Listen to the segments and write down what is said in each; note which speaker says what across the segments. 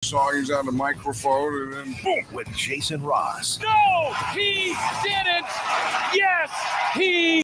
Speaker 1: Song, he's on the microphone, and then boom.
Speaker 2: With Jason Ross.
Speaker 3: No, he didn't. Yes, he.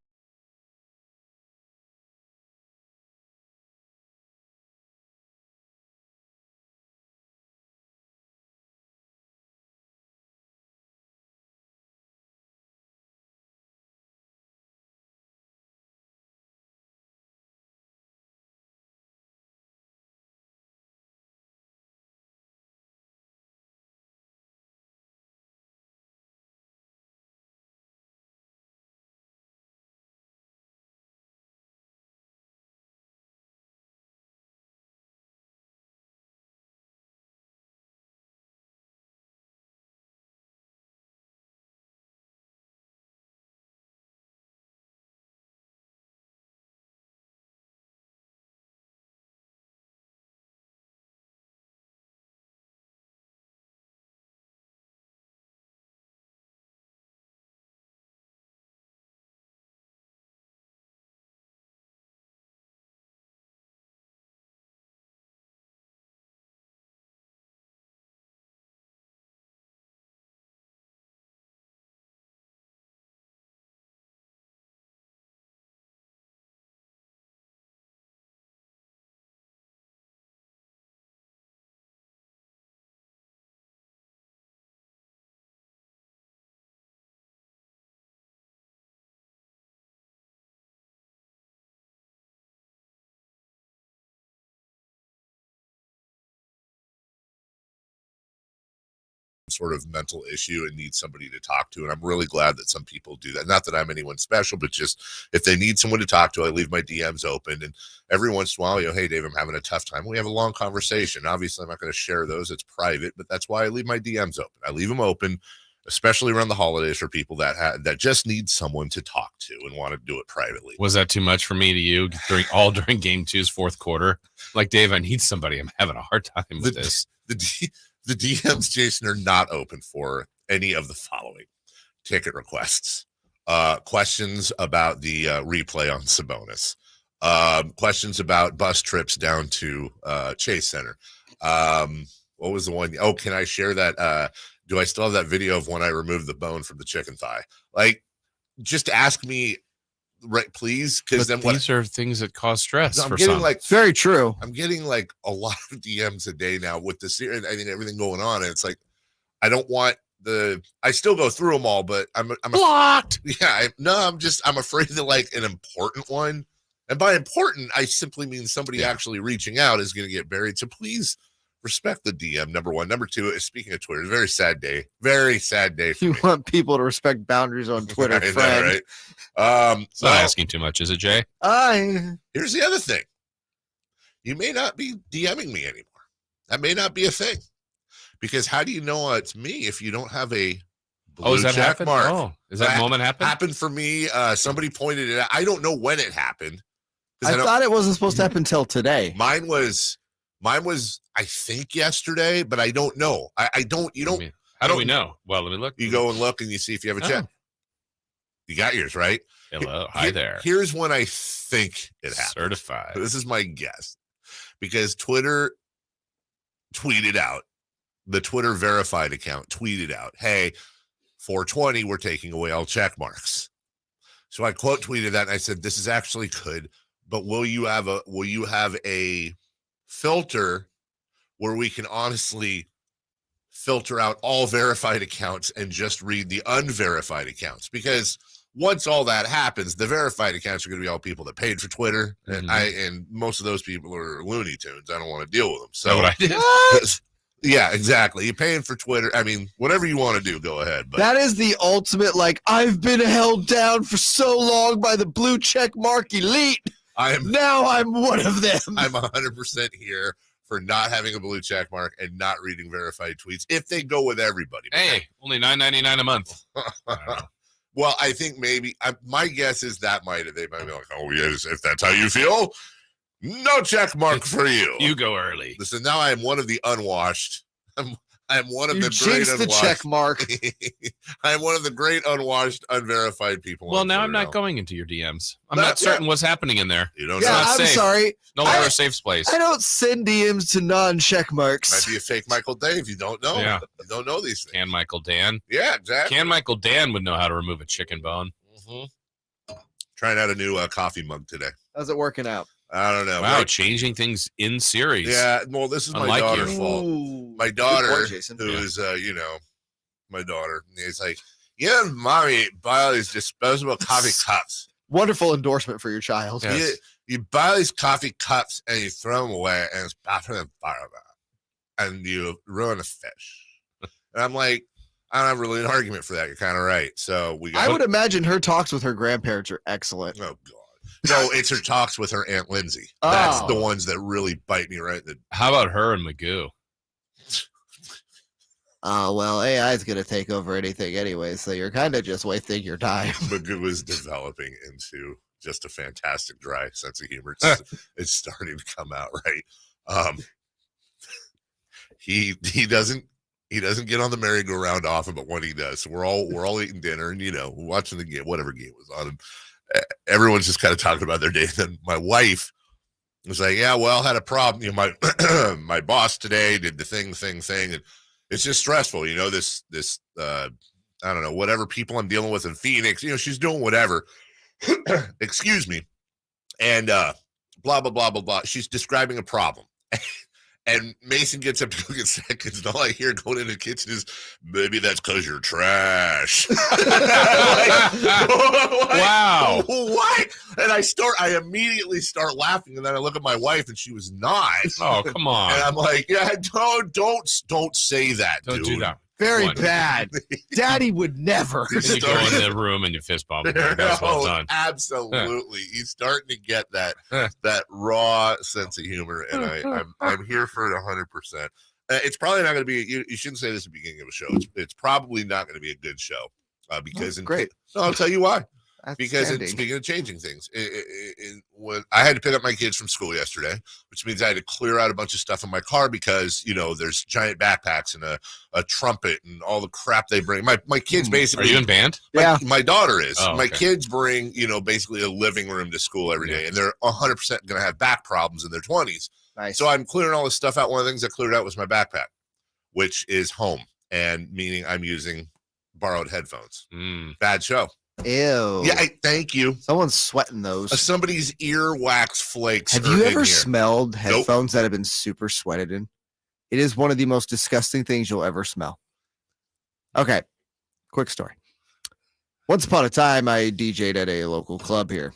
Speaker 4: Sort of mental issue and need somebody to talk to, and I'm really glad that some people do that. Not that I'm anyone special, but just if they need someone to talk to, I leave my DMs open, and every once in a while, hey Dave, I'm having a tough time, we have a long conversation. Obviously I'm not going to share those, it's private, but that's why I leave my DMs open. I leave them open, especially around the holidays, for people that just need someone to talk to and want to do it privately.
Speaker 5: Was that too much for me to you during game two's fourth quarter? Like, Dave, I need somebody. I'm having a hard time with this.
Speaker 4: The DMs, Jason, are not open for any of the following: ticket requests, questions about the replay on Sabonis, questions about bus trips down to Chase Center. What was the one? Oh, can I share that? Do I still have that video of when I removed the bone from the chicken thigh? Like, just ask me, right, please, because then
Speaker 5: these are things that cause stress.
Speaker 4: I'm getting some.
Speaker 6: Very true.
Speaker 4: I'm getting like a lot of DMs a day now with this. I mean, everything going on, and it's like I don't want I still go through them all, but I'm
Speaker 5: blocked.
Speaker 4: I'm afraid that like an important one, and by important, I simply mean somebody actually reaching out is going to get buried. So please respect the DM. Number one. Number two, speaking of Twitter, very sad day. Very sad day.
Speaker 6: You want people to respect boundaries on Twitter, friend.
Speaker 4: Know, right?
Speaker 5: It's not asking too much, is it, Jay?
Speaker 4: Here's the other thing. You may not be DMing me anymore. That may not be a thing. Because how do you know it's me if you don't have a blue check mark?
Speaker 5: Oh, is that moment happen?
Speaker 4: Happened for me. Somebody pointed it out. I don't know when it happened.
Speaker 6: I thought it wasn't supposed to happen until today.
Speaker 4: Mine was, I think, yesterday, but I don't know. How do we
Speaker 5: know? Well, let me look.
Speaker 4: You go and look and you see if you have a check. You got yours, right?
Speaker 5: Hello. Hi there.
Speaker 4: Here's when I think it happened.
Speaker 5: Certified.
Speaker 4: This is my guess. Because Twitter tweeted out, the Twitter verified account tweeted out, hey, 420, we're taking away all check marks. So I quote tweeted that and I said, this is actually good, but will you have a filter where we can honestly filter out all verified accounts and just read the unverified accounts? Because once all that happens, the verified accounts are going to be all people that paid for Twitter, and most of those people are Looney Tunes. I don't want to deal with them. So
Speaker 5: what I did.
Speaker 4: Yeah, exactly. You're paying for Twitter. I mean, whatever you want to do, go ahead. But
Speaker 6: that is the ultimate, like, I've been held down for so long by the blue check mark elite. Now I'm one of them.
Speaker 4: I'm 100% here for not having a blue check mark and not reading verified tweets if they go with everybody.
Speaker 5: Hey, only $9.99 a month.
Speaker 4: Well, I think maybe my guess is they might be like, oh yes, if that's how you feel, no check mark for you.
Speaker 5: You go early.
Speaker 4: Listen, now I am one of the unwashed. I'm one of
Speaker 6: You
Speaker 4: the great
Speaker 6: jinxed the
Speaker 4: unwashed.
Speaker 6: check mark.
Speaker 4: I'm one of the great unwashed, unverified people.
Speaker 5: Well,
Speaker 4: on
Speaker 5: now
Speaker 4: Twitter
Speaker 5: I'm not going into your DMs. I'm
Speaker 4: But,
Speaker 5: not certain what's happening in there.
Speaker 4: You don't
Speaker 6: Yeah,
Speaker 4: know.
Speaker 5: not
Speaker 6: I'm
Speaker 5: safe.
Speaker 6: sorry.
Speaker 5: No longer a safe place.
Speaker 6: I don't send DMs to non-check
Speaker 4: Might
Speaker 6: marks.
Speaker 4: be a fake Michael Dave. You don't know.
Speaker 5: Yeah.
Speaker 4: You don't know these things.
Speaker 5: Can Michael Dan?
Speaker 4: Yeah, exactly.
Speaker 5: Can Michael Dan would know how to remove a chicken bone.
Speaker 4: Trying out a new coffee mug today.
Speaker 6: How's it working out?
Speaker 4: I don't know.
Speaker 5: Wow, changing things in series.
Speaker 4: Yeah, well, this is my
Speaker 5: Unlike
Speaker 4: daughter's
Speaker 5: you.
Speaker 4: fault.
Speaker 6: Ooh.
Speaker 4: My
Speaker 6: Good
Speaker 4: daughter,
Speaker 6: point, Jason.
Speaker 4: who
Speaker 5: Yeah.
Speaker 4: is, my daughter, is like, yeah, mommy, buy all these disposable coffee cups.
Speaker 6: Wonderful endorsement for your child.
Speaker 5: Yes.
Speaker 4: You buy these coffee cups and you throw them away, and it's better than fire, and you ruin a fish. And I'm like, I don't have really an argument for that. You're kind of right. So we got.
Speaker 6: I would imagine her talks with her grandparents are excellent.
Speaker 4: Oh God. No, it's her talks with her Aunt Lindsay. That's the
Speaker 6: Oh.
Speaker 4: ones that really bite me right in the.
Speaker 5: How about her and Magoo?
Speaker 6: Oh, well, AI is going to take over anything anyway, so you're kind of just wasting your time.
Speaker 4: Magoo is developing into just a fantastic dry sense of humor. It's starting to come out right. He doesn't get on the merry-go-round often, but when he does, so we're all eating dinner and watching the game, whatever game was on, and everyone's just kind of talking about their day. Then my wife was like, "Yeah, well, had a problem. My my boss today did the thing, and it's just stressful. This I don't know, whatever people I'm dealing with in Phoenix. She's doing whatever. Excuse me, and blah blah blah blah blah. She's describing a problem." And Mason gets up to go get seconds, and all I hear going in the kitchen is, "Maybe that's because you're trash."
Speaker 5: Wow.
Speaker 4: What? And I immediately start laughing, and then I look at my wife, and she was not.
Speaker 5: Oh, come on.
Speaker 4: And I'm like, "Yeah, don't say that,
Speaker 5: Don't
Speaker 4: dude.
Speaker 5: do that.
Speaker 6: Very
Speaker 5: What?
Speaker 6: bad. Daddy would never.
Speaker 5: You go in the room and you fist bump. That's well done.
Speaker 4: Absolutely. He's starting to get that raw sense of humor, and I'm here for it 100%. It's probably not going to be. You shouldn't say this at the beginning of a show. It's probably not going to be a good show because
Speaker 6: great.
Speaker 4: No, I'll tell you why. Because
Speaker 6: Outstanding.
Speaker 4: speaking of changing things, when I had to pick up my kids from school yesterday, which means I had to clear out a bunch of stuff in my car because there's giant backpacks and a trumpet and all the crap they bring. My kids basically.
Speaker 5: Are you in band?
Speaker 6: Yeah.
Speaker 4: My daughter is.
Speaker 5: Oh,
Speaker 4: My
Speaker 5: okay.
Speaker 4: kids bring basically a living room to school every day, and they're 100% going to have back problems in their 20s.
Speaker 6: Nice.
Speaker 4: So I'm clearing all this stuff out. One of the things I cleared out was my backpack, which is home, and meaning I'm using borrowed headphones. Bad show.
Speaker 6: Ew.
Speaker 4: Yeah, thank you.
Speaker 6: Someone's sweating those.
Speaker 4: Somebody's earwax flakes.
Speaker 6: Have
Speaker 4: are
Speaker 6: you
Speaker 4: in
Speaker 6: ever
Speaker 4: here.
Speaker 6: smelled headphones that have been super sweated in? It is one of the most disgusting things you'll ever smell. Okay, quick story. Once upon a time, I DJ'd at a local club here.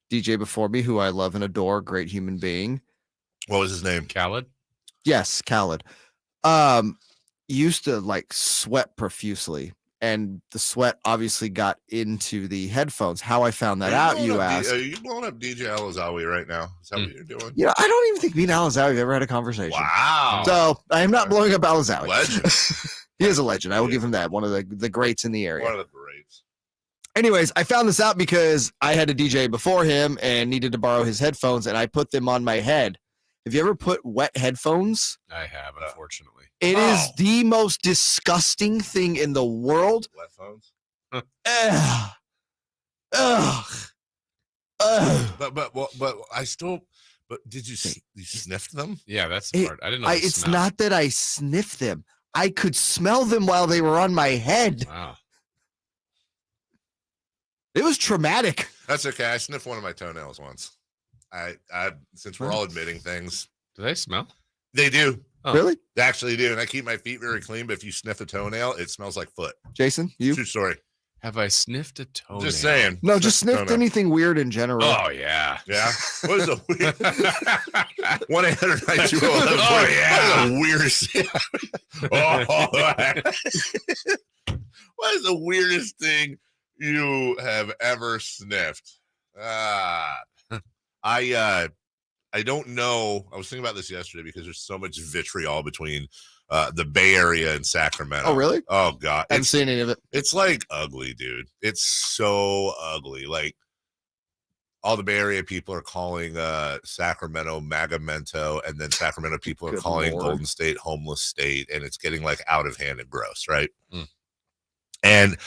Speaker 6: DJ before me, who I love and adore, great human being.
Speaker 4: What was his name?
Speaker 5: Khaled?
Speaker 6: Yes, Khaled. Used to sweat profusely, and the sweat obviously got into the headphones. How I found that out, you ask?
Speaker 4: Are you blowing up DJ Alazawi right now? Is that what you're doing?
Speaker 6: I don't even think me and Alazawi have ever had a conversation.
Speaker 4: Wow.
Speaker 6: So I am not blowing up Alazawi.
Speaker 4: Legend.
Speaker 6: He is a legend. I will give him that. One of the greats in the area.
Speaker 4: One of the greats.
Speaker 6: Anyways, I found this out because I had a DJ before him and needed to borrow his headphones, and I put them on my head. Have you ever put wet headphones?
Speaker 5: I have, unfortunately.
Speaker 6: It is the most disgusting thing in the world.
Speaker 4: Wet phones.
Speaker 6: Ugh. Ugh. Ugh.
Speaker 4: But I still. But did you sniff them?
Speaker 5: Yeah, that's the part. I didn't know. the
Speaker 6: It's
Speaker 5: smell.
Speaker 6: not that I sniffed them. I could smell them while they were on my head.
Speaker 5: Wow.
Speaker 6: It was traumatic.
Speaker 4: That's okay. I sniffed one of my toenails once. I since we're all admitting things,
Speaker 5: Do they smell?
Speaker 4: they do.
Speaker 5: Oh.
Speaker 6: Really?
Speaker 4: They actually do. And I keep my feet very clean, but if you sniff a toenail, it smells like foot.
Speaker 6: Jason, you?
Speaker 4: True story.
Speaker 5: Have I sniffed a toenail?
Speaker 4: Just saying.
Speaker 6: No, just sniffed
Speaker 4: toenail.
Speaker 6: anything weird in general.
Speaker 5: Oh, yeah.
Speaker 4: Yeah. What is the weird 1-800-920-1140?
Speaker 5: Oh, yeah.
Speaker 4: What is the weirdest thing you have ever sniffed? I don't know. I was thinking about this yesterday because there's so much vitriol between the Bay Area and Sacramento.
Speaker 6: Oh, really?
Speaker 4: Oh, God.
Speaker 6: I haven't seen any of it.
Speaker 4: It's ugly, dude. It's so ugly. all the Bay Area people are calling Sacramento Magamento, and then Sacramento people are
Speaker 6: Good
Speaker 4: calling
Speaker 6: Lord.
Speaker 4: Golden State Homeless State, and it's getting like out of hand and gross, right?
Speaker 5: Mm.
Speaker 4: And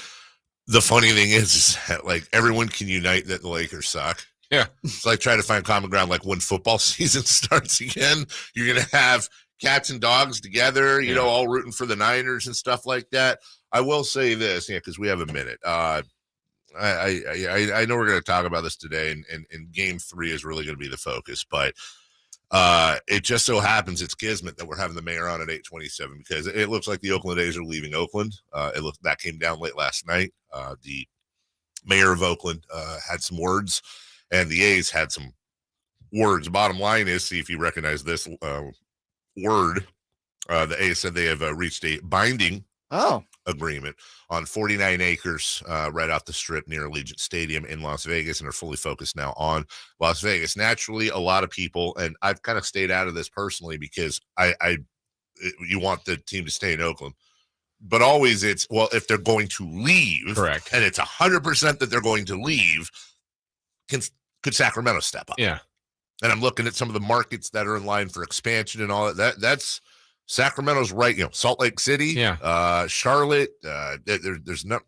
Speaker 4: the funny thing is that, like, everyone can unite that the Lakers suck.
Speaker 5: Yeah.
Speaker 4: It's like trying to find common ground. Like when football season starts again, you're going to have cats and dogs together, you know, all rooting for the Niners and stuff like that. I will say this, because we have a minute. I know we're going to talk about this today, and game 3 is really going to be the focus, but it just so happens it's kismet that we're having the mayor on at 8:27 because it looks like the Oakland A's are leaving Oakland. That came down late last night. The mayor of Oakland had some words, and the A's had some words. Bottom line is, see if you recognize this word. The A's said they have reached a binding agreement on 49 acres right off the strip near Allegiant Stadium in Las Vegas, and are fully focused now on Las Vegas. Naturally, a lot of people, and I've kind of stayed out of this personally because you want the team to stay in Oakland, but always it's, well, if they're going to leave,
Speaker 5: correct,
Speaker 4: and it's 100% that they're going to leave, could Sacramento step up?
Speaker 5: Yeah.
Speaker 4: And I'm looking at some of the markets that are in line for expansion and all that. That's Sacramento's right. Salt Lake City, Charlotte. There's not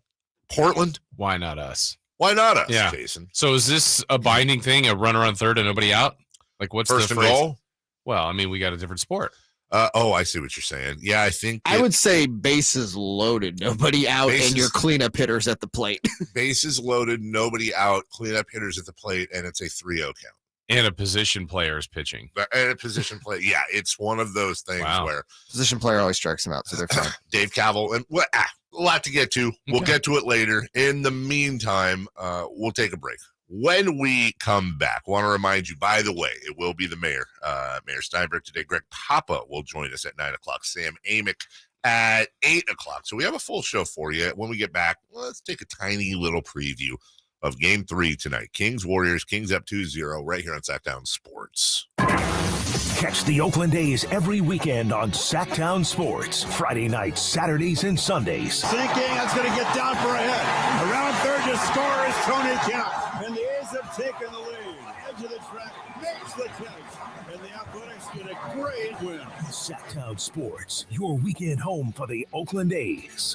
Speaker 4: Portland.
Speaker 5: Why not us?
Speaker 4: Why not us,
Speaker 5: Yeah.
Speaker 4: Jason?
Speaker 5: So is this a binding thing? A runner on third and nobody out? Like what's
Speaker 4: First
Speaker 5: the
Speaker 4: and
Speaker 5: phrase?
Speaker 4: goal?
Speaker 5: Well, I mean, we got a different sport.
Speaker 4: I see what you're saying. Yeah, I think
Speaker 6: I would say bases loaded, nobody out, and your cleanup hitters at the plate.
Speaker 4: bases loaded, nobody out, cleanup hitters at the plate, and it's a 3-0 count.
Speaker 5: And a position player is pitching.
Speaker 4: And a position play. Yeah, it's one of those things where
Speaker 6: Position player always strikes them out, so they're fine.
Speaker 4: Dave Cavill, and a lot to get to. We'll get to it later. In the meantime, we'll take a break. When we come back, want to remind you, by the way, it will be the mayor, Mayor Steinberg today. Greg Papa will join us at 9 o'clock. Sam Amick at 8 o'clock. So we have a full show for you. When we get back, let's take a tiny little preview of Game 3 tonight. Kings, Warriors, Kings up 2-0 right here on Sactown Sports.
Speaker 2: Catch the Oakland A's every weekend on Sactown Sports. Friday nights, Saturdays, and Sundays.
Speaker 7: Sinking, that's going to get down for a hit. Around third to score is Tony Count. And the A's have taken the lead. Edge of the track, makes the catch. And the Athletics get a great win.
Speaker 2: Sactown Sports, your weekend home for the Oakland A's.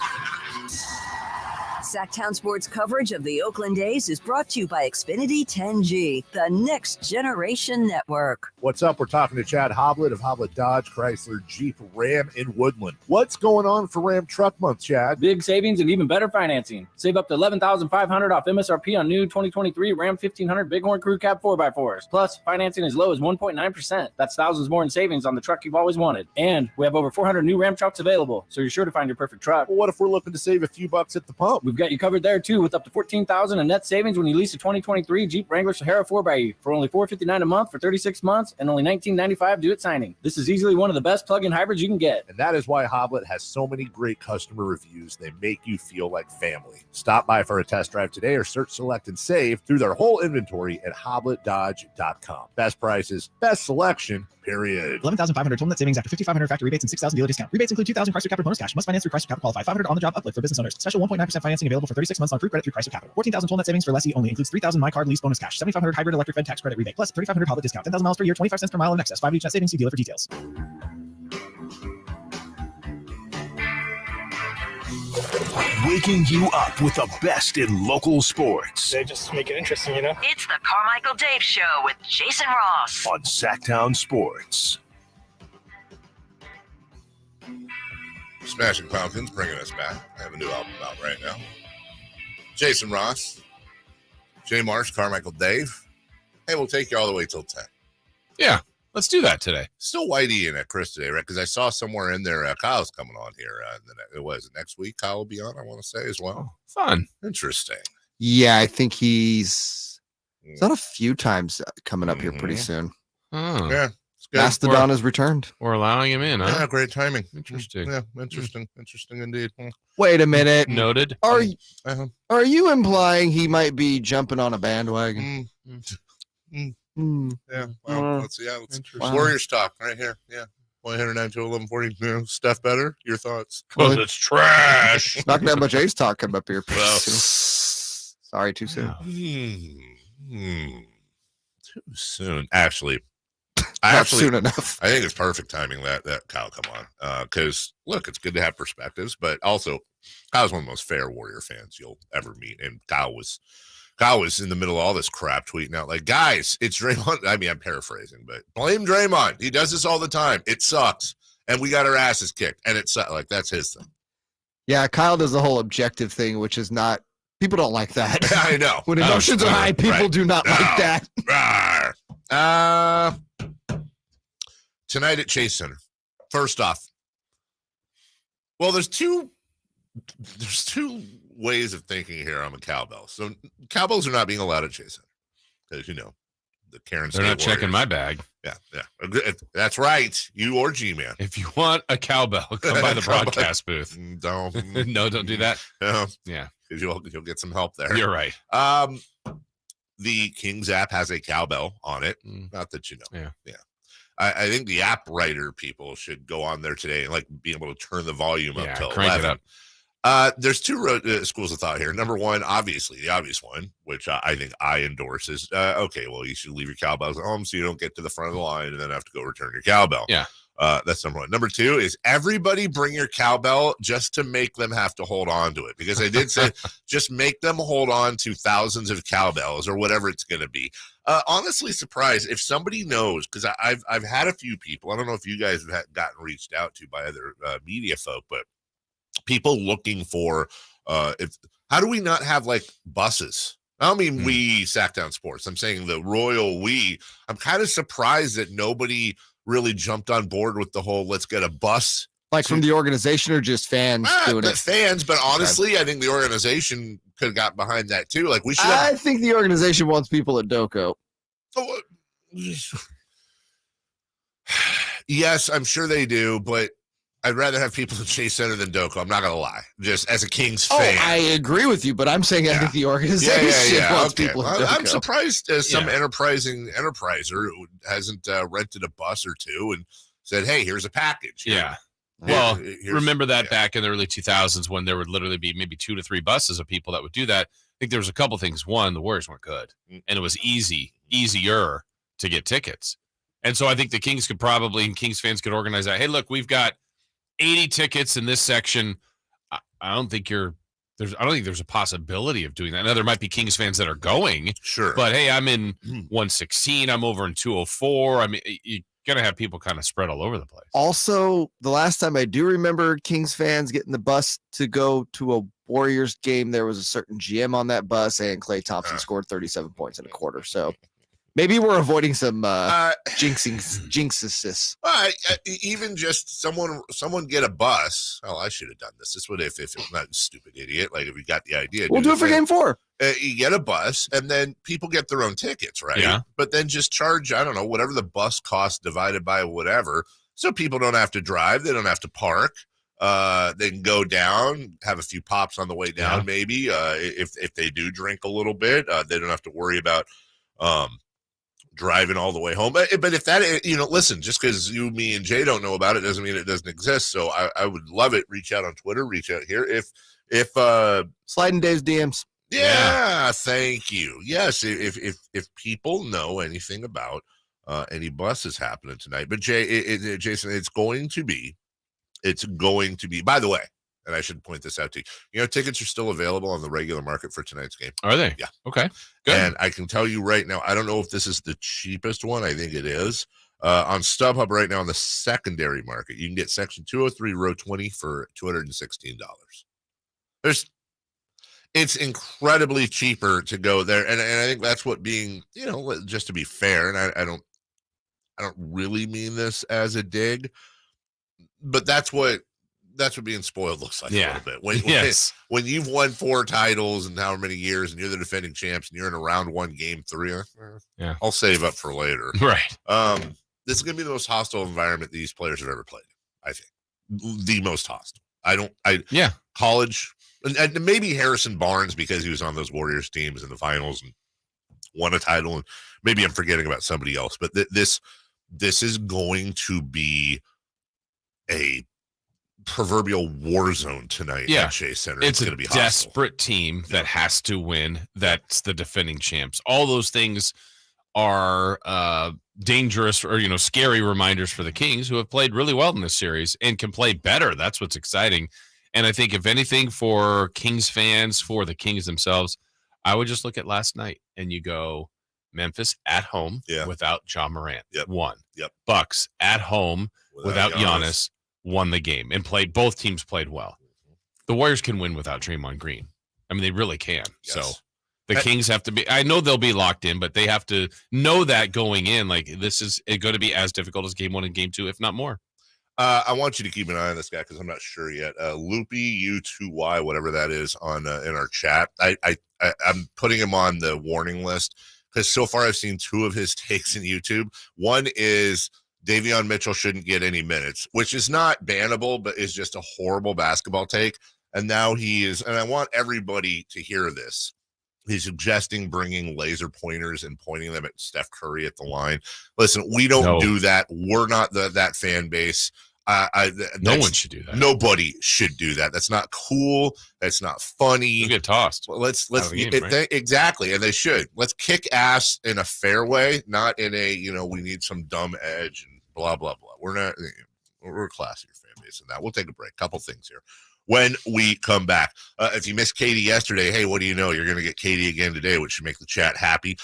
Speaker 8: Sactown Sports coverage of the Oakland A's is brought to you by Xfinity 10G, the next generation network.
Speaker 9: What's up? We're talking to Chad Hoblet of Hoblet Dodge, Chrysler, Jeep, Ram in Woodland. What's going on for Ram Truck Month, Chad?
Speaker 10: Big savings and even better financing. Save up to $11,500 off MSRP on new 2023 Ram 1500 Bighorn Crew Cab 4x4s. Plus, financing as low as 1.9%. That's thousands more in savings on the truck you've always wanted. And we have over 400 new Ram trucks available, so you're sure to find your perfect truck.
Speaker 9: Well, what if we're looking to save a few bucks at the pump?
Speaker 10: We've got you covered there too, with up to $14,000 in net savings when you lease a 2023 Jeep Wrangler Sahara 4xe for only $459 a month for 36 months and only $19.95 due at signing. This is easily one of the best plug-in hybrids you can get.
Speaker 9: And that is why Hoblet has so many great customer reviews. They make you feel like family. Stop by for a test drive today or search, select, and save through their whole inventory at hobletdodge.com. Best prices, best selection, period.
Speaker 11: 11,500 total net savings after 5,500 factory rebates and 6,000 dealer discount. Rebates include 2,000 Chrysler Capital bonus cash. Must finance through Chrysler Capital qualify. 500 on-the-job uplift for business owners. Special 1.9% financing available for 36 months on free credit through Chrysler Capital. 14,000 total net savings for lessee only. Includes 3,000 My Card lease bonus cash. 7,500 hybrid electric Fed tax credit rebate. Plus 3,500 Hoblet discount. 10,000 miles per year. 25 cents per mile in excess. 5 each net savings. See dealer for details.
Speaker 2: Waking you up with the best in local sports.
Speaker 12: They just make it interesting, you know?
Speaker 8: It's the Carmichael Dave Show with Jason Ross
Speaker 2: on Sactown Sports.
Speaker 4: Smashing Pumpkins bringing us back. I have a new album out right now. Jason Ross, Jay Marsh, Carmichael Dave. Hey, we'll take you all the way till 10.
Speaker 5: Yeah, let's do that today.
Speaker 4: Still Whitey and Chris today, right? Because I saw somewhere in there Kyle's coming on here. It was next week. Kyle will be on, I want to say, as well.
Speaker 5: Fun.
Speaker 4: Interesting.
Speaker 6: Yeah, I think he's done a few times coming up here pretty soon.
Speaker 5: Oh.
Speaker 4: Yeah. Good.
Speaker 6: Mastodon has returned.
Speaker 5: We're allowing him in, huh?
Speaker 4: Yeah, great timing.
Speaker 5: Interesting.
Speaker 4: Yeah, interesting. Interesting indeed.
Speaker 6: Wait a minute.
Speaker 5: Noted.
Speaker 6: Are you implying he might be jumping on a bandwagon?
Speaker 4: Yeah. Well, let's see. Yeah, Warriors talk right here. Yeah. 109-1140. Steph better. Your thoughts?
Speaker 5: Because it's trash.
Speaker 6: Not gonna have much Ace talk come up here.
Speaker 4: Well,
Speaker 6: Sorry, too soon.
Speaker 4: too soon. Actually,
Speaker 6: soon enough.
Speaker 4: I think it's perfect timing that Kyle come on. Because look, it's good to have perspectives, but also Kyle's one of the most fair Warrior fans you'll ever meet. And Kyle was in the middle of all this crap tweeting out like, guys, it's Draymond. I mean, I'm paraphrasing, but blame Draymond. He does this all the time. It sucks. And we got our asses kicked. And it's like, that's his thing.
Speaker 6: Yeah, Kyle does the whole objective thing, which is not, people don't like that.
Speaker 4: I know.
Speaker 6: When emotions are high, people do not like that.
Speaker 4: Tonight at Chase Center. First off, well, there's two ways of thinking here on the cowbell. So cowbells are not being allowed at Chase Center. Because, you know, the Karen State
Speaker 5: They're not checking
Speaker 4: Warriors.
Speaker 5: my bag.
Speaker 4: Yeah. That's right. You or G-Man.
Speaker 5: If you want a cowbell, come by the broadcast booth.
Speaker 4: Don't.
Speaker 5: No, don't do that.
Speaker 4: No.
Speaker 5: Yeah.
Speaker 4: Because you'll get some help there.
Speaker 5: You're right.
Speaker 4: The Kings app has a cowbell on it. Not that you know. Yeah. I think the app writer people should go on there today and like be able to turn the volume up to
Speaker 5: crank
Speaker 4: 11.
Speaker 5: it up.
Speaker 4: There's two schools of thought here. Number one, obviously, the obvious one, which I think I endorse is, okay, well, you should leave your cowbells at home so you don't get to the front of the line and then have to go return your cowbell.
Speaker 5: Yeah.
Speaker 4: That's number one. Number two is everybody bring your cowbell just to make them have to hold on to it. Because I did say just make them hold on to thousands of cowbells or whatever it's going to be. Honestly surprised if somebody knows, because I've had a few people, I don't know if you guys have gotten reached out to by other media folk, but people looking for how do we not have like buses? I don't mean we Sactown Sports. I'm saying the royal we. I'm kind of surprised that nobody really jumped on board with the whole let's get a bus.
Speaker 6: Like from the organization or just fans doing it?
Speaker 4: Fans, but honestly, I think the organization could have got behind that too. Like we should.
Speaker 6: I think the organization wants people at Doco.
Speaker 4: Oh, yes, I'm sure they do, but I'd rather have people at Chase Center than Doco. I'm not gonna lie. Just as a Kings fan,
Speaker 6: I agree with you, but I'm saying I think the organization wants people at Doco.
Speaker 4: I'm surprised some enterpriser who hasn't rented a bus or two and said, "Hey, here's a package."
Speaker 5: Yeah. Well, remember that back in the early 2000s when there would literally be maybe 2 to 3 buses of people that would do that. I think there was a couple things. One, the Warriors weren't good, and it was easier to get tickets. And so I think the Kings could probably, and Kings fans could organize that. Hey, look, we've got 80 tickets in this section. I don't think there's a possibility of doing that. Now there might be Kings fans that are going,
Speaker 4: sure,
Speaker 5: but hey, I'm in 116. I'm over in 204. I mean, you gonna have people kind of spread all over the place.
Speaker 6: Also, the last time I do remember Kings fans getting the bus to go to a Warriors game, there was a certain GM on that bus, and Klay Thompson scored 37 points in a quarter. So maybe we're avoiding some jinxes.
Speaker 4: Even just someone get a bus. Oh, I should have done this. This would if I'm not a stupid idiot. Like if we got the idea,
Speaker 6: we'll do it for game 4.
Speaker 4: You get a bus, and then people get their own tickets, right?
Speaker 5: Yeah.
Speaker 4: But then just charge, I don't know, whatever the bus costs divided by whatever, so people don't have to drive. They don't have to park. They can go down, have a few pops on the way down, maybe. If they do drink a little bit, they don't have to worry about driving all the way home. But if that, listen, just because you, me, and Jay don't know about it doesn't mean it doesn't exist. So I would love it. Reach out on Twitter. Reach out here. If
Speaker 6: sliding Dave's DMs.
Speaker 4: Yeah, thank you. Yes, if people know anything about any buses happening tonight, but Jason, it's going to be. By the way, and I should point this out to you. Tickets are still available on the regular market for tonight's game.
Speaker 5: Are they?
Speaker 4: Yeah.
Speaker 5: Okay. Good.
Speaker 4: And I can tell you right now, I don't know if this is the cheapest one. I think it is. On StubHub right now on the secondary market, you can get section 203, row 20 for $216. It's incredibly cheaper to go there, and I think that's what being, just to be fair, and I don't really mean this as a dig, but that's what being spoiled looks like a little bit. When you've won 4 titles in however many years, and you're the defending champs, and you're in a round 1 game 3, I'll save up for later.
Speaker 5: Right.
Speaker 4: This is going to be the most hostile environment these players have ever played. I think the most hostile. College. And maybe Harrison Barnes, because he was on those Warriors teams in the finals and won a title. And maybe I'm forgetting about somebody else. But this is going to be a proverbial war zone tonight at Chase Center.
Speaker 5: It's
Speaker 4: going to be hostile.
Speaker 5: Desperate team that has to win. That's the defending champs. All those things are dangerous or, scary reminders for the Kings, who have played really well in this series and can play better. That's what's exciting. And I think if anything for Kings fans, for the Kings themselves, I would just look at last night and you go, Memphis at home without John Morant. Won. Bucks at home without Giannis. Won the game and both teams played well. The Warriors can win without Draymond Green. I mean, they really can. Yes. So the Kings have to be, I know they'll be locked in, but they have to know that going in, like this is going to be as difficult as game 1 and game 2, if not more.
Speaker 4: I want you to keep an eye on this guy because I'm not sure yet. Loopy U2Y, whatever that is, on in our chat. I'm putting him on the warning list because so far I've seen 2 of his takes in YouTube. One is Davion Mitchell shouldn't get any minutes, which is not bannable, but is just a horrible basketball take. And now he is, and I want everybody to hear this. He's suggesting bringing laser pointers and pointing them at Steph Curry at the line. Listen, we don't do that. We're not that fan base.
Speaker 5: No one should do that.
Speaker 4: Nobody should do that. That's not cool. That's not funny.
Speaker 5: You get tossed.
Speaker 4: Well, let's exactly, and they should. Let's kick ass in a fair way, not in a we need some dumb edge and blah blah blah. We're a classier fan base than that. We'll take a break. Couple things here. When we come back, if you missed Katie yesterday, hey, what do you know? You're going to get Katie again today, which should make the chat happy.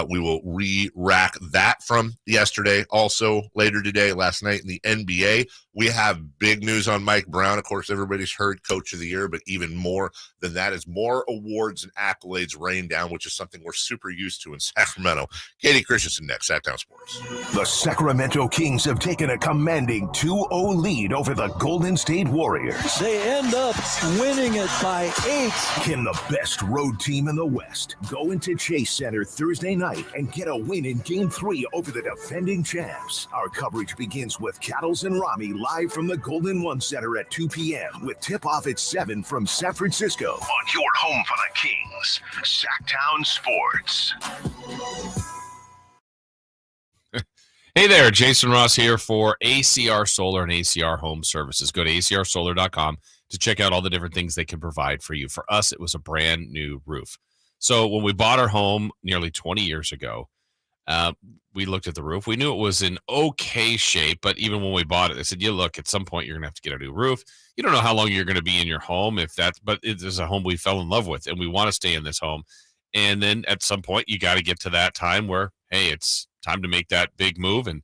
Speaker 4: We will re-rack that from yesterday. Also, later today, last night in the NBA, we have big news on Mike Brown. Of course, everybody's heard Coach of the Year, but even more than that is more awards and accolades rain down, which is something we're super used to in Sacramento. Katie Christensen next, Sactown Sports.
Speaker 2: The Sacramento Kings have taken a commanding 2-0 lead over the Golden State Warriors.
Speaker 12: They end up winning it by 8.
Speaker 2: Can the best road team in the West go into Chase Center Thursday night and get a win in Game 3 over the defending champs? Our coverage begins with Cattles and Rami live from the Golden One Center at 2 p.m. with tip-off at 7 from San Francisco.
Speaker 13: On your home for the Kings, Sactown Sports.
Speaker 5: Hey there, Jason Ross here for ACR Solar and ACR Home Services. Go to acrsolar.com to check out all the different things they can provide for you. For us, it was a brand new roof. So when we bought our home nearly 20 years ago, we looked at the roof. We knew it was in okay shape, but even when we bought it, they said, look, at some point you're going to have to get a new roof. You don't know how long you're going to be in your home, but it is a home we fell in love with, and we want to stay in this home. And then at some point, you got to get to that time where, hey, it's time to make that big move and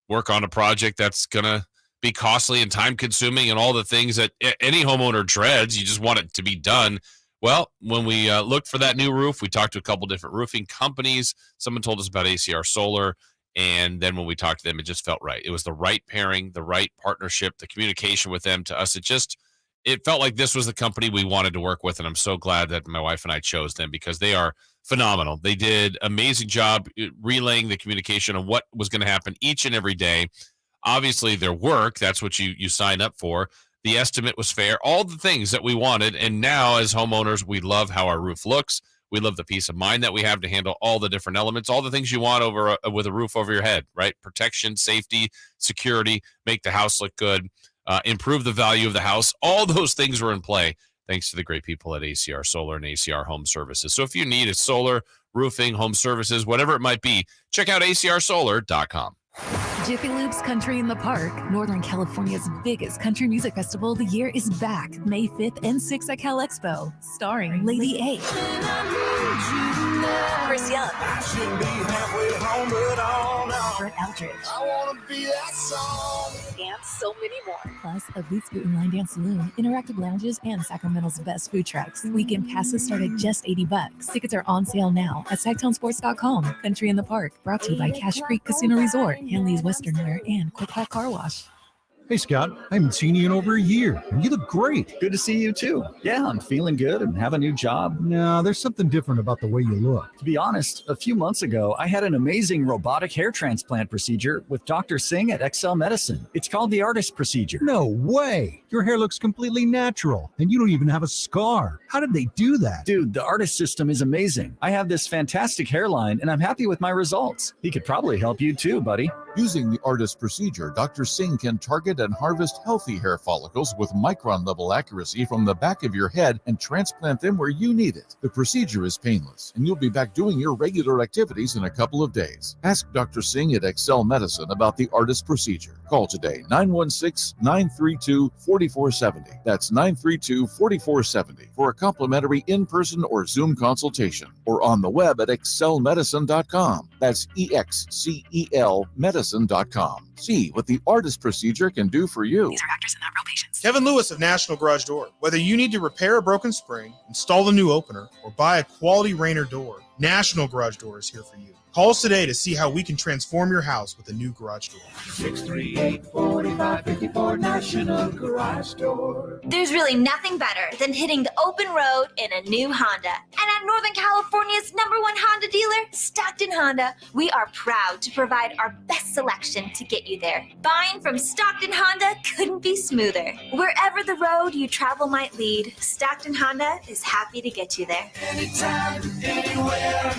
Speaker 5: work on a project that's going to be costly and time-consuming and all the things that any homeowner dreads. You just want it to be done. Well, when we looked for that new roof, we talked to a couple different roofing companies. Someone told us about ACR Solar, and then when we talked to them, it just felt right. It was the right pairing, the right partnership, the communication with them. To us, it felt like this was the company we wanted to work with, and I'm so glad that my wife and I chose them because they are phenomenal. They did an amazing job relaying the communication on what was going to happen each and every day. Obviously, their work, that's what you sign up for. The estimate was fair, all the things that we wanted. And now as homeowners, we love how our roof looks. We love the peace of mind that we have to handle all the different elements, all the things you want with a roof over your head, right? Protection, safety, security, make the house look good, improve the value of the house. All those things were in play thanks to the great people at ACR Solar and ACR Home Services. So if you need a solar, roofing, home services, whatever it might be, check out acrsolar.com.
Speaker 14: Jiffy Lube's Country in the Park, Northern California's biggest country music festival of the year, is back May 5th and 6th at Cal Expo, starring Lady A, Chris Young, Brett Eldridge, and so many more. Plus, a Boots Boot and Line Dance Saloon, interactive lounges, and Sacramento's best food trucks. Weekend passes start at just $80. Tickets are on sale now at SactownSports.com. Country in the Park, brought to you by Cache Creek Casino Resort, Hanley's Western Wear, and Quick Pack Car Wash.
Speaker 15: Hey, Scott, I haven't seen you in over a year, and you look great.
Speaker 16: Good to see you, too. Yeah, I'm feeling good and have a new job.
Speaker 15: No, there's something different about the way you look.
Speaker 16: To be honest, a few months ago, I had an amazing robotic hair transplant procedure with Dr. Singh at XL Medicine. It's called the artist procedure.
Speaker 15: No way. Your hair looks completely natural, and you don't even have a scar. How did they do that?
Speaker 16: Dude, the artist system is amazing. I have this fantastic hairline, and I'm happy with my results. He could probably help you, too, buddy.
Speaker 17: Using the artist procedure, Dr. Singh can target target and harvest healthy hair follicles with micron-level accuracy from the back of your head and transplant them where you need it. The procedure is painless, and you'll be back doing your regular activities in a couple of days. Ask Dr. Singh at Excel Medicine about the ARTIST procedure. Call today, 916-932-4470. That's 932-4470 for a complimentary in-person or Zoom consultation, or on the web at excelmedicine.com. That's EXCEL medicine.com. See what the ARTIST procedure can do for you.
Speaker 18: These are actors and not real patients. Kevin Lewis of National Garage Door. Whether you need to repair a broken spring, install a new opener, or buy a quality Rainer door, National Garage Door is here for you. Call us today to see how we can transform your house with a new garage door.
Speaker 19: 638-4554 National Garage Door. There's really nothing better than hitting the open road in a new Honda. And at Northern California's #1 Honda dealer, Stockton Honda, we are proud to provide our best selection to get you there. Buying from Stockton Honda couldn't be smoother. Wherever the road you travel might lead, Stockton Honda is happy to get you there.
Speaker 20: Anytime, anywhere,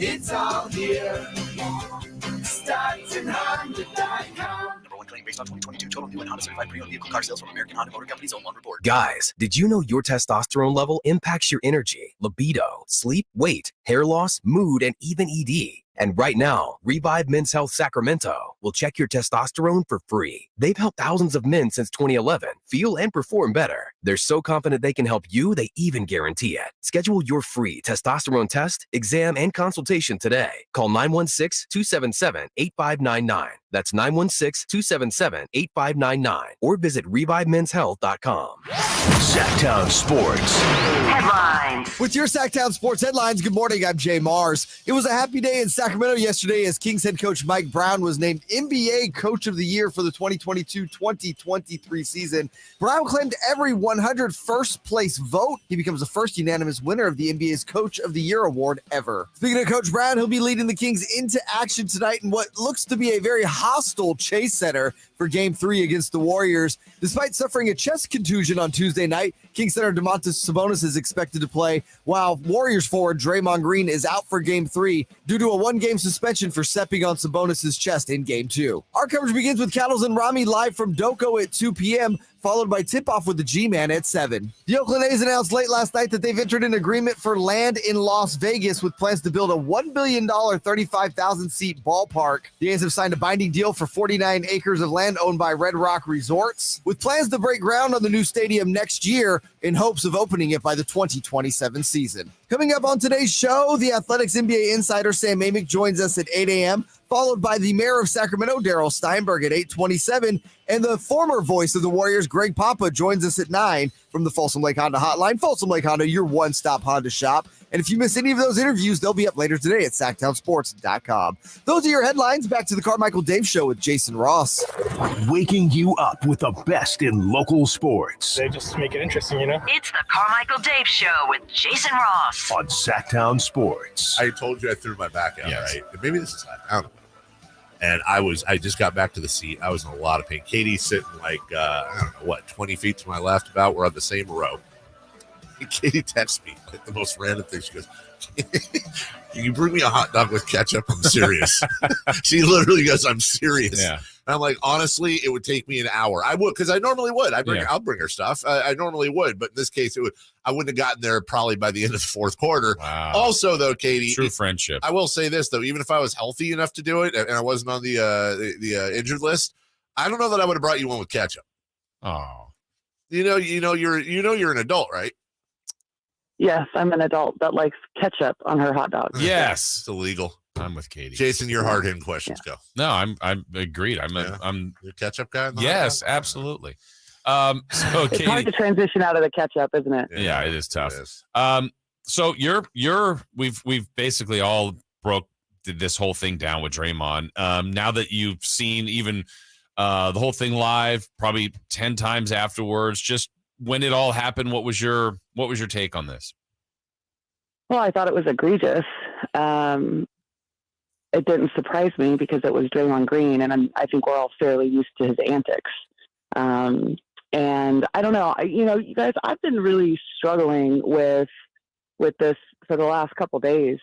Speaker 20: it's all here. StocktonHonda.com.
Speaker 21: #1 claim based on 2022 total new and Honda certified pre-owned vehicle car sales from American Honda Motor Company's own report.
Speaker 22: Guys, did you know your testosterone level impacts your energy, libido, sleep, weight, hair loss, mood, and even ED? And right now, Revive Men's Health Sacramento will check your testosterone for free. They've helped thousands of men since 2011 feel and perform better. They're so confident they can help you, they even guarantee it. Schedule your free testosterone test, exam, and consultation today. Call 916-277-8599. That's 916-277-8599. Or visit ReviveMen'sHealth.com.
Speaker 2: Sactown Sports
Speaker 6: Headlines. With your Sactown Sports headlines, good morning. I'm Jay Mars. It was a happy day in Sacramento yesterday as Kings head coach Mike Brown was named NBA Coach of the Year for the 2022-2023 season. Brown claimed every 100 first-place vote. He becomes the first unanimous winner of the NBA's Coach of the Year award ever. Speaking of Coach Brown, he'll be leading the Kings into action tonight in what looks to be a very hostile Chase Center for Game 3 against the Warriors. Despite suffering a chest contusion on Tuesday night, Kings center Domantas Sabonis is expected to play, while Warriors forward Draymond Green is out for Game 3 due to a one-game suspension for stepping on Sabonis' chest in Game 2. Our coverage begins with Cattles and Rami live from Doco at 2 p.m., followed by tip-off with the G-Man at 7. The Oakland A's announced late last night that they've entered an agreement for land in Las Vegas with plans to build a $1 billion, 35,000-seat ballpark. The A's have signed a binding deal for 49 acres of land owned by Red Rock Resorts, with plans to break ground on the new stadium next year in hopes of opening it by the 2027 season. Coming up on today's show, the Athletics NBA insider Sam Amick joins us at 8 a.m., followed by the mayor of Sacramento, Daryl Steinberg, at 8:27, and the former voice of the Warriors, Greg Papa, joins us at 9 from the Folsom Lake Honda hotline. Folsom Lake Honda, your one-stop Honda shop. And if you miss any of those interviews, they'll be up later today at SactownSports.com. Those are your headlines. Back to the Carmichael Dave Show with Jason Ross.
Speaker 2: Waking you up with the best in local sports.
Speaker 23: They just make it interesting, you know?
Speaker 8: It's the Carmichael Dave Show with Jason Ross
Speaker 2: on Sactown Sports.
Speaker 4: I told you I threw my back out, right? Maybe this is I don't know. And I just got back to the seat. I was in a lot of pain. Katie's sitting like, I don't know, 20 feet to my left about. We're on the same row. And Katie texts me the most random thing. She goes, "Can you bring me a hot dog with ketchup? I'm serious." She literally goes, "I'm serious."
Speaker 5: Yeah.
Speaker 4: And I'm like, honestly, it would take me an hour. I would, because I normally would. I'll bring her stuff. I normally would, but in this case, I wouldn't have gotten there probably by the end of the fourth quarter.
Speaker 5: Wow.
Speaker 4: Also, though, Katie,
Speaker 5: true friendship.
Speaker 4: I will say this though, even if I was healthy enough to do it and I wasn't on the injured list, I don't know that I would have brought you one with ketchup.
Speaker 5: Oh,
Speaker 4: you're an adult, right?
Speaker 24: Yes, I'm an adult that likes ketchup on her hot dog.
Speaker 5: Yes,
Speaker 4: it's illegal.
Speaker 5: I'm with Katie.
Speaker 4: Jason, your hard hitting questions go.
Speaker 5: No, I'm agreed. I'm
Speaker 4: your ketchup guy.
Speaker 5: Yes, absolutely. So
Speaker 24: it's
Speaker 5: Katie,
Speaker 24: hard to transition out of the ketchup, isn't it?
Speaker 5: Yeah, it is tough. So we've basically all did this whole thing down with Draymond. Now that you've seen even the whole thing live, probably 10 times afterwards, just when it all happened, what was your take on this?
Speaker 24: Well, I thought it was egregious. It didn't surprise me because it was Draymond Green, and I think we're all fairly used to his antics. And I don't know, you guys, I've been really struggling with this for the last couple of days.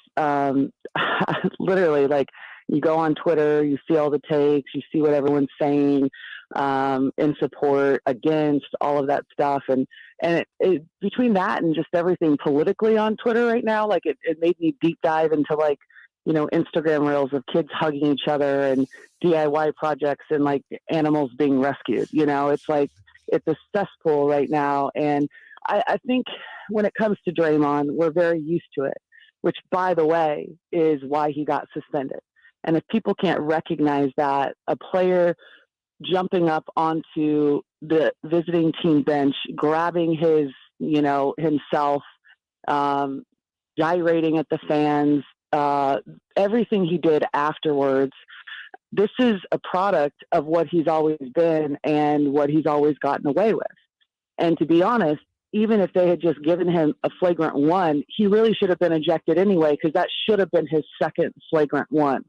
Speaker 24: Literally, like, you go on Twitter, you see all the takes, you see what everyone's saying in support, against, all of that stuff. And it between that and just everything politically on Twitter right now, like it made me deep dive into like, you know, Instagram reels of kids hugging each other and DIY projects and like animals being rescued. You know, it's like, it's a cesspool right now. And I think when it comes to Draymond, we're very used to it, which, by the way, is why he got suspended. And if people can't recognize that, a player jumping up onto the visiting team bench, grabbing his, you know, himself, gyrating at the fans, everything he did afterwards, this is a product of what he's always been and what he's always gotten away with. And to be honest, even if they had just given him a flagrant one, he really should have been ejected anyway, because that should have been his second flagrant one.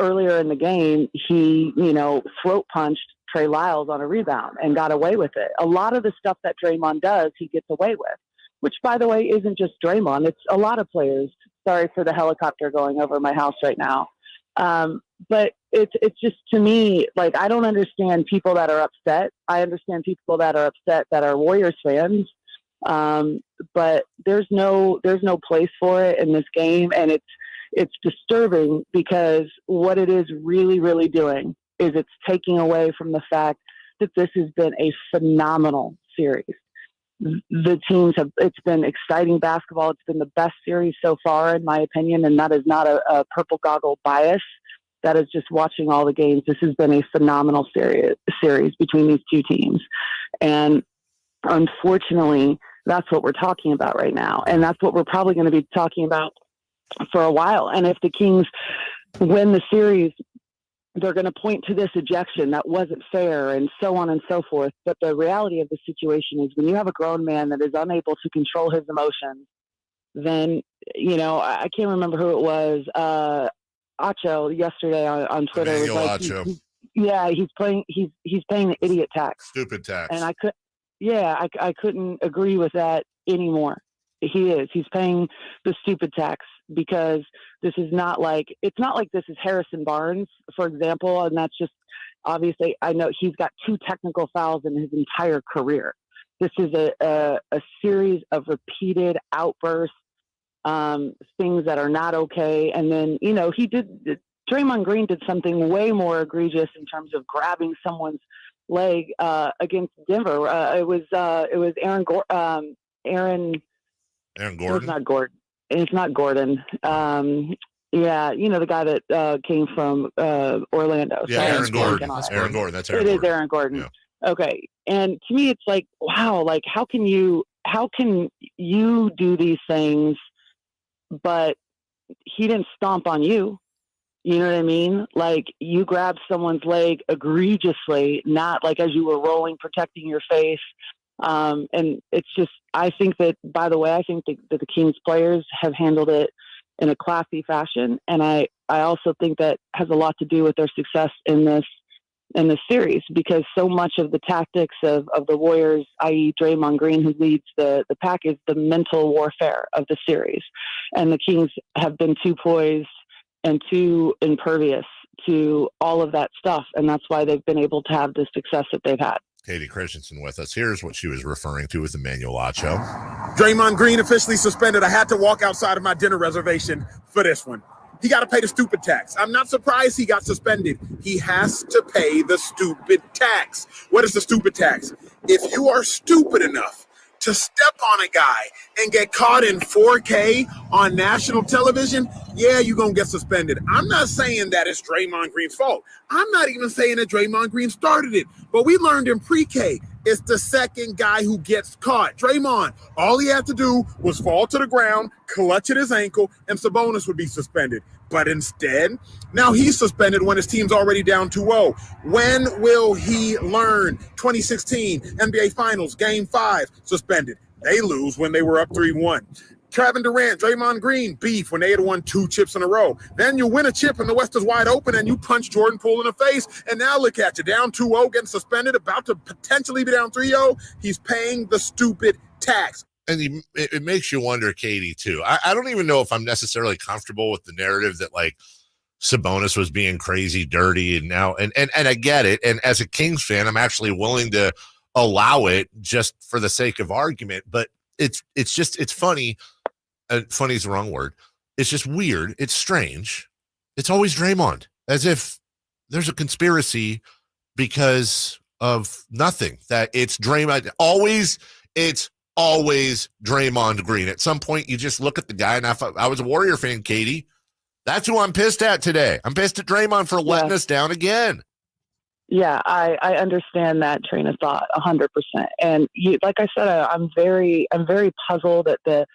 Speaker 24: Earlier in the game, he, you know, throat punched Trey Lyles on a rebound and got away with it. A lot of the stuff that Draymond does, he gets away with, which, by the way, isn't just Draymond. It's a lot of players. Sorry for the helicopter going over my house right now. But it's just, to me, like, I don't understand people that are upset. I understand people that are upset that are Warriors fans. But there's no place for it in this game. And it's disturbing, because what it is really, really doing is it's taking away from the fact that this has been a phenomenal series. The teams it's been exciting basketball. It's been the best series so far, in my opinion. And that is not a purple goggle bias. That is just watching all the games. This has been a phenomenal series between these two teams. And unfortunately, that's what we're talking about right now. And that's what we're probably going to be talking about for a while. And if the Kings win the series, they're going to point to this ejection that wasn't fair and so on and so forth. But the reality of the situation is, when you have a grown man that is unable to control his emotions, then, you know, I can't remember who it was. Acho yesterday on Twitter was like, he's paying the idiot tax,
Speaker 4: stupid tax.
Speaker 24: And I couldn't agree with that anymore. He's paying the stupid tax, because this is not like, it's not like this is Harrison Barnes, for example. And that's just, obviously, I know he's got 2 technical fouls in his entire career. This is a series of repeated outbursts, things that are not okay. And then, you know, Draymond Green did something way more egregious in terms of grabbing someone's leg against Denver. It was Aaron Gordon. It's not Gordon. Yeah, you know, the guy that came from Orlando.
Speaker 4: Yeah, Aaron Gordon. That's Aaron Gordon. That's Aaron Gordon.
Speaker 24: It is Aaron Gordon. Yeah. Okay. And to me, it's like, wow, like, how can you do these things, but he didn't stomp on you? You know what I mean? Like, you grabbed someone's leg egregiously, not like as you were rolling, protecting your face. And it's just, I think that, by the way, I think that the Kings players have handled it in a classy fashion. And I also think that has a lot to do with their success in this series, because so much of the tactics of the Warriors, i.e. Draymond Green, who leads the pack, is the mental warfare of the series. And the Kings have been too poised and too impervious to all of that stuff. And that's why they've been able to have the success that they've had.
Speaker 4: Katie Christensen with us. Here's what she was referring to with Emmanuel Acho.
Speaker 1: Draymond Green officially suspended. I had to walk outside of my dinner reservation for this one. He got to pay the stupid tax. I'm not surprised he got suspended. He has to pay the stupid tax. What is the stupid tax? If you are stupid enough to step on a guy and get caught in 4K on national television, yeah, you're going to get suspended. I'm not saying that it's Draymond Green's fault. I'm not even saying that Draymond Green started it. But we learned in pre-K, it's the second guy who gets caught. Draymond, all he had to do was fall to the ground, clutch at his ankle, and Sabonis would be suspended. But instead, now he's suspended when his team's already down 2-0. When will he learn? 2016 NBA Finals, Game 5, suspended. They lose when they were up 3-1. Kevin Durant, Draymond Green, beef when they had won 2 chips in a row. Then you win a chip and the West is wide open and you punch Jordan Poole in the face. And now look at you, down 2-0, getting suspended, about to potentially be down 3-0. He's paying the stupid tax.
Speaker 4: And it makes you wonder, Katie, too. I don't even know if I'm necessarily comfortable with the narrative that, like, Sabonis was being crazy dirty, and now and I get it. And as a Kings fan, I'm actually willing to allow it just for the sake of argument. But it's funny. Funny is the wrong word. It's just weird. It's strange. It's always Draymond, as if there's a conspiracy because of nothing. That it's Draymond. It's always Draymond Green. At some point, you just look at the guy, and I was a Warrior fan, Katie. That's who I'm pissed at today. I'm pissed at Draymond for letting us down again.
Speaker 24: Yeah, I understand that train of thought 100%. And like I said, I'm very puzzled at the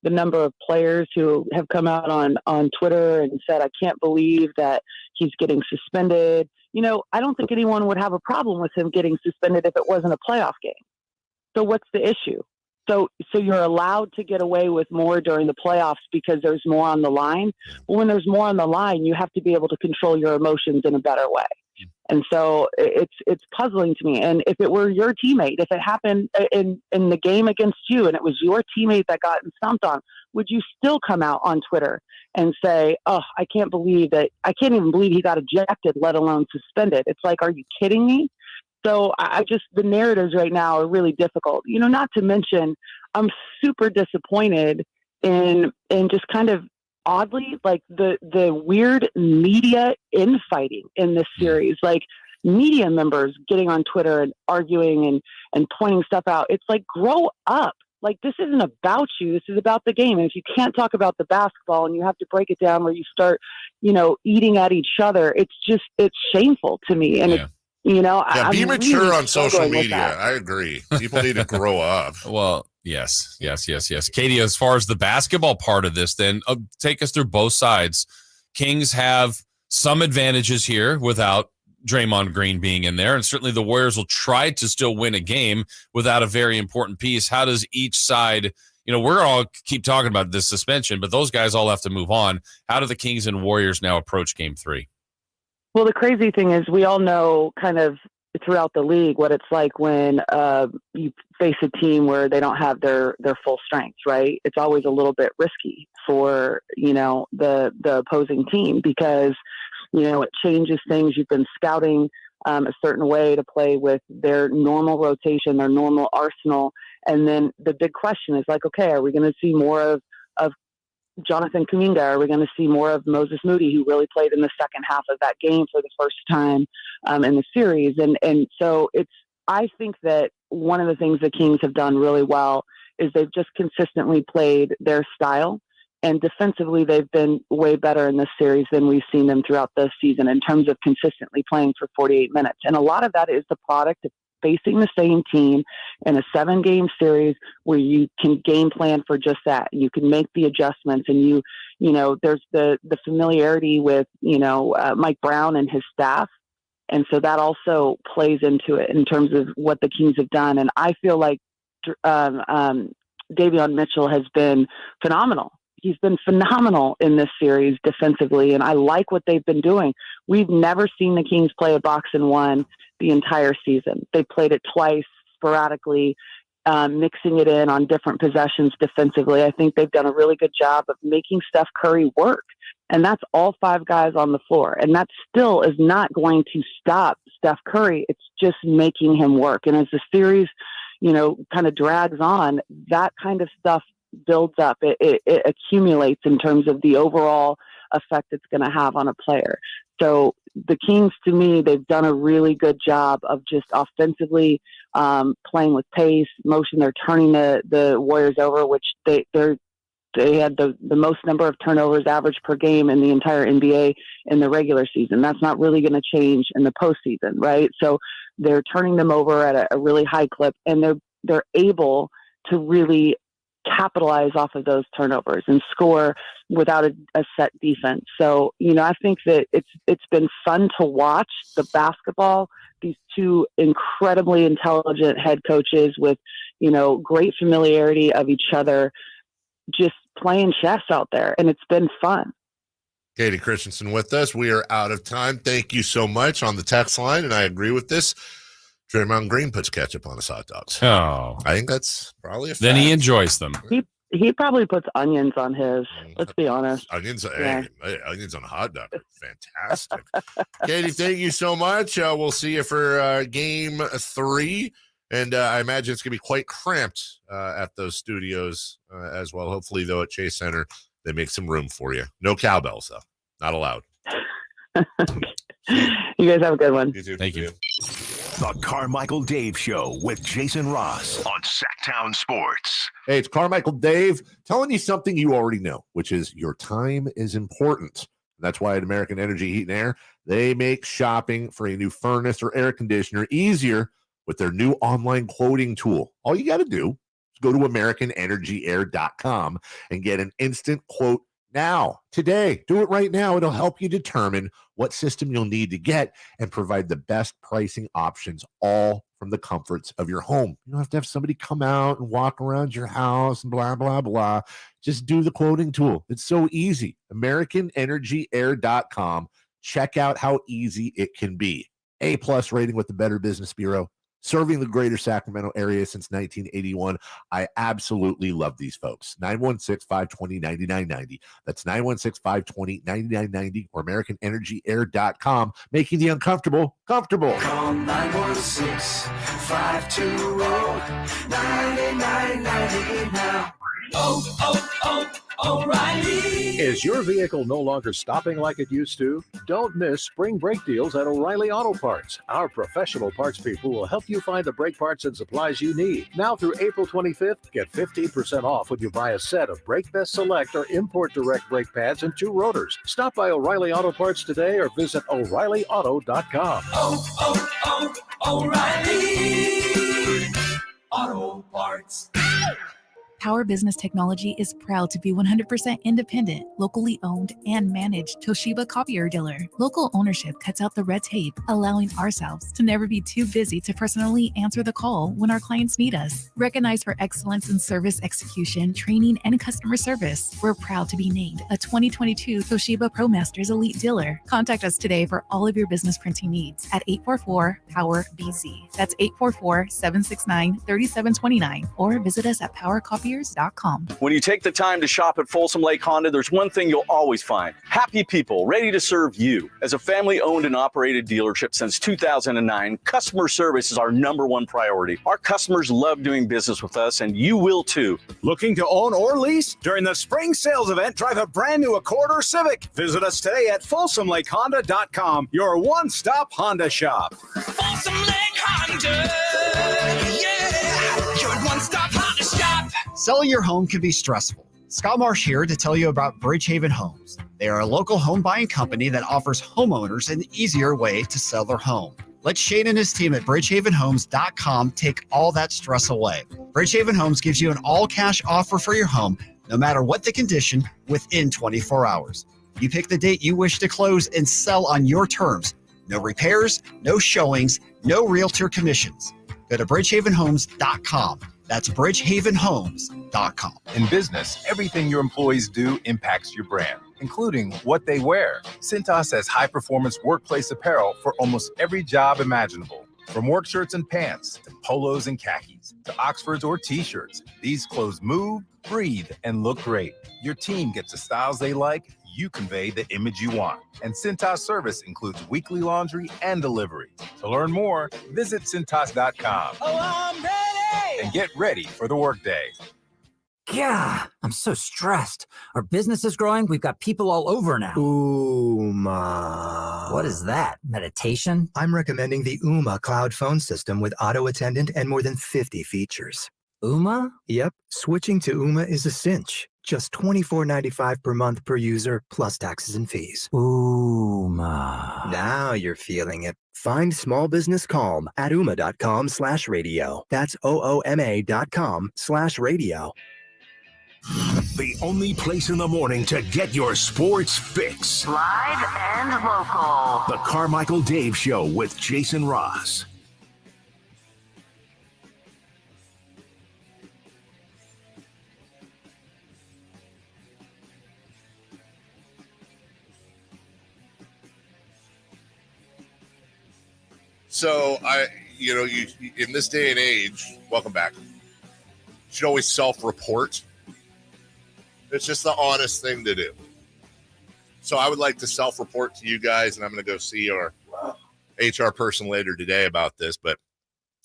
Speaker 24: number of players who have come out on Twitter and said, I can't believe that he's getting suspended. I don't think anyone would have a problem with him getting suspended if it wasn't a playoff game. So what's the issue? So you're allowed to get away with more during the playoffs because there's more on the line. Well, when there's more on the line, you have to be able to control your emotions in a better way. And so it's puzzling to me. And if it were your teammate, if it happened in the game against you and it was your teammate that got stomped on, would you still come out on Twitter and say, oh, I can't even believe he got ejected, let alone suspended? It's like, are you kidding me? So the narratives right now are really difficult. Not to mention, I'm super disappointed in just kind of oddly, like the weird media infighting in this series, like media members getting on Twitter and arguing and pointing stuff out. It's like, grow up. Like, this isn't about you. This is about the game. And if you can't talk about the basketball and you have to break it down where you start, eating at each other, it's shameful to me. And
Speaker 4: be mature really on social media. I agree. People need to grow up.
Speaker 5: Well, yes. Katie, as far as the basketball part of this, then take us through both sides. Kings have some advantages here without Draymond Green being in there, and certainly the Warriors will try to still win a game without a very important piece. How does each side, we're all keep talking about this suspension, but those guys all have to move on. How do the Kings and Warriors now approach Game 3?
Speaker 24: Well, the crazy thing is we all know kind of throughout the league what it's like when you face a team where they don't have their full strength, right? It's always a little bit risky for, the opposing team because, it changes things. You've been scouting a certain way to play with their normal rotation, their normal arsenal. And then the big question is like, okay, are we going to see more of Jonathan Kuminga? Are we going to see more of Moses Moody, who really played in the second half of that game for the first time in the series? And so I think that one of the things the Kings have done really well is they've just consistently played their style. And defensively, they've been way better in this series than we've seen them throughout the season in terms of consistently playing for 48 minutes. And a lot of that is the product of facing the same team in a 7-game series where you can game plan for just that. You can make the adjustments and there's the familiarity with, Mike Brown and his staff. And so that also plays into it in terms of what the Kings have done. And I feel like Davion Mitchell has been phenomenal. He's been phenomenal in this series defensively, and I like what they've been doing. We've never seen the Kings play a box and one the entire season. They played it twice sporadically, mixing it in on different possessions defensively. I think they've done a really good job of making Steph Curry work, and that's all 5 guys on the floor. And that still is not going to stop Steph Curry. It's just making him work. And as the series, kind of drags on, that kind of stuff builds up. It accumulates in terms of the overall effect it's going to have on a player. So the Kings, to me, they've done a really good job of just offensively playing with pace, motion. They're turning the Warriors over, which they had the most number of turnovers average per game in the entire NBA in the regular season. That's not really going to change in the postseason, right? So they're turning them over at a really high clip, and they're able to really capitalize off of those turnovers and score without a set defense. So, I think that it's been fun to watch the basketball, these 2 incredibly intelligent head coaches with, great familiarity of each other, just playing chess out there. And it's been fun.
Speaker 4: Katie Christensen with us. We are out of time. Thank you so much on the text line. And I agree with this. Draymond Green puts ketchup on his hot dogs.
Speaker 5: Oh,
Speaker 4: I think that's probably a fact.
Speaker 5: Then he enjoys them.
Speaker 24: He probably puts onions on his. Let's be honest.
Speaker 4: Onions,
Speaker 24: Yeah.
Speaker 4: hey, onions on a hot dog are fantastic. Katie, thank you so much. We'll see you for game 3. And I imagine it's going to be quite cramped at those studios as well. Hopefully, though, at Chase Center, they make some room for you. No cowbells, though. Not allowed.
Speaker 24: You guys have a good one.
Speaker 4: You too.
Speaker 5: Thank you.
Speaker 2: The Carmichael Dave Show with Jason Ross
Speaker 13: on Sactown Sports.
Speaker 9: Hey, it's Carmichael Dave telling you something you already know, which is your time is important. That's why at American Energy Heat and Air, they make shopping for a new furnace or air conditioner easier with their new online quoting tool. All you got to do is go to AmericanEnergyAir.com and get an instant quote now, today. Do it right now. It'll help you determine what system you'll need to get and provide the best pricing options, all from the comforts of your home. You don't have to have somebody come out and walk around your house and blah, blah, blah. Just do the quoting tool. It's so easy. AmericanEnergyAir.com. Check out how easy it can be. A+ rating with the Better Business Bureau. Serving the greater Sacramento area since 1981. I absolutely love these folks. 916-520-9990. That's 916-520-9990 or AmericanEnergyAir.com, making the uncomfortable comfortable.
Speaker 20: Call 916-520-9990 now. O'Reilly.
Speaker 3: Is your vehicle no longer stopping like it used to? Don't miss spring brake deals at O'Reilly Auto Parts. Our professional parts people will help you find the brake parts and supplies you need. Now through April 25th, get 15% off when you buy a set of Brake Best Select or Import Direct brake pads and 2 rotors. Stop by O'Reilly Auto Parts today or visit O'ReillyAuto.com.
Speaker 20: O'Reilly Auto Parts.
Speaker 14: Power Business Technology is proud to be 100% independent, locally owned, and managed Toshiba copier dealer. Local ownership cuts out the red tape, allowing ourselves to never be too busy to personally answer the call when our clients need us. Recognized for excellence in service execution, training, and customer service, we're proud to be named a 2022 Toshiba ProMasters Elite Dealer. Contact us today for all of your business printing needs at 844-POWER-BZ. That's 844-769-3729, or visit us at PowerCopier.com.
Speaker 7: When you take the time to shop at Folsom Lake Honda, there's one thing you'll always find: happy people ready to serve you. As a family-owned and operated dealership since 2009, customer service is our #1 priority. Our customers love doing business with us, and you will too.
Speaker 10: Looking to own or lease? During the spring sales event, drive a brand new Accord or Civic. Visit us today at FolsomLakeHonda.com, your one-stop Honda shop.
Speaker 20: Folsom Lake Honda. Yeah, your one-stop Honda shop.
Speaker 23: Selling your home can be stressful. Scott Marsh here to tell you about Bridgehaven Homes. They are a local home buying company that offers homeowners an easier way to sell their home. Let Shane and his team at BridgehavenHomes.com take all that stress away. Bridgehaven Homes gives you an all-cash offer for your home, no matter what the condition, within 24 hours. You pick the date you wish to close and sell on your terms. No repairs, no showings, no realtor commissions. Go to BridgehavenHomes.com. That's BridgehavenHomes.com.
Speaker 25: In business, everything your employees do impacts your brand, including what they wear. Cintas has high-performance workplace apparel for almost every job imaginable. From work shirts and pants, to polos and khakis, to Oxfords or T-shirts, these clothes move, breathe, and look great. Your team gets the styles they like, you convey the image you want. And Cintas service includes weekly laundry and delivery. To learn more, visit Cintas.com.
Speaker 20: Oh, I'm ready!
Speaker 25: And get ready for the workday.
Speaker 26: Yeah, I'm so stressed. Our business is growing. We've got people all over now.
Speaker 27: Ooma.
Speaker 26: What is that? Meditation?
Speaker 27: I'm recommending the Ooma cloud phone system with auto attendant and more than 50 features.
Speaker 26: Ooma?
Speaker 27: Yep. Switching to Ooma is a cinch. Just $24.95 per month per user, plus taxes and fees.
Speaker 26: Ooma.
Speaker 27: Now you're feeling it. Find small business calm at ooma.com/radio. That's OOMA.com/radio.
Speaker 2: The only place in the morning to get your sports fix.
Speaker 8: Live and local.
Speaker 2: The Carmichael Dave Show with Jason Ross.
Speaker 4: So you in this day and age, welcome back. You should always self-report It's just the honest thing to do. So I would like to self-report to you guys, and I'm going to go see our HR person later today about this, but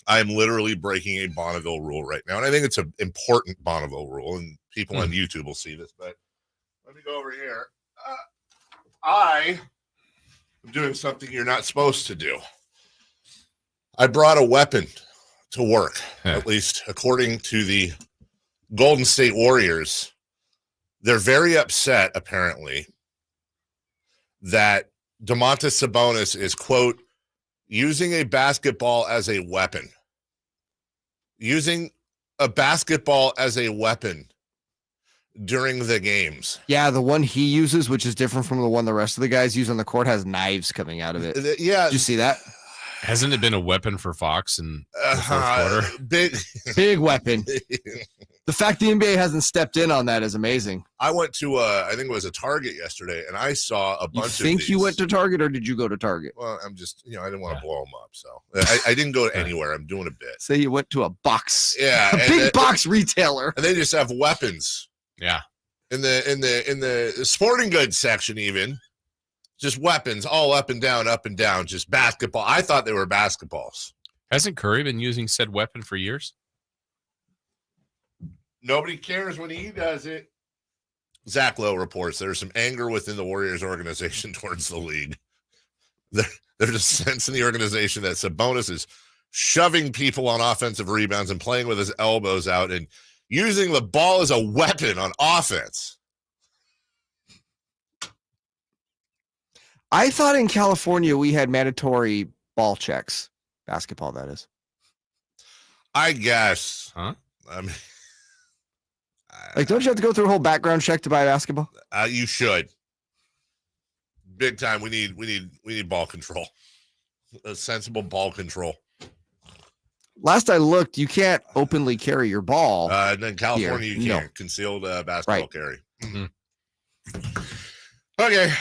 Speaker 4: I am literally breaking a Bonneville rule right now. And I think it's an important Bonneville rule, and people on YouTube will see this, but let me go over here. I am doing something you're not supposed to do. I brought a weapon to work, at least according to the Golden State Warriors. They're very upset, apparently, that Domantas Sabonis is, quote, using a basketball as a weapon. Using a basketball as a weapon during the games.
Speaker 6: Yeah, the one he uses, which is different from the one the rest of the guys use on the court, has knives coming out of it.
Speaker 4: Yeah.
Speaker 6: Did you see that?
Speaker 5: Hasn't it been a weapon for Fox in the fourth quarter?
Speaker 6: Big weapon. The fact the NBA hasn't stepped in on that is amazing.
Speaker 4: I went to, I think it was a Target yesterday, and I saw a bunch of these.
Speaker 6: You went to Target, or did you go to Target?
Speaker 4: Well, I'm just, I didn't want to blow them up, so I didn't go anywhere. I'm doing a bit.
Speaker 6: Say you went to a box.
Speaker 4: Yeah.
Speaker 6: A big box retailer.
Speaker 4: And they just have weapons.
Speaker 5: Yeah.
Speaker 4: In the sporting goods section, even. Just weapons all up and down, just basketball. I thought they were basketballs.
Speaker 5: Hasn't Curry been using said weapon for years?
Speaker 4: Nobody cares when he does it. Zach Lowe reports there's some anger within the Warriors organization towards the league. There's a sense in the organization that Sabonis is shoving people on offensive rebounds and playing with his elbows out and using the ball as a weapon on offense.
Speaker 6: I thought in California we had mandatory ball checks. Basketball, that is.
Speaker 4: I guess.
Speaker 5: Huh?
Speaker 4: I mean,
Speaker 6: don't you have to go through a whole background check to buy basketball?
Speaker 4: You should. Big time. We need ball control. A sensible ball control.
Speaker 6: Last I looked, you can't openly carry your ball.
Speaker 4: In California, you can't. Concealed basketball carry. Mm-hmm. Okay.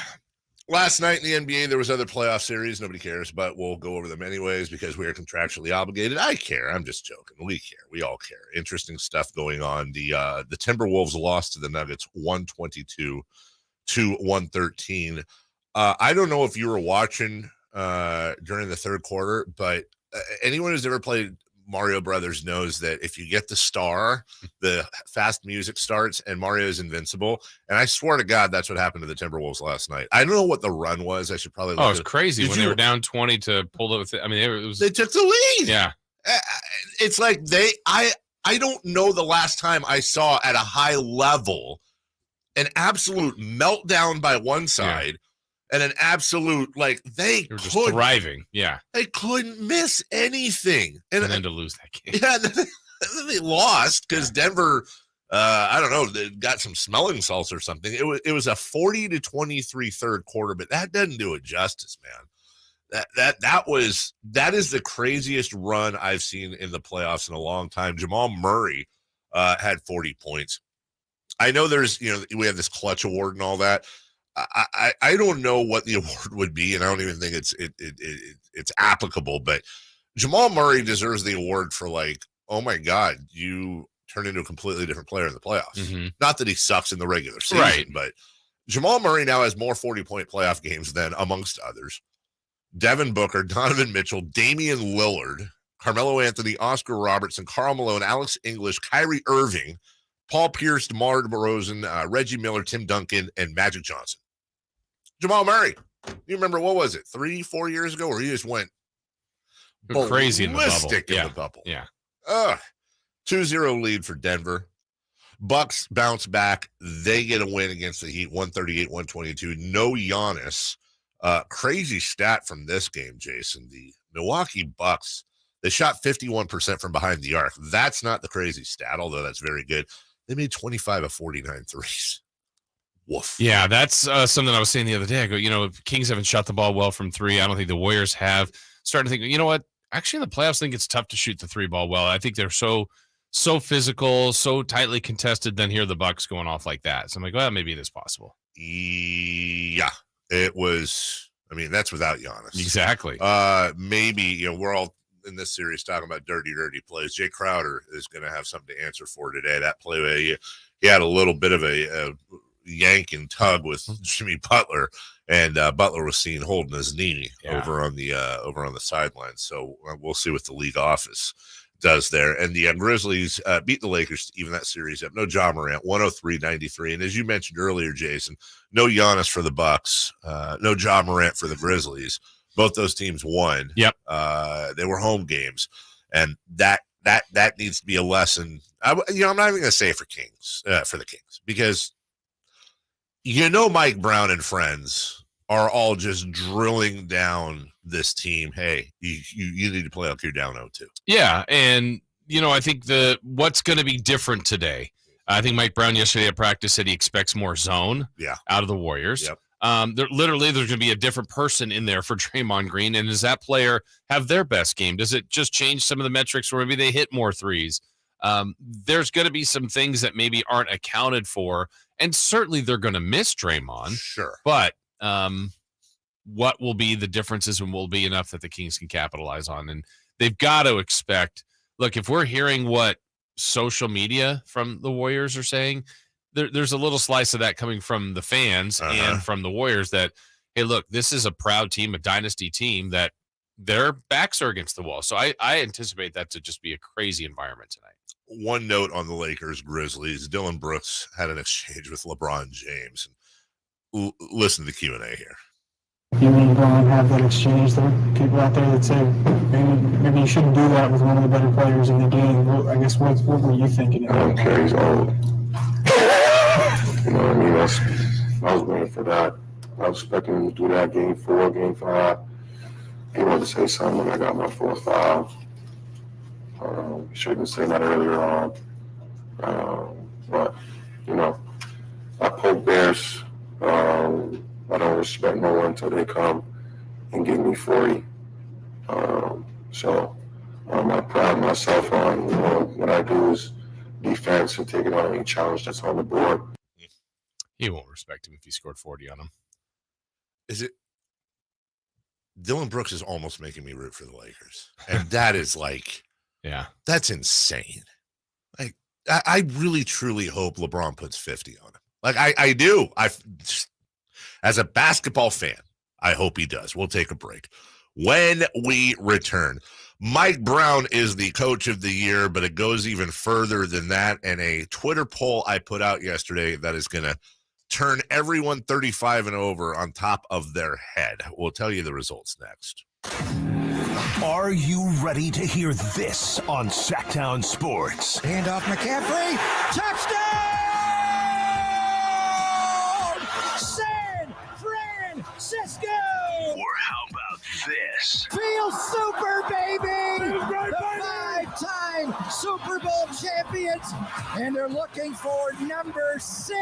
Speaker 4: Last night in the NBA, there was other playoff series. Nobody cares, but we'll go over them anyways because we are contractually obligated. I care. I'm just joking. We care. We all care. Interesting stuff going on. The Timberwolves lost to the Nuggets 122 to 113. I don't know if you were watching during the third quarter, but anyone who's ever played Mario Brothers knows that if you get the star, the fast music starts and Mario is invincible. And I swear to God, that's what happened to the Timberwolves last night. I don't know what the run was. I should probably.
Speaker 5: Oh, it's crazy when they were down 20 to pull it with. I mean,
Speaker 4: they took the lead.
Speaker 5: Yeah,
Speaker 4: it's like I don't know the last time I saw at a high level an absolute meltdown by one side. And an absolute, they
Speaker 5: were just thriving. Yeah.
Speaker 4: They couldn't miss anything.
Speaker 5: And then to lose that game.
Speaker 4: Yeah. Then they lost because Denver, I don't know, they got some smelling salts or something. It was a 40-23 third quarter, but that doesn't do it justice, man. That is the craziest run I've seen in the playoffs in a long time. Jamal Murray had 40 points. I know there's, we have this clutch award and all that. I don't know what the award would be, and I don't even think it's applicable, but Jamal Murray deserves the award for oh my God, you turned into a completely different player in the playoffs.
Speaker 5: Mm-hmm.
Speaker 4: Not that he sucks in the regular season,
Speaker 5: right,
Speaker 4: but Jamal Murray now has more 40-point playoff games than, amongst others, Devin Booker, Donovan Mitchell, Damian Lillard, Carmelo Anthony, Oscar Robertson, Karl Malone, Alex English, Kyrie Irving, Paul Pierce, DeMar DeRozan, Reggie Miller, Tim Duncan, and Magic Johnson. Jamal Murray, you remember, what was it, 3-4 years ago, where he just went
Speaker 5: crazy in the bubble.
Speaker 4: In the bubble.
Speaker 5: Yeah.
Speaker 4: 2-0 lead for Denver. Bucks bounce back. They get a win against the Heat, 138-122. No Giannis. Crazy stat from this game, Jason. The Milwaukee Bucks, they shot 51% from behind the arc. That's not the crazy stat, although that's very good. They made 25 of 49 threes. Woof.
Speaker 5: Yeah, that's something I was saying the other day. I go, Kings haven't shot the ball well from three. I don't think the Warriors have. Starting to think, you know what? Actually, in the playoffs, I think it's tough to shoot the three ball well. I think they're so physical, so tightly contested. Then hear the Bucks going off like that. So I'm like, well, maybe it is possible.
Speaker 4: Yeah, it was. I mean, that's without Giannis.
Speaker 5: Exactly.
Speaker 4: Maybe we're all. in this series talking about dirty plays. Jay Crowder is going to have something to answer for today. That play, he had a little bit of a yank and tug with Jimmy Butler, and Butler was seen holding his knee over on the sideline. So we'll see what the league office does there. And the Grizzlies beat the Lakers to even that series up. No Ja Morant, 103-93. And as you mentioned earlier, Jason, no Giannis for the Bucks, no Ja Morant for the Grizzlies. Both those teams won.
Speaker 5: Yep.
Speaker 4: They were home games, and that needs to be a lesson. I'm not even going to say for the Kings, because Mike Brown and friends are all just drilling down this team. Hey, you need to play like you're down 0-2.
Speaker 5: Yeah, and I think what's going to be different today. I think Mike Brown yesterday at practice said he expects more zone out of the Warriors.
Speaker 4: Yep.
Speaker 5: There's going to be a different person in there for Draymond Green. And does that player have their best game? Does it just change some of the metrics where maybe they hit more threes? There's going to be some things that maybe aren't accounted for. And certainly they're going to miss Draymond.
Speaker 4: Sure.
Speaker 5: But what will be the differences and will be enough that the Kings can capitalize on? And they've got to expect, look, if we're hearing what social media from the Warriors are saying, there's a little slice of that coming from the fans and from the Warriors that, hey, look, this is a proud team, a dynasty team that their backs are against the wall. So I anticipate that to just be a crazy environment tonight.
Speaker 4: One note on the Lakers Grizzlies: Dylan Brooks had an exchange with LeBron James. Listen to the Q&A here.
Speaker 11: You and LeBron have that exchange. There are people out there that say maybe you shouldn't do that with one of the better players in the game. I guess what were you thinking?
Speaker 12: I don't care. He's old. You know what I mean? I was waiting for that. I was expecting him to do that game 4, game 5. He wanted to say something when I got my 4th foul. He shouldn't have said that earlier on. But, I poke bears. I don't respect no one until they come and give me 40. So I pride myself on, what I do is defense and taking on any challenge that's on the board.
Speaker 5: He won't respect him if he scored 40 on him.
Speaker 4: Is it? Dylan Brooks is almost making me root for the Lakers. And that is that's insane. Like, I really, truly hope LeBron puts 50 on him. Like, I do. As a basketball fan, I hope he does. We'll take a break. When we return, Mike Brown is the coach of the year, but it goes even further than that. And a Twitter poll I put out yesterday that is going to turn everyone 35 and over on top of their head. We'll tell you the results next.
Speaker 2: Are you ready to hear this on Sactown Sports?
Speaker 15: Handoff McCaffrey. Touchdown! San Francisco!
Speaker 13: Or how about this?
Speaker 15: Feels super, baby! The 5-time Super Bowl champions, and they're looking for number 6.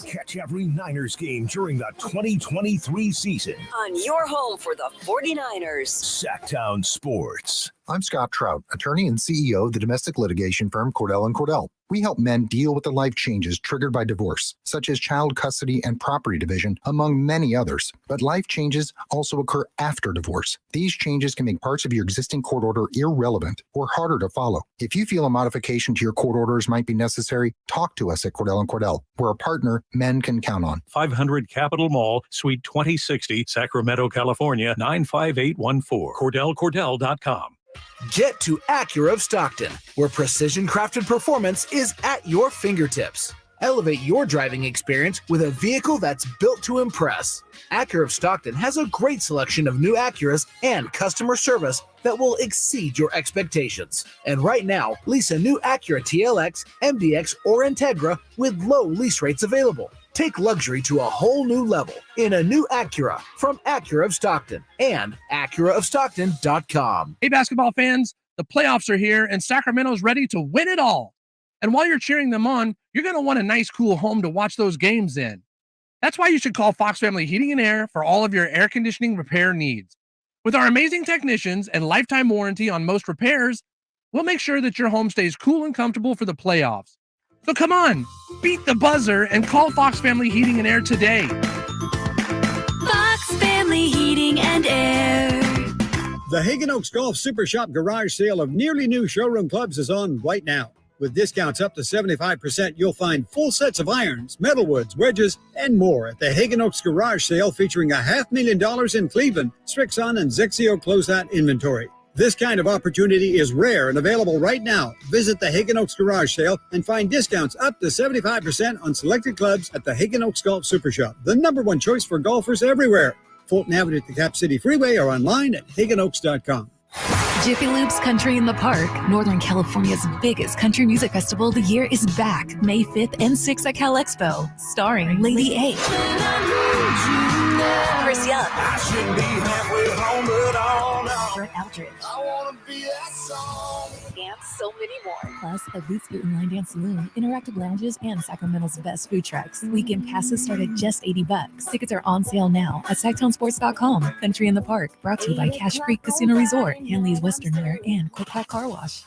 Speaker 2: Catch every Niners game during the 2023 season
Speaker 8: On your home for the 49ers.
Speaker 2: Sactown Sports.
Speaker 16: I'm Scott Trout, attorney and CEO of the domestic litigation firm Cordell & Cordell. We help men deal with the life changes triggered by divorce, such as child custody and property division, among many others. But life changes also occur after divorce. These changes can make parts of your existing court order irrelevant or harder to follow. If you feel a modification to your court orders might be necessary, talk to us at Cordell & Cordell. We're a partner men can count on.
Speaker 17: 500 Capitol Mall, Suite 2060, Sacramento, California, 95814. CordellCordell.com.
Speaker 18: Get to Acura of Stockton, where precision-crafted performance is at your fingertips. Elevate your driving experience with a vehicle that's built to impress. Acura of Stockton has a great selection of new Acuras and customer service that will exceed your expectations. And right now, lease a new Acura TLX, MDX, or Integra with low lease rates available. Take luxury to a whole new level in a new Acura from Acura of Stockton and AcuraofStockton.com.
Speaker 19: Hey, basketball fans, the playoffs are here and Sacramento's ready to win it all. And while you're cheering them on, you're going to want a nice, cool home to watch those games in. That's why you should call Fox Family Heating and Air for all of your air conditioning repair needs. With our amazing technicians and lifetime warranty on most repairs, we'll make sure that your home stays cool and comfortable for the playoffs. So come on, beat the buzzer and call Fox Family Heating and Air today.
Speaker 28: Fox Family Heating and Air.
Speaker 10: The Hagen Oaks Golf Super Shop garage sale of nearly new showroom clubs is on right now. With discounts up to 75%, you'll find full sets of irons, metalwoods, wedges, and more at the Hagen Oaks garage sale featuring $500,000 in Cleveland, Strixon, and Zexio closeout inventory. This kind of opportunity is rare and available right now. Visit the Hagen Oaks garage sale and find discounts up to 75% on selected clubs at the Hagen Oaks Golf Super Shop, the #1 choice for golfers everywhere. Fulton Avenue at the Cap City Freeway or online at hagenoaks.com.
Speaker 1: Jiffy Lube's Country in the Park, Northern California's biggest country music festival of the year, is back May 5th and 6th at Cal Expo, starring Lady A, Chris Young, Brett Eldridge, and so many more. Plus, a Boots Boot and Line Dance Saloon, interactive lounges, and Sacramento's best food trucks. Weekend passes start at just $80. Tickets are on sale now at SactownSports.com. Country in the Park, brought to you by Cache Creek Casino Resort, Hanley's Western Wear, and Quick Pack Car Wash.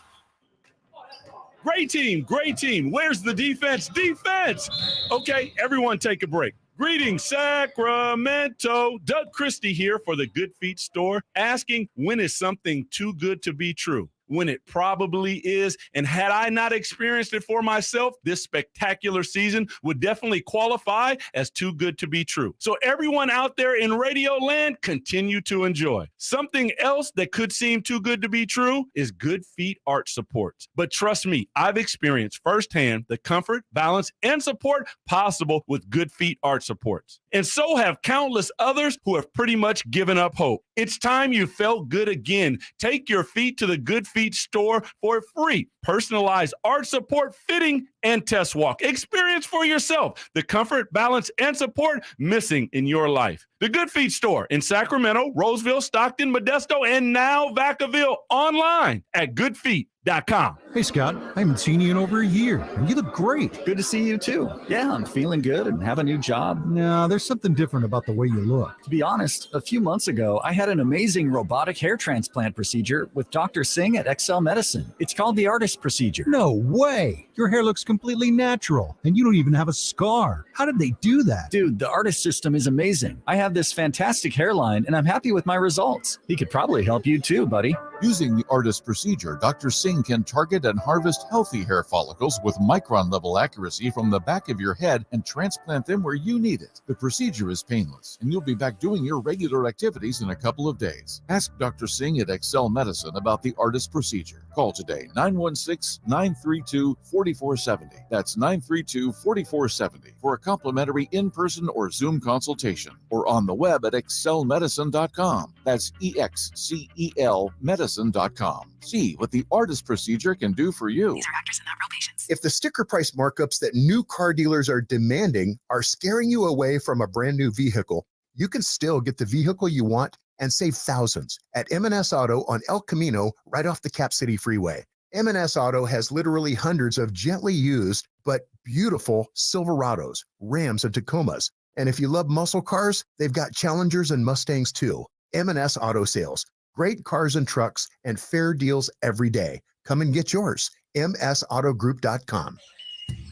Speaker 3: Great team, great team. Where's the defense? Defense! Okay, everyone take a break. Greetings, Sacramento. Doug Christie here for the Good Feet store, asking, when is something too good to be true? When it probably is. And had I not experienced it for myself, this spectacular season would definitely qualify as too good to be true. So everyone out there in radio land, continue to enjoy. Something else that could seem too good to be true is Good Feet Arch Supports. But trust me, I've experienced firsthand the comfort, balance, and support possible with Good Feet Arch Supports. And so have countless others who have pretty much given up hope. It's time you felt good again. Take your feet to the Good Feet store for a free personalized arch support fitting and test walk. Experience for yourself the comfort, balance, and support missing in your life. The Good Feet store in Sacramento, Roseville, Stockton, Modesto, and now Vacaville, online at goodfeet.com.
Speaker 9: Hey, Scott, I haven't seen you in over a year, and you look great.
Speaker 14: Good to see you, too. Yeah, I'm feeling good and have a new job.
Speaker 9: No, there's something different about the way you look.
Speaker 14: To be honest, a few months ago, I had an amazing robotic hair transplant procedure with Dr. Singh at XL Medicine. It's called the artist procedure.
Speaker 9: No way. Your hair looks completely natural, and you don't even have a scar. How did they do that?
Speaker 14: Dude, the artist system is amazing. I have this fantastic hairline, and I'm happy with my results. He could probably help you, too, buddy.
Speaker 21: Using the artist procedure, Dr. Singh can target and harvest healthy hair follicles with micron-level accuracy from the back of your head and transplant them where you need it. The procedure is painless, and you'll be back doing your regular activities in a couple of days. Ask Dr. Singh at XL Medicine about the artist procedure. Call today, 916-932-4470. That's 932-4470 for a complimentary in-person or Zoom consultation, or on the web at excelmedicine.com. That's EXCEL medicine.com. See what the artist procedure can do for you.
Speaker 1: These are actors and not real patients.
Speaker 22: If the sticker price markups that new car dealers are demanding are scaring you away from a brand new vehicle, you can still get the vehicle you want and save thousands at M&S Auto on El Camino, right off the Cap City Freeway. M&S Auto has literally hundreds of gently used but beautiful Silverados, Rams, and Tacomas. And if you love muscle cars, they've got Challengers and Mustangs too. M&S Auto Sales. Great cars and trucks and fair deals every day. Come and get yours. msautogroup.com.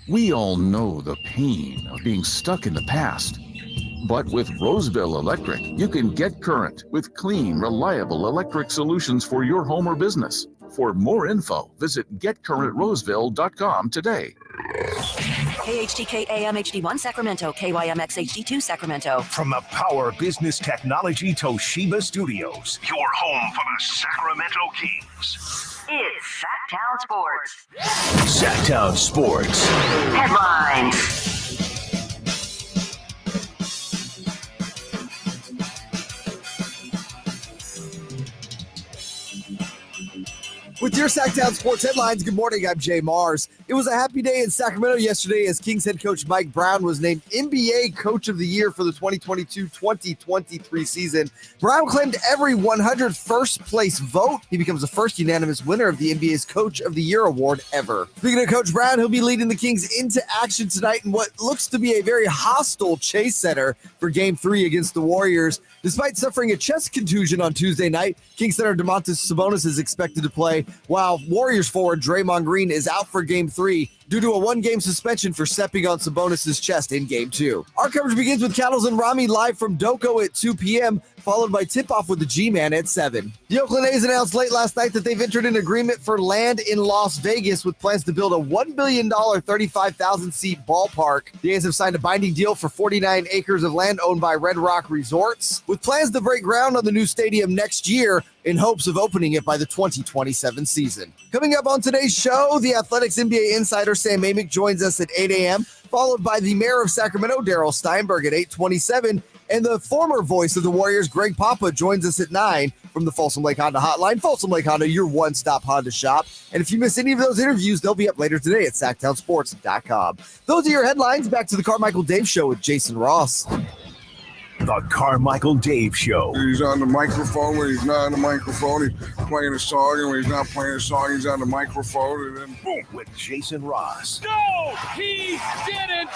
Speaker 24: We all know the pain of being stuck in the past. But with Roseville Electric, you can get current with clean, reliable electric solutions for your home or business. For more info, visit getcurrentroseville.com today.
Speaker 8: KHTK AM HD1 Sacramento, KYMX HD2 Sacramento.
Speaker 2: From the Power Business Technology Toshiba Studios,
Speaker 13: Your home for the Sacramento Kings.
Speaker 8: It's Sactown Sports.
Speaker 2: Sactown Sports.
Speaker 8: Headlines.
Speaker 28: With your Sactown Sports headlines, good morning, I'm Jay Mars. It was a happy day in Sacramento yesterday as Kings head coach Mike Brown was named NBA Coach of the Year for the 2022-2023 season. Brown claimed every 100 first-place vote. He becomes the first unanimous winner of the NBA's Coach of the Year award ever. Speaking of Coach Brown, he'll be leading the Kings into action tonight in what looks to be a very hostile Chase Center for Game 3 against the Warriors. Despite suffering a chest contusion on Tuesday night, Kings center Domantas Sabonis is expected to play, while Warriors forward Draymond Green is out for Game 3 due to a one-game suspension for stepping on Sabonis' chest in Game 2. Our coverage begins with Cattles and Rami live from Doko at 2 p.m., followed by tip-off with the G-Man at 7. The Oakland A's announced late last night that they've entered an agreement for land in Las Vegas with plans to build a $1 billion, 35,000-seat ballpark. The A's have signed a binding deal for 49 acres of land owned by Red Rock Resorts, with plans to break ground on the new stadium next year in hopes of opening it by the 2027 season. Coming up on today's show, the Athletics NBA insider Sam Amick joins us at 8 a.m., followed by the mayor of Sacramento, Darryl Steinberg, at 8:27, and the former voice of the Warriors, Greg Papa, joins us at 9 from the Folsom Lake Honda Hotline. Folsom Lake Honda, your one-stop Honda shop. And if you miss any of those interviews, they'll be up later today at SactownSports.com. Those are your headlines. Back to the Carmichael Dave Show with Jason Ross.
Speaker 2: The Carmichael Dave Show.
Speaker 6: He's on the microphone when he's not on the microphone. He's playing a song, and when he's not playing a song, he's on the microphone, and then boom.
Speaker 2: With Jason Ross.
Speaker 7: No, he didn't.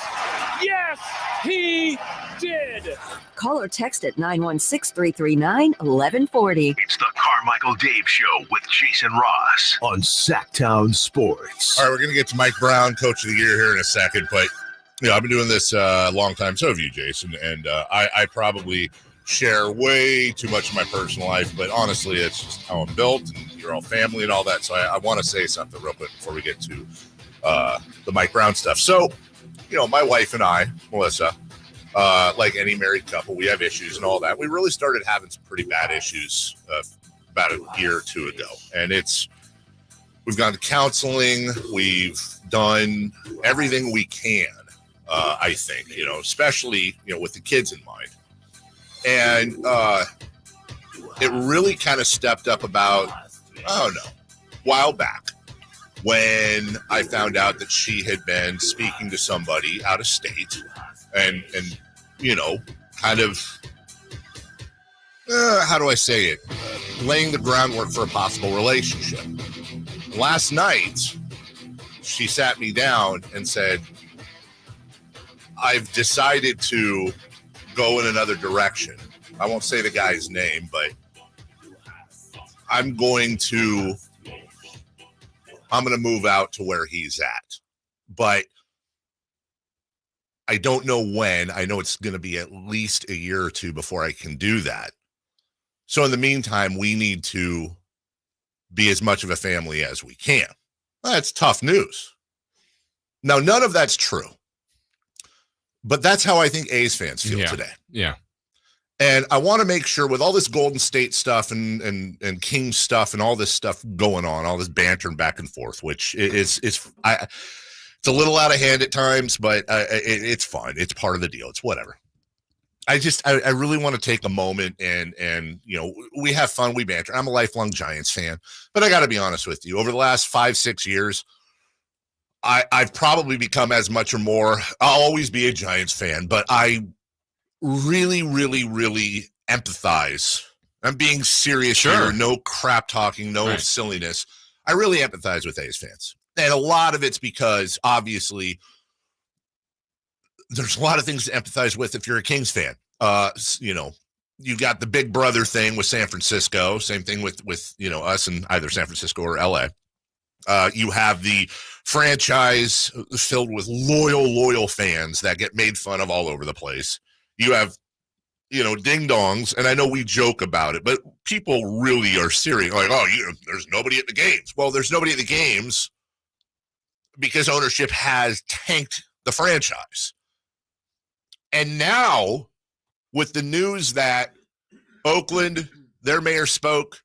Speaker 7: Yes, he did.
Speaker 8: Call or text at 916-339-1140.
Speaker 13: It's the Carmichael Dave Show with Jason Ross
Speaker 2: on Sactown Sports.
Speaker 4: All right, we're going to get to Mike Brown, Coach of the Year, here in a second, but I've been doing this a long time. So have you, Jason. And I probably share way too much of my personal life, but honestly, it's just how I'm built, and you're all family and all that. So I want to say something real quick before we get to the Mike Brown stuff. So, my wife and I, Melissa, like any married couple, we have issues and all that. We really started having some pretty bad issues about a year or two ago. And we've gone to counseling. We've done everything we can. I think, especially, with the kids in mind. And it really kind of stepped up about, a while back when I found out that she had been speaking to somebody out of state and kind of, how do I say it? Laying the groundwork for a possible relationship. Last night, she sat me down and said, I've decided to go in another direction. I won't say the guy's name, but I'm going to move out to where he's at. But I don't know when. I know it's going to be at least a year or two before I can do that. So in the meantime, we need to be as much of a family as we can. That's tough news. Now, none of that's true. But that's how I think A's fans feel today.
Speaker 5: Yeah.
Speaker 4: And I want to make sure with all this Golden State stuff and Kings stuff and all this stuff going on, all this bantering back and forth, which it's a little out of hand at times, but it's fun. It's part of the deal. It's whatever. I really want to take a moment and we have fun. We banter. I'm a lifelong Giants fan, but I got to be honest with you. Over the last 5-6 years, I've probably become as much or more. I'll always be a Giants fan, but I really, really, really empathize. I'm being serious here. No crap talking, no silliness. I really empathize with A's fans. And a lot of it's because, obviously, there's a lot of things to empathize with if you're a Kings fan. You've got the big brother thing with San Francisco. Same thing with us in either San Francisco or L.A. You have the franchise filled with loyal fans that get made fun of all over the place. You have, ding-dongs, and I know we joke about it, but people really are serious. Like, there's nobody at the games. Well, there's nobody at the games because ownership has tanked the franchise. And now, with the news that Oakland, their mayor spoke,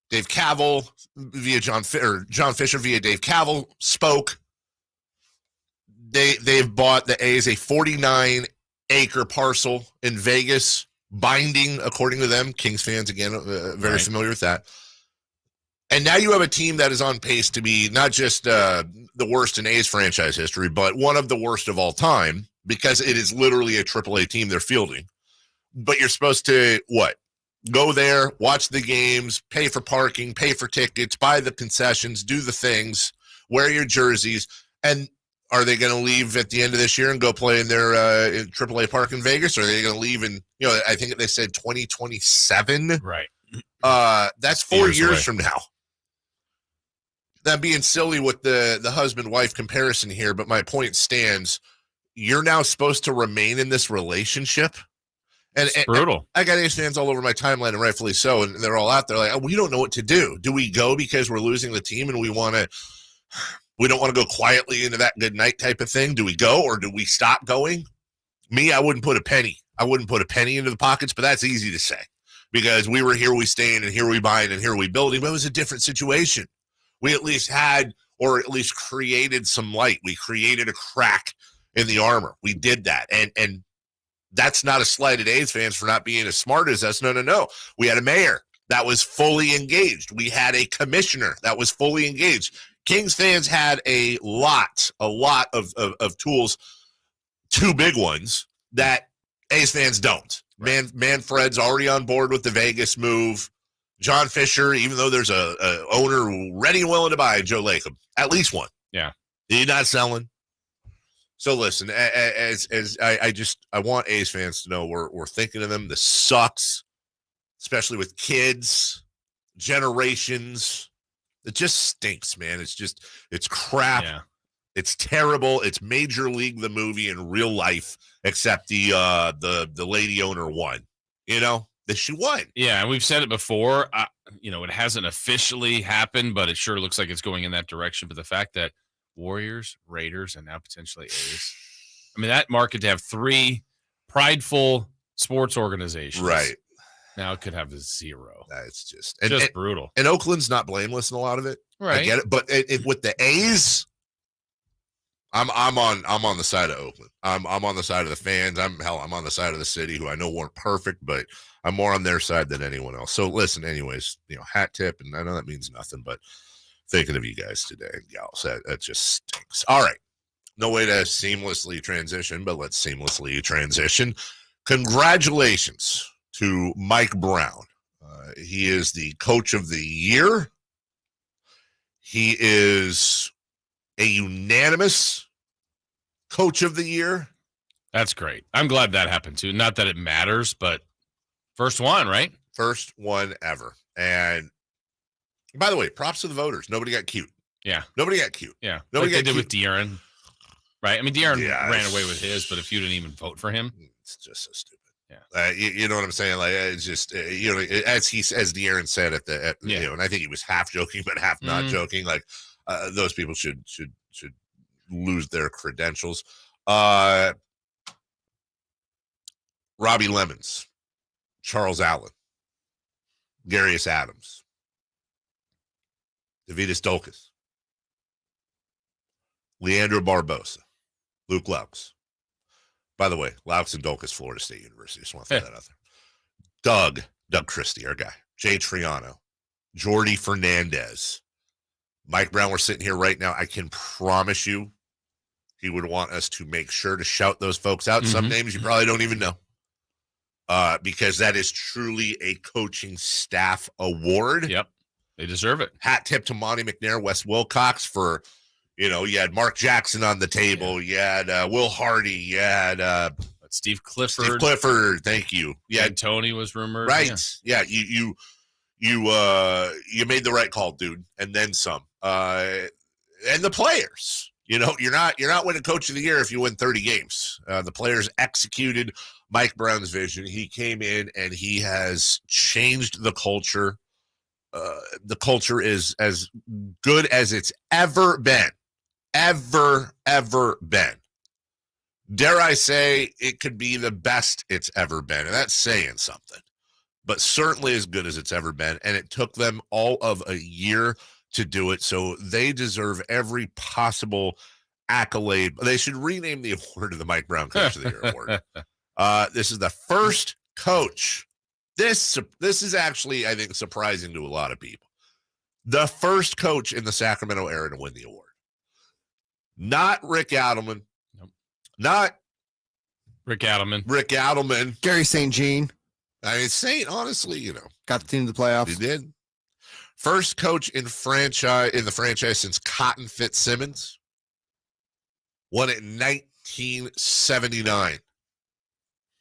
Speaker 4: Dave Cavill via John Fisher via Dave Cavill spoke. They've bought the A's a 49-acre parcel in Vegas, binding, according to them. Kings fans, again, very familiar with that. And now you have a team that is on pace to be not just the worst in A's franchise history, but one of the worst of all time, because it is literally a AAA team they're fielding. But you're supposed to, go there, watch the games, pay for parking, pay for tickets, buy the concessions, do the things, wear your jerseys. And are they going to leave at the end of this year and go play in their AAA park in Vegas? Or are they going to leave in, I think they said 2027?
Speaker 5: Right.
Speaker 4: That's 4 years from now. I'm being silly with the husband-wife comparison here, but my point stands. You're now supposed to remain in this relationship. And
Speaker 5: brutal.
Speaker 4: I got A's fans all over my timeline, and rightfully so, and they're all out there like, oh, we don't know what to do. Do we go because we're losing the team and we don't want to go quietly into that good night type of thing? Do we go or do we stop going? Me, I wouldn't put a penny. I wouldn't put a penny into the pockets, but that's easy to say because we were here we staying and here we buying and here we building, but it was a different situation. We at least had, or at least created some light. We created a crack in the armor. We did that. And that's not a slight at A's fans for not being as smart as us. No. We had a mayor that was fully engaged. We had a commissioner that was fully engaged. Kings fans had a lot of tools, two big ones that A's fans don't. Right. Manfred's already on board with the Vegas move. John Fisher, even though there's a owner ready and willing to buy Joe Lacob, at least one.
Speaker 5: Yeah.
Speaker 4: He's not selling. So listen, I want A's fans to know we're thinking of them. This sucks, especially with kids, generations. It just stinks, man. It's crap.
Speaker 5: Yeah.
Speaker 4: It's terrible. It's Major League the movie in real life, except the lady owner won. You know, that she won.
Speaker 5: Yeah, and we've said it before. It hasn't officially happened, but it sure looks like it's going in that direction. But the fact that Warriors, Raiders, and now potentially A's. I mean, that market to have three prideful sports organizations.
Speaker 4: Right.
Speaker 5: Now it could have a zero.
Speaker 4: It's just
Speaker 5: brutal.
Speaker 4: And Oakland's not blameless in a lot of it.
Speaker 5: Right.
Speaker 4: I get it. But with the A's, I'm on the side of Oakland. I'm on the side of the fans. I'm on the side of the city, who I know weren't perfect, but I'm more on their side than anyone else. So listen, anyways, hat tip, and I know that means nothing, but thinking of you guys today, gals. That just stinks. All right. No way to seamlessly transition, but let's seamlessly transition. Congratulations to Mike Brown. He is the coach of the year. He is a unanimous coach of the year.
Speaker 5: That's great. I'm glad that happened too. Not that it matters, but first one, right?
Speaker 4: First one ever. And by the way, props to the voters. Nobody got cute.
Speaker 5: Yeah.
Speaker 4: Nobody got cute.
Speaker 5: Yeah.
Speaker 4: Nobody
Speaker 5: like
Speaker 4: got
Speaker 5: they did
Speaker 4: cute.
Speaker 5: with De'Aaron. Right? I mean, De'Aaron ran away with his, but if you didn't even vote for him.
Speaker 4: It's just so stupid.
Speaker 5: Yeah.
Speaker 4: You know what I'm saying? Like, it's just, as De'Aaron said and I think he was half joking, but half not joking. Like, those people should lose their credentials. Robbie Lemons, Charles Allen, Garius Adams, Davidas Dolkis, Leandro Barbosa, Luke Laux. By the way, Laux and Dolkis, Florida State University. Just want to throw that out there. Doug Christie, our guy. Jay Triano, Jordy Fernandez, Mike Brown. We're sitting here right now. I can promise you he would want us to make sure to shout those folks out. Some names you probably don't even know. Because that is truly a coaching staff award.
Speaker 5: Yep. They deserve it.
Speaker 4: Hat tip to Monty McNair, Wes Wilcox for, you had Mark Jackson on the table.
Speaker 5: Yeah.
Speaker 4: You had Will Hardy. You had
Speaker 5: Steve Clifford.
Speaker 4: Thank you. Yeah.
Speaker 5: And Tony was rumored.
Speaker 4: Right. Yeah. You made the right call, dude. And then some. And the players. You're not winning coach of the year if you win 30 games. The players executed Mike Brown's vision. He came in and he has changed the culture. The culture is as good as it's ever been. Ever been. Dare I say it could be the best it's ever been. And that's saying something. But certainly as good as it's ever been. And it took them all of a year to do it. So they deserve every possible accolade. They should rename the award to the Mike Brown Coach of the Year Award. This is the first coach. This is actually, I think, surprising to a lot of people. The first coach in the Sacramento era to win the award. Not Rick Adelman.
Speaker 5: Nope.
Speaker 4: Not
Speaker 5: Rick Adelman.
Speaker 28: Gary St. Jean.
Speaker 4: I mean, Saint, honestly,
Speaker 28: got the team to the playoffs.
Speaker 4: He did. First coach in the franchise since Cotton Fitzsimmons. Won it in 1979.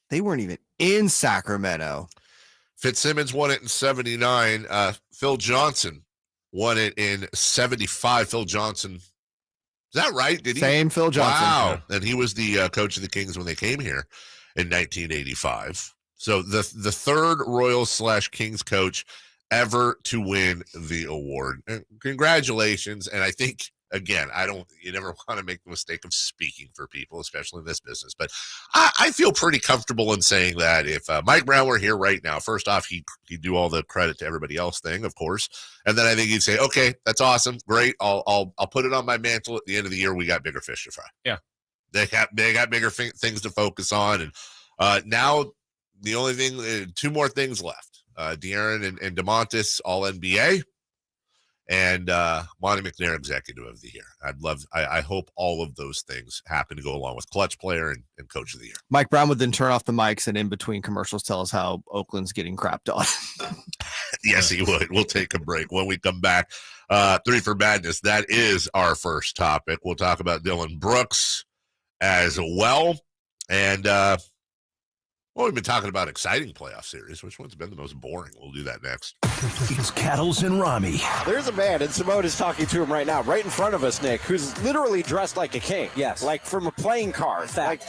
Speaker 28: They weren't even in Sacramento.
Speaker 4: Fitzsimmons won it in 79. Phil Johnson won it in 75. Phil Johnson. Is that right? Did he?
Speaker 11: Same Phil Johnson.
Speaker 4: Wow. And he was the coach of the Kings when they came here in 1985. So the third Royals/Kings coach ever to win the award. And congratulations. And I think, again, you never want to make the mistake of speaking for people, especially in this business. But I feel pretty comfortable in saying that if Mike Brown were here right now, first off, he'd do all the credit to everybody else thing, of course. And then I think he'd say, okay, that's awesome. Great. I'll put it on my mantle at the end of the year. We got bigger fish to fry.
Speaker 5: Yeah.
Speaker 4: They got bigger things to focus on. And now the only thing, two more things left. De'Aaron and DeMontis, all NBA, and Monty McNair, executive of the year. I hope all of those things happen to go along with clutch player and coach of the year.
Speaker 11: Mike Brown would then turn off the mics and in between commercials tell us how Oakland's getting crapped on.
Speaker 4: Yes, he would. We'll take a break. When we come back, Three for Madness, that is our first topic. We'll talk about Dylan Brooks as well. And well, we've been talking about exciting playoff series. Which one's been the most boring? We'll do that next.
Speaker 2: It's Cattles and Rami.
Speaker 12: There's a man, and Simone is talking to him right now, right in front of us, Nick, who's literally dressed like a king. Yes. Like from a playing card. Like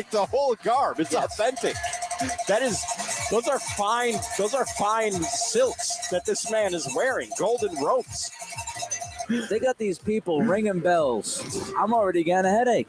Speaker 12: the whole garb. It's authentic. Those are fine silks that this man is wearing. Golden ropes.
Speaker 15: They got these people ringing bells. I'm already getting a headache.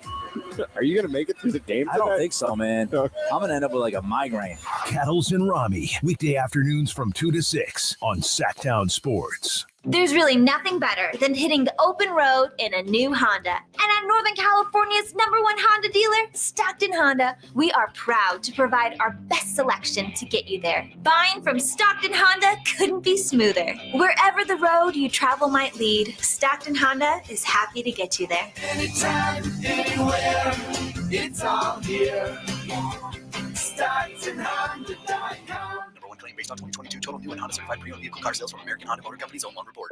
Speaker 12: Are you going to make it through the game today?
Speaker 15: I don't think so, man. I'm going to end up with like a migraine.
Speaker 2: Cattles and Rami, weekday afternoons from 2 to 6 on Sactown Sports.
Speaker 20: There's really nothing better than hitting the open road in a new Honda. And at Northern California's #1 Honda dealer, Stockton Honda, we are proud to provide our best selection to get you there. Buying from Stockton Honda couldn't be smoother. Wherever the road you travel might lead, Stockton Honda is happy to get you there.
Speaker 7: Anytime, anywhere, it's all here. StocktonHonda.com.
Speaker 23: #1 claim based on 2022 total new and Honda certified pre-owned vehicle car sales from American Honda Motor Company's own report.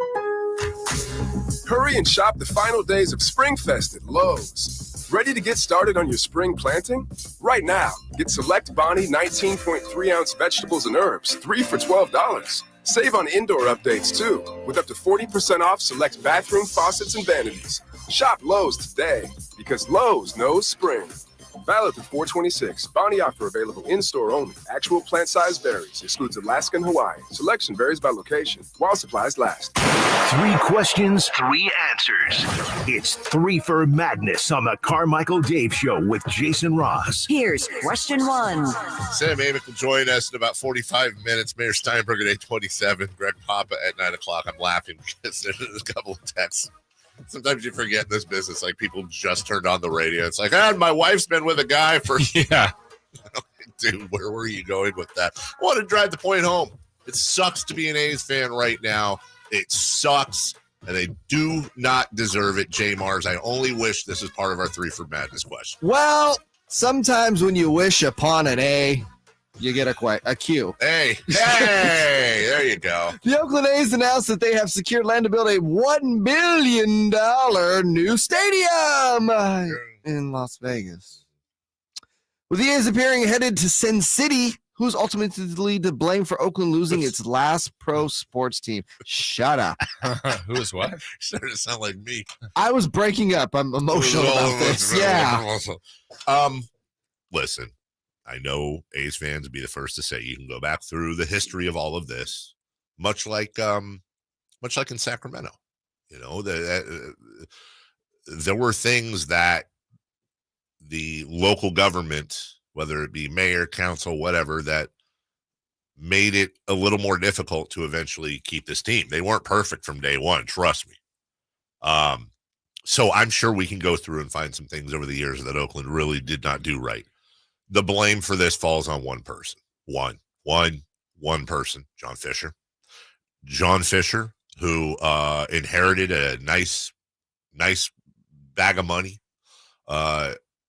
Speaker 25: Hurry and shop the final days of Springfest at Lowe's. Ready to get started on your spring planting? Right now, get select Bonnie 19.3-ounce vegetables and herbs, 3 for $12. Save on indoor updates, too, with up to 40% off select bathroom faucets and vanities. Shop Lowe's today, because Lowe's knows spring. Valid through 4/26. Bonnie offer available in-store only. Actual plant size varies. Excludes Alaska and Hawaii. Selection varies by location. While supplies last.
Speaker 2: 3 questions, 3 answers. It's 3 for Madness on the Carmichael Dave Show with Jason Ross.
Speaker 8: Here's question 1.
Speaker 4: Sam Amick will join us in about 45 minutes. Mayor Steinberg at 8:27. Greg Papa at 9 o'clock. I'm laughing because there's a couple of texts. Sometimes you forget in this business, like people just turned on the radio. It's like, my wife's been with a guy for.
Speaker 5: Yeah.
Speaker 4: Dude, where were you going with that? I want to drive the point home. It sucks to be an A's fan right now. It sucks, and they do not deserve it. J. Mars, I only wish this is part of our 3 for Madness question.
Speaker 11: Well, sometimes when you wish upon an A, you get a Q.
Speaker 4: Hey, there you go.
Speaker 11: The Oakland A's announced that they have secured land to build a $1 billion new stadium in Las Vegas. With the A's appearing headed to Sin City, who's ultimately to blame for Oakland losing its last pro sports team? Shut up.
Speaker 5: Who is what?
Speaker 4: Started to sound like me.
Speaker 11: I was breaking up. I'm emotional about this. Yeah.
Speaker 4: Listen. I know A's fans would be the first to say you can go back through the history of all of this, much like in Sacramento. You know, there were things that the local government, whether it be mayor, council, whatever, that made it a little more difficult to eventually keep this team. They weren't perfect from day one, trust me. So I'm sure we can go through and find some things over the years that Oakland really did not do right. The blame for this falls on one person. One person, John Fisher. John Fisher, who inherited a nice bag of money.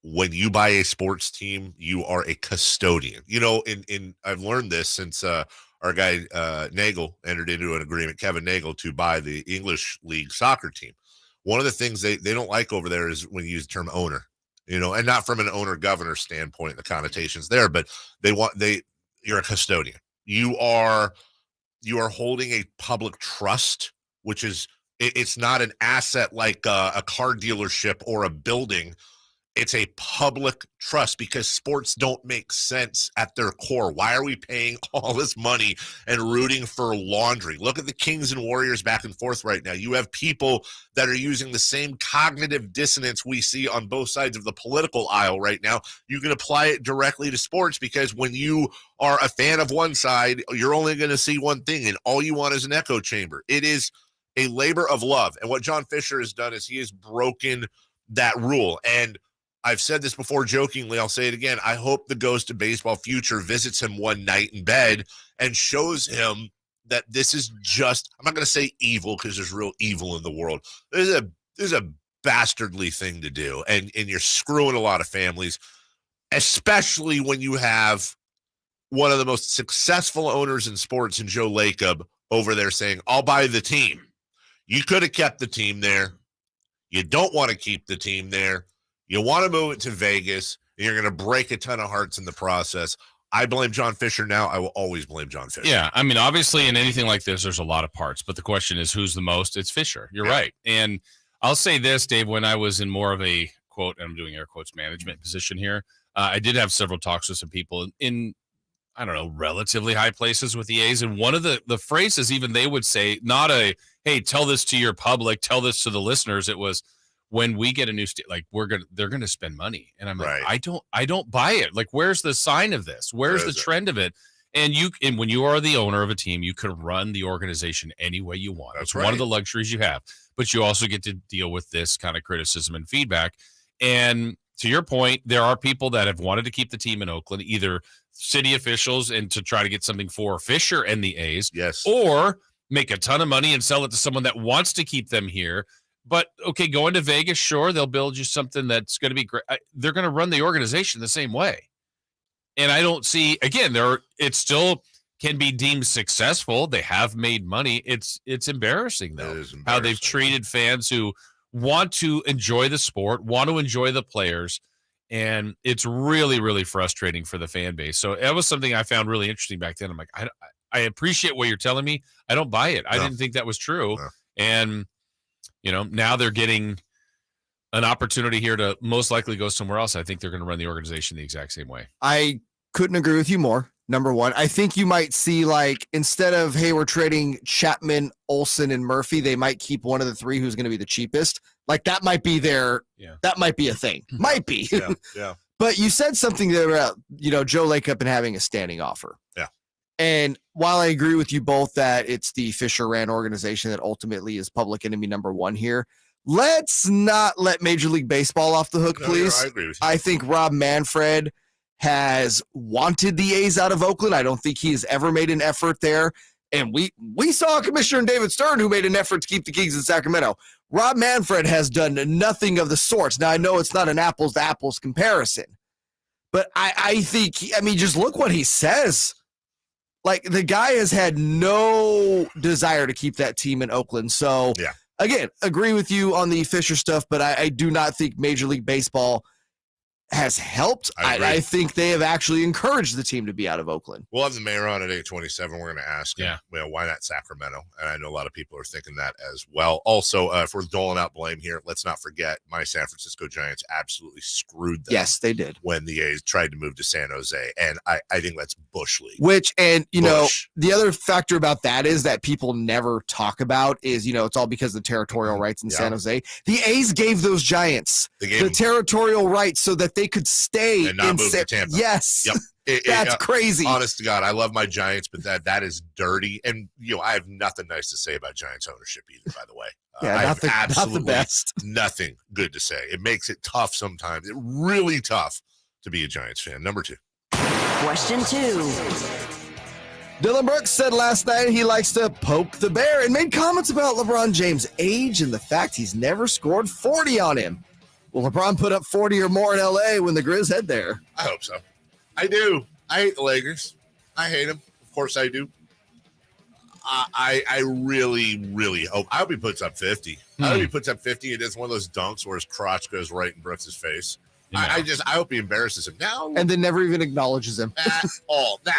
Speaker 4: When you buy a sports team, you are a custodian. You know, in I've learned this since our guy Nagel entered into an agreement, Kevin Nagel, to buy the English League soccer team. One of the things they don't like over there is when you use the term owner. You know, and not from an owner-governor standpoint, the connotations there, but you're a custodian. You are holding a public trust which is it's not an asset like a car dealership or a building. It's a public trust because sports don't make sense at their core. Why are we paying all this money and rooting for laundry? Look at the Kings and Warriors back and forth right now. You have people that are using the same cognitive dissonance we see on both sides of the political aisle right now. You can apply it directly to sports because when you are a fan of one side, you're only going to see one thing, and all you want is an echo chamber. It is a labor of love. And what John Fisher has done is he has broken that rule. And I've said this before jokingly, I'll say it again. I hope the Ghost of Baseball future visits him one night in bed and shows him that this is just, I'm not going to say evil because there's real evil in the world. There's a bastardly thing to do. And you're screwing a lot of families, especially when you have one of the most successful owners in sports in Joe Lacob over there saying, I'll buy the team. You could have kept the team there. You don't want to keep the team there. You want to move it to Vegas, and you're going to break a ton of hearts in the process. I blame John Fisher now. I will always blame John Fisher.
Speaker 5: Yeah, I mean, obviously in anything like this, there's a lot of parts, but the question is who's the most? It's Fisher. You're right. And I'll say this, Dave, when I was in more of a, quote, and I'm doing air quotes, management position here, I did have several talks with some people in I don't know, relatively high places with the A's. And one of the phrases even they would say, not a, hey, tell this to your public, tell this to the listeners. It was, when we get a new state, like they're gonna spend money, and I'm like, I don't buy it. Like, where's the sign of this? Where's the trend of it? And when you are the owner of a team, you can run the organization any way you want. It's one of the luxuries you have, but you also get to deal with this kind of criticism and feedback. And to your point, there are people that have wanted to keep the team in Oakland, either city officials and to try to get something for Fisher and the A's, or make a ton of money and sell it to someone that wants to keep them here. But, okay, going to Vegas, sure, they'll build you something that's going to be great. They're going to run the organization the same way. And I don't see, again, it still can be deemed successful. They have made money. It's embarrassing, though, how they've treated fans who want to enjoy the sport, want to enjoy the players. And it's really, really frustrating for the fan base. So that was something I found really interesting back then. I'm like, I appreciate what you're telling me. I don't buy it. I didn't think that was true. And now they're getting an opportunity here to most likely go somewhere else. I think they're going to run the organization the exact same way.
Speaker 28: I couldn't agree with you more. Number one, I think you might see, like, instead of, hey, we're trading Chapman, Olsen, and Murphy, they might keep one of the three who's going to be the cheapest. Like, that might be that might be a thing. Might be.
Speaker 4: Yeah.
Speaker 28: But you said something there about, Joe Lacob and having a standing offer.
Speaker 4: Yeah.
Speaker 28: And while I agree with you both that it's the Fisher ran organization that ultimately is public enemy number one here, let's not let Major League Baseball off the hook, please.
Speaker 4: I agree with you.
Speaker 28: I think Rob Manfred has wanted the A's out of Oakland. I don't think he has ever made an effort there. And we saw a commissioner in David Stern who made an effort to keep the Kings in Sacramento. Rob Manfred has done nothing of the sorts. Now, I know it's not an apples to apples comparison, but I think, just look what he says. Like, the guy has had no desire to keep that team in Oakland. So, again, agree with you on the Fisher stuff, but I do not think Major League Baseball has helped. I think they have actually encouraged the team to be out of Oakland.
Speaker 4: We'll have the mayor on at 8:27. We're going to ask him, why not Sacramento? And I know a lot of people are thinking that as well. Also, if we're doling out blame here, let's not forget my San Francisco Giants absolutely screwed them.
Speaker 28: Yes, they did.
Speaker 4: When the A's tried to move to San Jose. And I think that's Bush League.
Speaker 28: The other factor about that is that people never talk about is, it's all because of the territorial rights in San Jose. The A's gave those Giants the territorial rights so that they could stay
Speaker 4: and not move to Tampa.
Speaker 28: Yes.
Speaker 4: Yep.
Speaker 28: That's crazy.
Speaker 4: Honest to God, I love my Giants, but that is dirty. And I have nothing nice to say about Giants ownership either, by the way. I have absolutely
Speaker 28: not the best.
Speaker 4: Nothing good to say. It makes it tough sometimes. It's really tough to be a Giants fan. Number 2.
Speaker 8: Question 2.
Speaker 28: Dylan Brooks said last night he likes to poke the bear and made comments about LeBron James' age and the fact he's never scored 40 on him. Will LeBron put up 40 or more in LA when the Grizz head there?
Speaker 4: I hope so. I do. I hate the Lakers. I hate them. Of course I do. I really, really hope. I hope he puts up 50. I hope he puts up 50 and does one of those dunks where his crotch goes right in Brooks' face. I hope he embarrasses him now.
Speaker 28: And then never even acknowledges him.
Speaker 4: At all. Now,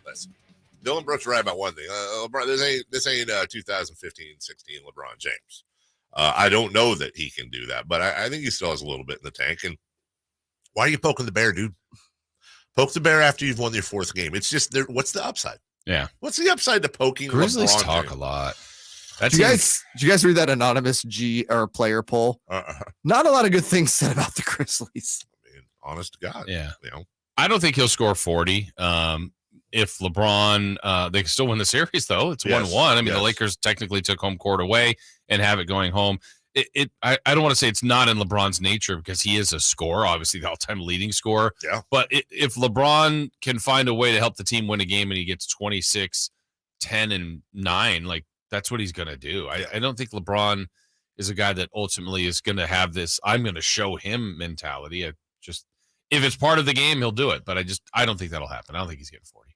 Speaker 4: listen. Dylan Brooks right about one thing. LeBron, this ain't 2015-16 LeBron James. I don't know that he can do that, but I think he still has a little bit in the tank. And why are you poking the bear, dude? Poke the bear after you've won your fourth game. It's just what's the upside?
Speaker 5: Yeah.
Speaker 4: What's the upside to poking
Speaker 5: Grizzlies
Speaker 4: LeBron
Speaker 5: talk
Speaker 4: James?
Speaker 5: a lot.
Speaker 11: Did you guys read that anonymous player poll? Not a lot of good things said about the Grizzlies.
Speaker 4: I mean, honest to God.
Speaker 5: Yeah.
Speaker 4: You know?
Speaker 5: I don't think he'll score 40. If LeBron, they can still win the series, though. It's 1-1. I mean, the Lakers technically took home court away and have it going home. I don't want to say it's not in LeBron's nature because he is a scorer, obviously the all-time leading scorer.
Speaker 4: Yeah.
Speaker 5: But if LeBron can find a way to help the team win a game and he gets 26, 10, and 9, like that's what he's going to do. I don't think LeBron is a guy that ultimately is going to have this I'm going to show him mentality. If it's part of the game, he'll do it. But I don't think that'll happen. I don't think he's getting 40.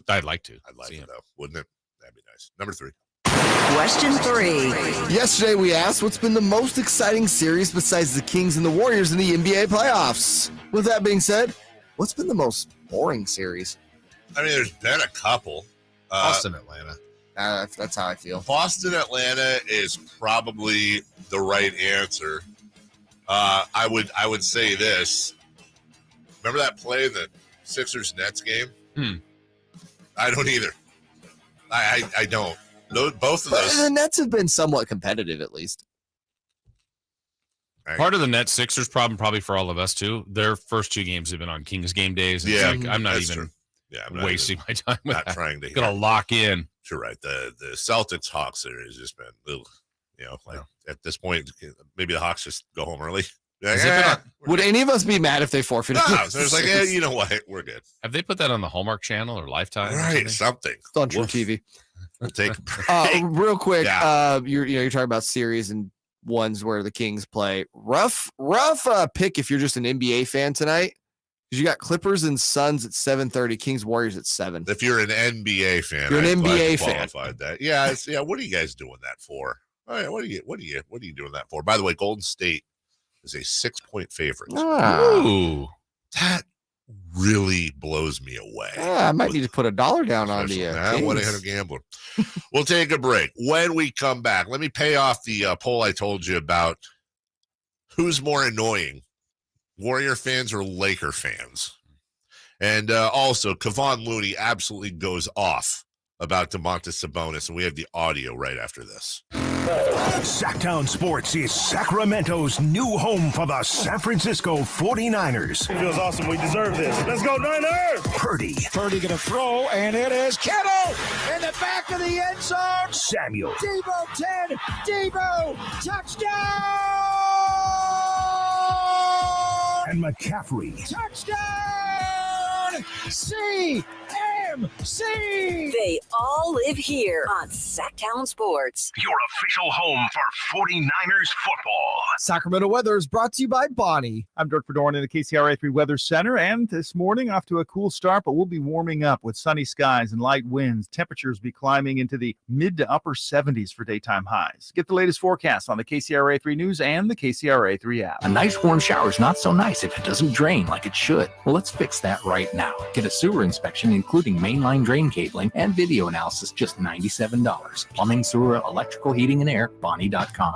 Speaker 5: I'd like to.
Speaker 4: I'd like it, though. Wouldn't it? That'd be nice. Number 3.
Speaker 8: Question 3.
Speaker 11: Yesterday we asked what's been the most exciting series besides the Kings and the Warriors in the NBA playoffs. With that being said, what's been the most boring series?
Speaker 4: I mean, there's been a couple.
Speaker 5: Boston, Atlanta.
Speaker 11: That's how I feel.
Speaker 4: Boston, Atlanta is probably the right answer. I would say this. Remember that play in the Sixers-Nets game? I don't either. I don't. Both of those.
Speaker 11: The Nets have been somewhat competitive, at least.
Speaker 5: Part of the Nets Sixers problem, probably for all of us too. Their first 2 games have been on Kings game days. It's like, I'm not even wasting my time with
Speaker 4: not
Speaker 5: that.
Speaker 4: trying to.
Speaker 5: Gonna lock in.
Speaker 4: You're right. The Celtics Hawks series has just been, at this point, maybe the Hawks just go home early.
Speaker 11: Would any of us be mad if they forfeited?
Speaker 4: No, so it's like, you know what? We're good.
Speaker 5: Have they put that on the Hallmark Channel or Lifetime?
Speaker 4: Right, something.
Speaker 11: It's on True TV.
Speaker 4: We'll take a break.
Speaker 11: Real quick, you're talking about series and ones where the Kings play. Rough pick if you're just an NBA fan tonight. Because you got Clippers and Suns at 7:30, Kings Warriors at 7.
Speaker 4: If you're an NBA fan,
Speaker 11: you're an NBA fan.
Speaker 4: Qualified that. Yeah, what are you guys doing that for? All right, what are you doing that for? By the way, Golden State is a 6-point favorite.
Speaker 5: Ooh,
Speaker 4: that really blows me away.
Speaker 11: I might need to put $1 down on the
Speaker 4: 1-800-GAMBLER. We'll take a break. When we come back, let me pay off the poll I told you about. Who's more annoying, Warrior fans or Laker fans? And also, Kavan Looney absolutely goes off about Domantas Sabonis, and we have the audio right after this.
Speaker 2: Sactown Sports is Sacramento's new home for the San Francisco 49ers.
Speaker 3: It feels awesome. We deserve this. Let's go, Niners!
Speaker 2: Purdy.
Speaker 3: Purdy going to throw, and it is Kittle in the back of the end zone.
Speaker 2: Samuel.
Speaker 3: Debo 10. Debo. Touchdown!
Speaker 2: And McCaffrey.
Speaker 3: Touchdown! CMC!
Speaker 8: They all live here on Sactown Sports.
Speaker 2: Your official home for 49ers football.
Speaker 28: Sacramento weather is brought to you by Bonnie.
Speaker 10: I'm Dirk Fedorn in the KCRA3 Weather Center, and this morning off to a cool start, but we'll be warming up with sunny skies and light winds. Temperatures be climbing into the mid to upper 70s for daytime highs. Get the latest forecast on the KCRA3 News and the KCRA3 app.
Speaker 16: A nice warm shower is not so nice if it doesn't drain like it should. Well, let's fix that right now. Get a sewer inspection, including mainline drain cabling and video analysis, just $97. Plumbing, sewer, electrical, heating, and air, Bonnie.com.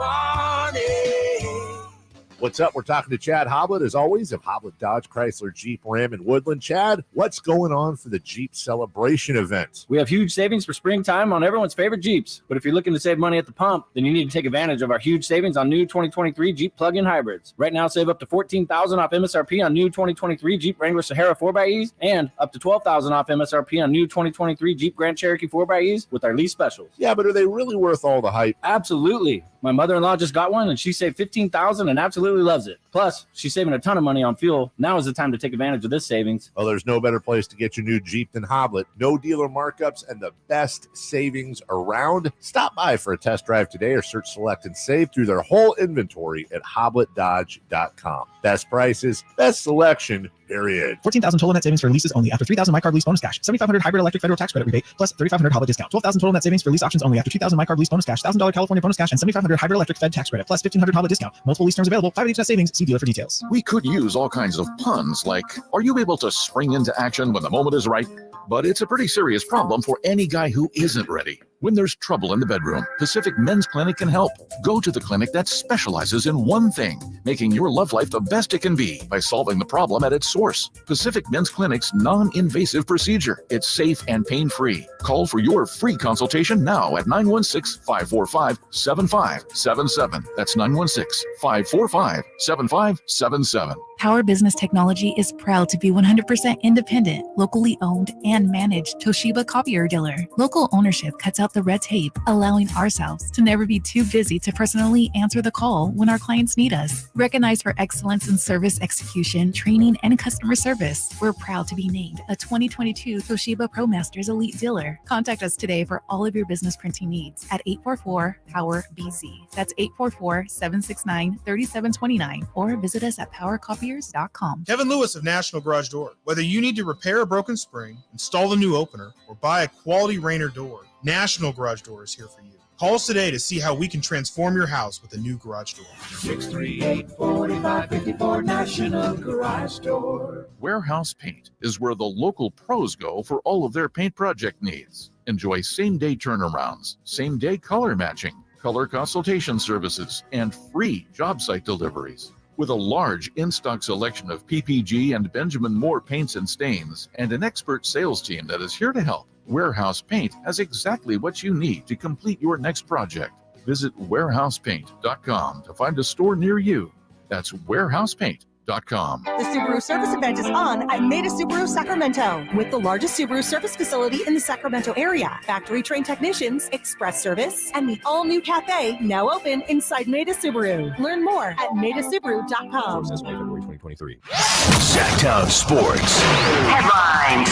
Speaker 17: What's up? We're talking to Chad Hoblet, as always, of Hoblet Dodge, Chrysler, Jeep, Ram, and Woodland. Chad, what's going on for the Jeep Celebration event?
Speaker 18: We have huge savings for springtime on everyone's favorite Jeeps. But if you're looking to save money at the pump, then you need to take advantage of our huge savings on new 2023 Jeep plug-in hybrids. Right now, save up to $14,000 off MSRP on new 2023 Jeep Wrangler Sahara 4xEs and up to $12,000 off MSRP on new 2023 Jeep Grand Cherokee 4xEs with our lease specials.
Speaker 17: Yeah, but are they really worth all the hype?
Speaker 18: Absolutely. My mother-in-law just got one, and she saved $15,000 and absolutely loves it. Plus, she's saving a ton of money on fuel. Now is the time to take advantage of this savings.
Speaker 17: Well, there's no better place to get your new Jeep than Hoblet. No dealer markups and the best savings around. Stop by for a test drive today or search, select, and save through their whole inventory at HobletDodge.com. Best prices, best selection, period.
Speaker 19: $14,000 total net savings for leases only after $3,000 MyCarb lease bonus cash. $7,500 hybrid electric federal tax credit rebate plus $3,500 Hoblet discount. $12,000 total net savings for lease options only after $2,000 MyCarb lease bonus cash. $1,000 California bonus cash and $7,500 hybrid electric fed tax credit plus $1,500 Hoblet discount. Multiple lease terms available. 5 of each net savings. See dealer for details.
Speaker 24: We could use all kinds of puns like, are you able to spring into action when the moment is right? but it's a pretty serious problem for any guy who isn't ready. When there's trouble in the bedroom, Pacific Men's Clinic can help. Go to the clinic that specializes in one thing, making your love life the best it can be by solving the problem at its source. Pacific Men's Clinic's non-invasive procedure. It's safe and pain-free. Call for your free consultation now at 916-545-7577. That's 916-545-7577.
Speaker 1: Power Business Technology is proud to be 100% independent, locally owned, and managed Toshiba copier dealer. Local ownership cuts out the red tape, allowing ourselves to never be too busy to personally answer the call when our clients need us. Recognized for excellence in service execution, training, and customer service, we're proud to be named a 2022 Toshiba ProMasters Elite Dealer. Contact us today for all of your business printing needs at 844-POWER-BZ. That's 844-769-3729, or visit us at PowerCopier.com.
Speaker 6: Kevin Lewis of National Garage Door. Whether you need to repair a broken spring, install a new opener, or buy a quality Rainer door, National Garage Door is here for you. Call us today to see how we can transform your house with a new garage door.
Speaker 7: 638-4554 National Garage Door.
Speaker 24: Warehouse Paint is where the local pros go for all of their paint project needs. Enjoy same-day turnarounds, same-day color matching, color consultation services, and free job site deliveries. With a large in-stock selection of PPG and Benjamin Moore paints and stains, and an expert sales team that is here to help, Warehouse Paint has exactly what you need to complete your next project. Visit warehousepaint.com to find a store near you. That's warehousepaint.com.
Speaker 9: The Subaru service event is on at Maida Subaru Sacramento, with the largest Subaru service facility in the Sacramento area. Factory trained technicians, express service, and the all-new cafe now open inside Maida Subaru. Learn more at maidasubaru.com.
Speaker 2: February 2023. Sactown Sports Headlines.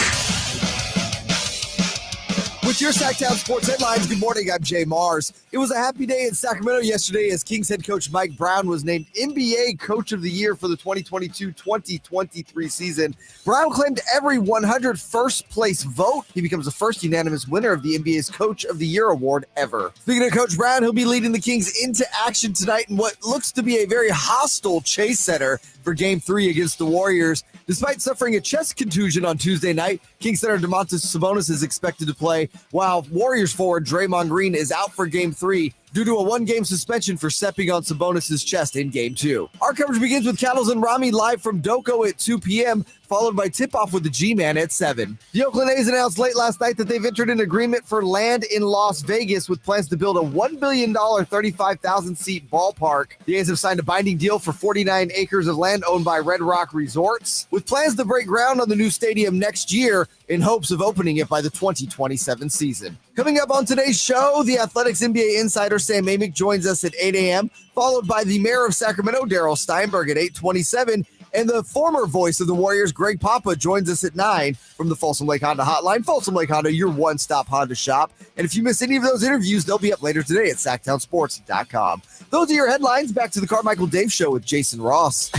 Speaker 28: With your Sactown Sports Headlines, good morning, I'm Jay Mars. It was a happy day in Sacramento yesterday as Kings head coach Mike Brown was named NBA Coach of the Year for the 2022-2023 season. Brown claimed every 100 first-place vote. He becomes the first unanimous winner of the NBA's Coach of the Year award ever. Speaking of Coach Brown, he'll be leading the Kings into action tonight in what looks to be a very hostile Chase Center for Game 3 against the Warriors. Despite suffering a chest contusion on Tuesday night, Kings center Domantas Sabonis is expected to play, while Warriors forward Draymond Green is out for Game 3 due to a one-game suspension for stepping on Sabonis' chest in Game 2. Our coverage begins with Cattles and Rami live from Doko at 2 p.m., followed by tip-off with the G-Man at 7. The Oakland A's announced late last night that they've entered an agreement for land in Las Vegas with plans to build a $1 billion, 35,000-seat ballpark. The A's have signed a binding deal for 49 acres of land owned by Red Rock Resorts, with plans to break ground on the new stadium next year in hopes of opening it by the 2027 season. Coming up on today's show, the Athletics NBA insider Sam Amick joins us at 8 a.m., followed by the mayor of Sacramento, Darryl Steinberg, at 8:27. And the former voice of the Warriors, Greg Papa, joins us at 9 from the Folsom Lake Honda hotline. Folsom Lake Honda, your one-stop Honda shop. And if you miss any of those interviews, they'll be up later today at SactownSports.com. Those are your headlines. Back to the Carmichael Dave Show with Jason Ross.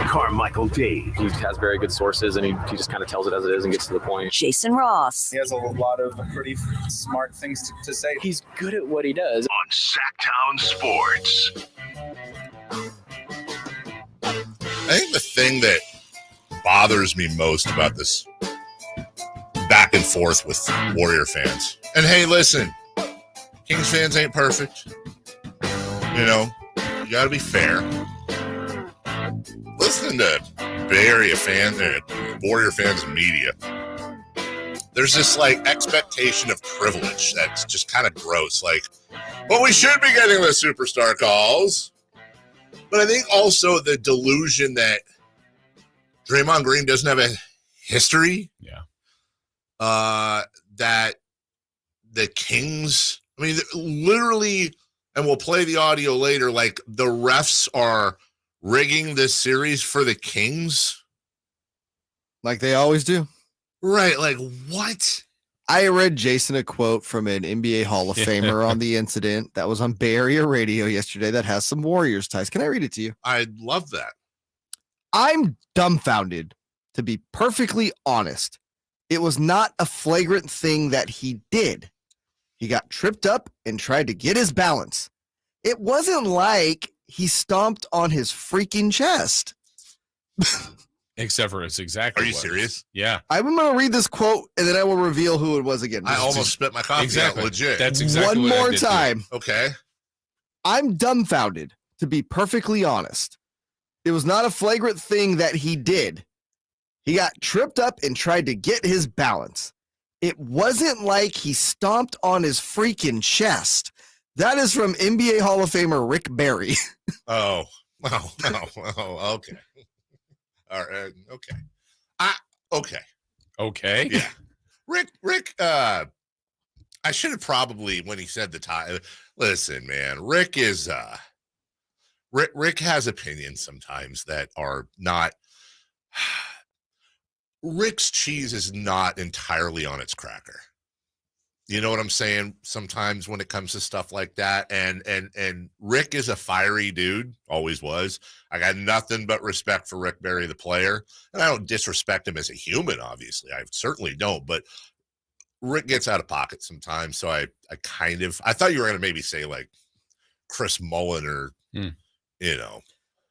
Speaker 2: Carmichael Dave.
Speaker 14: He has very good sources, and he just kind of tells it as it is and gets to the point.
Speaker 8: Jason Ross.
Speaker 21: He has a lot of pretty smart things to say.
Speaker 14: He's good at what he does.
Speaker 2: On Sactown Sports.
Speaker 4: I think the thing that bothers me most about this back and forth with Warrior fans, and hey, listen, Kings fans ain't perfect. You know, you got to be fair. Listening to Bay Area fans, Warrior fans and media, there's this like expectation of privilege that's just kind of gross. Like, well, we should be getting the superstar calls. But I think also the delusion that Draymond Green doesn't have a history.
Speaker 5: Yeah.
Speaker 4: That the Kings, I mean, literally, and we'll play the audio later, like the refs are rigging this series for the Kings.
Speaker 11: Like they always do.
Speaker 4: Right. Like what?
Speaker 11: I read Jason a quote from an NBA Hall of Famer on the incident that was on Bay Area radio yesterday that has some Warriors ties. Can I read it to you?
Speaker 4: I'd love that.
Speaker 11: I'm dumbfounded, to be perfectly honest. It was not a flagrant thing that he did. He got tripped up and tried to get his balance. It wasn't like he stomped on his freaking chest.
Speaker 5: Except for it's exactly.
Speaker 4: Are you
Speaker 5: what
Speaker 4: serious?
Speaker 5: Yeah.
Speaker 11: I'm going to read this quote and then I will reveal who it was again.
Speaker 4: I almost spit my coffee
Speaker 5: Exactly.
Speaker 4: out. Legit.
Speaker 5: That's exactly
Speaker 11: One
Speaker 5: what I
Speaker 11: more
Speaker 5: did too.
Speaker 11: time.
Speaker 4: Okay.
Speaker 11: I'm dumbfounded, to be perfectly honest. It was not a flagrant thing that he did. He got tripped up and tried to get his balance. It wasn't like he stomped on his freaking chest. That is from NBA Hall of Famer Rick Barry.
Speaker 4: Oh, okay. All right. Okay. Okay.
Speaker 5: Okay.
Speaker 4: Yeah. Rick, I should have probably, when he said the time, listen, man, Rick is, Rick has opinions sometimes that are not, Rick's cheese is not entirely on its cracker. You know what I'm saying? Sometimes when it comes to stuff like that, and Rick is a fiery dude, always was. I got nothing but respect for Rick Barry, the player, and I don't disrespect him as a human. Obviously, I certainly don't. But Rick gets out of pocket sometimes, so I thought you were going to maybe say like Chris Mullen or you know.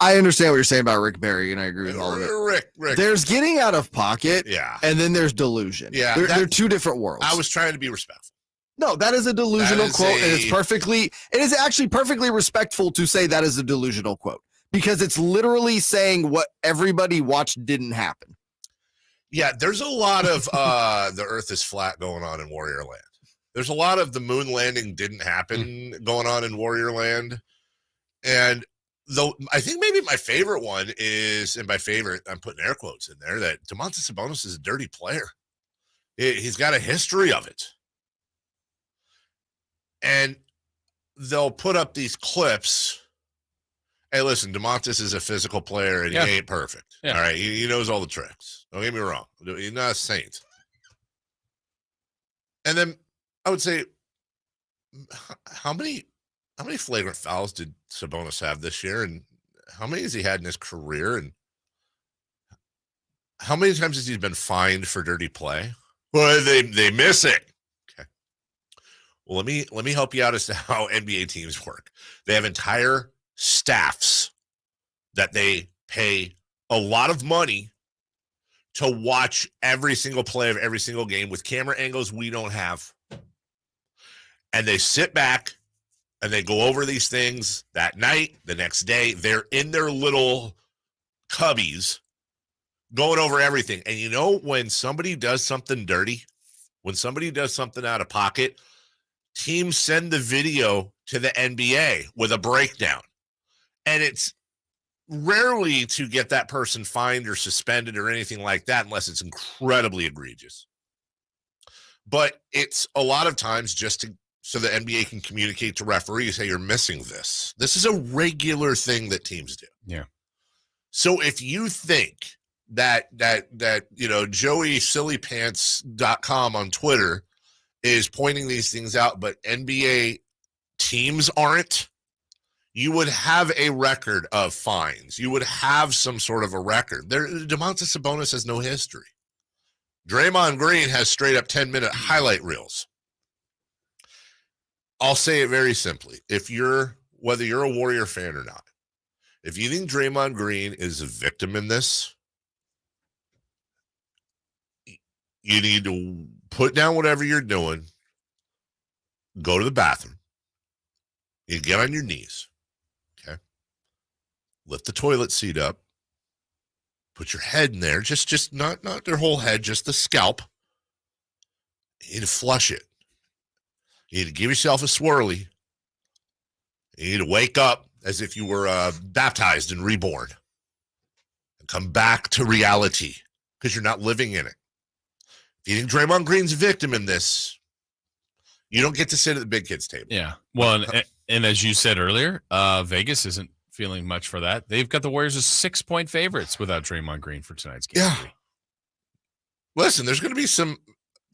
Speaker 11: I understand what you're saying about Rick Barry, and I agree with all of it.
Speaker 4: Rick.
Speaker 11: There's getting out of pocket,
Speaker 4: yeah,
Speaker 11: and then there's delusion.
Speaker 4: Yeah,
Speaker 11: they're two different worlds.
Speaker 4: I was trying to be respectful.
Speaker 11: No, that is a delusional quote, and it is actually perfectly respectful to say that is a delusional quote because it's literally saying what everybody watched didn't happen.
Speaker 4: Yeah, there's a lot of the earth is flat going on in Warrior Land. There's a lot of the moon landing didn't happen going on in Warrior Land. And though I think maybe my favorite one is, and by favorite, I'm putting air quotes in there, that Domantas Sabonis is a dirty player. He's got a history of it. And they'll put up these clips. Hey, listen, Domantas is a physical player, and he ain't perfect.
Speaker 5: Yeah.
Speaker 4: All right, he knows all the tricks. Don't get me wrong. He's not a saint. And then I would say, how many flagrant fouls did Sabonis have this year, and how many has he had in his career, and how many times has he been fined for dirty play? Well, they miss it. Okay. Well, let me help you out as to how NBA teams work. They have entire staffs that they pay a lot of money to watch every single play of every single game with camera angles we don't have. And they sit back and they go over these things that night, the next day. They're in their little cubbies going over everything. And you know, when somebody does something dirty, when somebody does something out of pocket, teams send the video to the NBA with a breakdown. And it's rarely to get that person fined or suspended or anything like that unless it's incredibly egregious. But it's a lot of times just so the NBA can communicate to referees, hey, you're missing this. This is a regular thing that teams do.
Speaker 5: Yeah.
Speaker 4: So if you think that you know, Joey Sillypants.com on Twitter is pointing these things out, but NBA teams aren't, you would have a record of fines. You would have some sort of a record. Domantas Sabonis has no history. Draymond Green has straight up 10-minute highlight reels. I'll say it very simply. Whether you're a Warrior fan or not, if you think Draymond Green is a victim in this, you need to put down whatever you're doing, go to the bathroom, you get on your knees, okay? Lift the toilet seat up, put your head in there, just not their whole head, just the scalp. You need to flush it. You need to give yourself a swirly. You need to wake up as if you were baptized and reborn and come back to reality because you're not living in it. If you think Draymond Green's a victim in this, you don't get to sit at the big kids table.
Speaker 5: Yeah. Well, and as you said earlier, Vegas isn't feeling much for that. They've got the Warriors as 6-point favorites without Draymond Green for tonight's game.
Speaker 4: Yeah. Listen, there's going to be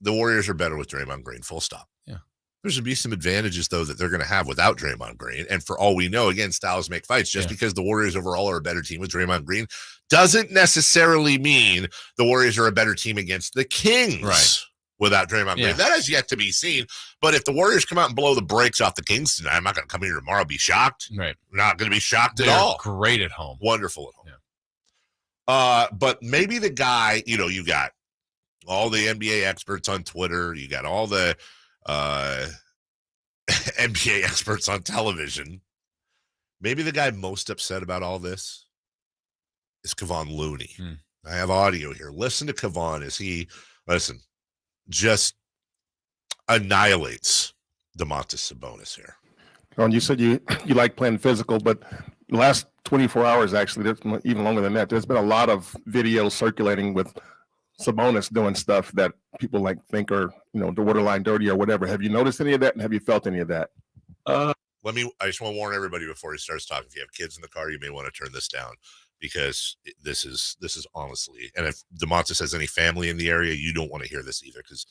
Speaker 4: the Warriors are better with Draymond Green, full stop.
Speaker 5: Yeah.
Speaker 4: There's going to be some advantages, though, that they're going to have without Draymond Green. And for all we know, again, styles make fights. Just because the Warriors overall are a better team with Draymond Green doesn't necessarily mean the Warriors are a better team against the Kings without Draymond Green. That has yet to be seen. But if the Warriors come out and blow the brakes off the Kings tonight, I'm not going to come here tomorrow and be shocked.
Speaker 5: Right.
Speaker 4: I'm not going to be shocked
Speaker 5: They're
Speaker 4: at all.
Speaker 5: Great at home.
Speaker 4: Wonderful at home. But maybe the guy, you got all the NBA experts on Twitter. You got all the NBA experts on television. Maybe the guy most upset about all this is Kavan Looney. I have audio here. Listen to Kavan as he, just annihilates Domantas Sabonis here.
Speaker 12: You said you like playing physical, but the last 24 hours, actually, there's even longer than that. There's been a lot of videos circulating with Sabonis doing stuff that people think are, the borderline dirty or whatever. Have you noticed any of that, and have you felt any of that?
Speaker 4: I just want to warn everybody before he starts talking. If you have kids in the car, you may want to turn this down, because this is honestly, and if Domantas has any family in the area, you don't want to hear this either, because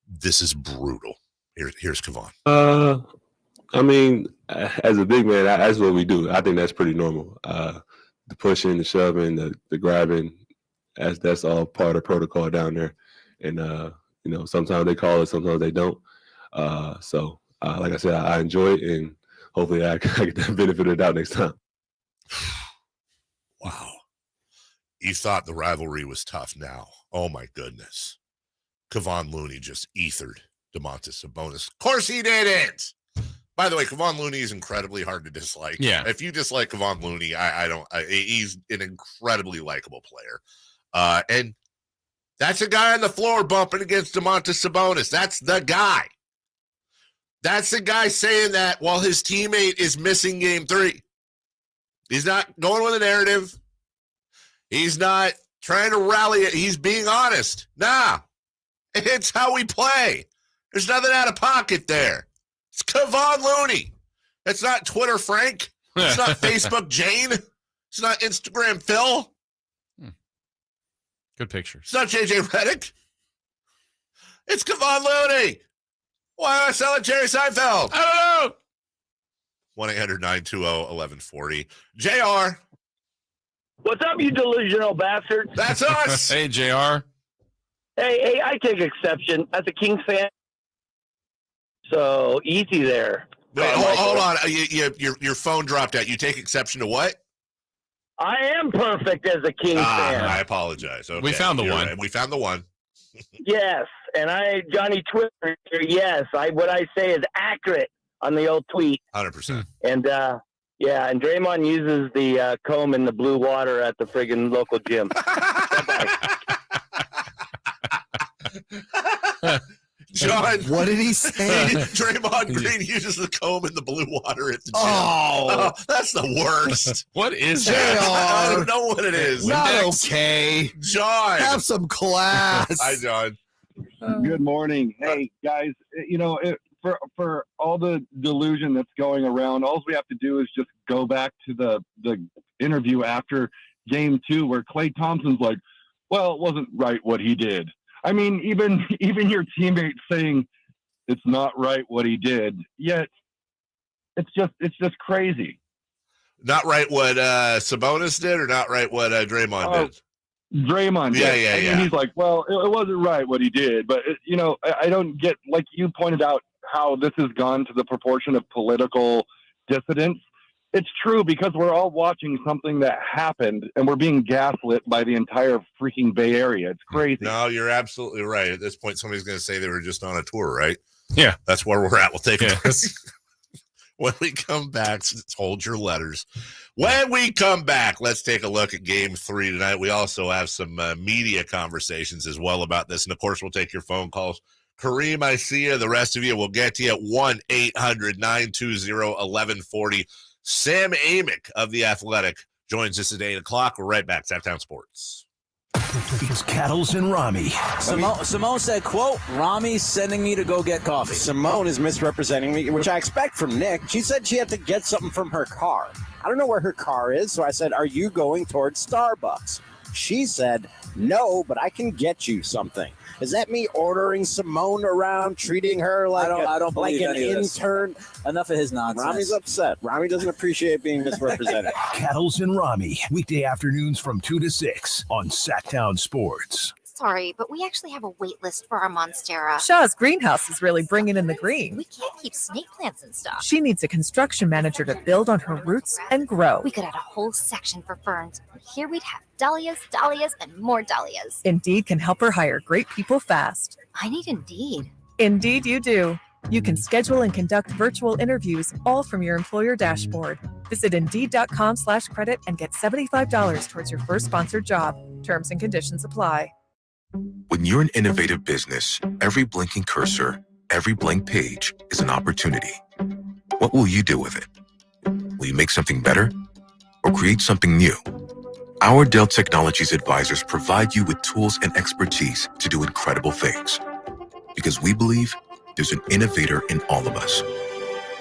Speaker 4: this is brutal. Here's Kavan.
Speaker 13: As a big man, that's what we do. I think that's pretty normal. The pushing, the shoving, the grabbing, that's all part of protocol down there. And sometimes they call it, sometimes they don't. Like I said, I enjoy it, and hopefully I get the benefit of the doubt next time.
Speaker 4: Wow. You thought the rivalry was tough now. Oh, my goodness. Kavan Looney just ethered Domantas Sabonis. Of course he didn't. By the way, Kavan Looney is incredibly hard to dislike.
Speaker 5: Yeah.
Speaker 4: If you dislike Kavan Looney, he's an incredibly likable player. And that's a guy on the floor bumping against Domantas Sabonis. That's the guy. That's the guy saying that while his teammate is missing game 3. He's not going with a narrative. He's not trying to rally it. He's being honest. Nah, it's how we play. There's nothing out of pocket there. It's Kavan Looney. It's not Twitter Frank. It's not Facebook Jane. It's not Instagram Phil.
Speaker 5: Good picture.
Speaker 4: It's not JJ Redick. It's Kavan Looney. Why am I selling Jerry Seinfeld? I don't know. 1-800-920-1140. JR.
Speaker 15: What's up, you delusional bastard?
Speaker 4: That's us.
Speaker 5: Hey, JR.
Speaker 15: Hey, I take exception. As a Kings fan, so easy there.
Speaker 4: Wait, hold on. Your phone dropped out. You take exception to what?
Speaker 15: I am perfect as a Kings fan.
Speaker 4: I apologize. Okay.
Speaker 5: We found the one.
Speaker 4: Right. We found the one.
Speaker 15: Yes, and Johnny Twitter, yes, what I say is accurate on the old tweet.
Speaker 4: 100%.
Speaker 15: And and Draymond uses the comb in the blue water at the friggin' local gym.
Speaker 4: John,
Speaker 28: what did he say?
Speaker 4: Draymond Green uses the comb in the blue water at the gym.
Speaker 28: Oh,
Speaker 4: that's the worst.
Speaker 5: What is
Speaker 28: that?
Speaker 4: I don't know what it is.
Speaker 28: Not okay.
Speaker 4: John,
Speaker 28: have some class.
Speaker 4: Hi, John.
Speaker 20: Good morning. Hey, guys, for all the delusion that's going around, all we have to do is just go back to the interview after game 2 where Klay Thompson's like, well, it wasn't right what he did. I mean, even your teammates saying it's not right what he did, yet it's just crazy.
Speaker 4: Not right what Sabonis did, or not right what Draymond did?
Speaker 20: Draymond,
Speaker 4: yeah.
Speaker 20: And he's like, well, it wasn't right what he did, but I don't get, like you pointed out, how this has gone to the proportion of political dissidence. It's true, because we're all watching something that happened and we're being gaslit by the entire freaking Bay Area. It's crazy.
Speaker 4: No, you're absolutely right. At this point, somebody's going to say they were just on a tour, right?
Speaker 5: Yeah.
Speaker 4: That's where we're at. We'll take a break. When we come back, hold your letters. When we come back, let's take a look at game 3 tonight. We also have some media conversations as well about this. And, of course, we'll take your phone calls. Kareem, I see you. The rest of you will get to you at 1-800-920-1140. Sam Amick of The Athletic joins us at 8 o'clock. We're right back. Sactown Sports.
Speaker 2: It's Cattles and Rami.
Speaker 22: Simone said, quote, Rami's sending me to go get coffee. Simone is misrepresenting me, which I expect from Nick. She said she had to get something from her car. I don't know where her car is, so I said, are you going towards Starbucks? She said, no, but I can get you something. Is that me ordering Simone around, treating her like
Speaker 23: I don't believe
Speaker 22: like an intern?
Speaker 23: Enough of his nonsense.
Speaker 22: Rami's upset. Rami doesn't appreciate being misrepresented.
Speaker 2: Cattles and Rami, weekday afternoons from 2 to 6 on Sactown Sports.
Speaker 3: Sorry, but we actually have a wait list for our Monstera.
Speaker 10: Shaw's greenhouse is really bringing in the green.
Speaker 3: We can't keep snake plants in stock.
Speaker 10: She needs a construction manager to build on her roots and grow.
Speaker 3: We could add a whole section for ferns. Here we'd have dahlias, dahlias, and more dahlias.
Speaker 10: Indeed can help her hire great people fast.
Speaker 3: I need Indeed.
Speaker 10: Indeed you do. You can schedule and conduct virtual interviews all from your employer dashboard. Visit Indeed.com/credit and get $75 towards your first sponsored job. Terms and conditions apply.
Speaker 16: When you're an innovative business, every blinking cursor, every blank page is an opportunity. What will you do with it? Will you make something better or create something new? Our Dell Technologies advisors provide you with tools and expertise to do incredible things. Because we believe there's an innovator in all of us.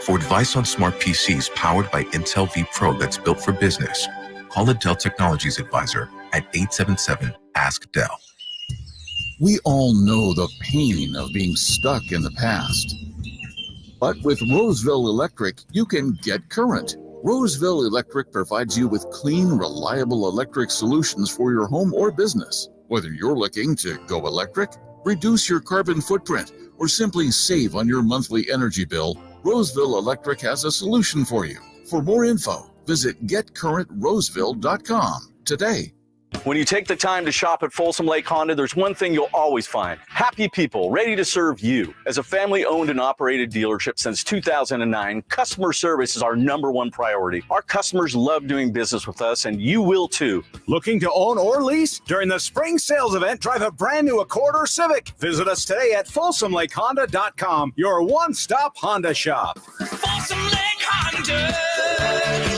Speaker 16: For advice on smart PCs powered by Intel V Pro that's built for business, call a Dell Technologies advisor at 877-ASK-DELL.
Speaker 24: We all know the pain of being stuck in the past. But with Roseville Electric, you can get current. Roseville Electric provides you with clean, reliable electric solutions for your home or business. Whether you're looking to go electric, reduce your carbon footprint, or simply save on your monthly energy bill, Roseville Electric has a solution for you. For more info, visit getcurrentroseville.com today.
Speaker 18: When you take the time to shop at Folsom Lake Honda, there's one thing you'll always find. Happy people ready to serve you. As a family-owned and operated dealership since 2009, customer service is our #1 priority. Our customers love doing business with us, and you will too.
Speaker 23: Looking to own or lease? During the spring sales event, drive a brand new Accord or Civic. Visit us today at FolsomLakeHonda.com, your one-stop Honda shop.
Speaker 7: Folsom Lake Honda,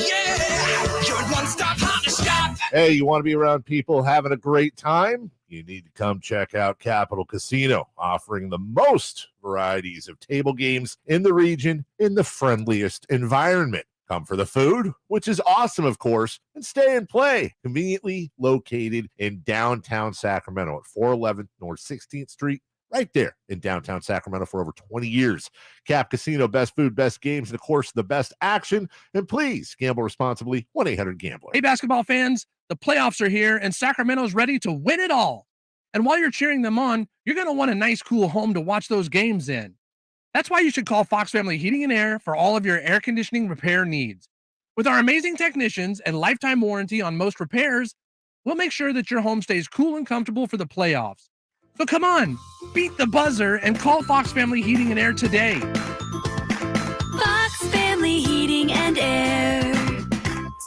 Speaker 7: yeah, your one-stop Honda shop.
Speaker 17: Hey, you want to be around people having a great time? You need to come check out Capital Casino, offering the most varieties of table games in the region in the friendliest environment. Come for the food, which is awesome, of course, and stay and play. Conveniently located in downtown Sacramento at 411 North 16th Street, right there in downtown Sacramento for over 20 years. Cap Casino, best food, best games, and of course, the best action. And please gamble responsibly. 1-800-GAMBLER.
Speaker 25: Hey, basketball fans, the playoffs are here, and Sacramento's ready to win it all. And while you're cheering them on, you're going to want a nice, cool home to watch those games in. That's why you should call Fox Family Heating and Air for all of your air conditioning repair needs. With our amazing technicians and lifetime warranty on most repairs, we'll make sure that your home stays cool and comfortable for the playoffs. So come on, beat the buzzer and call Fox Family Heating and Air today.
Speaker 3: Fox Family Heating and Air.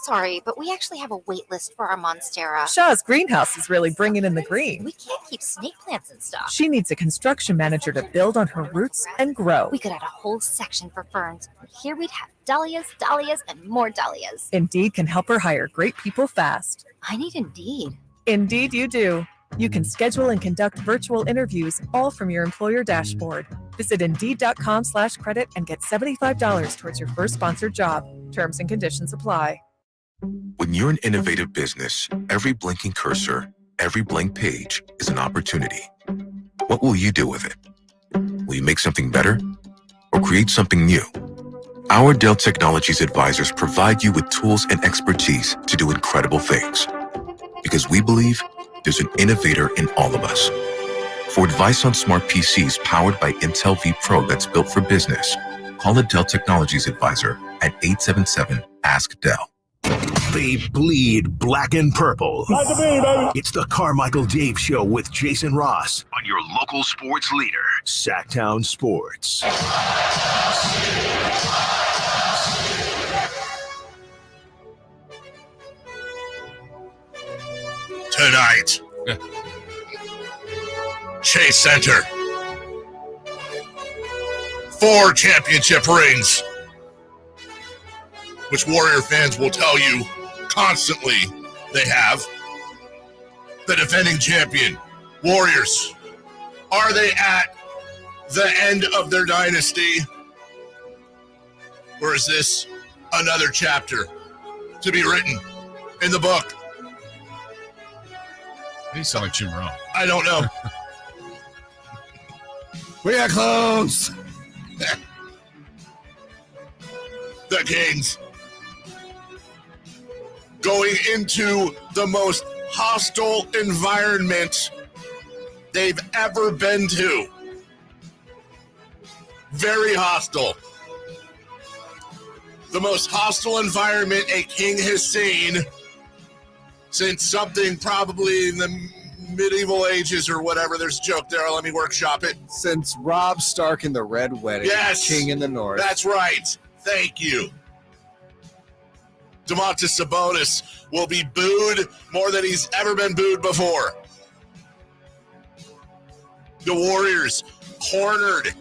Speaker 3: Sorry, but we actually have a wait list for our Monstera.
Speaker 10: Shaw's greenhouse is really bringing in the green.
Speaker 3: We can't keep snake plants in stock.
Speaker 10: She needs a construction manager to build on her roots and grow.
Speaker 3: We could add a whole section for ferns. Here we'd have dahlias, dahlias, and more dahlias.
Speaker 10: Indeed can help her hire great people fast.
Speaker 3: I need Indeed.
Speaker 10: Indeed you do. You can schedule and conduct virtual interviews all from your employer dashboard. Visit Indeed.com/credit and get $75 towards your first sponsored job. Terms and conditions apply.
Speaker 16: When you're an innovative business, every blinking cursor, every blank page is an opportunity. What will you do with it? Will you make something better or create something new? Our Dell Technologies advisors provide you with tools and expertise to do incredible things. Because we believe there's an innovator in all of us. For advice on smart PCs powered by Intel V Pro that's built for business, call a Dell Technologies advisor at 877-ASK-DELL.
Speaker 2: They bleed black and purple.
Speaker 7: Like the bean, baby.
Speaker 2: It's the Carmichael Dave Show with Jason Ross on your local sports leader, Sactown Sports.
Speaker 4: Tonight, Chase Center. 4 championship rings, which Warrior fans will tell you constantly they have. The defending champion, Warriors. Are they at the end of their dynasty? Or is this another chapter to be written in the book?
Speaker 5: You sound like Jim Rohn.
Speaker 4: I don't know.
Speaker 11: We are closed.
Speaker 4: The Kings going into the most hostile environment they've ever been to. Very hostile. The most hostile environment a King has seen since something probably in the medieval ages or whatever. There's a joke there. Let me workshop it.
Speaker 28: Since Rob Stark in the Red Wedding,
Speaker 4: Yes.
Speaker 28: King in the North.
Speaker 4: That's right. Thank you. Domantas Sabonis will be booed more than he's ever been booed before. The Warriors cornered.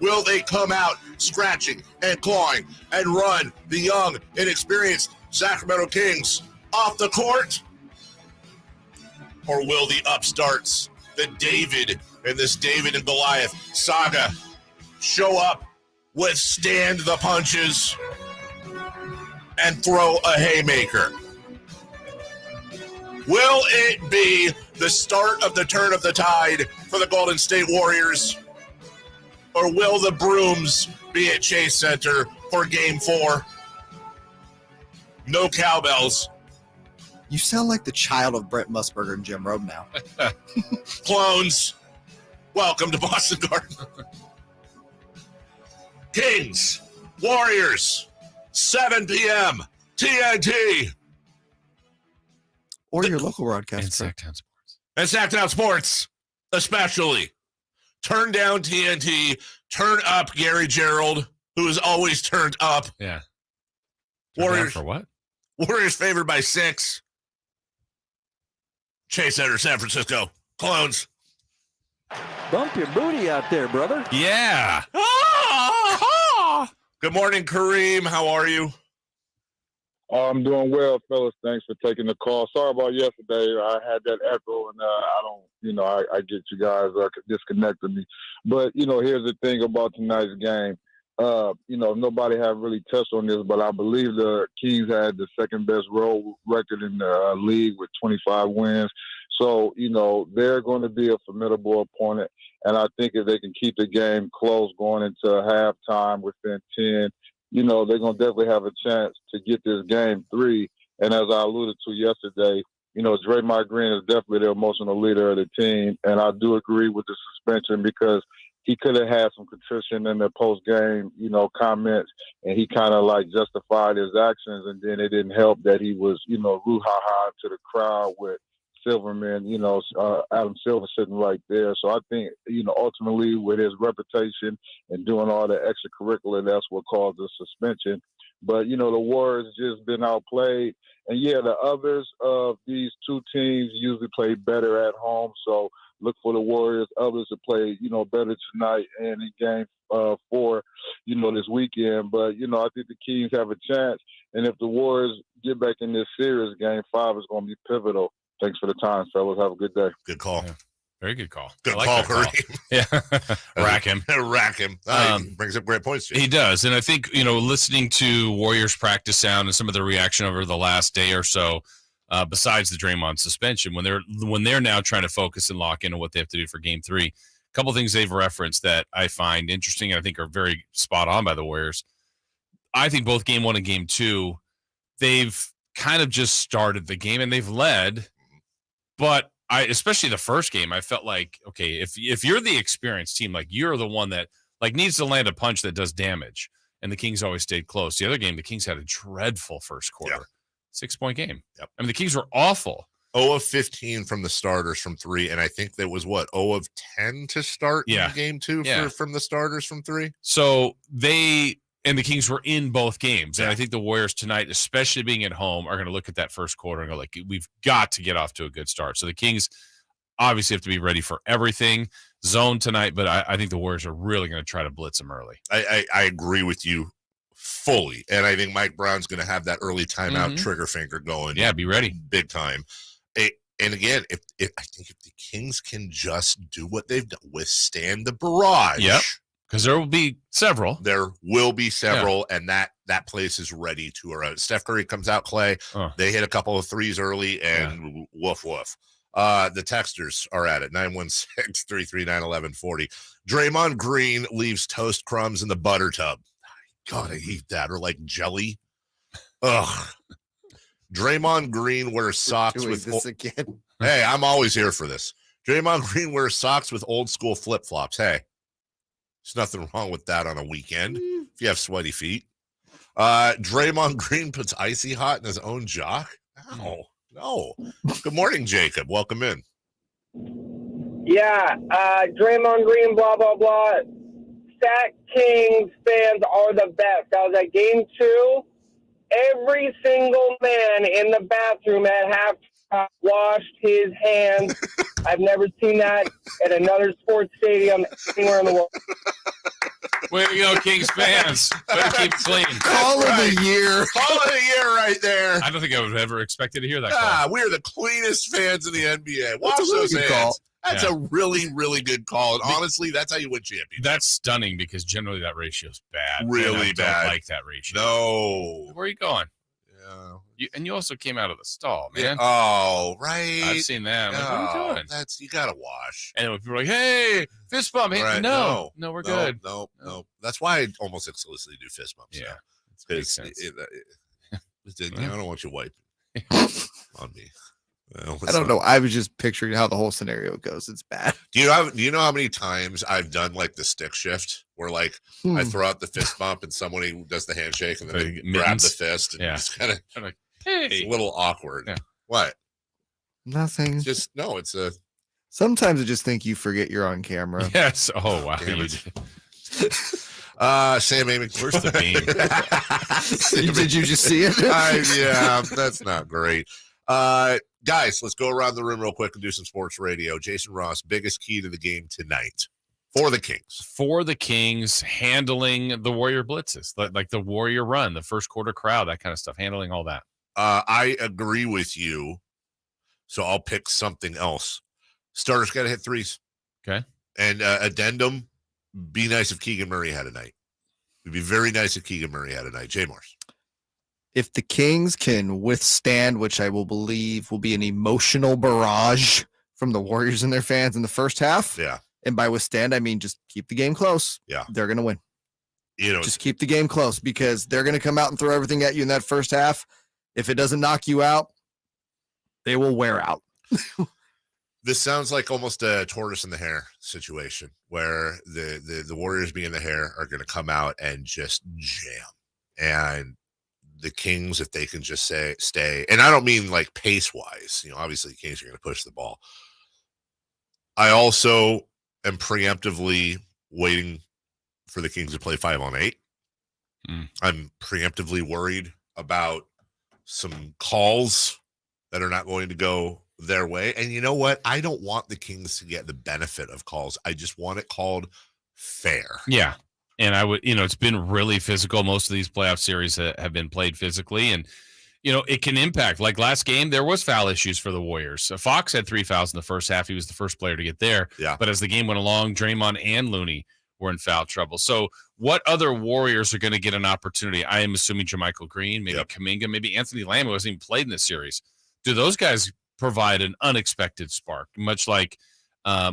Speaker 4: Will they come out scratching and clawing and run the young, inexperienced Sacramento Kings off the court? Or will the upstarts, the David and this David and Goliath saga, show up, withstand the punches, and throw a haymaker? Will it be the start of the turn of the tide for the Golden State Warriors? Or will the brooms be at Chase Center for Game 4? No cowbells.
Speaker 28: You sound like the child of Brent Musburger and Jim Rome now.
Speaker 4: Clones, welcome to Boston Garden. Kings, Warriors, 7 p.m., TNT.
Speaker 28: Or your local broadcast.
Speaker 5: And Sactown Sports.
Speaker 4: And Sactown Sports, especially. Turn down TNT, turn up Gary Gerald, who is always turned up.
Speaker 5: Yeah.
Speaker 4: Warriors
Speaker 5: for what?
Speaker 4: Warriors favored by 6. Chase Center, San Francisco. Clones.
Speaker 1: Bump your booty out there, brother.
Speaker 5: Yeah.
Speaker 4: Good morning, Kareem. How are you?
Speaker 6: I'm doing well, fellas. Thanks for taking the call. Sorry about yesterday. I had that echo, and I don't, I get you guys disconnected me. But, here's the thing about tonight's game. Nobody have really touched on this, but I believe the Kings had the second best road record in the league with 25 wins. So, they're going to be a formidable opponent. And I think if they can keep the game close going into halftime within 10, they're going to definitely have a chance to get this game 3. And as I alluded to yesterday, Draymond Green is definitely the emotional leader of the team. And I do agree with the suspension because he could have had some contrition in the post-game, comments, and he kind of justified his actions. And then it didn't help that he was, roo-ha-ha to the crowd with Silverman, Adam Silver sitting right there. So I think, ultimately with his reputation and doing all the extracurricular, that's what caused the suspension. But, the Warriors just been outplayed. And, yeah, the others of these two teams usually play better at home. So look for the Warriors, others to play, better tonight and in Game 4, this weekend. But, I think the Kings have a chance. And if the Warriors get back in this series, Game 5 is going to be pivotal. Thanks for the time, fellas. Have a good day.
Speaker 4: Good call.
Speaker 5: Yeah. Very good call.
Speaker 4: Good call, Kareem.
Speaker 5: Yeah. Rack him.
Speaker 4: Rack him. He brings up great points.
Speaker 5: He does. And I think, listening to Warriors practice sound and some of the reaction over the last day or so, besides the Draymond suspension, when they're now trying to focus and lock in on what they have to do for Game 3, a couple things they've referenced that I find interesting and I think are very spot on by the Warriors. I think both Game 1 and Game 2, they've kind of just started the game and they've led. But especially the first game, I felt like, okay, if you're the experienced team, you're the one that needs to land a punch that does damage. And the Kings always stayed close. The other game, the Kings had a dreadful first quarter. Yeah. 6-point game. Yep. I mean, the Kings were awful.
Speaker 4: 0 of 15 from the starters from 3. And I think that was 0 of 10 to start in Game 2 from the starters from 3.
Speaker 5: So and the Kings were in both games. And I think the Warriors tonight, especially being at home, are going to look at that first quarter and go, we've got to get off to a good start. So the Kings obviously have to be ready for everything. Zone tonight, but I think the Warriors are really going to try to blitz them early.
Speaker 4: I agree with you fully. And I think Mike Brown's going to have that early timeout trigger finger going.
Speaker 5: Yeah, be ready.
Speaker 4: Big time. And again, if I think if the Kings can just do what they've done, withstand the barrage.
Speaker 5: Yep. Because there will be several.
Speaker 4: There will be several, and that place is ready to arrive. Steph Curry comes out, Clay. They hit a couple of threes early, and woof, woof. The texters are at it, 916-339-1140. Draymond Green leaves toast crumbs in the butter tub. God, I hate that. Or jelly. Ugh. Draymond Green wears socks with
Speaker 28: this again.
Speaker 4: Hey, I'm always here for this. Draymond Green wears socks with old school flip flops. Hey, there's nothing wrong with that on a weekend if you have sweaty feet. Draymond Green puts icy hot in his own jock. No. Good morning, Jacob. Welcome in.
Speaker 8: Yeah, Draymond Green, blah, blah, blah. Sac Kings fans are the best. I was at game 2. Every single man in the bathroom at halftime washed his hands. I've never seen that at another sports stadium anywhere in the world.
Speaker 5: Way to go, Kings fans. Better keep it clean.
Speaker 11: Call of the year.
Speaker 4: Call of the year right there.
Speaker 5: I don't think I would have ever expected to hear that call.
Speaker 4: We're the cleanest fans in the NBA. Wash
Speaker 11: That's a really
Speaker 4: those
Speaker 11: good
Speaker 4: hands.
Speaker 11: call.
Speaker 4: That's a really, really good call. And honestly, that's how you win championships.
Speaker 5: That's stunning because generally that ratio is bad.
Speaker 4: Really
Speaker 5: and I
Speaker 4: bad.
Speaker 5: Don't like that ratio.
Speaker 4: No.
Speaker 5: Where are you going?
Speaker 4: Yeah.
Speaker 5: You also came out of the stall, man.
Speaker 4: Yeah. Oh, right.
Speaker 5: I've seen that. Like, what are you doing?
Speaker 4: You gotta wash.
Speaker 5: And when people are like, "Hey, fist bump." Hey,
Speaker 4: Right.
Speaker 5: No, we're good.
Speaker 4: No. That's why I almost exclusively do fist bumps.
Speaker 5: Yeah,
Speaker 4: it
Speaker 5: makes sense.
Speaker 4: I don't want you wiping on me. Well,
Speaker 11: I don't know. I was just picturing how the whole scenario goes. It's bad.
Speaker 4: Do you know how many times I've done like the stick shift where like I throw out the fist bump and someone does the handshake and then they grab the fist and just kind of
Speaker 5: like, hey,
Speaker 4: it's a little awkward.
Speaker 5: Yeah.
Speaker 4: What?
Speaker 11: Nothing.
Speaker 4: It's a.
Speaker 11: Sometimes I just think you forget you're on camera.
Speaker 5: Yes. Oh wow.
Speaker 4: Damn it. Sam Amick,
Speaker 5: where's the beam?
Speaker 11: Did you just see it?
Speaker 4: Yeah, that's not great. Guys, let's go around the room real quick and do some sports radio. Jason Ross, biggest key to the game tonight for the Kings.
Speaker 5: For the Kings, handling the Warrior blitzes, like the Warrior run, the first quarter crowd, that kind of stuff, handling all that.
Speaker 4: I agree with you. So I'll pick something else. Starters got to hit threes.
Speaker 5: Okay.
Speaker 4: And addendum, be nice if Keegan Murray had a night. It'd be very nice if Keegan Murray had a night. Jay Morse.
Speaker 11: If the Kings can withstand, which I will believe will be an emotional barrage from the Warriors and their fans in the first half.
Speaker 4: Yeah.
Speaker 11: And by withstand, I mean just keep the game close.
Speaker 4: Yeah.
Speaker 11: They're going to win.
Speaker 4: Just
Speaker 11: keep the game close because they're going to come out and throw everything at you in that first half. If it doesn't knock you out, they will wear out.
Speaker 4: This sounds like almost a tortoise in the hare situation where the Warriors being the hare are going to come out and just jam. And the Kings, if they can just stay, and I don't mean like pace wise, obviously the Kings are going to push the ball. I also am preemptively waiting for the Kings to play 5-on-8. I'm preemptively worried about some calls that are not going to go their way. And you know what? I don't want the Kings to get the benefit of calls. I just want it called fair.
Speaker 5: Yeah. And I would, it's been really physical. Most of these playoff series have been played physically. And, it can impact. Like last game, there was foul issues for the Warriors. Fox had 3 fouls in the first half. He was the first player to get there.
Speaker 4: Yeah.
Speaker 5: But as the game went along, Draymond and Looney were in foul trouble. So what other Warriors are going to get an opportunity? I am assuming JaMychal Green, maybe Kuminga, maybe Anthony Lamb, who hasn't even played in this series. Do those guys provide an unexpected spark? Much like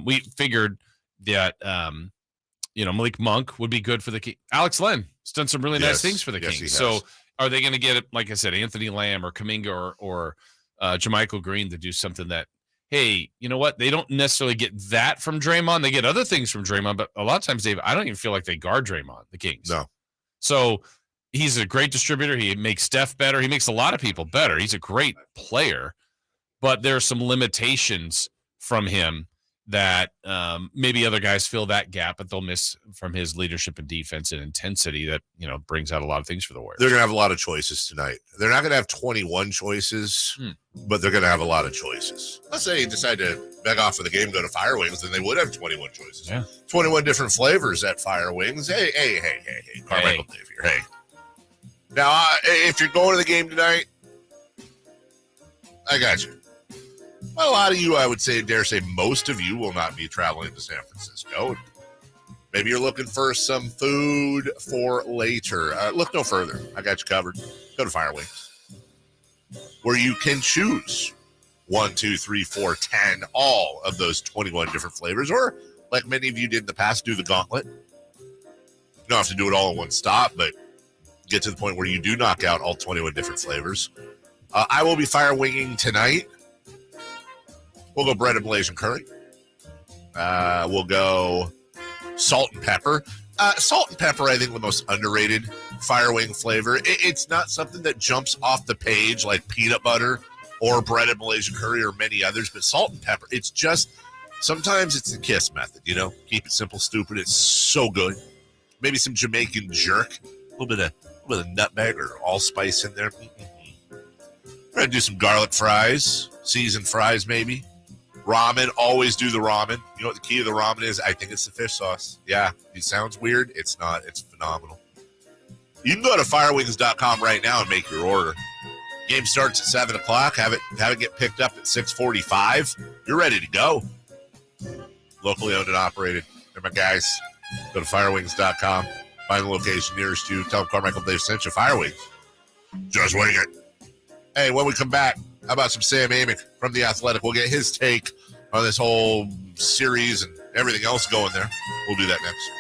Speaker 5: we figured that Malik Monk would be good for the Kings. Alex Len has done some really nice things for the Kings. So are they going to get, like I said, Anthony Lamb or Kuminga or JaMychal Green to do something that, hey, you know what? They don't necessarily get that from Draymond. They get other things from Draymond, but a lot of times, Dave, I don't even feel like they guard Draymond, the Kings.
Speaker 4: No.
Speaker 5: So he's a great distributor. He makes Steph better. He makes a lot of people better. He's a great player, but there are some limitations from him that maybe other guys fill that gap, but they'll miss from his leadership and defense and intensity that, brings out a lot of things for the Warriors.
Speaker 4: They're going to have a lot of choices tonight. They're not going to have 21 choices, but they're going to have a lot of choices. Let's say you decide to beg off of the game, go to Fire Wings, then they would have 21 choices.
Speaker 5: Yeah.
Speaker 4: 21 different flavors at Fire Wings. Hey. Carmichael Dave here. Hey. Now, if you're going to the game tonight, I got you. Well, a lot of you, I would say, dare say most of you will not be traveling to San Francisco. Maybe you're looking for some food for later. Look no further. I got you covered. Go to Fire Wings, where you can choose 1, 2, 3, 4, 10, all of those 21 different flavors. Or, like many of you did in the past, do the gauntlet. You don't have to do it all in one stop, but get to the point where you do knock out all 21 different flavors. I will be fire winging tonight. We'll go breaded Malaysian curry. We'll go salt and pepper. Salt and pepper, I think, the most underrated fire wing flavor. It's not something that jumps off the page like peanut butter or breaded Malaysian curry or many others, but salt and pepper, it's just, sometimes it's the KISS method, you know? Keep it simple, stupid. It's so good. Maybe some Jamaican jerk, a little bit of nutmeg or allspice in there. We're going to do some garlic fries, seasoned fries maybe. Ramen, always do the ramen. You know what the key to the ramen is? I think it's the fish sauce. Yeah, it sounds weird. It's not. It's phenomenal. You can go to firewings.com right now and make your order. Game starts at 7 o'clock. Have it get picked up at 6:45. You're ready to go. Locally owned and operated. They're my guys. Go to firewings.com. Find the location nearest you. Tell them Carmichael Dave sent you. Firewings. Just wing it. Hey, when we come back, how about some Sam Amick from The Athletic? We'll get his take on this whole series and everything else going there. We'll do that next.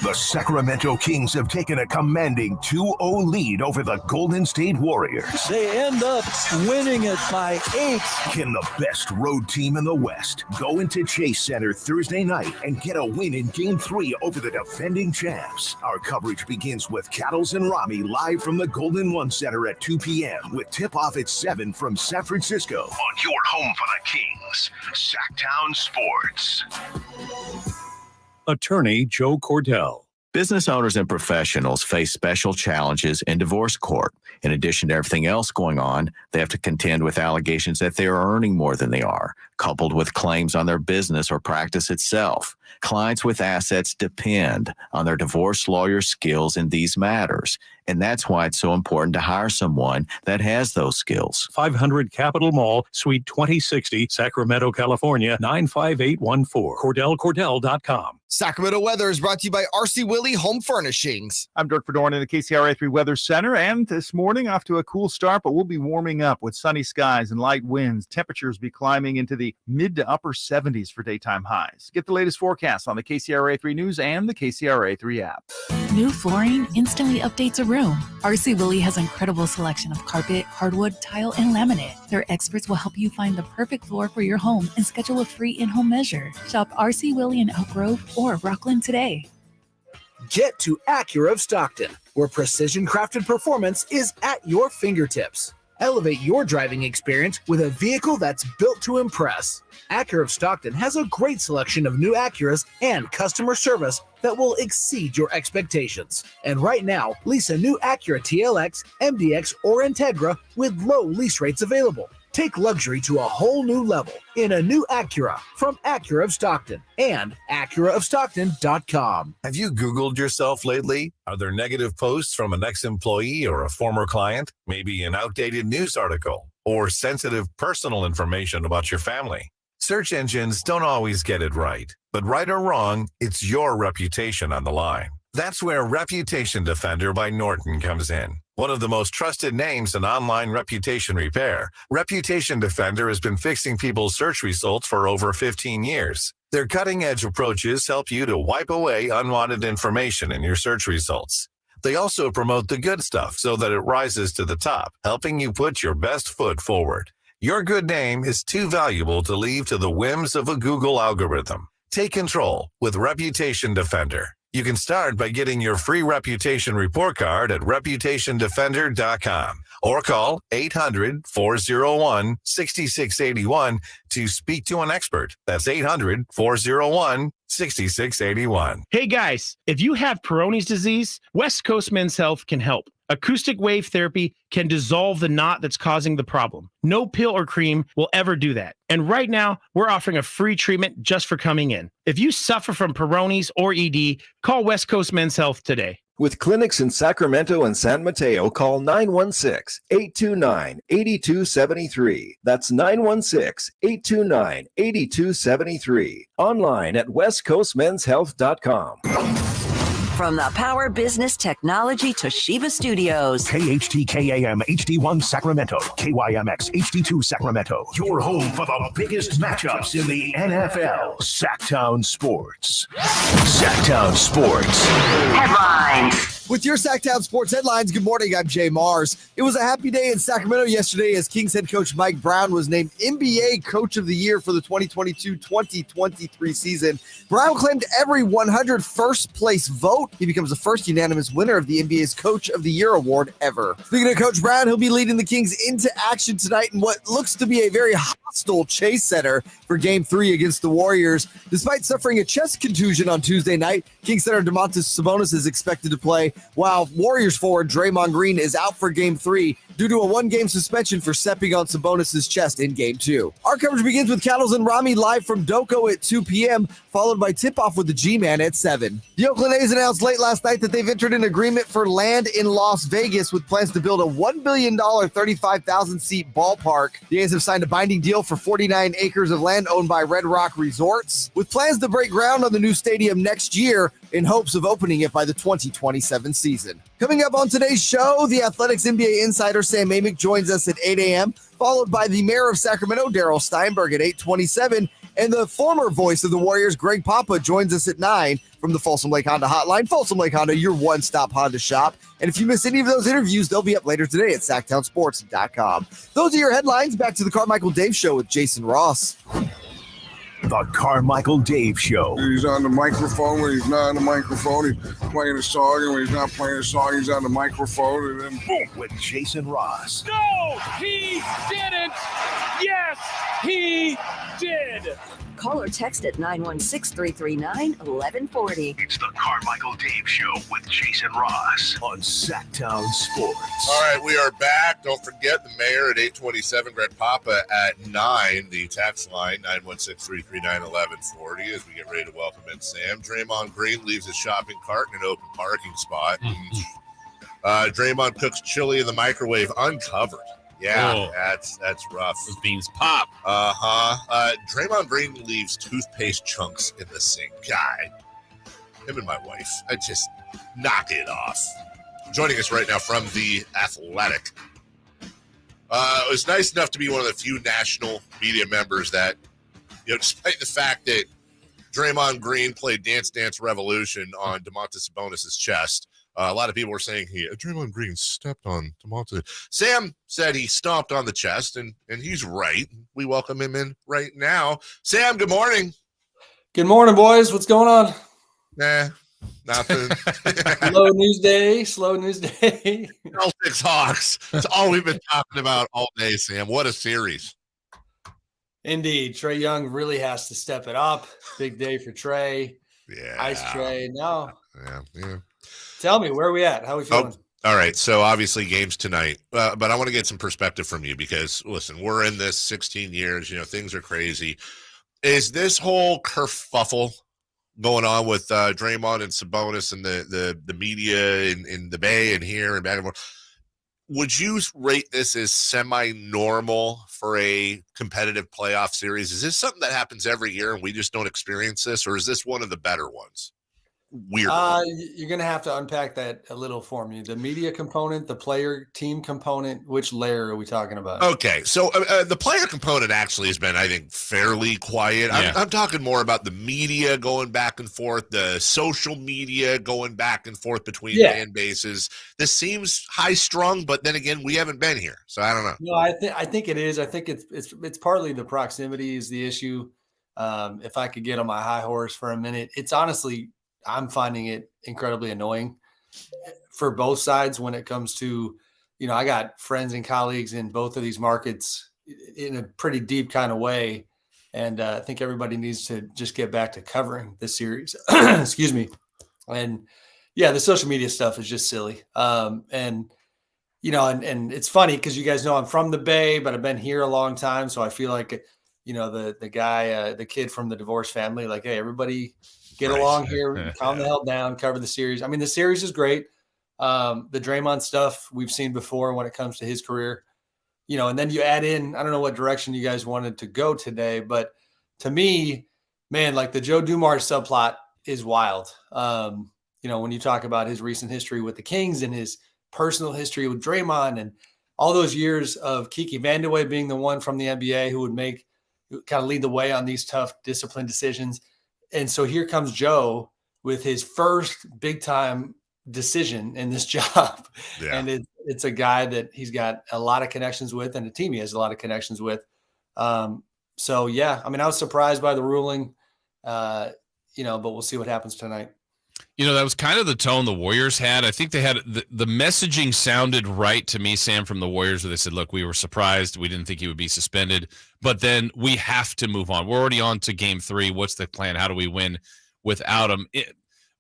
Speaker 2: The Sacramento Kings have taken a commanding 2-0 lead over the Golden State Warriors.
Speaker 1: They end up winning it by 8.
Speaker 2: Can the best road team in the West go into Chase Center Thursday night and get a win in Game 3 over the defending champs? Our coverage begins with Cattles and Rami live from the Golden One Center at 2 p.m. with tip-off at 7 from San Francisco. On your home for the Kings, Sactown Sports.
Speaker 9: Attorney Joe Cordell.
Speaker 12: Business owners and professionals face special challenges in divorce court. In addition to everything else going on, they have to contend with allegations that they are earning more than they are, coupled with claims on their business or practice itself. Clients with assets depend on their divorce lawyer's skills in these matters, and that's why it's so important to hire someone that has those skills.
Speaker 9: 500 Capitol Mall, Suite 2060, Sacramento, California, 95814. CordellCordell.com.
Speaker 28: Sacramento weather is brought to you by RC Willey Home Furnishings.
Speaker 13: I'm Dirk Fedorn in the KCRA3 Weather Center, and this morning off to a cool start, but we'll be warming up with sunny skies and light winds. Temperatures be climbing into the mid to upper 70s for daytime highs. Get the latest forecast on the KCRA3 News and the KCRA3 app.
Speaker 14: New flooring instantly updates a room. RC Willey has an incredible selection of carpet, hardwood, tile, and laminate. Their experts will help you find the perfect floor for your home and schedule a free in-home measure. Shop RC Willey in Elk Grove or Rockland today.
Speaker 19: Get to Acura of Stockton, where precision-crafted performance is at your fingertips. Elevate your driving experience with a vehicle that's built to impress. Acura of Stockton has a great selection of new Acuras and customer service that will exceed your expectations. And right now, lease a new Acura TLX, MDX, or Integra with low lease rates available. Take luxury to a whole new level in a new Acura from Acura of Stockton and AcuraofStockton.com.
Speaker 21: Have you Googled yourself lately? Are there negative posts from an ex-employee or a former client? Maybe an outdated news article or sensitive personal information about your family? Search engines don't always get it right, but right or wrong, it's your reputation on the line. That's where Reputation Defender by Norton comes in. One of the most trusted names in online reputation repair, Reputation Defender has been fixing people's search results for over 15 years. Their cutting-edge approaches help you to wipe away unwanted information in your search results. They also promote the good stuff so that it rises to the top, helping you put your best foot forward. Your good name is too valuable to leave to the whims of a Google algorithm. Take control with Reputation Defender. You can start by getting your free reputation report card at reputationdefender.com or call 800-401-6681 to speak to an expert. That's 800-401-6681.
Speaker 26: Hey guys, if you have Peyronie's disease, West Coast Men's Health can help. Acoustic wave therapy can dissolve the knot that's causing the problem. No pill or cream will ever do that. And right now, we're offering a free treatment just for coming in. If you suffer from Peyronie's or ED, call West Coast Men's Health today.
Speaker 27: With clinics in Sacramento and San Mateo, call 916-829-8273. That's 916-829-8273. Online at westcoastmenshealth.com.
Speaker 15: From the Power Business Technology Toshiba Studios.
Speaker 2: KHTKAM HD1 Sacramento, KYMX HD2 Sacramento. Your home for the biggest matchups in the NFL. Sactown Sports. Sactown Sports.
Speaker 15: Headlines.
Speaker 28: With your Sactown Sports headlines, good morning. I'm Jay Mars. It was a happy day in Sacramento yesterday as Kings head coach Mike Brown was named NBA Coach of the Year for the 2022-2023 season. Brown claimed every 100 first place vote. He becomes the first unanimous winner of the NBA's Coach of the Year award ever. Speaking of Coach Brown, he'll be leading the Kings into action tonight in what looks to be a very hostile Chase Center for Game 3 against the Warriors. Despite suffering a chest contusion on Tuesday night, Kings center Domantas Sabonis is expected to play, while Warriors forward Draymond Green is out for Game 3 due to a one-game suspension for stepping on Sabonis' chest in Game 2. Our coverage begins with Cattles and Rami live from Doko at 2 p.m., followed by tip-off with the G-Man at 7. The Oakland A's announced late last night that they've entered an agreement for land in Las Vegas with plans to build a $1 billion, 35,000-seat ballpark. The A's have signed a binding deal for 49 acres of land owned by Red Rock Resorts, with plans to break ground on the new stadium next year in hopes of opening it by the 2027 season. Coming up on today's show, the Athletics NBA insider Sam Amick joins us at 8 a.m., followed by the mayor of Sacramento, Darryl Steinberg, at 8:27, and the former voice of the Warriors, Greg Papa, joins us at 9 from the Folsom Lake Honda hotline. Folsom Lake Honda, your one-stop Honda shop. And if you miss any of those interviews, they'll be up later today at SactownSports.com. Those are your headlines. Back to the Carmichael Dave Show with Jason Ross.
Speaker 2: The Carmichael Dave Show.
Speaker 17: He's on the microphone. When he's not on the microphone, he's playing a song. And when he's not playing a song, he's on the microphone. And then boom,
Speaker 2: with Jason Ross.
Speaker 7: No, he didn't. Yes, he did.
Speaker 15: Call or text at 916-339-1140.
Speaker 2: It's the Carmichael Dave Show with Jason Ross on Sactown Sports.
Speaker 4: All right, we are back. Don't forget the mayor at 8:27, Greg Papa at 9. The text line, 916-339-1140, as we get ready to welcome in Sam. Draymond Green leaves his shopping cart in an open parking spot. Draymond cooks chili in the microwave uncovered. Yeah, that's rough.
Speaker 5: Those beans pop.
Speaker 4: Draymond Green leaves toothpaste chunks in the sink. God, him and my wife, I just knock it off. Joining us right now from the Athletic. It was nice enough to be one of the few national media members that, despite the fact that Draymond Green played Dance Dance Revolution on Domantas Sabonis' chest, a lot of people were saying Draymond Green stepped on Domantas. Sam said he stomped on the chest, and he's right. We welcome him in right now. Sam, good morning.
Speaker 18: Good morning, boys. What's going on?
Speaker 4: Nah, nothing.
Speaker 18: Slow news day.
Speaker 4: Celtics Hawks. That's all we've been talking about all day, Sam. What a series.
Speaker 18: Indeed. Trae Young really has to step it up. Big day for Trae.
Speaker 4: Yeah.
Speaker 18: Ice Trae. No.
Speaker 4: Yeah.
Speaker 18: Tell me, where are we at? How are we feeling?
Speaker 4: All right. So obviously games tonight, but I want to get some perspective from you because listen, we're in this 16 years, things are crazy. Is this whole kerfuffle going on with Draymond and Sabonis and the media in the Bay and here and back and forth? Would you rate this as semi-normal for a competitive playoff series? Is this something that happens every year and we just don't experience this, or is this one of the better ones? Weird.
Speaker 18: You're going to have to unpack that a little for me. The media component, the player team component, which layer are we talking about?
Speaker 4: Okay. So the player component actually has been, I think, fairly quiet.
Speaker 5: Yeah.
Speaker 4: I'm talking more about the media going back and forth, the social media going back and forth between fan bases. This seems high strung, but then again, we haven't been here. So I don't know.
Speaker 18: No, I think it is. I think it's partly the proximity is the issue. If I could get on my high horse for a minute, it's honestly, I'm finding it incredibly annoying for both sides when it comes to, I got friends and colleagues in both of these markets in a pretty deep kind of way. And I think everybody needs to just get back to covering the series. Excuse me. And yeah, the social media stuff is just silly. And it's funny because you guys know I'm from the Bay, but I've been here a long time. So I feel like, the guy, the kid from the divorced family, like, hey, everybody get along here, calm the hell down, cover the series. I mean, the series is great. The Draymond stuff we've seen before when it comes to his career, and then you add in, I don't know what direction you guys wanted to go today, but to me, man, like the Joe Dumars subplot is wild. when you talk about his recent history with the Kings and his personal history with Draymond and all those years of Kiki Vandeweghe being the one from the NBA who would kind of lead the way on these tough discipline decisions. And so here comes Joe with his first big time decision in this job. Yeah. And it's a guy that he's got a lot of connections with and a team he has a lot of connections with. So yeah, I mean, I was surprised by the ruling, but we'll see what happens tonight.
Speaker 5: That was kind of the tone the Warriors had. I think they had the messaging sounded right to me, Sam, from the Warriors, where they said, look, we were surprised. We didn't think he would be suspended, but then we have to move on. We're already on to game 3. What's the plan? How do we win without him?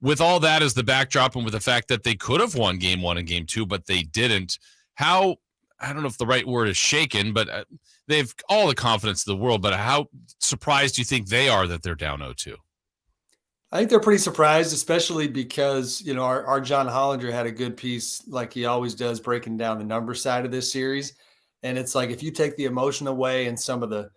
Speaker 5: With all that as the backdrop and with the fact that they could have won game 1 and game 2, but they didn't. I don't know if the right word is shaken, but they have all the confidence in the world, but how surprised do you think they are that they're down 0-2?
Speaker 18: I think they're pretty surprised, especially because, our John Hollinger had a good piece like he always does breaking down the number side of this series. And it's like, if you take the emotion away and some of the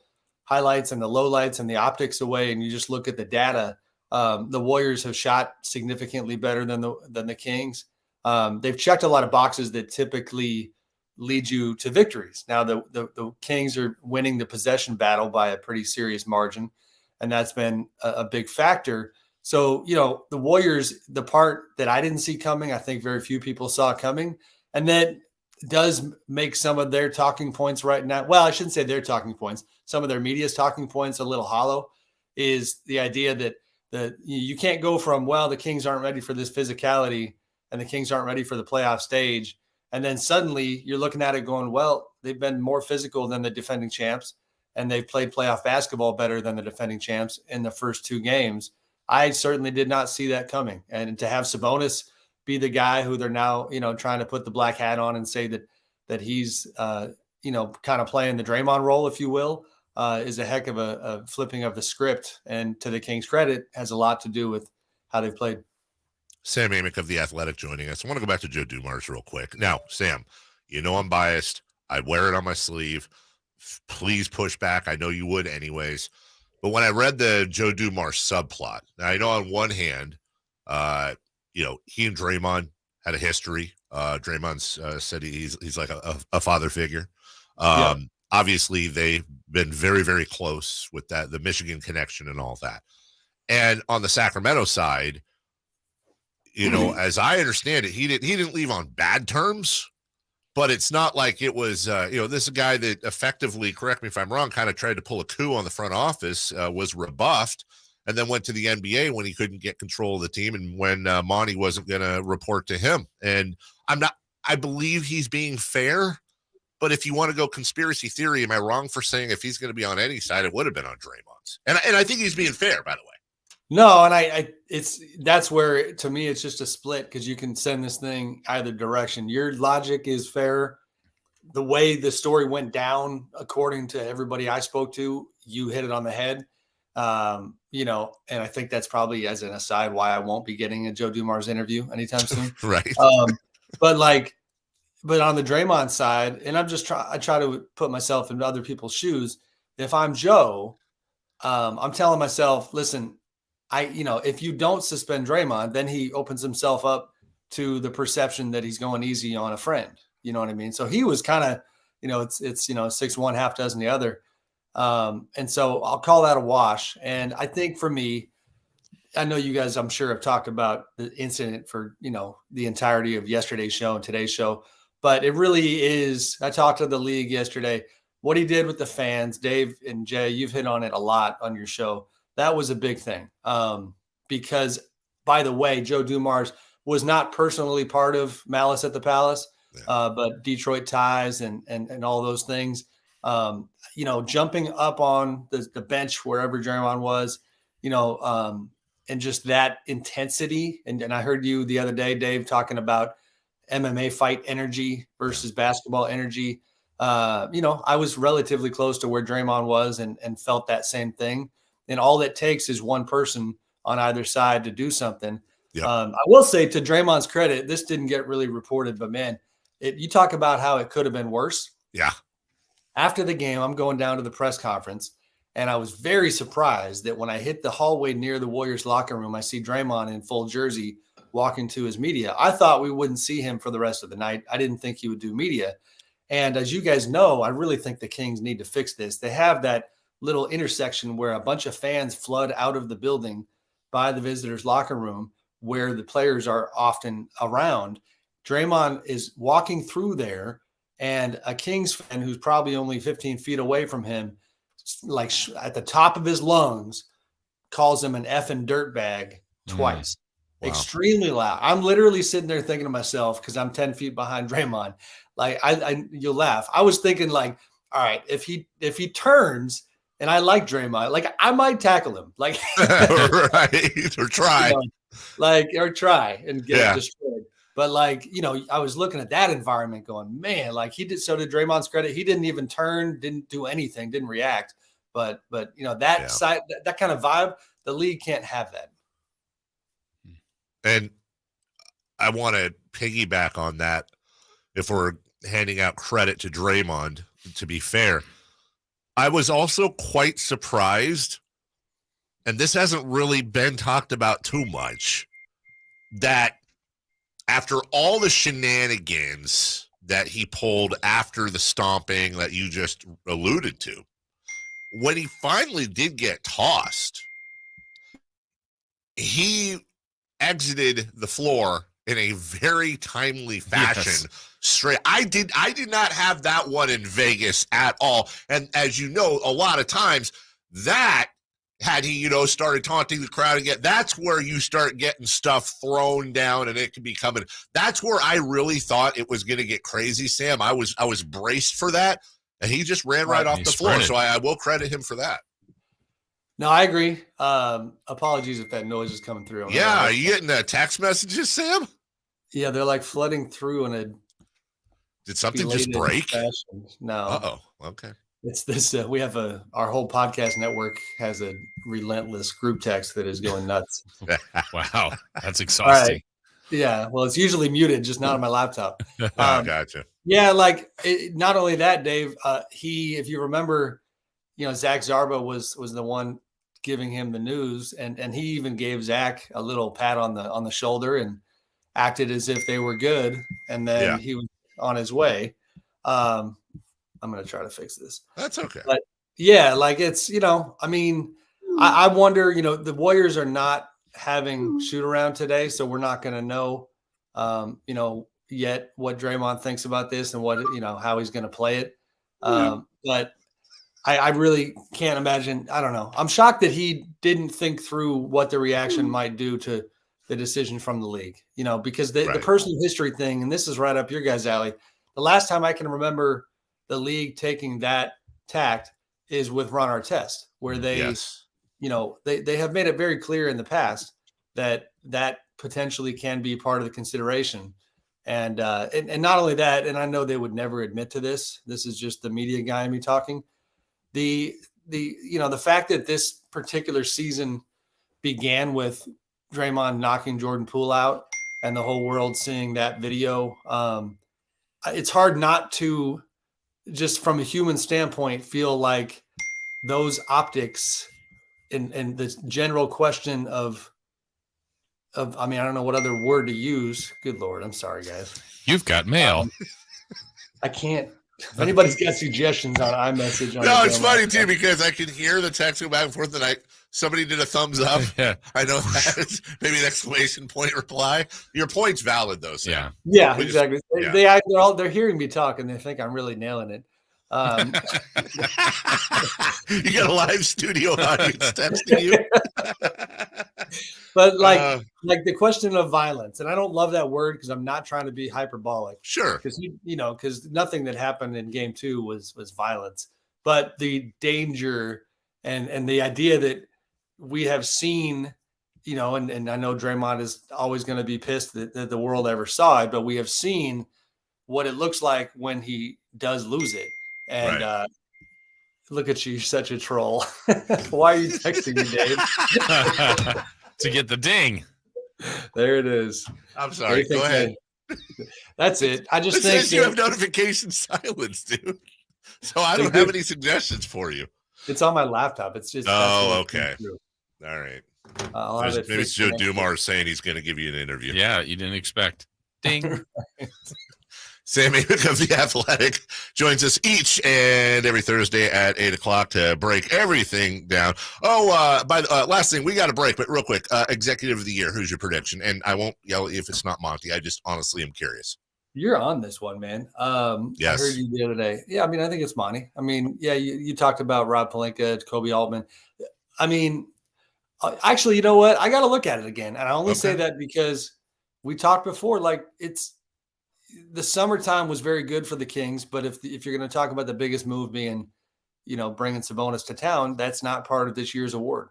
Speaker 18: highlights and the lowlights and the optics away, and you just look at the data, the Warriors have shot significantly better than the Kings. They've checked a lot of boxes that typically lead you to victories. Now the Kings are winning the possession battle by a pretty serious margin, and that's been a big factor. So, the Warriors, the part that I didn't see coming, I think very few people saw coming. And that does make some of their talking points right now. Well, I shouldn't say their talking points. Some of their media's talking points a little hollow, is the idea that you can't go from, well, the Kings aren't ready for this physicality and the Kings aren't ready for the playoff stage. And then suddenly you're looking at it going, well, they've been more physical than the defending champs, and they've played playoff basketball better than the defending champs in the first 2 games. I certainly did not see that coming. And to have Sabonis be the guy who they're now, trying to put the black hat on and say that he's, kind of playing the Draymond role, if you will, is a heck of a flipping of the script. And to the Kings' credit, has a lot to do with how they've played.
Speaker 4: Sam Amick of The Athletic joining us. I want to go back to Joe Dumars real quick. Now, Sam, I'm biased. I wear it on my sleeve. Please push back. I know you would anyways. But when I read the Joe Dumars subplot, now I know on one hand, he and Draymond had a history. Draymond said he's like a father figure. Obviously, they've been very, very close with the Michigan connection and all that. And on the Sacramento side, as I understand it, he didn't leave on bad terms. But it's not like it was, this is a guy that effectively, correct me if I'm wrong, kind of tried to pull a coup on the front office, was rebuffed, and then went to the NBA when he couldn't get control of the team and when Monty wasn't going to report to him. And I believe he's being fair, but if you want to go conspiracy theory, am I wrong for saying if he's going to be on any side, it would have been on Draymond's? And I think he's being fair, by the way.
Speaker 18: No, and that's where, to me, it's just a split, because you can send this thing either direction. Your logic is fair. The way the story went down, according to everybody I spoke to, you hit it on the head. And I think that's probably, as an aside, why I won't be getting a Joe Dumars interview anytime soon.
Speaker 4: Right.
Speaker 18: But on the Draymond side, and I try to put myself in other people's shoes. If I'm Joe, I'm telling myself, listen, if you don't suspend Draymond, then he opens himself up to the perception that he's going easy on a friend. You know what I mean? So he was kind of, it's 6-1, half dozen the other. And so I'll call that a wash. And I think for me, I know you guys, I'm sure, have talked about the incident for, the entirety of yesterday's show and today's show, but it really is. I talked to the league yesterday, what he did with the fans. Dave and Jay, you've hit on it a lot on your show. That was a big thing, because, by the way, Joe Dumars was not personally part of Malice at the Palace, but Detroit ties and all those things. Jumping up on the bench wherever Draymond was, and just that intensity. And I heard you the other day, Dave, talking about MMA fight energy versus basketball energy. I was relatively close to where Draymond was and felt that same thing. And all it takes is one person on either side to do something. Yep. I will say, to Draymond's credit, this didn't get really reported, but man, you talk about how it could have been worse.
Speaker 4: Yeah.
Speaker 18: After the game, I'm going down to the press conference, and I was very surprised that when I hit the hallway near the Warriors locker room, I see Draymond in full jersey walking to his media. I thought we wouldn't see him for the rest of the night. I didn't think he would do media. And as you guys know, I really think the Kings need to fix this. They have that little intersection where a bunch of fans flood out of the building by the visitors' locker room where the players are often around. Draymond is walking through there, and a Kings fan who's probably only 15 feet away from him, like at the top of his lungs, calls him an effing dirtbag twice.
Speaker 4: Wow.
Speaker 18: Extremely loud. I'm literally sitting there thinking to myself, because I'm 10 feet behind Draymond, like you'll laugh. I was thinking like, all right, if he turns and I like Draymond, like I might tackle him, like
Speaker 4: right, or try,
Speaker 18: or try and get destroyed. But like, I was looking at that environment going, man, like he did. So to Draymond's credit, he didn't even turn, didn't do anything, didn't react. But that side, that kind of vibe, the league can't have that.
Speaker 4: And I want to piggyback on that. If we're handing out credit to Draymond, to be fair, I was also quite surprised, and this hasn't really been talked about too much, that after all the shenanigans that he pulled after the stomping that you just alluded to, when he finally did get tossed, he exited the floor in a very timely fashion. Straight. I did not have that one in Vegas at all. And as you know, a lot of times that had he, started taunting the crowd again, that's where you start getting stuff thrown down and it can be coming. That's where I really thought it was going to get crazy, Sam. I was braced for that, and he just ran right off the floor. So I will credit him for that.
Speaker 18: No, I agree. Apologies if that noise is coming through.
Speaker 4: Yeah, are you getting text messages, Sam?
Speaker 18: Yeah, they're like flooding through in a.
Speaker 4: Did something just break?
Speaker 18: Fashion. No.
Speaker 4: Uh-oh. Okay.
Speaker 18: It's this. We have our whole podcast network has a relentless group text that is going nuts.
Speaker 5: Wow, that's exhausting.
Speaker 18: Right. Yeah, well, it's usually muted, just not on my laptop.
Speaker 4: Gotcha.
Speaker 18: Yeah, not only that, Dave. If you remember, Zach Zarba was the one giving him the news, and he even gave Zach a little pat on the shoulder and acted as if they were good, and then he was on his way. I'm going to try to fix this.
Speaker 4: That's okay.
Speaker 18: But yeah, it's, I wonder, the Warriors are not having shoot around today, so we're not going to know, yet what Draymond thinks about this and what, how he's going to play it. But I really can't imagine. I don't know. I'm shocked that he didn't think through what the reaction might do to the decision from the league, because the personal history thing, and this is right up your guys' alley. The last time I can remember the league taking that tact is with Ron Artest, where they, they have made it very clear in the past that potentially can be part of the consideration. And not only that, and I know they would never admit to this. This is just the media guy in me talking. The fact that this particular season began with Draymond knocking Jordan Poole out and the whole world seeing that video, it's hard not to, just from a human standpoint, feel like those optics and the general question of I don't know what other word to use. Good Lord. I'm sorry, guys.
Speaker 5: You've got mail.
Speaker 18: I can't. If anybody's got suggestions on iMessage.
Speaker 4: No, it's funny too, because I can hear the text go back and forth, and somebody did a thumbs up.
Speaker 5: Yeah.
Speaker 4: I know that. Maybe an exclamation point reply. Your point's valid though, Sam.
Speaker 18: Yeah, exactly. They're hearing me talk and they think I'm really nailing it.
Speaker 4: You got a live studio audience texting you.
Speaker 18: But like the question of violence, and I don't love that word because I'm not trying to be hyperbolic.
Speaker 4: Sure.
Speaker 18: Because because nothing that happened in game 2 was violence, but the danger and the idea that we have seen, and I know Draymond is always going to be pissed that the world ever saw it, but we have seen what it looks like when he does lose it. And look at you, such a troll. Why are you texting me, Dave?
Speaker 5: To get the ding.
Speaker 18: There it is.
Speaker 4: I'm sorry. Go ahead.
Speaker 18: That's it. I just
Speaker 4: think
Speaker 18: think
Speaker 4: you have notification silence, dude. So I don't have any suggestions for you.
Speaker 18: It's on my laptop. It's just.
Speaker 4: Oh, okay. All right.
Speaker 18: I'll have it
Speaker 4: Maybe
Speaker 18: fixed
Speaker 4: Joe
Speaker 18: for next
Speaker 4: Dumars saying he's going to give you an interview.
Speaker 5: Yeah, you didn't expect. Ding.
Speaker 4: Sam Amick of The Athletic joins us each and every Thursday at 8 o'clock to break everything down. Last thing, we got a break, but real quick, Executive of the Year, who's your prediction? And I won't yell if it's not Monty. I just honestly am curious.
Speaker 18: You're on this one, man.
Speaker 4: Yes.
Speaker 18: I heard you the other day. Yeah, I mean, I think it's Monty. I mean, yeah, you talked about Rob Pelinka, Kobe Altman. I mean, actually, you know what? I got to look at it again. And I only say that because we talked before, like the summertime was very good for the Kings, but if you're going to talk about the biggest move being, bringing Sabonis to town, that's not part of this year's award.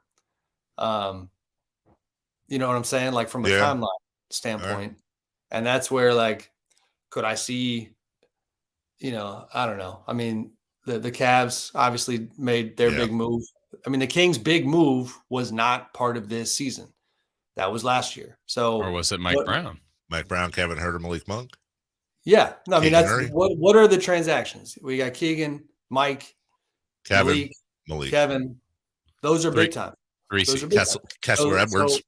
Speaker 18: You know what I'm saying? Like from a timeline standpoint. Right. And that's where, like, could I see, I don't know. I mean, the Cavs obviously made their big move. I mean, the Kings' big move was not part of this season. That was last year. So,
Speaker 5: or was it Mike Brown?
Speaker 4: Mike Brown, Kevin Herter, Malik Monk.
Speaker 18: Yeah, no, I mean,
Speaker 4: Keegan
Speaker 18: that's
Speaker 4: Murray.
Speaker 18: what are the transactions? We got Keegan, Mike,
Speaker 4: Malik.
Speaker 18: Kevin. Those are big time.
Speaker 4: Kessler Edwards.
Speaker 18: So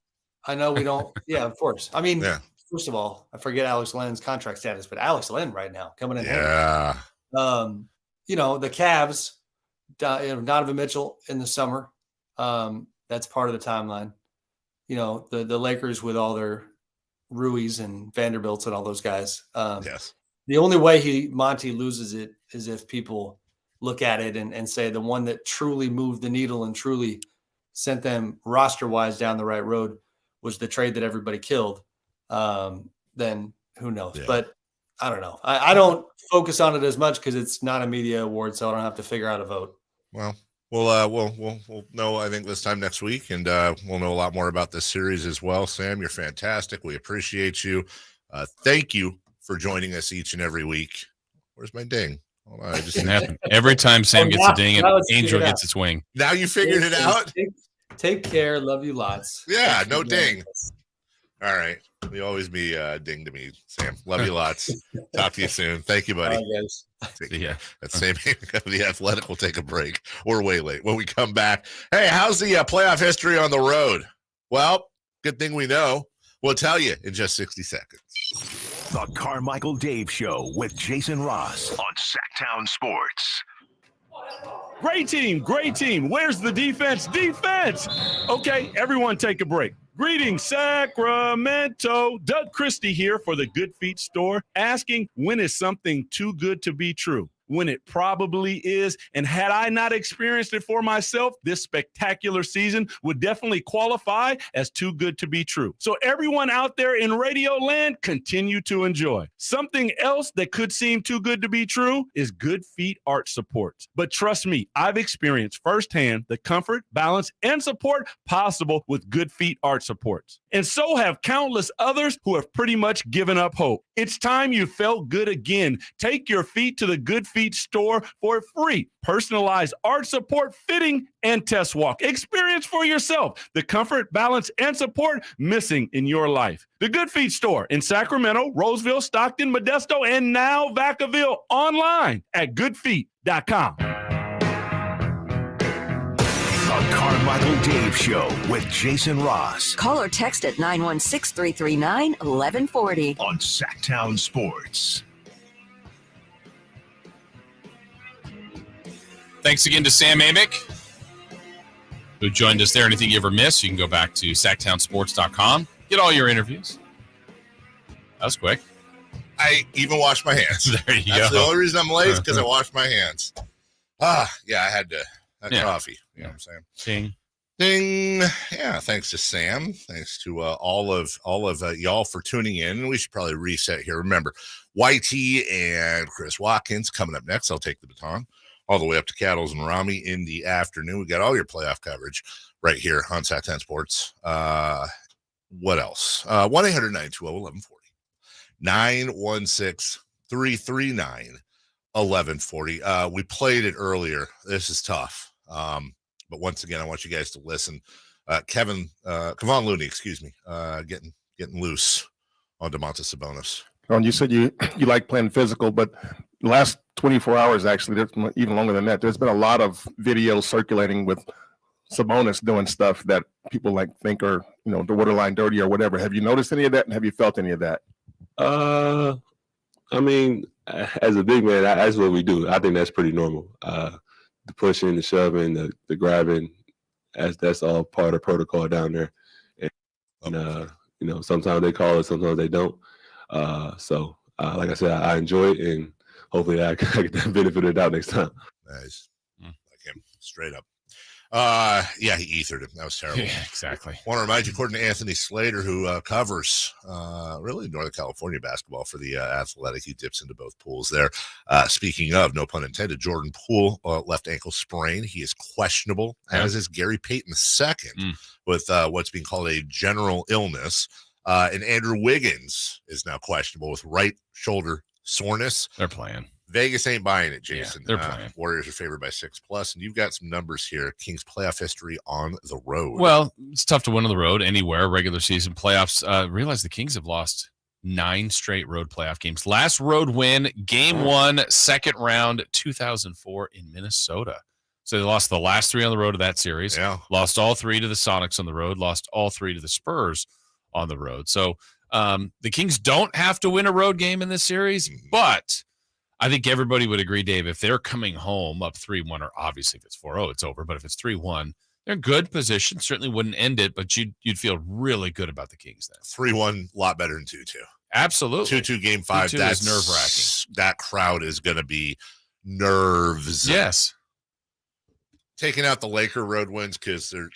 Speaker 18: I know we don't. Yeah, of course. I mean, first of all, I forget Alex Len's contract status, but Alex Len right now coming in.
Speaker 4: Yeah.
Speaker 18: The Cavs, Donovan Mitchell in the summer. That's part of the timeline. The Lakers with all their Ruiz and Vanderbilts and all those guys.
Speaker 4: Yes.
Speaker 18: The only way Monty loses it is if people look at it and say the one that truly moved the needle and truly sent them roster-wise down the right road was the trade that everybody killed. Then who knows? Yeah. But I don't know. I don't focus on it as much because it's not a media award, so I don't have to figure out a vote.
Speaker 4: Well, we'll know, I think, this time next week, and we'll know a lot more about this series as well. Sam, you're fantastic. We appreciate you. Thank you for joining us each and every week. Where's my ding? Hold on,
Speaker 5: It happen. Every time Sam gets a ding, an angel gets its wing.
Speaker 4: Now you figured it out?
Speaker 18: Take care. Love you lots.
Speaker 4: Yeah, no ding. All right. You always be ding to me, Sam. Love you lots. Talk to you soon. Thank you, buddy.
Speaker 18: Bye, guys.
Speaker 4: Yeah, that's same. The Athletic will take a break. We're way late. When we come back, hey, how's the playoff history on the road? Well, good thing we know. We'll tell you in just 60 seconds.
Speaker 2: The Carmichael Dave Show with Jason Ross on Sactown Sports.
Speaker 3: Great team, great team. Where's the defense? Defense! Okay, everyone take a break. Greetings, Sacramento. Doug Christie here for the Good Feet store, asking when is something too good to be true? When it probably is. And had I not experienced it for myself, this spectacular season would definitely qualify as too good to be true. So everyone out there in Radio Land, continue to enjoy. Something else that could seem too good to be true is Good Feet Arch Supports. But trust me, I've experienced firsthand the comfort, balance, and support possible with Good Feet Arch Supports. And so have countless others who have pretty much given up hope. It's time you felt good again. Take your feet to the Good Feet store for a free personalized arch support fitting and test walk. Experience for yourself the comfort, balance, and support missing in your life. The Good Feet store in Sacramento, Roseville, Stockton, Modesto, and now Vacaville, online at goodfeet.com.
Speaker 2: The Carmichael Dave Show with Jason Ross.
Speaker 15: Call or text at 916-339-1140
Speaker 2: on Sactown Sports.
Speaker 5: Thanks again to Sam Amick, who joined us there. Anything you ever miss, you can go back to sacktownsports.com. Get all your interviews. That was quick.
Speaker 4: I even washed my hands.
Speaker 5: There you
Speaker 4: That's
Speaker 5: go.
Speaker 4: the only reason I'm late is because I washed my hands. I had to have coffee. You know what I'm saying? Ding. Yeah, thanks to Sam. Thanks to all of y'all for tuning in. And we should probably reset here. Remember, YT and Chris Watkins coming up next. I'll take the baton all the way up to Cattles and Rami in the afternoon. We got all your playoff coverage right here on Sactown Sports. What else? 1-800-920-1140. 916-339-1140. We played it earlier. This is tough. But once again, I want you guys to listen. Kavan Looney, getting loose on Domantas Sabonis.
Speaker 10: And you said you like playing physical, but the last 24 hours, actually, there's even longer than that. There's been a lot of videos circulating with Sabonis doing stuff that people like think are, the borderline dirty or whatever. Have you noticed any of that? And have you felt any of that?
Speaker 6: I mean, as a big man, that's what we do. I think that's pretty normal. The pushing, the shoving, the grabbing, that's all part of protocol down there. And sometimes they call it, sometimes they don't. So like I said, I enjoy it, and hopefully I get that benefit of the doubt next time.
Speaker 4: Nice. Like him, straight up. Yeah, he ethered him. That was terrible.
Speaker 5: Yeah, exactly.
Speaker 4: Want to remind you, according to Anthony Slater, who covers really Northern California basketball for the Athletic, he dips into both pools there. Speaking of, no pun intended, Jordan Poole, left ankle sprain. He is questionable, as is Gary Payton II, with what's being called a general illness. And Andrew Wiggins is now questionable with right shoulder soreness.
Speaker 5: They're playing.
Speaker 4: Vegas ain't buying it, Jason.
Speaker 5: Yeah, they're playing.
Speaker 4: Warriors are favored by 6+, and you've got some numbers here. Kings playoff history on the road.
Speaker 5: Well, it's tough to win on the road anywhere. Regular season playoffs. Realize the Kings have lost 9 straight road playoff games. Last road win, Game 1, second round, 2004 in Minnesota. So they lost the last 3 on the road of that series.
Speaker 4: Yeah.
Speaker 5: Lost all 3 to the Sonics on the road. Lost all 3 to the Spurs on the road. So the Kings don't have to win a road game in this series, but I think everybody would agree, Dave, if they're coming home up 3-1, or obviously if it's 4-0, it's over, but if it's 3-1, they're in good position. Certainly wouldn't end it, but you'd feel really good about the Kings then.
Speaker 4: 3-1, a lot better than 2-2.
Speaker 5: Absolutely.
Speaker 4: 2-2 Game 5.
Speaker 5: 2-2
Speaker 4: That's
Speaker 5: is nerve-wracking.
Speaker 4: That crowd is going to be nerves.
Speaker 5: Yes.
Speaker 4: Taking out the Laker road wins because they're,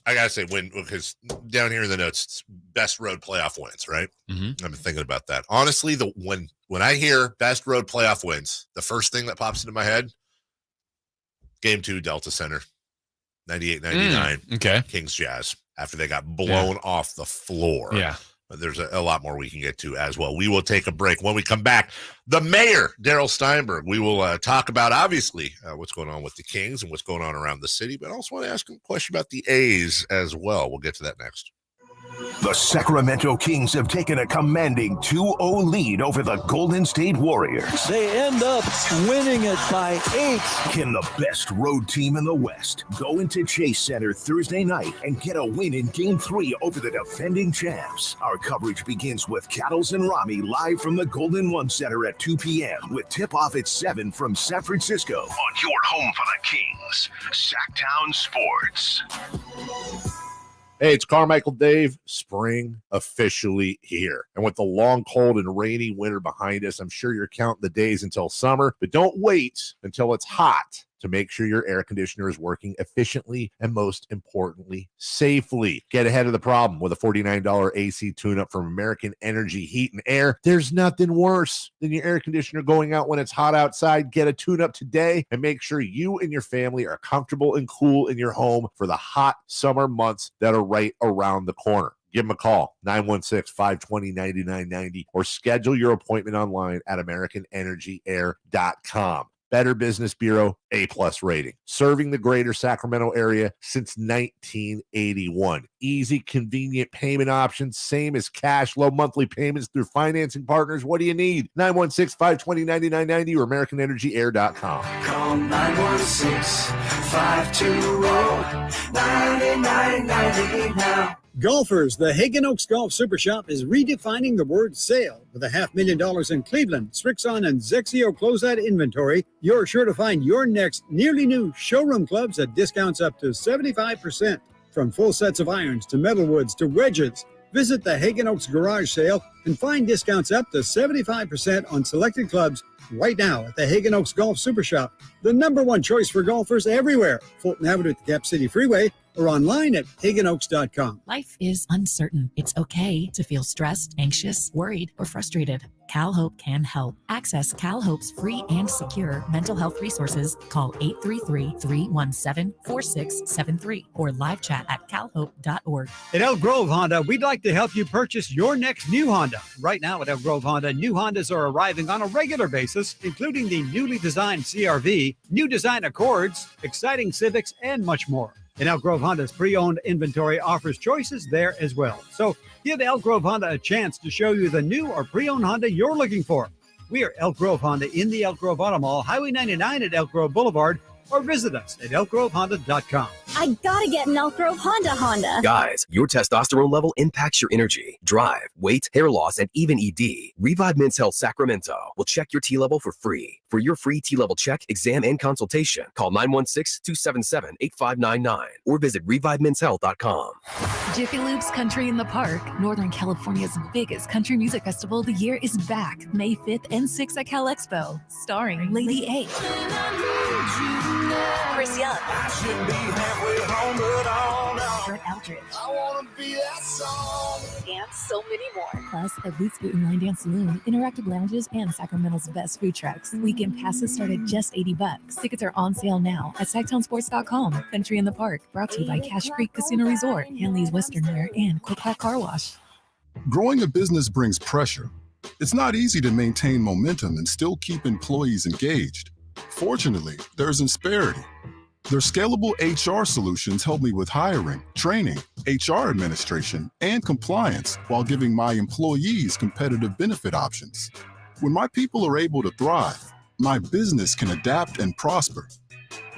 Speaker 4: I gotta say win, because down here in the notes, it's best road playoff wins, right?
Speaker 5: Mm-hmm.
Speaker 4: I've been thinking about that. Honestly, when I hear best road playoff wins, the first thing that pops into my head, Game 2, Delta Center, 98-99.
Speaker 5: Okay.
Speaker 4: Kings Jazz, after they got blown off the floor.
Speaker 5: Yeah.
Speaker 4: But there's a lot more we can get to as well. We will take a break. When we come back, the mayor, Darryl Steinberg, we will talk about, obviously, what's going on with the Kings and what's going on around the city, but I also want to ask him a question about the A's as well. We'll get to that next.
Speaker 2: The Sacramento Kings have taken a commanding 2-0 lead over the Golden State Warriors.
Speaker 1: They end up winning it by 8.
Speaker 2: Can the best road team in the West go into Chase Center Thursday night and get a win in Game 3 over the defending champs? Our coverage begins with Cattles and Rami live from the Golden One Center at 2 p.m. with tip-off at 7 from San Francisco on your home for the Kings, Sactown Sports.
Speaker 4: Hey, it's Carmichael, Dave. Spring officially here. And with the long, cold, and rainy winter behind us, I'm sure you're counting the days until summer. But don't wait until it's hot to make sure your air conditioner is working efficiently and, most importantly, safely. Get ahead of the problem with a $49 AC tune-up from American Energy Heat and Air. There's nothing worse than your air conditioner going out when it's hot outside. Get a tune-up today and make sure you and your family are comfortable and cool in your home for the hot summer months that are right around the corner. Give them a call, 916-520-9990, or schedule your appointment online at AmericanEnergyAir.com. Better Business Bureau, A+ rating. Serving the greater Sacramento area since 1981. Easy, convenient payment options, same as cash, low monthly payments through financing partners. What do you need? 916-520-9990 or AmericanEnergyAir.com.
Speaker 8: Call 916-520-9990 now.
Speaker 16: Golfers, the Hagen Oaks Golf Super Shop is redefining the word sale. With $500,000 in Cleveland, Strixon, and Zexio closeout inventory, you're sure to find your next nearly new showroom clubs at discounts up to 75%. From full sets of irons to metalwoods to wedges, visit the Hagen Oaks Garage Sale and find discounts up to 75% on selected clubs right now at the Hagen Oaks Golf Super Shop, the #1 choice for golfers everywhere. Fulton Avenue at the Cap City Freeway, or online at hagenoaks.com.
Speaker 14: Life is uncertain. It's okay to feel stressed, anxious, worried, or frustrated. CalHope can help. Access CalHope's free and secure mental health resources. Call 833-317-4673 or live chat at calhope.org.
Speaker 16: At Elk Grove Honda, we'd like to help you purchase your next new Honda. Right now at Elk Grove Honda, new Hondas are arriving on a regular basis, including the newly designed CR-V, new design Accords, exciting Civics, and much more. And Elk Grove Honda's pre-owned inventory offers choices there as well. So give Elk Grove Honda a chance to show you the new or pre-owned Honda you're looking for. We are Elk Grove Honda in the Elk Grove Auto Mall, Highway 99 at Elk Grove Boulevard, or visit us at elkgrovehonda.com.
Speaker 9: I gotta get an Elk Grove Honda.
Speaker 11: Guys, your testosterone level impacts your energy, drive, weight, hair loss, and even ED. Revive Men's Health Sacramento will check your T level for free. For your free T level check, exam, and consultation, call 916-277-8599 or visit revivemenshealth.com.
Speaker 14: Jiffy Lube's Country in the Park, Northern California's biggest country music festival of the year, is back May 5th and 6th at Cal Expo, starring Lady A,
Speaker 9: Chris Young,
Speaker 14: Brett Eldridge,
Speaker 9: I wanna be that song, and so many more.
Speaker 14: plus a Boots Boot and Line Dance Saloon, interactive lounges, and Sacramento's best food trucks. Weekend passes start at just $80. Tickets are on sale now at SactownSports.com. Country in the Park, brought to you by Cache Creek Casino Resort, Hanley's Western Wear, and Quick Pack Car Wash.
Speaker 12: Growing a business brings pressure. It's not easy to maintain momentum and still keep employees engaged. Fortunately, there's Insperity. Their scalable HR solutions help me with hiring, training, HR administration, and compliance while giving my employees competitive benefit options. When my people are able to thrive, my business can adapt and prosper.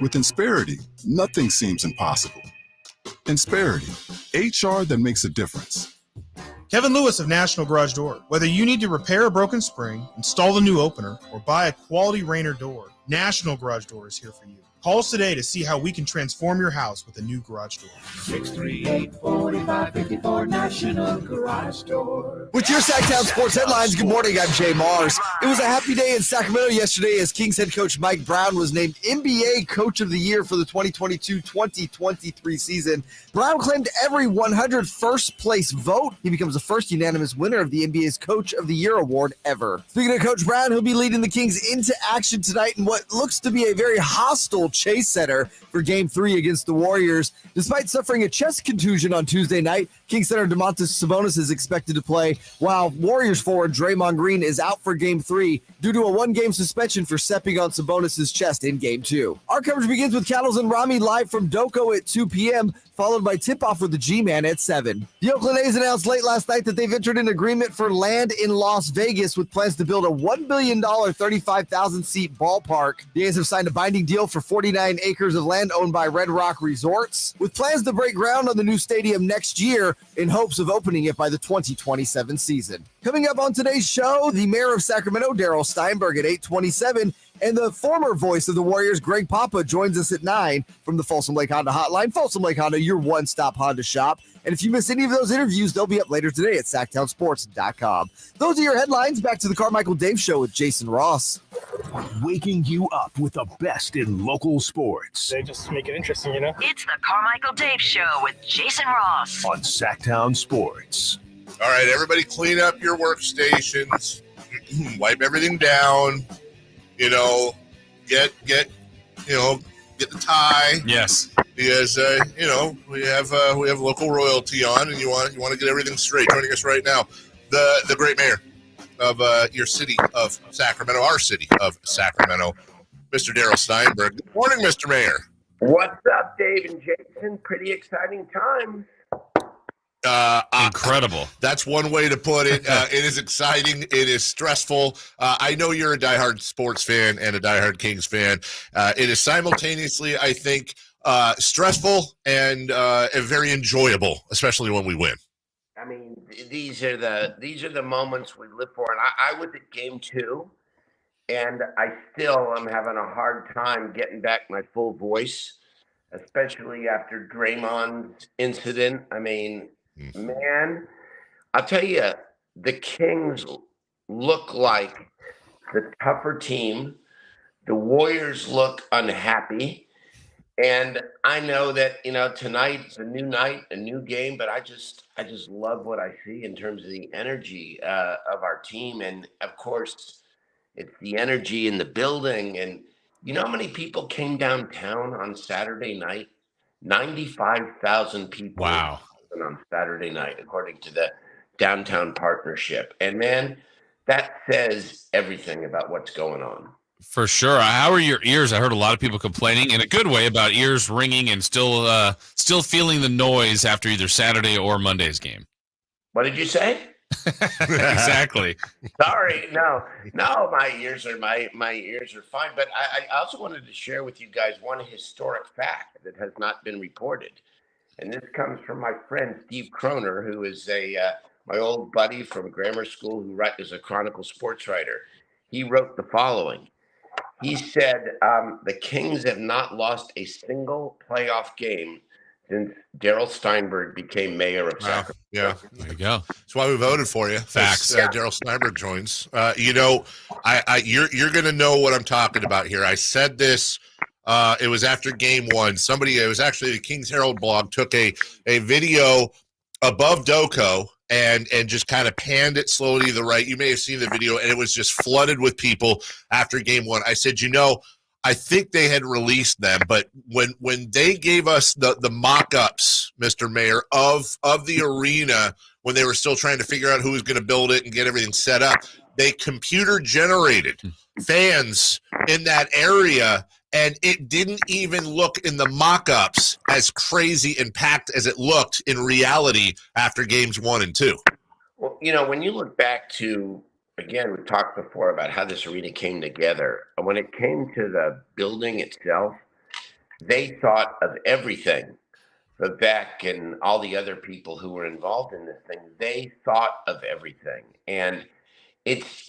Speaker 12: With Insperity, nothing seems impossible. Insperity, HR that makes a difference.
Speaker 20: Kevin Lewis of National Garage Door. Whether you need to repair a broken spring, install the new opener, or buy a quality Rainer door, National Garage Door is here for you. Call us today to see how we can transform your house with a new garage door.
Speaker 8: 638-4554 National Garage Door.
Speaker 28: With your Sactown Sports headlines, good morning. I'm Jay Mars. It was a happy day in Sacramento yesterday as Kings head coach Mike Brown was named NBA Coach of the Year for the 2022-2023 season. Brown claimed every 100 first-place vote. He becomes the first unanimous winner of the NBA's Coach of the Year award ever. Speaking of Coach Brown, he'll be leading the Kings into action tonight in what looks to be a very hostile Chase Center for Game 3 against the Warriors. Despite suffering a chest contusion on Tuesday night, Kings center Domantas Sabonis is expected to play, while Warriors forward Draymond Green is out for Game 3 due to a one-game suspension for stepping on Sabonis' chest in Game 2. Our coverage begins with Cattles and Rami live from Doco at 2 p.m., followed by tip-off with the G-Man at 7. The Oakland A's announced late last night that they've entered an agreement for land in Las Vegas with plans to build a $1 billion, 35,000-seat ballpark. The A's have signed a binding deal for 49 acres of land owned by Red Rock Resorts, with plans to break ground on the new stadium next year in hopes of opening it by the 2027 season. Coming up on today's show, the mayor of Sacramento, Steinberg, at 8:27, and the former voice of the Warriors, Greg Papa, joins us at 9 from the Folsom Lake Honda Hotline. Folsom Lake Honda, your one-stop Honda shop. And if you miss any of those interviews, they'll be up later today at SactownSports.com. Those are your headlines. Back to the Carmichael Dave Show with Jason Ross.
Speaker 2: Waking you up with the best in local sports.
Speaker 22: They just make it interesting, you know?
Speaker 15: It's the Carmichael Dave Show with Jason Ross
Speaker 2: on Sactown Sports.
Speaker 4: All right, everybody clean up your workstations. Wipe everything down. You know, get the tie.
Speaker 5: Yes.
Speaker 4: Because we have local royalty on, and you want to get everything straight. Joining us right now, the great mayor of your city of Sacramento, our city of Sacramento, Mr. Darryl Steinberg. Good morning, Mr. Mayor.
Speaker 23: What's up, Dave and Jason? Pretty exciting time.
Speaker 5: Incredible.
Speaker 4: That's one way to put it. It is exciting. It is stressful. I know you're a diehard sports fan and a diehard Kings fan. It is simultaneously, I think, stressful and very enjoyable, especially when we win.
Speaker 23: I mean, these are the moments we live for. And I was at Game 2, and I still am having a hard time getting back my full voice, especially after Draymond's incident. I mean, man, I'll tell you, the Kings look like the tougher team. The Warriors look unhappy. And I know that, tonight's a new night, a new game, but I just love what I see in terms of the energy of our team. And of course, it's the energy in the building. And you know how many people came downtown on Saturday night? 95,000 people.
Speaker 5: Wow.
Speaker 23: On Saturday night, according to the Downtown Partnership. And man, that says everything about what's going on.
Speaker 5: For sure. How are your ears? I heard a lot of people complaining in a good way about ears ringing and still feeling the noise after either Saturday or Monday's game.
Speaker 23: What did you say?
Speaker 5: Exactly.
Speaker 23: Sorry, no, my ears are fine. But I also wanted to share with you guys one historic fact that has not been reported, and this comes from my friend Steve Kroner, who is my old buddy from grammar school, who is a Chronicle sports writer. He wrote the following. He said the Kings have not lost a single playoff game since Darryl Steinberg became mayor of Sacramento.
Speaker 4: Yeah,
Speaker 5: there you go.
Speaker 4: That's why we voted for you.
Speaker 5: Facts.
Speaker 4: Darryl Steinberg joins. You're going to know what I'm talking about here. I said this. It was after game one. It was actually the Kings Herald blog took a video above Doko and just kind of panned it slowly to the right. You may have seen the video, and it was just flooded with people after game one. I said, I think they had released them, but when they gave us the mock-ups, Mr. Mayor, of the arena, when they were still trying to figure out who was going to build it and get everything set up, they computer-generated fans in that area, and it didn't even look in the mock-ups as crazy and packed as it looked in reality after games 1 and 2.
Speaker 23: Well, when you look back to, again, we talked before about how this arena came together. When it came to the building itself, they thought of everything. Vivek and all the other people who were involved in this thing, they thought of everything. And it's,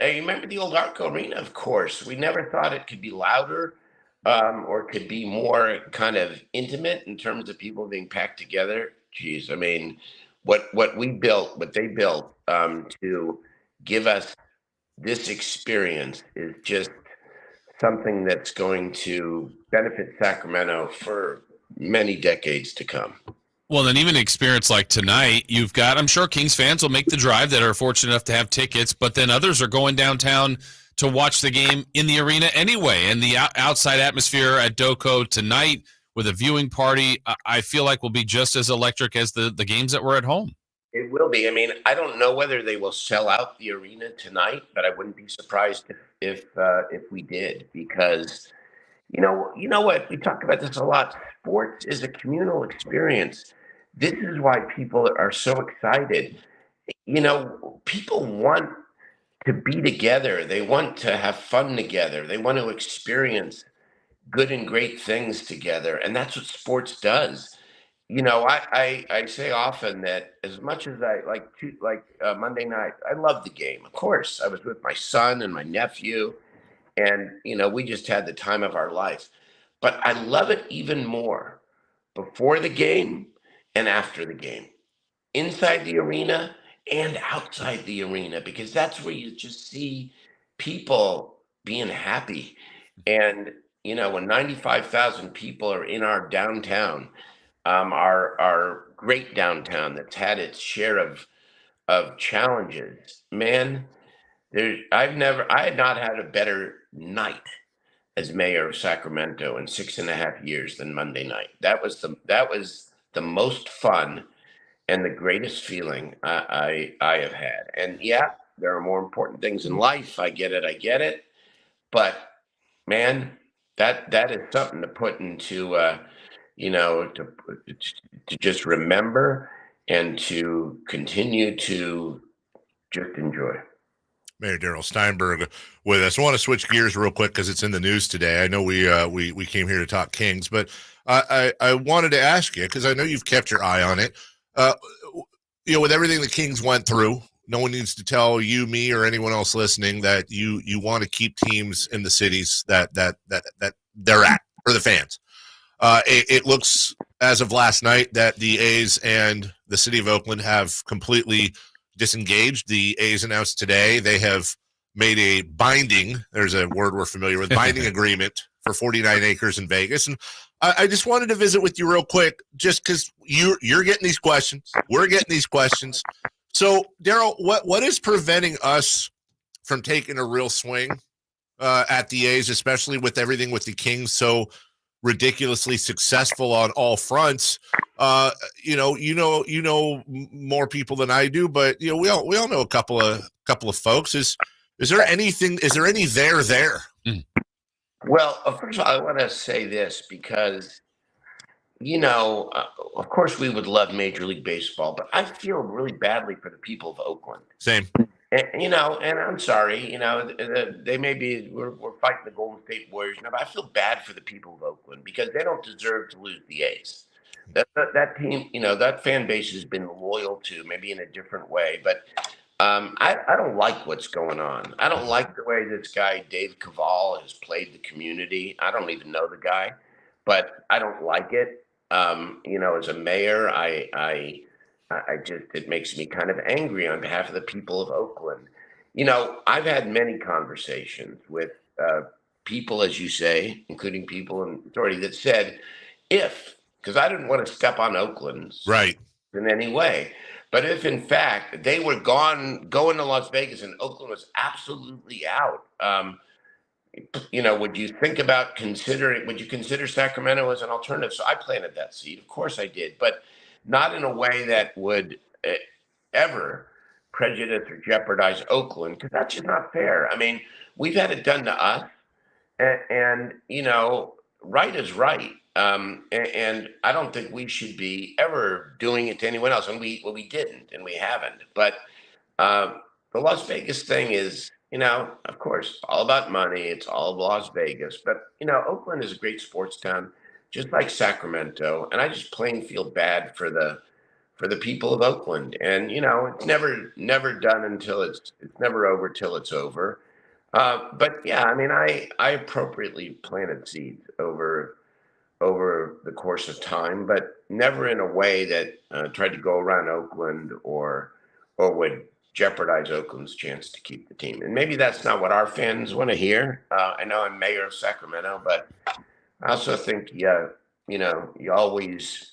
Speaker 23: I remember the old Arco Arena, of course. We never thought it could be louder or could be more kind of intimate in terms of people being packed together. Geez, I mean, what they built to give us this experience is just something that's going to benefit Sacramento for many decades to come.
Speaker 5: Well, then even an experience like tonight, you've got, I'm sure Kings fans will make the drive that are fortunate enough to have tickets, but then others are going downtown to watch the game in the arena anyway. And the outside atmosphere at Doko tonight with a viewing party, I feel like will be just as electric as the games that were at home.
Speaker 23: It will be. I mean, I don't know whether they will sell out the arena tonight, but I wouldn't be surprised if we did, because you know what, we talk about this a lot. Sports is a communal experience. This is why people are so excited. People want to be together. They want to have fun together. They want to experience good and great things together, and that's what sports does. I say often that as much as I like Monday night, I love the game. Of course, I was with my son and my nephew, and we just had the time of our life. But I love it even more before the game and after the game, inside the arena and outside the arena, because that's where you just see people being happy. And when 95,000 people are in our downtown, our great downtown that's had its share of challenges, man, I had not had a better night as mayor of Sacramento in 6.5 years than Monday night. That was the most fun and the greatest feeling I have had. And yeah, there are more important things in life. I get it. But man, that is something to put into to just remember and to continue to just enjoy.
Speaker 4: Mayor Darryl Steinberg with us. I want to switch gears real quick because it's in the news today. I know we came here to talk Kings, but I wanted to ask you, because I know you've kept your eye on it. With everything the Kings went through, no one needs to tell you, me, or anyone else listening that you want to keep teams in the cities that they're at for the fans. It looks, as of last night, that the A's and the city of Oakland have completely disengaged. The A's announced today they have made a binding, there's a word we're familiar with, binding agreement for 49 acres in Vegas. And I just wanted to visit with you real quick, just because you're getting these questions. We're getting these questions. So, Darryl, what is preventing us from taking a real swing at the A's, especially with everything with the Kings so ridiculously successful on all fronts? You know more people than I do, but we all know a couple of folks. Is there anything? Is there any there?
Speaker 23: Well, first of all, I want to say this, because of course we would love Major League Baseball, but I feel really badly for the people of Oakland.
Speaker 4: Same.
Speaker 23: And I'm sorry, they may be, we're fighting the Golden State Warriors now, but I feel bad for the people of Oakland because they don't deserve to lose the A's. That team, that fan base has been loyal to, maybe in a different way, but I don't like what's going on. I don't like the way this guy, Dave Cavall, has played the community. I don't even know the guy, but I don't like it. As a mayor, I just, it makes me kind of angry on behalf of the people of Oakland. I've had many conversations with people, as you say, including people in authority that said, because I didn't want to step on Oakland's
Speaker 4: right
Speaker 23: in any way, but if in fact they were going to Las Vegas and Oakland was absolutely out, would you think about would you consider Sacramento as an alternative? So I planted that seed. Of course I did, but not in a way that would ever prejudice or jeopardize Oakland, because that's just not fair. I mean, we've had it done to us, and right is right. And I don't think we should be ever doing it to anyone else. And we didn't, and we haven't. But the Las Vegas thing is, of course, all about money. It's all Las Vegas. But, Oakland is a great sports town, just like Sacramento. And I just plain feel bad for the people of Oakland. And, it's never done until it's never over till it's over. But yeah, I mean, I appropriately planted seeds over the course of time, but never in a way that tried to go around Oakland or would jeopardize Oakland's chance to keep the team. And maybe that's not what our fans want to hear. I know I'm mayor of Sacramento, but I also think, you always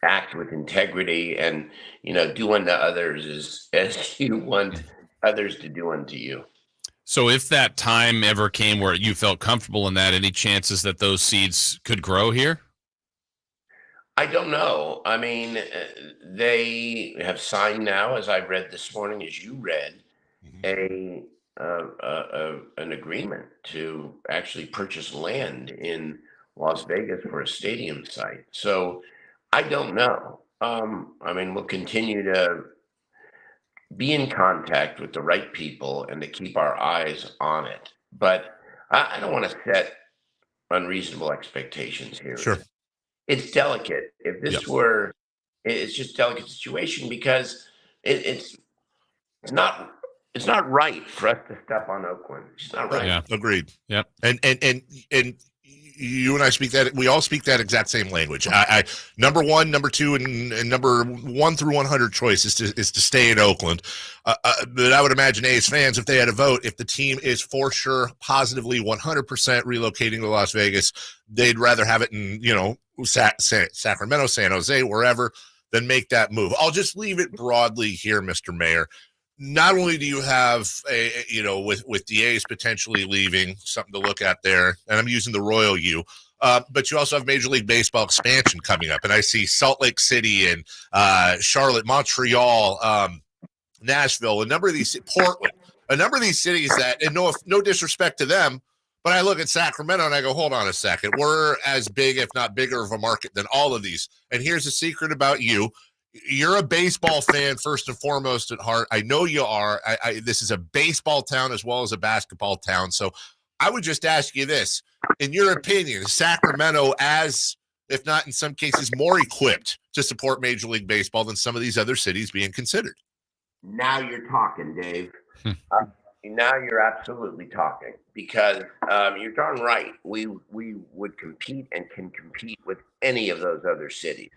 Speaker 23: act with integrity and, do unto others as you want others to do unto you.
Speaker 5: So if that time ever came where you felt comfortable in that, any chances that those seeds could grow here?
Speaker 23: I don't know. I mean, they have signed now, as I read this morning, as you read, an agreement to actually purchase land in Las Vegas for a stadium site. So I don't know. I mean, we'll continue to be in contact with the right people and to keep our eyes on it. But I don't want to set unreasonable expectations here.
Speaker 4: Sure.
Speaker 23: It's delicate. If this were, it's just a delicate situation because it's not right for us to step on Oakland. It's not right.
Speaker 4: Yeah, agreed.
Speaker 5: Yep.
Speaker 4: And you and I speak that, we all speak that exact same language. I number one, number two, and number 1 through 100 choice is to stay in Oakland. But I would imagine A's fans, if they had a vote, if the team is for sure positively 100% relocating to Las Vegas, they'd rather have it in, Sacramento, San Jose, wherever, than make that move. I'll just leave it broadly here, Mr. Mayor. Not only do you have with the A's potentially leaving, something to look at there, and I'm using the Royal U, but you also have Major League Baseball expansion coming up, and I see Salt Lake City and Charlotte, Montreal, Nashville, Portland, a number of these cities that, and no disrespect to them, but I look at Sacramento and I go, hold on a second, we're as big, if not bigger of a market than all of these. And here's a secret about you. You're a baseball fan first and foremost at heart. I know you are. This is a baseball town as well as a basketball town. So I would just ask you this. In your opinion, is Sacramento as, if not in some cases, more equipped to support Major League Baseball than some of these other cities being considered?
Speaker 23: Now you're talking, Dave. Now you're absolutely talking because you're darn right. We would compete and can compete with any of those other cities.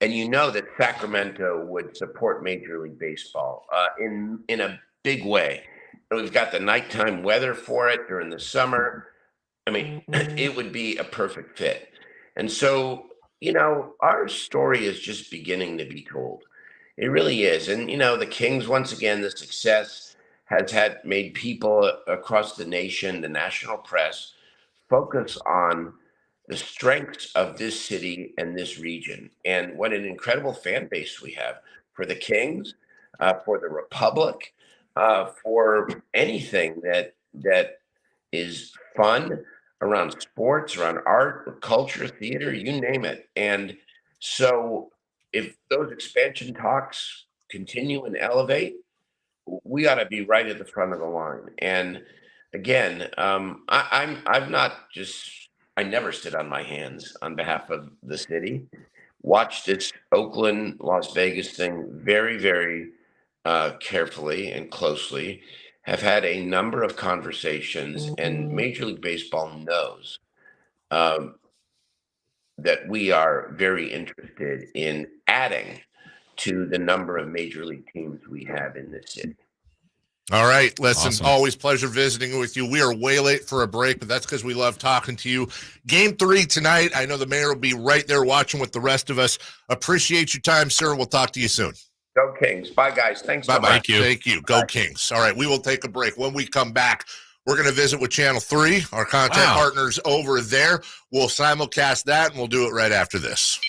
Speaker 23: And that Sacramento would support Major League Baseball in a big way. We've got the nighttime weather for it during the summer. I mean, it would be a perfect fit. And so, our story is just beginning to be told. It really is. And, the Kings, once again, the success has made people across the nation, the national press, focus on the strengths of this city and this region, and what an incredible fan base we have for the Kings, for the Republic, for anything that is fun around sports, around art, culture, theater, you name it. And so if those expansion talks continue and elevate, we ought to be right at the front of the line. And again, I never sit on my hands on behalf of the city. Watch this Oakland, Las Vegas thing very, very carefully and closely. Have had a number of conversations, and Major League Baseball knows that we are very interested in adding to the number of major league teams we have in this city.
Speaker 4: All right, listen,
Speaker 5: Awesome.
Speaker 4: Always pleasure visiting with you. We are way late for a break, but that's because we love talking to you. Game 3 tonight. I know the mayor will be right there watching with the rest of us. Appreciate your time, sir. We'll talk to you soon.
Speaker 23: Go Kings. Bye, guys. Thanks so
Speaker 4: Bye-bye.
Speaker 23: much.
Speaker 4: Thank you. Go Kings. All right, we will take a break. When we come back, we're going to visit with Channel 3, our content partners over there. We'll simulcast that, and we'll do it right after this.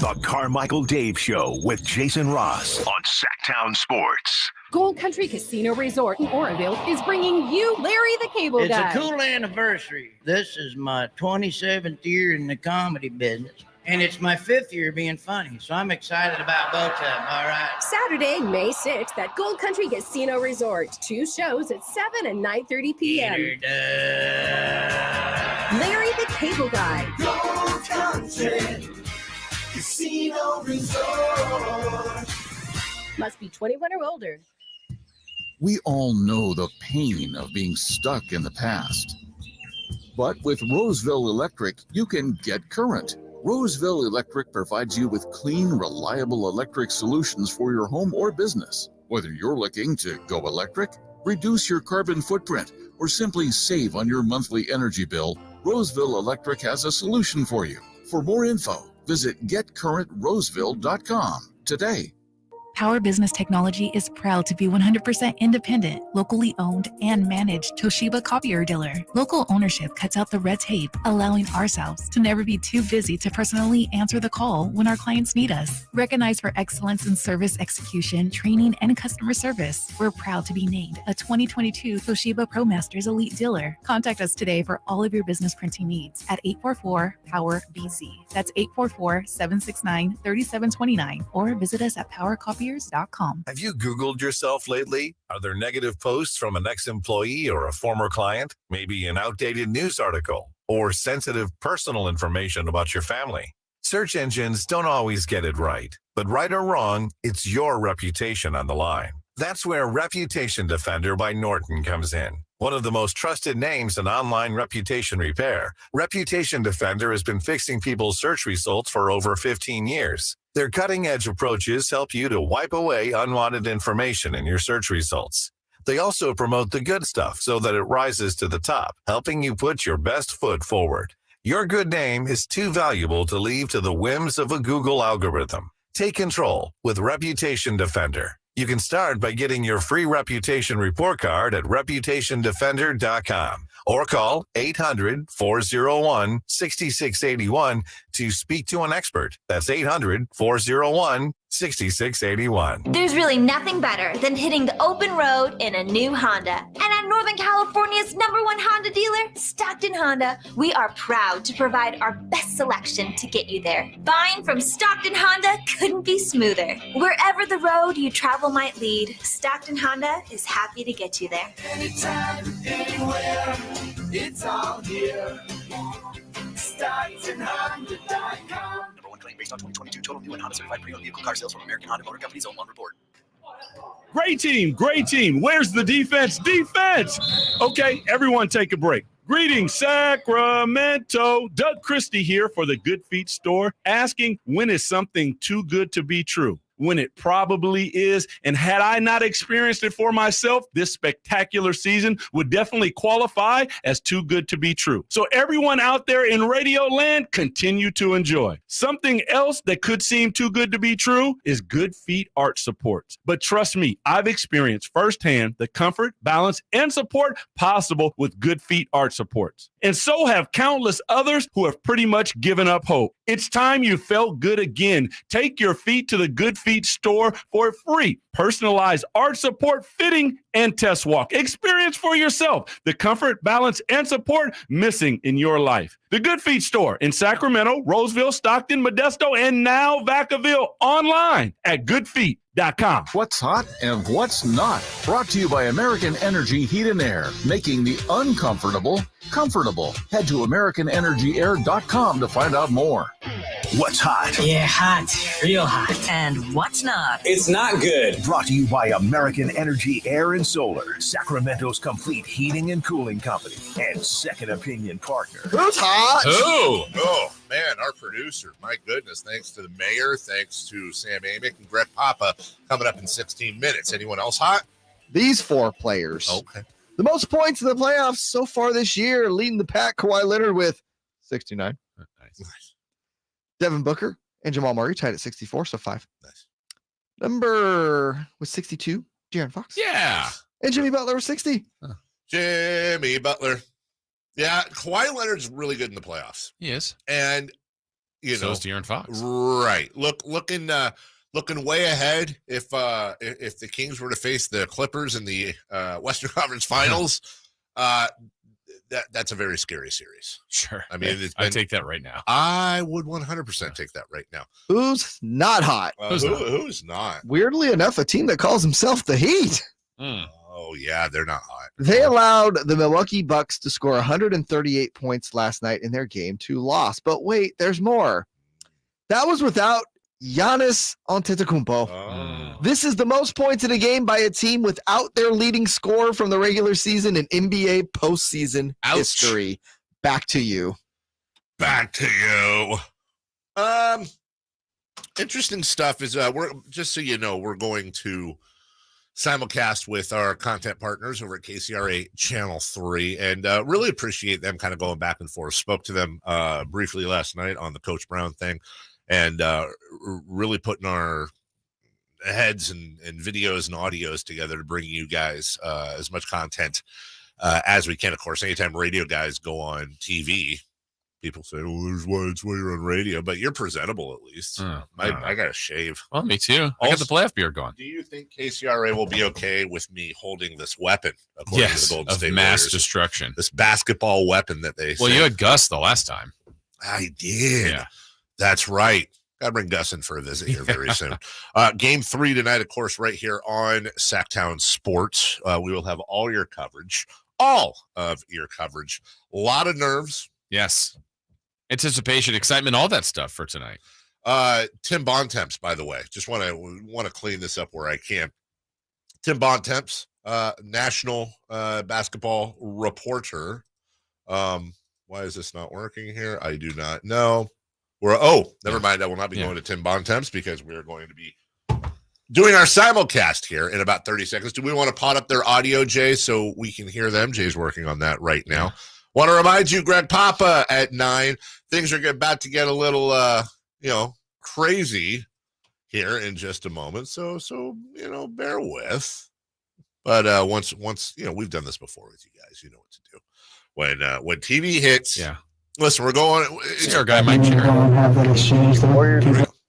Speaker 2: The Carmichael Dave Show with Jason Ross on Sactown Sports.
Speaker 13: Gold Country Casino Resort in Oroville is bringing you Larry the Cable Guy.
Speaker 19: It's a cool anniversary. This is my 27th year in the comedy business, and it's my 5th year being funny, so I'm excited about both of them, all right?
Speaker 13: Saturday, May 6th at Gold Country Casino Resort. 2 shows at 7 and 9:30 p.m. Larry the Cable Guy.
Speaker 8: Gold Country Casino Resort.
Speaker 13: Must be 21 or older.
Speaker 21: We all know the pain of being stuck in the past. But with Roseville Electric, you can get current. Roseville Electric provides you with clean, reliable electric solutions for your home or business. Whether you're looking to go electric, reduce your carbon footprint, or simply save on your monthly energy bill, Roseville Electric has a solution for you. For more info, visit getcurrentroseville.com today.
Speaker 14: Power Business Technology is proud to be 100% independent, locally owned and managed Toshiba copier dealer. Local ownership cuts out the red tape, allowing ourselves to never be too busy to personally answer the call when our clients need us. Recognized for excellence in service execution, training, and customer service, we're proud to be named a 2022 Toshiba ProMasters Elite Dealer. Contact us today for all of your business printing needs at 844-POWER-BZ. That's 844-769-3729, or visit us at PowerCopier.com.
Speaker 22: Have you Googled yourself lately? Are there negative posts from an ex-employee or a former client? Maybe an outdated news article or sensitive personal information about your family? Search engines don't always get it right, but right or wrong, it's your reputation on the line. That's where Reputation Defender by Norton comes in. One of the most trusted names in online reputation repair, Reputation Defender has been fixing people's search results for over 15 years. Their cutting-edge approaches help you to wipe away unwanted information in your search results. They also promote the good stuff so that it rises to the top, helping you put your best foot forward. Your good name is too valuable to leave to the whims of a Google algorithm. Take control with Reputation Defender. You can start by getting your free reputation report card at reputationdefender.com or call 800-401-6681 to speak to an expert. That's 800-401-6681.
Speaker 24: There's really nothing better than hitting the open road in a new Honda. And at Northern California's #1 Honda dealer, Stockton Honda, we are proud to provide our best selection to get you there. Buying from Stockton Honda couldn't be smoother. Wherever the road you travel might lead, Stockton Honda is happy to get you there.
Speaker 8: Anytime, anywhere, it's all here. StocktonHonda.com.
Speaker 11: #1 claim based on 2022 total new and Honda certified pre-owned vehicle car sales from American Honda Motor Company's own report.
Speaker 3: Great team, great team. Where's the defense? Defense! Okay, everyone take a break. Greetings, Sacramento. Doug Christie here for the Good Feet store, asking, when is something too good to be true? When it probably is. And had I not experienced it for myself, this spectacular season would definitely qualify as too good to be true. So everyone out there in radio land, continue to enjoy. Something else that could seem too good to be true is Good Feet Arch Supports. But trust me, I've experienced firsthand the comfort, balance, and support possible with Good Feet Arch Supports. And so have countless others who have pretty much given up hope. It's time you felt good again. Take your feet to the Good Feet Feet store for a free personalized art support, fitting, and test walk. Experience for yourself the comfort, balance, and support missing in your life. The Good Feet store in Sacramento, Roseville, Stockton, Modesto, and now Vacaville, online at goodfeet.com.
Speaker 21: What's hot and what's not. Brought to you by American Energy Heat and Air, making the uncomfortable comfortable. Head to AmericanEnergyAir.com to find out more.
Speaker 2: What's hot?
Speaker 6: Yeah, hot. Real hot.
Speaker 15: And what's not?
Speaker 6: It's not good.
Speaker 2: Brought to you by American Energy Air and Solar, Sacramento's complete heating and cooling company, and second opinion partner.
Speaker 28: Who's hot?
Speaker 4: Oh, man, our producer. My goodness. Thanks to the mayor. Thanks to Sam Amick and Greg Papa coming up in 16 minutes. Anyone else hot?
Speaker 28: These four players.
Speaker 4: Okay.
Speaker 28: The most points in the playoffs so far this year, leading the pack, Kawhi Leonard with 69.
Speaker 4: Nice.
Speaker 28: Devin Booker and Jamal Murray tied at 64, so 5.
Speaker 4: Nice.
Speaker 28: Number was 62, De'Aaron Fox.
Speaker 5: Yeah.
Speaker 28: And Jimmy Butler was 60.
Speaker 4: Jimmy Butler. Yeah, Kawhi Leonard's really good in the playoffs.
Speaker 5: He is.
Speaker 4: And,
Speaker 5: So is De'Aaron Fox.
Speaker 4: Right. Looking way ahead if the Kings were to face the Clippers in the Western Conference Finals, that's a very scary series.
Speaker 5: Sure.
Speaker 4: I mean,
Speaker 5: I take that right now.
Speaker 4: I would 100% take that right now.
Speaker 28: Who's not hot?
Speaker 4: Who's not?
Speaker 28: Weirdly enough, a team that calls himself the Heat.
Speaker 4: Oh, yeah, they're not hot.
Speaker 28: They allowed the Milwaukee Bucks to score 138 points last night in their Game 2 loss. But wait, there's more. That was without Giannis Antetokounmpo. This is the most points in a game by a team without their leading scorer from the regular season in NBA postseason history. Back to you.
Speaker 4: Back to you. Interesting stuff is we're just so you know, we're going to simulcast with our content partners over at KCRA Channel 3 and really appreciate them kind of going back and forth. Spoke to them briefly last night on the Coach Brown thing. And really putting our heads and videos and audios together to bring you guys as much content as we can. Of course, anytime radio guys go on TV, people say, "Oh, it's why you're on radio," but you're presentable at least. I got to shave.
Speaker 5: Well, me too. I got the playoff beard going.
Speaker 4: Do you think KCRA will be okay with me holding this weapon? According to the Golden State
Speaker 5: mass
Speaker 4: Warriors?
Speaker 5: destruction.
Speaker 4: This basketball weapon that they.
Speaker 5: Well, you had Gus the last time.
Speaker 4: I did. Yeah. That's right. Got to bring Gus in for a visit here very soon. Game 3 tonight, of course, right here on Sactown Sports. We will have all of your coverage. A lot of nerves.
Speaker 5: Yes. Anticipation, excitement, all that stuff for tonight.
Speaker 4: Tim Bontemps, by the way. Just want to clean this up where I can. Tim Bontemps, national basketball reporter. Why is this not working here? I do not know. Never mind. I will not be going to Tim Bontemps because we are going to be doing our simulcast here in about 30 seconds. Do we want to pot up their audio, Jay, so we can hear them? Jay's working on that right now. Want to remind you, Greg Papa at 9. Things are about to get a little, crazy here in just a moment. So bear with. But once we've done this before with you guys. You know what to do. When TV hits.
Speaker 5: Yeah.
Speaker 4: Listen, we're going.
Speaker 5: Our guy Mike
Speaker 7: The Warriors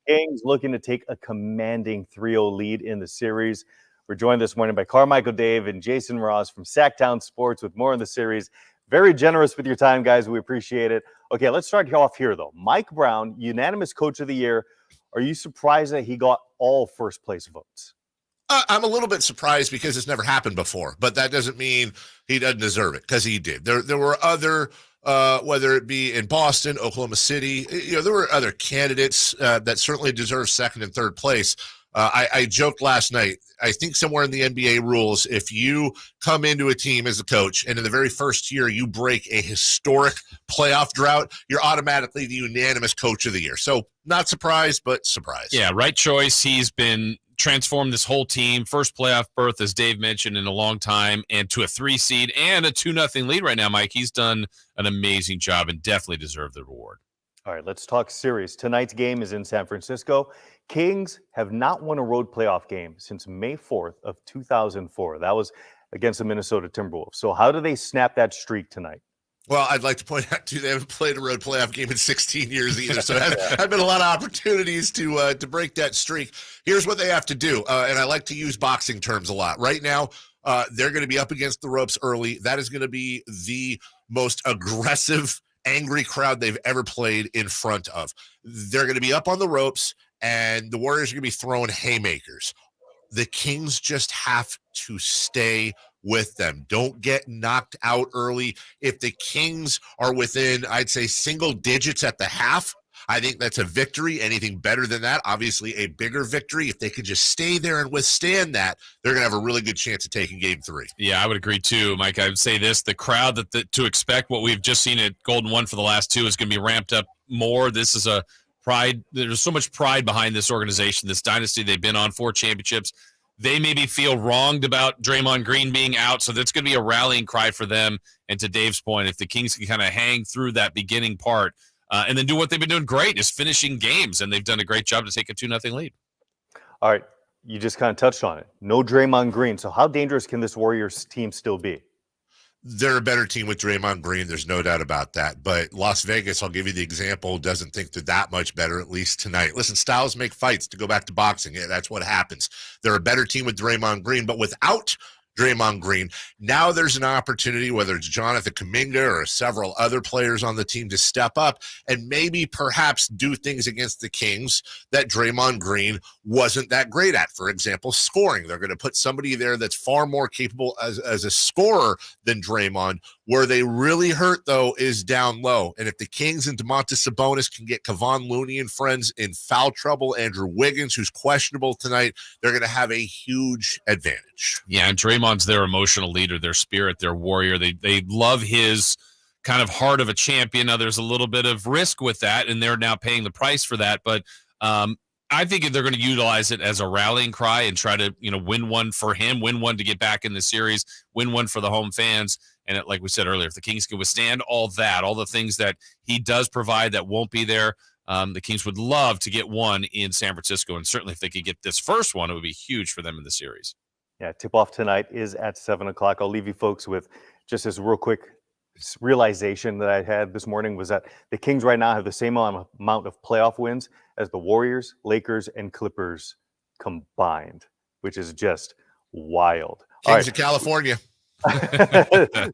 Speaker 7: Kings looking to take a commanding 3-0 lead in the series. We're joined this morning by Carmichael, Dave, and Jason Ross from Sactown Sports with more in the series. Very generous with your time, guys. We appreciate it. Okay, let's start off here, though. Mike Brown, unanimous Coach of the Year. Are you surprised that he got all first place votes?
Speaker 4: I'm a little bit surprised because it's never happened before, but that doesn't mean he doesn't deserve it because he did. There were other. Whether it be in Boston, Oklahoma City, there were other candidates that certainly deserve second and third place. I joked last night, I think somewhere in the NBA rules, if you come into a team as a coach and in the very first year you break a historic playoff drought, you're automatically the unanimous Coach of the Year. So not surprised, but surprised.
Speaker 5: Yeah, right choice. He's been transformed this whole team. First playoff berth, as Dave mentioned, in a long time, and to a 3 seed and a 2-0 lead right now, Mike. He's done an amazing job and definitely deserved the reward.
Speaker 7: All right, let's talk series. Tonight's game is in San Francisco. Kings have not won a road playoff game since May 4th of 2004. That was against the Minnesota Timberwolves. So how do they snap that streak tonight?
Speaker 4: Well, I'd like to point out, too, they haven't played a road playoff game in 16 years either, so there have been a lot of opportunities to break that streak. Here's what they have to do, and I like to use boxing terms a lot. Right now, they're going to be up against the ropes early. That is going to be the most aggressive, angry crowd they've ever played in front of. They're going to be up on the ropes, and the Warriors are going to be throwing haymakers. The Kings just have to stay with them. Don't get knocked out early. If the Kings are within, I'd say, single digits at the half, I think that's a victory. Anything better than that, obviously a bigger victory. If they could just stay there and withstand that, they're going to have a really good chance of taking game 3.
Speaker 5: Yeah, I would agree too, Mike. I would say this, the crowd to expect what we've just seen at Golden 1 for the last 2 is going to be ramped up more. This is a pride. There's so much pride behind this organization, this dynasty. They've been on 4 championships. They maybe feel wronged about Draymond Green being out, so that's going to be a rallying cry for them. And to Dave's point, if the Kings can kind of hang through that beginning part and then do what they've been doing great, is finishing games, and they've done a great job to take a 2-0 lead.
Speaker 7: All right, you just kind of touched on it. No Draymond Green. So how dangerous can this Warriors team still be?
Speaker 4: They're a better team with Draymond Green. There's no doubt about that. But Las Vegas, I'll give you the example, doesn't think they're that much better, at least tonight. Listen, styles make fights, to go back to boxing. Yeah, that's what happens. They're a better team with Draymond Green, but without Draymond Green, now there's an opportunity, whether it's Jonathan Kuminga or several other players on the team, to step up and maybe perhaps do things against the Kings that Draymond Green wasn't that great at. For example, scoring. They're going to put somebody there that's far more capable as a scorer than Draymond. Where they really hurt, though, is down low. And if the Kings and Domantas Sabonis can get Kavan Looney and friends in foul trouble, Andrew Wiggins, who's questionable tonight, they're going to have a huge advantage.
Speaker 5: Yeah, and Draymond's their emotional leader, their spirit, their warrior. They love his kind of heart of a champion. Now, there's a little bit of risk with that, and they're now paying the price for that. But I think they're going to utilize it as a rallying cry and try to, win one for him, win one to get back in the series, win one for the home fans. And like we said earlier, if the Kings can withstand all that, all the things that he does provide that won't be there, the Kings would love to get one in San Francisco. And certainly if they could get this first one, it would be huge for them in the series.
Speaker 7: Yeah, tip-off tonight is at 7 o'clock. I'll leave you folks with just this real quick realization that I had this morning was that the Kings right now have the same amount of playoff wins as the Warriors, Lakers, and Clippers combined, which is just wild.
Speaker 4: Kings of California.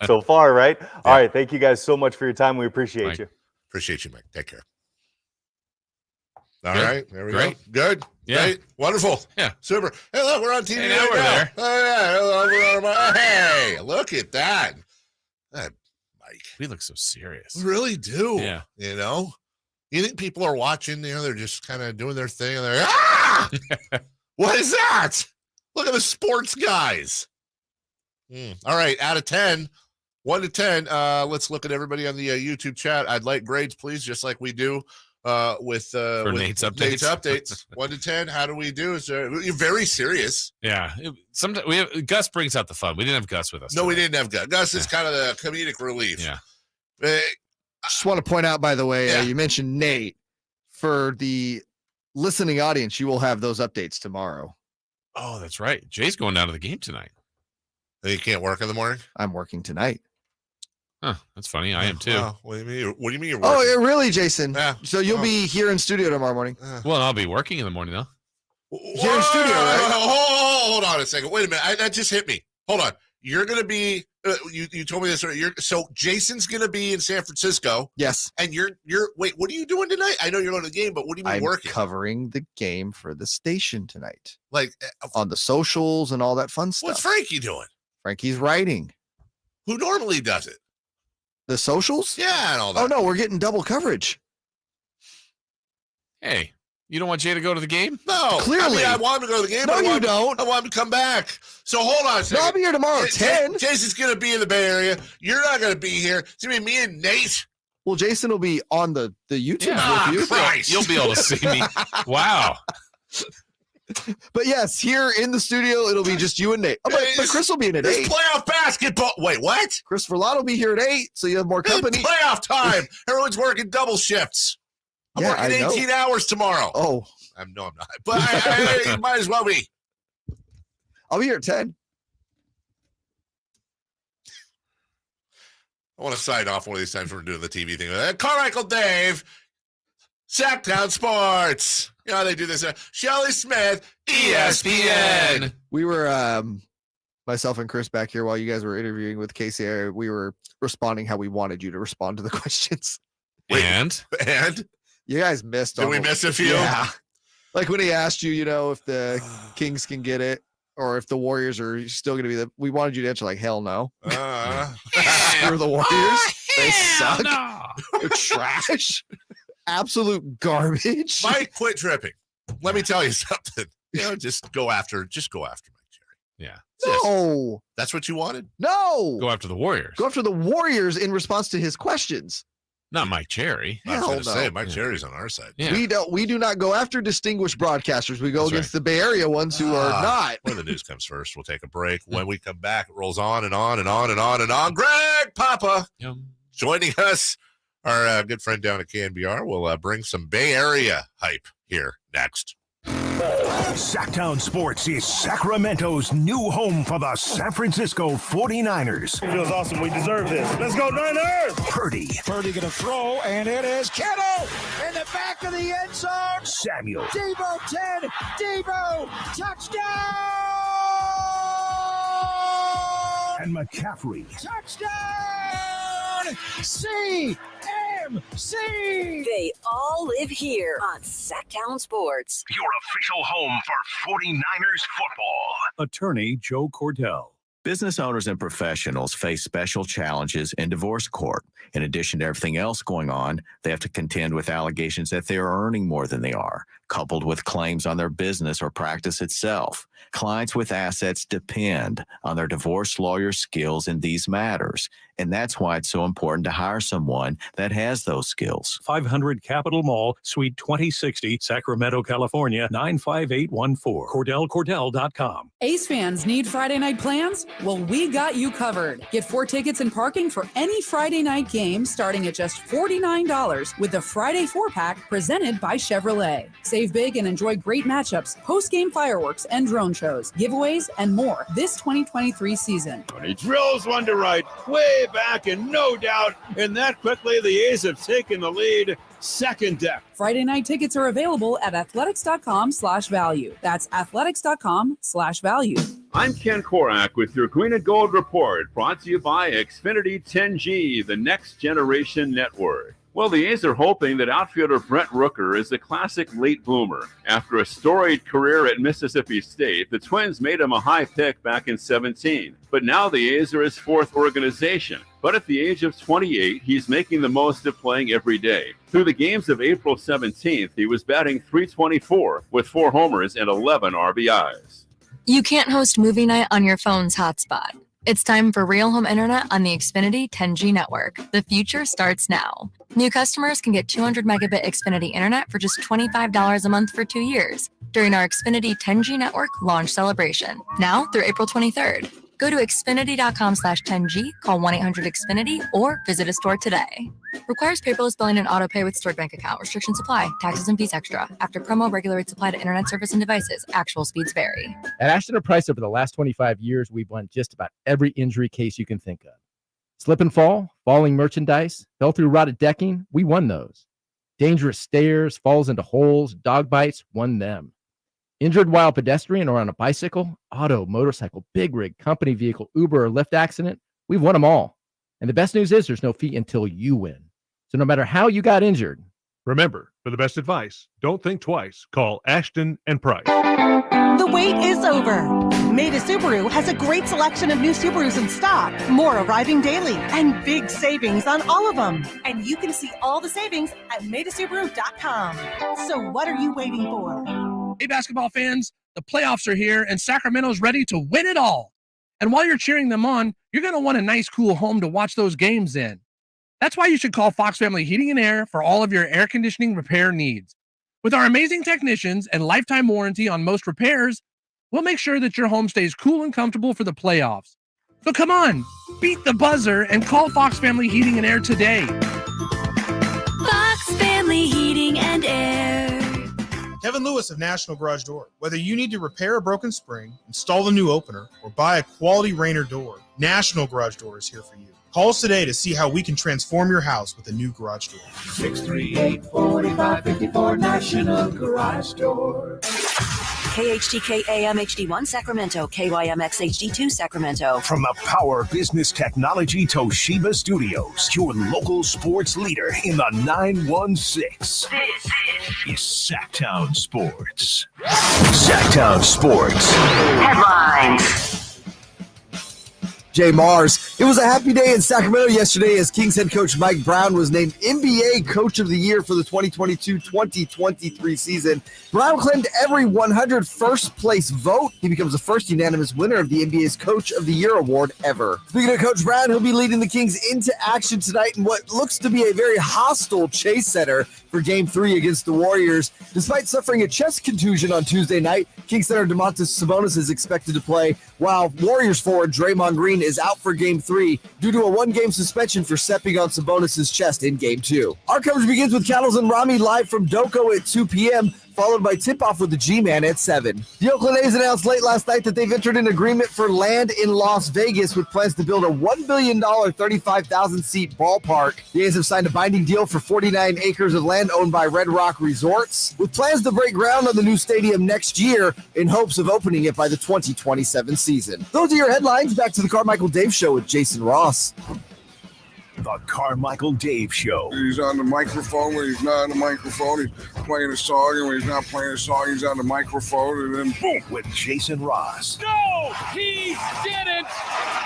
Speaker 7: So far, right? Yeah. All right. Thank you guys so much for your time. We appreciate you.
Speaker 4: Appreciate you, Mike. Take care. All right. There we go. Good.
Speaker 5: Yeah.
Speaker 4: Great. Wonderful.
Speaker 5: Yeah.
Speaker 4: Super. Hey, look, we're on TV
Speaker 5: hey, now. We're there.
Speaker 4: Oh, yeah. Hey, look at that. Mike.
Speaker 5: We look so serious.
Speaker 4: We really do.
Speaker 5: Yeah.
Speaker 4: You think people are watching, they're just kind of doing their thing and they're, ah! What is that? Look at the sports guys. All right, out of 10, 1 to 10. Let's look at everybody on the YouTube chat. I'd like grades, please, just like we do with
Speaker 5: Nate's updates.
Speaker 4: 1 to 10. How do we do? You're very serious.
Speaker 5: Yeah. Sometimes Gus brings out the fun. We didn't have Gus with us.
Speaker 4: No, we didn't have Gus. Gus is kind of the comedic relief.
Speaker 5: Yeah.
Speaker 1: Just want to point out, by the way, you mentioned Nate. For the listening audience, you will have those updates tomorrow.
Speaker 5: Oh, that's right. Jay's going down to the game tonight.
Speaker 4: You can't work in the morning?
Speaker 1: I'm working tonight.
Speaker 5: Huh, that's funny. I am too.
Speaker 4: What do you mean? What do you mean you're
Speaker 1: working?
Speaker 4: Oh,
Speaker 1: yeah, really, Jason?
Speaker 4: Yeah.
Speaker 1: So you'll be here in studio tomorrow morning.
Speaker 5: Well, I'll be working in the morning, though.
Speaker 1: Here in studio, right?
Speaker 4: Hold on a second. Wait a minute. That just hit me. Hold on. You're going to be, you told me this earlier. So Jason's going to be in San Francisco.
Speaker 1: Yes.
Speaker 4: And wait, what are you doing tonight? I know you're going to the game, but what do you mean working?
Speaker 1: I'm covering the game for the station tonight.
Speaker 4: Like
Speaker 1: on the socials and all that fun stuff.
Speaker 4: What's Frankie doing?
Speaker 1: Frankie's writing.
Speaker 4: Who normally does it?
Speaker 1: The socials?
Speaker 4: Yeah, and all that.
Speaker 1: Oh, no, we're getting double coverage.
Speaker 5: Hey, you don't want Jay to go to the game?
Speaker 4: No.
Speaker 1: Clearly.
Speaker 4: I want him to go to the game.
Speaker 1: No, you don't.
Speaker 4: I want him to come back. So hold on a second.
Speaker 1: No, I'll be here tomorrow at 10.
Speaker 4: Jason's going to be in the Bay Area. You're not going to be here. It's going to be me and Nate.
Speaker 1: Well, Jason will be on the YouTube with you.
Speaker 4: Christ.
Speaker 5: You'll be able to see me. Wow.
Speaker 1: But yes, here in the studio, it'll be just you and Nate. Oh, but Chris will be in at 8.
Speaker 4: It's playoff basketball. Wait, what?
Speaker 1: Chris Verlot will be here at 8, so you have more company.
Speaker 4: It's playoff time. Everyone's working double shifts. I'm working 18 hours tomorrow.
Speaker 1: Oh.
Speaker 4: No, I'm not. But I might as well be.
Speaker 1: I'll be here at 10.
Speaker 4: I want to sign off one of these times when we're doing the TV thing. Carmichael Dave, Sactown Sports. You know, they do this. Shelly Smith, ESPN.
Speaker 1: We were, myself and Chris back here while you guys were interviewing with Casey. We were responding how we wanted you to respond to the questions.
Speaker 4: And
Speaker 1: you guys missed.
Speaker 4: Did we miss a few?
Speaker 1: Yeah. Like when he asked you, you know, if the Kings can get it or if the Warriors are still going to be we wanted you to answer like, hell no. Screw the Warriors. They suck.
Speaker 5: No.
Speaker 1: They're trash. Absolute garbage.
Speaker 4: Mike, quit tripping. Let me tell you something. You know, just go after Mike Cherry.
Speaker 5: Yeah.
Speaker 1: No.
Speaker 4: That's what you wanted?
Speaker 1: No.
Speaker 5: Go after the Warriors.
Speaker 1: Go after the Warriors in response to his questions.
Speaker 5: Not Mike Cherry.
Speaker 4: I was going to
Speaker 1: Hell
Speaker 4: say,
Speaker 1: no.
Speaker 4: Mike Cherry's on our side.
Speaker 5: Yeah.
Speaker 1: We do not go after distinguished broadcasters. We go
Speaker 5: That's
Speaker 1: against the Bay Area ones who are not.
Speaker 4: Where the news comes first. We'll take a break. When we come back, it rolls on and on and on and on and on. Greg Papa joining us. Our good friend down at KNBR will bring some Bay Area hype here next.
Speaker 2: Sactown Sports is Sacramento's new home for the San Francisco 49ers.
Speaker 9: Feels awesome. We deserve this. Let's go, Niners!
Speaker 2: Purdy.
Speaker 8: Purdy going to throw, and it is Kittle in the back of the end zone.
Speaker 2: Samuel.
Speaker 8: Devo 10. Devo. Touchdown!
Speaker 2: And McCaffrey.
Speaker 8: Touchdown! CMC!
Speaker 15: They all live here on Sactown Sports.
Speaker 2: Your official home for 49ers football.
Speaker 10: Attorney Joe Cordell. Business owners and professionals face special challenges in divorce court. In addition to everything else going on, they have to contend with allegations that they are earning more than they are, coupled with claims on their business or practice itself. Clients with assets depend on their divorce lawyer's skills in these matters, and that's why it's so important to hire someone that has those skills.
Speaker 9: 500 Capitol Mall, Suite 2060, Sacramento, California, 95814. CordellCordell.com.
Speaker 16: Ace fans need Friday night plans? Well, we got you covered. Get 4 tickets and parking for any Friday night game starting at just $49 with the Friday 4-pack presented by Chevrolet. Save big and enjoy great matchups, post-game fireworks and drone shows, giveaways, and more this 2023 season.
Speaker 3: He drills one to right, way back, and no doubt, and that quickly the A's have taken the lead. Second deck.
Speaker 16: Friday night tickets are available at athletics.com/value. That's athletics.com/value.
Speaker 3: I'm Ken Korak with your Green and Gold Report, brought to you by Xfinity 10G, the next generation network. Well, the A's are hoping that outfielder Brent Rooker is a classic late bloomer. After a storied career at Mississippi State, the Twins made him a high pick back in 2017. But now the A's are his 4th organization. But at the age of 28, he's making the most of playing every day. Through the games of April 17th, he was batting .324 with 4 homers and 11 RBIs.
Speaker 17: You can't host movie night on your phone's hotspot. It's time for real home internet on the Xfinity 10G network. The future starts now. New customers can get 200 megabit Xfinity internet for just $25 a month for 2 years during our Xfinity 10G network launch celebration, now through April 23rd. Go to Xfinity.com/10G, call 1-800-XFINITY, or visit a store today. Requires paperless billing and auto pay with stored bank account. Restrictions apply. Taxes and fees extra. After promo, regular rates apply to internet service and devices. Actual speeds vary.
Speaker 18: At Ashton & Price, over the last 25 years, we've won just about every injury case you can think of. Slip and fall, falling merchandise, fell through rotted decking, we won those. Dangerous stairs, falls into holes, dog bites, won them. Injured while pedestrian or on a bicycle, auto, motorcycle, big rig, company vehicle, Uber, or Lyft accident, we've won them all. And the best news is there's no fee until you win. So no matter how you got injured,
Speaker 9: Remember, for the best advice, don't think twice. Call Ashton & Price.
Speaker 25: The wait is over. Maida Subaru has a great selection of new Subarus in stock, more arriving daily, and big savings on all of them. And you can see all the savings at maidasubaru.com. So what are you waiting for?
Speaker 26: Hey, basketball fans, the playoffs are here, and Sacramento's ready to win it all. And while you're cheering them on, you're going to want a nice, cool home to watch those games in. That's why you should call Fox Family Heating and Air for all of your air conditioning repair needs. With our amazing technicians and lifetime warranty on most repairs, we'll make sure that your home stays cool and comfortable for the playoffs. So come on, beat the buzzer and call Fox Family Heating and Air today.
Speaker 27: Fox Family Heating and Air.
Speaker 20: Kevin Lewis of National Garage Door. Whether you need to repair a broken spring, install a new opener, or buy a quality Rainer door, National Garage Door is here for you. Call us today to see how we can transform your house with a new garage door.
Speaker 8: 638-4554 National Garage Door.
Speaker 15: KHTK AM HD1 Sacramento, KYMX HD2 Sacramento.
Speaker 2: From the Power Business Technology Toshiba Studios, your local sports leader in the 916. This is Sactown Sports. Sactown Sports.
Speaker 15: Headlines.
Speaker 28: Jay Mars. It was a happy day in Sacramento yesterday as Kings head coach Mike Brown was named NBA Coach of the Year for the 2022-2023 season. Brown claimed every 100 first-place vote. He becomes the first unanimous winner of the NBA's Coach of the Year award ever. Speaking of Coach Brown, he'll be leading the Kings into action tonight in what looks to be a very hostile Chase Center for Game 3 against the Warriors. Despite suffering a chest contusion on Tuesday night, Kings center Domantas Sabonis is expected to play, while Warriors forward Draymond Green is out for Game 3 due to a one-game suspension for stepping on Sabonis' chest in Game 2. Our coverage begins with Cattles and Rami live from Doko at 2 p.m., followed by tip-off with the G-Man at 7. The Oakland A's announced late last night that they've entered an agreement for land in Las Vegas with plans to build a $1 billion, 35,000-seat ballpark. The A's have signed a binding deal for 49 acres of land owned by Red Rock Resorts, with plans to break ground on the new stadium next year in hopes of opening it by the 2027 season. Those are your headlines. Back to the Carmichael Dave Show with Jason Ross.
Speaker 2: The Carmichael Dave Show.
Speaker 11: He's on the microphone when he's not on the microphone. He's playing a song, and when he's not playing a song, he's on the microphone, and then boom.
Speaker 2: With Jason Ross.
Speaker 12: No, he didn't.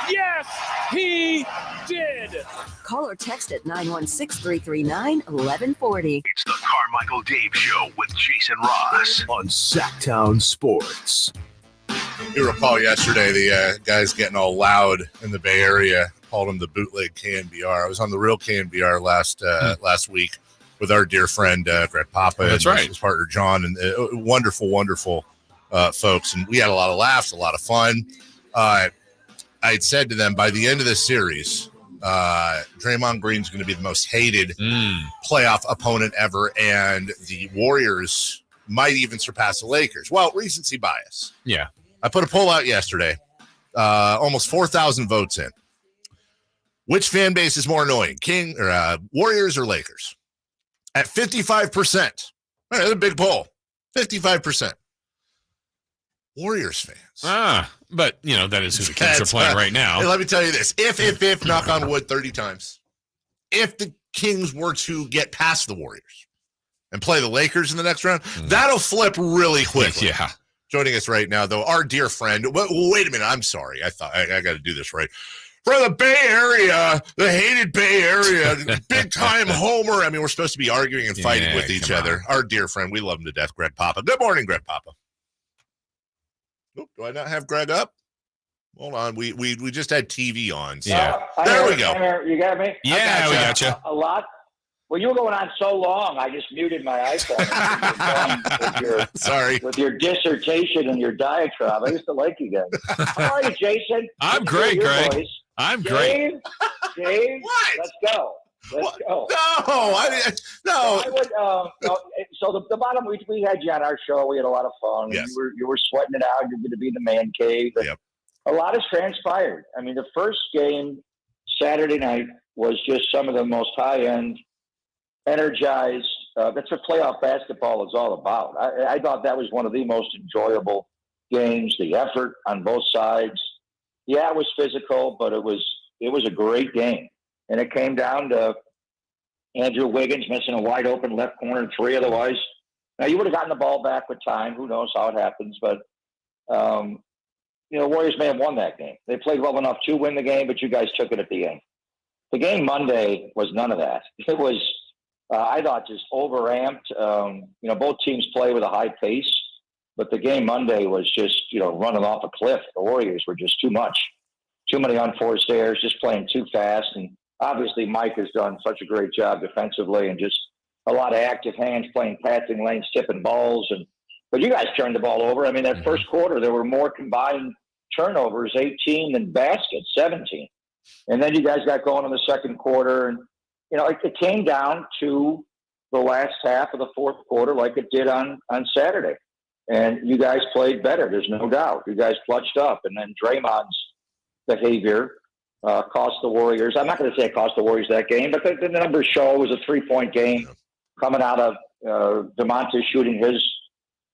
Speaker 12: Yes, he did.
Speaker 15: Call or text at 916-339-1140.
Speaker 2: It's the Carmichael Dave Show with Jason Ross on Sactown Sports.
Speaker 4: You recall yesterday the guys getting all loud in the Bay Area, called him the bootleg KNBR. I was on the real KNBR last week with our dear friend Greg Papa and his partner John, and wonderful folks. And we had a lot of laughs, a lot of fun. I had said to them, by the end of this series, Draymond Green's going to be the most hated playoff opponent ever, and the Warriors might even surpass the Lakers. Well, recency bias.
Speaker 5: Yeah.
Speaker 4: I put a poll out yesterday, almost 4,000 votes in. Which fan base is more annoying, Warriors or Lakers? At 55%. All right, that's a big poll. 55%. Warriors fans.
Speaker 5: But, that is who the Kings are playing right now.
Speaker 4: Hey, let me tell you this. If, knock on wood 30 times, if the Kings were to get past the Warriors and play the Lakers in the next round, that'll flip really quickly.
Speaker 5: Yeah.
Speaker 4: Joining us right now, though, our dear friend. Wait a minute. I'm sorry. I thought I got to do this right. From the Bay Area, the hated Bay Area, big time homer. I mean, we're supposed to be arguing and fighting with each other. Our dear friend, we love him to death, Greg Papa. Good morning, Greg Papa. Oop, do I not have Greg up? Hold on. We just had TV on. So.
Speaker 5: Yeah.
Speaker 4: There we go.
Speaker 13: You got me?
Speaker 5: Yeah, we got you.
Speaker 13: A lot. Well, you were going on so long, I just muted my iPhone. With your dissertation and your diatribe. I used to like you guys. How are you, Jason?
Speaker 5: I'm great, Greg.
Speaker 13: Voice.
Speaker 5: I'm great.
Speaker 13: Dave,
Speaker 4: what?
Speaker 13: Let's go. Let's go.
Speaker 4: No.
Speaker 13: So the bottom, we had you on our show. We had a lot of fun.
Speaker 4: Yes.
Speaker 13: You were sweating it out. You're going to be in the man cave.
Speaker 4: Yep.
Speaker 13: A lot has transpired. I mean, the first game Saturday night was just some of the most high-end, energized. That's what playoff basketball is all about. I thought that was one of the most enjoyable games. The effort on both sides. Yeah, it was physical, but it was a great game. And it came down to Andrew Wiggins missing a wide open left corner three. Otherwise, now you would have gotten the ball back with time. Who knows how it happens? But Warriors may have won that game. They played well enough to win the game, but you guys took it at the end. The game Monday was none of that. It was, I thought, just overamped. Both teams play with a high pace, but the game Monday was just, running off a cliff. The Warriors were just too much. Too many unforced errors, just playing too fast. And obviously Mike has done such a great job defensively and just a lot of active hands, playing passing lanes, tipping balls. But you guys turned the ball over. I mean, that first quarter, there were more combined turnovers, 18, than baskets, 17. And then you guys got going in the second quarter. And, it came down to the last half of the fourth quarter like it did on Saturday. And you guys played better. There's no doubt. You guys clutched up. And then Draymond's behavior cost the Warriors. I'm not going to say it cost the Warriors that game, but the numbers show it was a 3-point game coming out of DeMontis shooting his,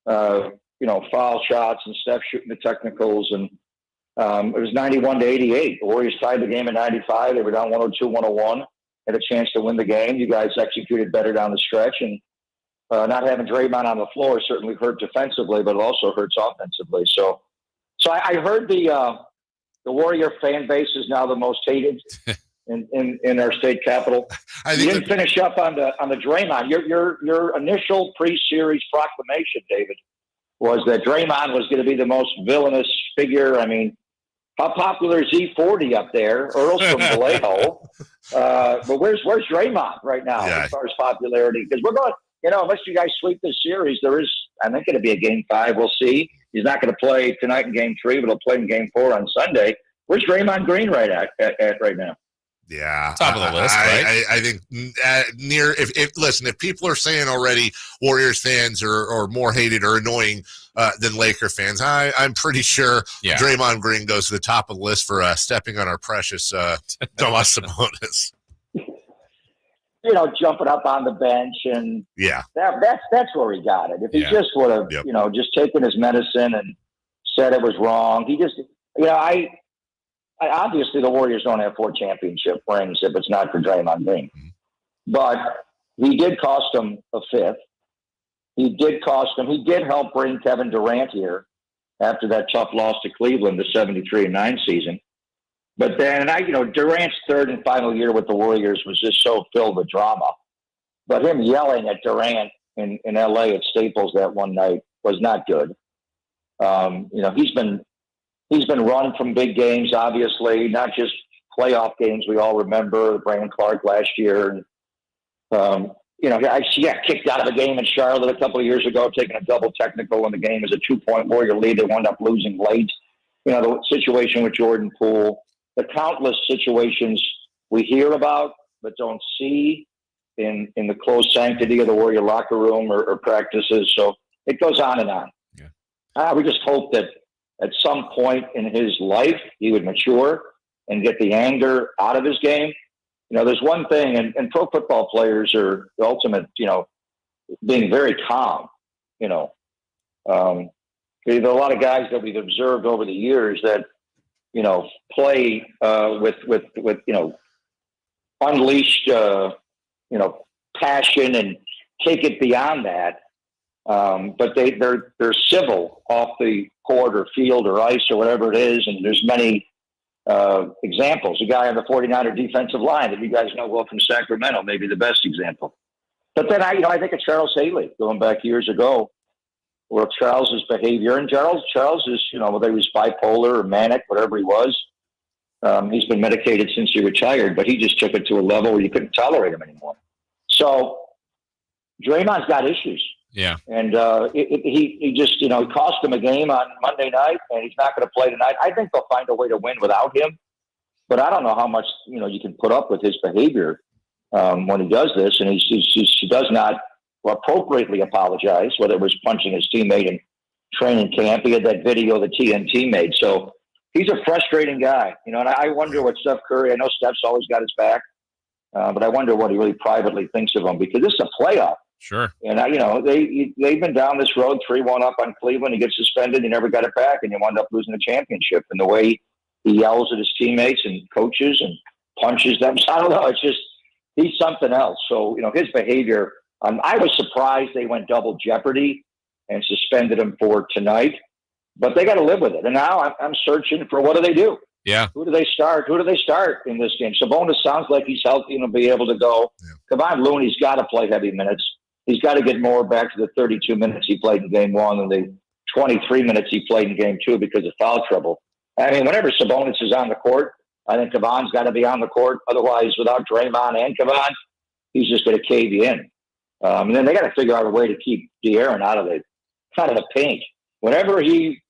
Speaker 13: foul shots and Steph shooting the technicals. And it was 91-88. The Warriors tied the game at 95. They were down 102-101, had a chance to win the game. You guys executed better down the stretch. And not having Draymond on the floor certainly hurt defensively, but it also hurts offensively. So I heard the Warrior fan base is now the most hated in our state capital. You didn't finish up on the Draymond. Your initial pre-series proclamation, David, was that Draymond was going to be the most villainous figure. I mean, how popular is E40 up there? Earl's from Vallejo. But where's Draymond right now as far as popularity? Because we're going, unless you guys sweep this series, there is, I think, going to be a Game 5. We'll see. He's not going to play tonight in Game 3, but he'll play in Game 4 on Sunday. Where's Draymond Green right at right now?
Speaker 4: Yeah,
Speaker 5: top of the list, right?
Speaker 4: I think near. If people are saying already Warriors fans are more hated or annoying than Laker fans, I'm pretty sure Draymond Green goes to the top of the list for stepping on our precious Domas Sabonis.
Speaker 13: Jumping up on the bench and that's where he got it. If he just would have, just taken his medicine and said it was wrong, he just, I obviously the Warriors don't have 4 championship rings if it's not for Draymond Green, but he did cost them a 5th. He did help bring Kevin Durant here after that tough loss to Cleveland, the 73-9 season. But then, Durant's third and final year with the Warriors was just so filled with drama. But him yelling at Durant in L.A. at Staples that one night was not good. He's been run from big games, obviously, not just playoff games. We all remember Brandon Clark last year. And, she got kicked out of a game in Charlotte a couple of years ago, taking a double technical in the game as a 2-point Warrior lead. They wound up losing late. The situation with Jordan Poole. The countless situations we hear about but don't see in the closed sanctity of the Warrior locker room or practices. So it goes on and on. Yeah. We just hope that at some point in his life he would mature and get the anger out of his game. There's one thing, and pro football players are the ultimate, being very calm. There are a lot of guys that we've observed over the years that play with unleashed, passion and take it beyond that. But they're civil off the court or field or ice or whatever it is. And there's many examples. A guy on the 49er defensive line that you guys know well from Sacramento, maybe the best example. But then I think of Charles Haley going back years ago. Well, Charles's behavior, and Charles is, whether he was bipolar or manic, whatever he was, he's been medicated since he retired, but he just took it to a level where you couldn't tolerate him anymore. So Draymond's got issues.
Speaker 5: Yeah.
Speaker 13: And he just, he cost him a game on Monday night, and he's not going to play tonight. I think they'll find a way to win without him, but I don't know how much, you can put up with his behavior when he does this, and he does not appropriately apologize, whether it was punching his teammate in training camp. He had that video that TNT made. So he's a frustrating guy, and I wonder what Steph Curry, I know Steph's always got his back, but I wonder what he really privately thinks of him, because this is a playoff.
Speaker 5: Sure.
Speaker 13: And they've been down this road 3-1 up on Cleveland. He gets suspended. He never got it back, and you wound up losing the championship. And the way he yells at his teammates and coaches and punches them, I don't know. It's just, he's something else. So, his behavior, I was surprised they went double jeopardy and suspended him for tonight, but they got to live with it. And now I'm searching for, what do they do?
Speaker 5: Yeah.
Speaker 13: Who do they start in this game? Sabonis sounds like he's healthy and will be able to go. Yeah. Kavan Looney's got to play heavy minutes. He's got to get more back to the 32 minutes he played in game 1 than the 23 minutes he played in game 2 because of foul trouble. I mean, whenever Sabonis is on the court, I think Kavan's got to be on the court. Otherwise, without Draymond and Kavan, he's just going to cave you in. And then they got to figure out a way to keep De'Aaron out of the paint. Whenever he,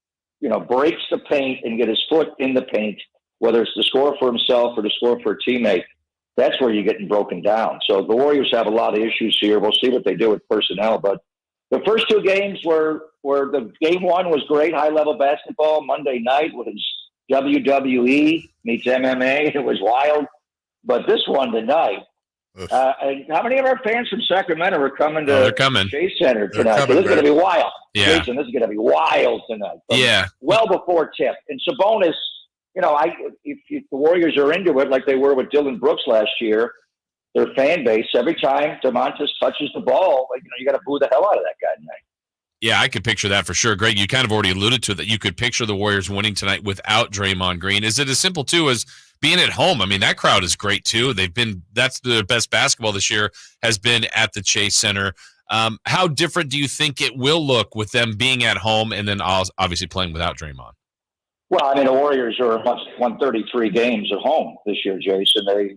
Speaker 13: breaks the paint and get his foot in the paint, whether it's to score for himself or to score for a teammate, that's where you're getting broken down. So the Warriors have a lot of issues here. We'll see what they do with personnel. But the first 2 games were the game 1 was great, high-level basketball. Monday night was WWE meets MMA. It was wild. But this one tonight, how many of our fans from Sacramento are coming to
Speaker 5: they're coming.
Speaker 13: Chase Center tonight?
Speaker 4: Coming,
Speaker 13: This is going to be wild.
Speaker 5: Yeah.
Speaker 13: Jason, this is going to be wild tonight.
Speaker 5: Yeah.
Speaker 13: Well before tip. And Sabonis, if the Warriors are into it like they were with Dylan Brooks last year, their fan base, every time DeMontis touches the ball, you got to boo the hell out of that guy tonight.
Speaker 5: Yeah, I could picture that for sure. Greg, you kind of already alluded to that. You could picture the Warriors winning tonight without Draymond Green. Is it as simple, too, as being at home? I mean, that crowd is great, too. That's their best basketball this year has been at the Chase Center. How different do you think it will look with them being at home and then obviously playing without Draymond?
Speaker 13: Well, I mean, the Warriors are won 33 games at home this year, Jason. They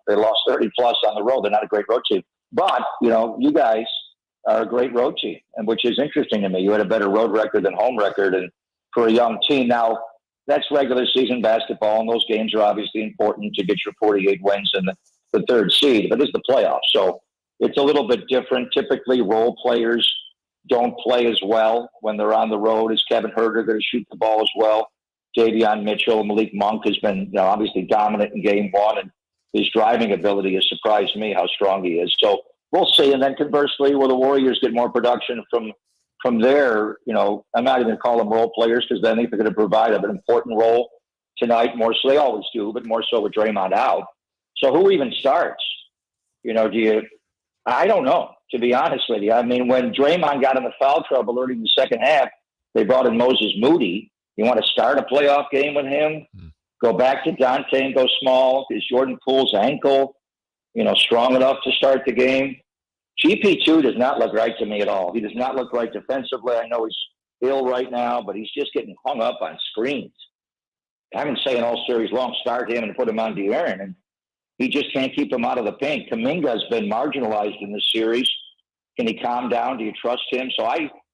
Speaker 13: lost 30 plus on the road. They're not a great road team, but you guys are a great road team, and which is interesting to me. You had a better road record than home record, and for a young team. Now, that's regular season basketball, and those games are obviously important to get your 48 wins and the third seed. But this is the playoffs, so it's a little bit different. Typically, role players don't play as well when they're on the road. Is Kevin Huerter going to shoot the ball as well? Davion Mitchell, Malik Monk has been obviously dominant in game one, and his driving ability has surprised me how strong he is. So we'll see. And then conversely, will the Warriors get more production from there? I'm not even going to call them role players because then they're going to provide an important role tonight, more so. They always do, but more so with Draymond out. So who even starts? I don't know, to be honest with you. I mean, when Draymond got in the foul trouble early in the second half, they brought in Moses Moody. You want to start a playoff game with him? Go back to Dante and go small? Is Jordan Poole's ankle, strong enough to start the game? GP2 does not look right to me at all. He does not look right defensively. I know he's ill right now, but he's just getting hung up on screens. I've been saying all series long, start him and put him on De'Aaron, and he just can't keep him out of the paint. Kuminga's been marginalized in this series. Can he calm down? Do you trust him?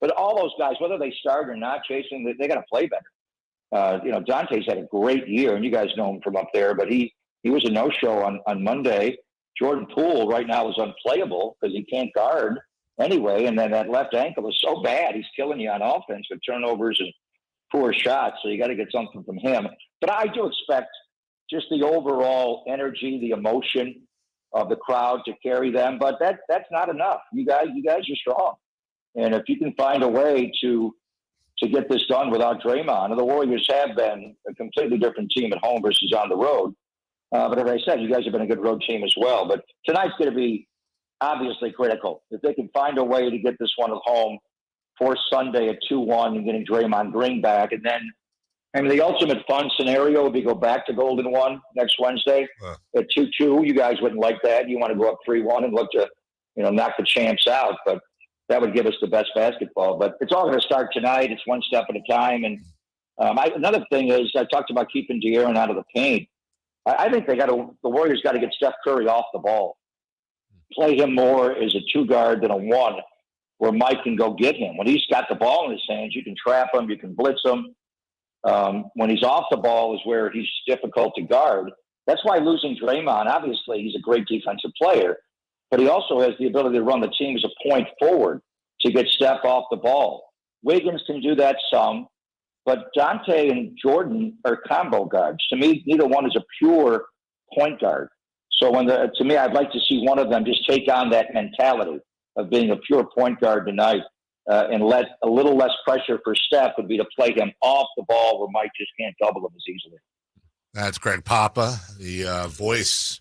Speaker 13: But all those guys, whether they start or not, Jason, they got to play better. Dante's had a great year, and you guys know him from up there, but he was a no-show on Monday. Jordan Poole right now is unplayable because he can't guard anyway, and then that left ankle is so bad. He's killing you on offense with turnovers and poor shots, so you got to get something from him. But I do expect just the overall energy, the emotion of the crowd to carry them, but that's not enough. You guys are strong. And if you can find a way to get this done without Draymond, and the Warriors have been a completely different team at home versus on the road. But as I said, you guys have been a good road team as well. But tonight's going to be obviously critical. If they can find a way to get this one at home for Sunday at 2-1 and getting Draymond Green back. And then, the ultimate fun scenario would be go back to Golden 1 next Wednesday at 2-2. You guys wouldn't like that. You want to go up 3-1 and look to, knock the champs out. But that would give us the best basketball. But it's all going to start tonight. It's one step at a time. And another thing is, I talked about keeping De'Aaron out of the paint. I think the Warriors got to get Steph Curry off the ball. Play him more as a 2 guard than a 1, where Mike can go get him. When he's got the ball in his hands, you can trap him, you can blitz him. When he's off the ball is where he's difficult to guard. That's why losing Draymond, obviously he's a great defensive player, but he also has the ability to run the team as a point forward to get Steph off the ball. Wiggins can do that some, but Dante and Jordan are combo guards. To me, neither one is a pure point guard. So to me, I'd like to see one of them just take on that mentality of being a pure point guard tonight and let a little less pressure for Steph would be to play him off the ball where Mike just can't double him as easily.
Speaker 4: That's Greg Papa, the voice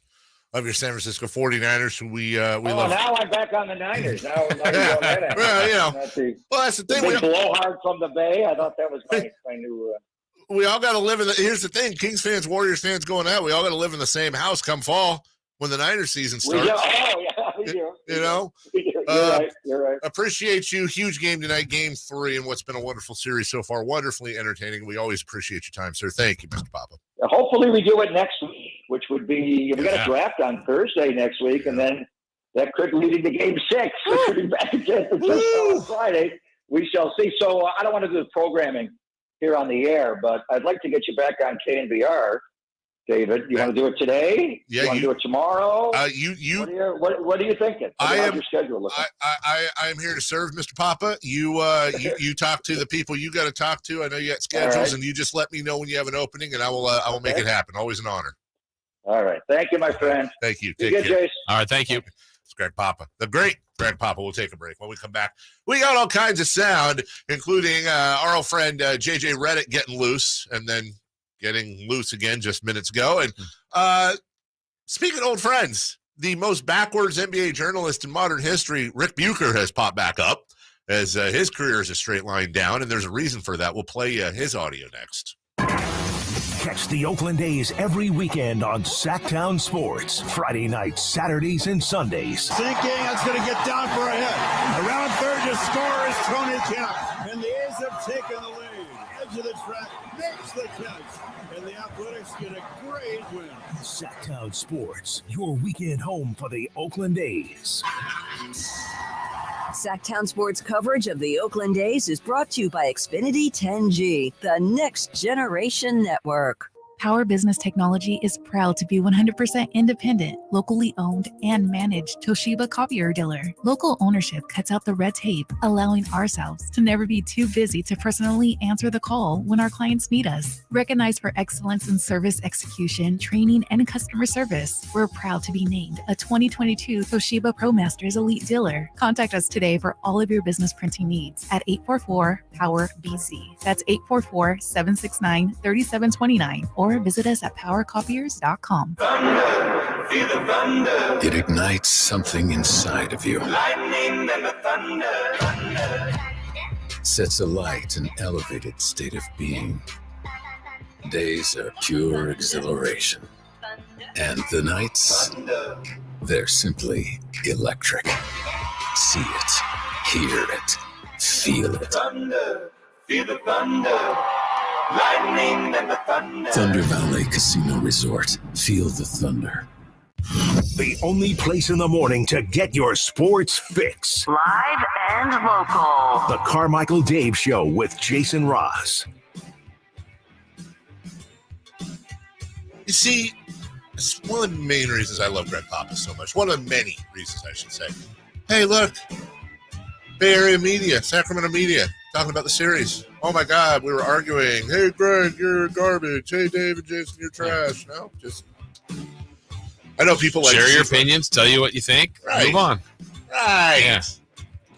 Speaker 4: of your San Francisco 49ers, who we love.
Speaker 13: Now I'm back on the Niners. Now you're going ahead.
Speaker 4: Well, that's the thing.
Speaker 13: Big blowhard from the Bay. I thought that was my new.
Speaker 4: We all got to live in here's the thing: Kings fans, Warriors fans going out. We all got to live in the same house come fall when the Niners season starts.
Speaker 13: We do.
Speaker 4: You're right. Appreciate you. Huge game tonight, game 3, and what's been a wonderful series so far. Wonderfully entertaining. We always appreciate your time, sir. Thank you, Mr. Papa.
Speaker 13: Hopefully we do it next week, which would be, we got a draft on Thursday next week, and then that could lead into game 6, which would be back again on Friday. We shall see. So I don't want to do the programming here on the air, but I'd like to get you back on KNBR David, you want to do it today?
Speaker 4: Yeah,
Speaker 13: you want to do it tomorrow?
Speaker 4: What
Speaker 13: are you thinking? How's your schedule looking?
Speaker 4: I am here to serve, Mr. Papa. You talk to the people you got to talk to. I know you got schedules,
Speaker 13: right.
Speaker 4: and you just let me know when you have an opening, and I will make it happen. Always an honor.
Speaker 13: All right. Thank you, my friend.
Speaker 4: Thank you.
Speaker 13: Be
Speaker 4: Take
Speaker 13: good,
Speaker 4: care.
Speaker 13: Jace.
Speaker 5: All right, thank you.
Speaker 4: It's Greg Papa, the great Greg Papa. We'll take a break. When we come back, we got all kinds of sound, including our old friend JJ Redick getting loose and then getting loose again just minutes ago. And speaking of old friends, the most backwards NBA journalist in modern history, Rick Bucher, has popped back up as his career is a straight line down, and there's a reason for that. We'll play his audio next.
Speaker 2: Catch the Oakland A's every weekend on Sactown Sports. Friday nights, Saturdays, and Sundays.
Speaker 8: Sinking, that's going to get down for a hit. Around third to score is Tony Kemp. And the A's have taken the lead. Edge of the track, makes the catch. And the Athletics get a great win.
Speaker 2: Sactown Sports, your weekend home for the Oakland A's.
Speaker 15: Sactown Sports coverage of the Oakland A's is brought to you by Xfinity 10G, the next generation network.
Speaker 6: Power Business Technology is proud to be 100% independent, locally owned, and managed Toshiba copier dealer. Local ownership cuts out the red tape, allowing ourselves to never be too busy to personally answer the call when our clients need us. Recognized for excellence in service execution, training, and customer service, we're proud to be named a 2022 Toshiba ProMasters Elite Dealer. Contact us today for all of your business printing needs at 844-POWER-BC. That's 844-769-3729, or visit us at powercopiers.com.
Speaker 7: Thunder, feel the thunder. It ignites something inside of you. Lightning and the thunder. Sets alight an elevated state of being. Days are pure exhilaration. And the nights, they're simply electric. See it, hear it, feel it. Thunder, feel the thunder. Lightning and the thunder. Thunder Valley Casino Resort. Feel the thunder.
Speaker 2: The only place in the morning to get your sports fix.
Speaker 15: Live and local.
Speaker 2: The Carmichael Dave Show with Jason Ross.
Speaker 4: You see, it's one of the main reasons I love Greg Papa so much. One of the many reasons, I should say. Hey, look. Bay Area media, Sacramento media, talking about the series. Oh, my God, we were arguing. Hey, Greg, you're garbage. Hey, David, Jason, you're trash. No, just... I know people like...
Speaker 5: Share your opinions, tell you what you think,
Speaker 4: right.
Speaker 5: Move on.
Speaker 4: Right.
Speaker 5: Yeah.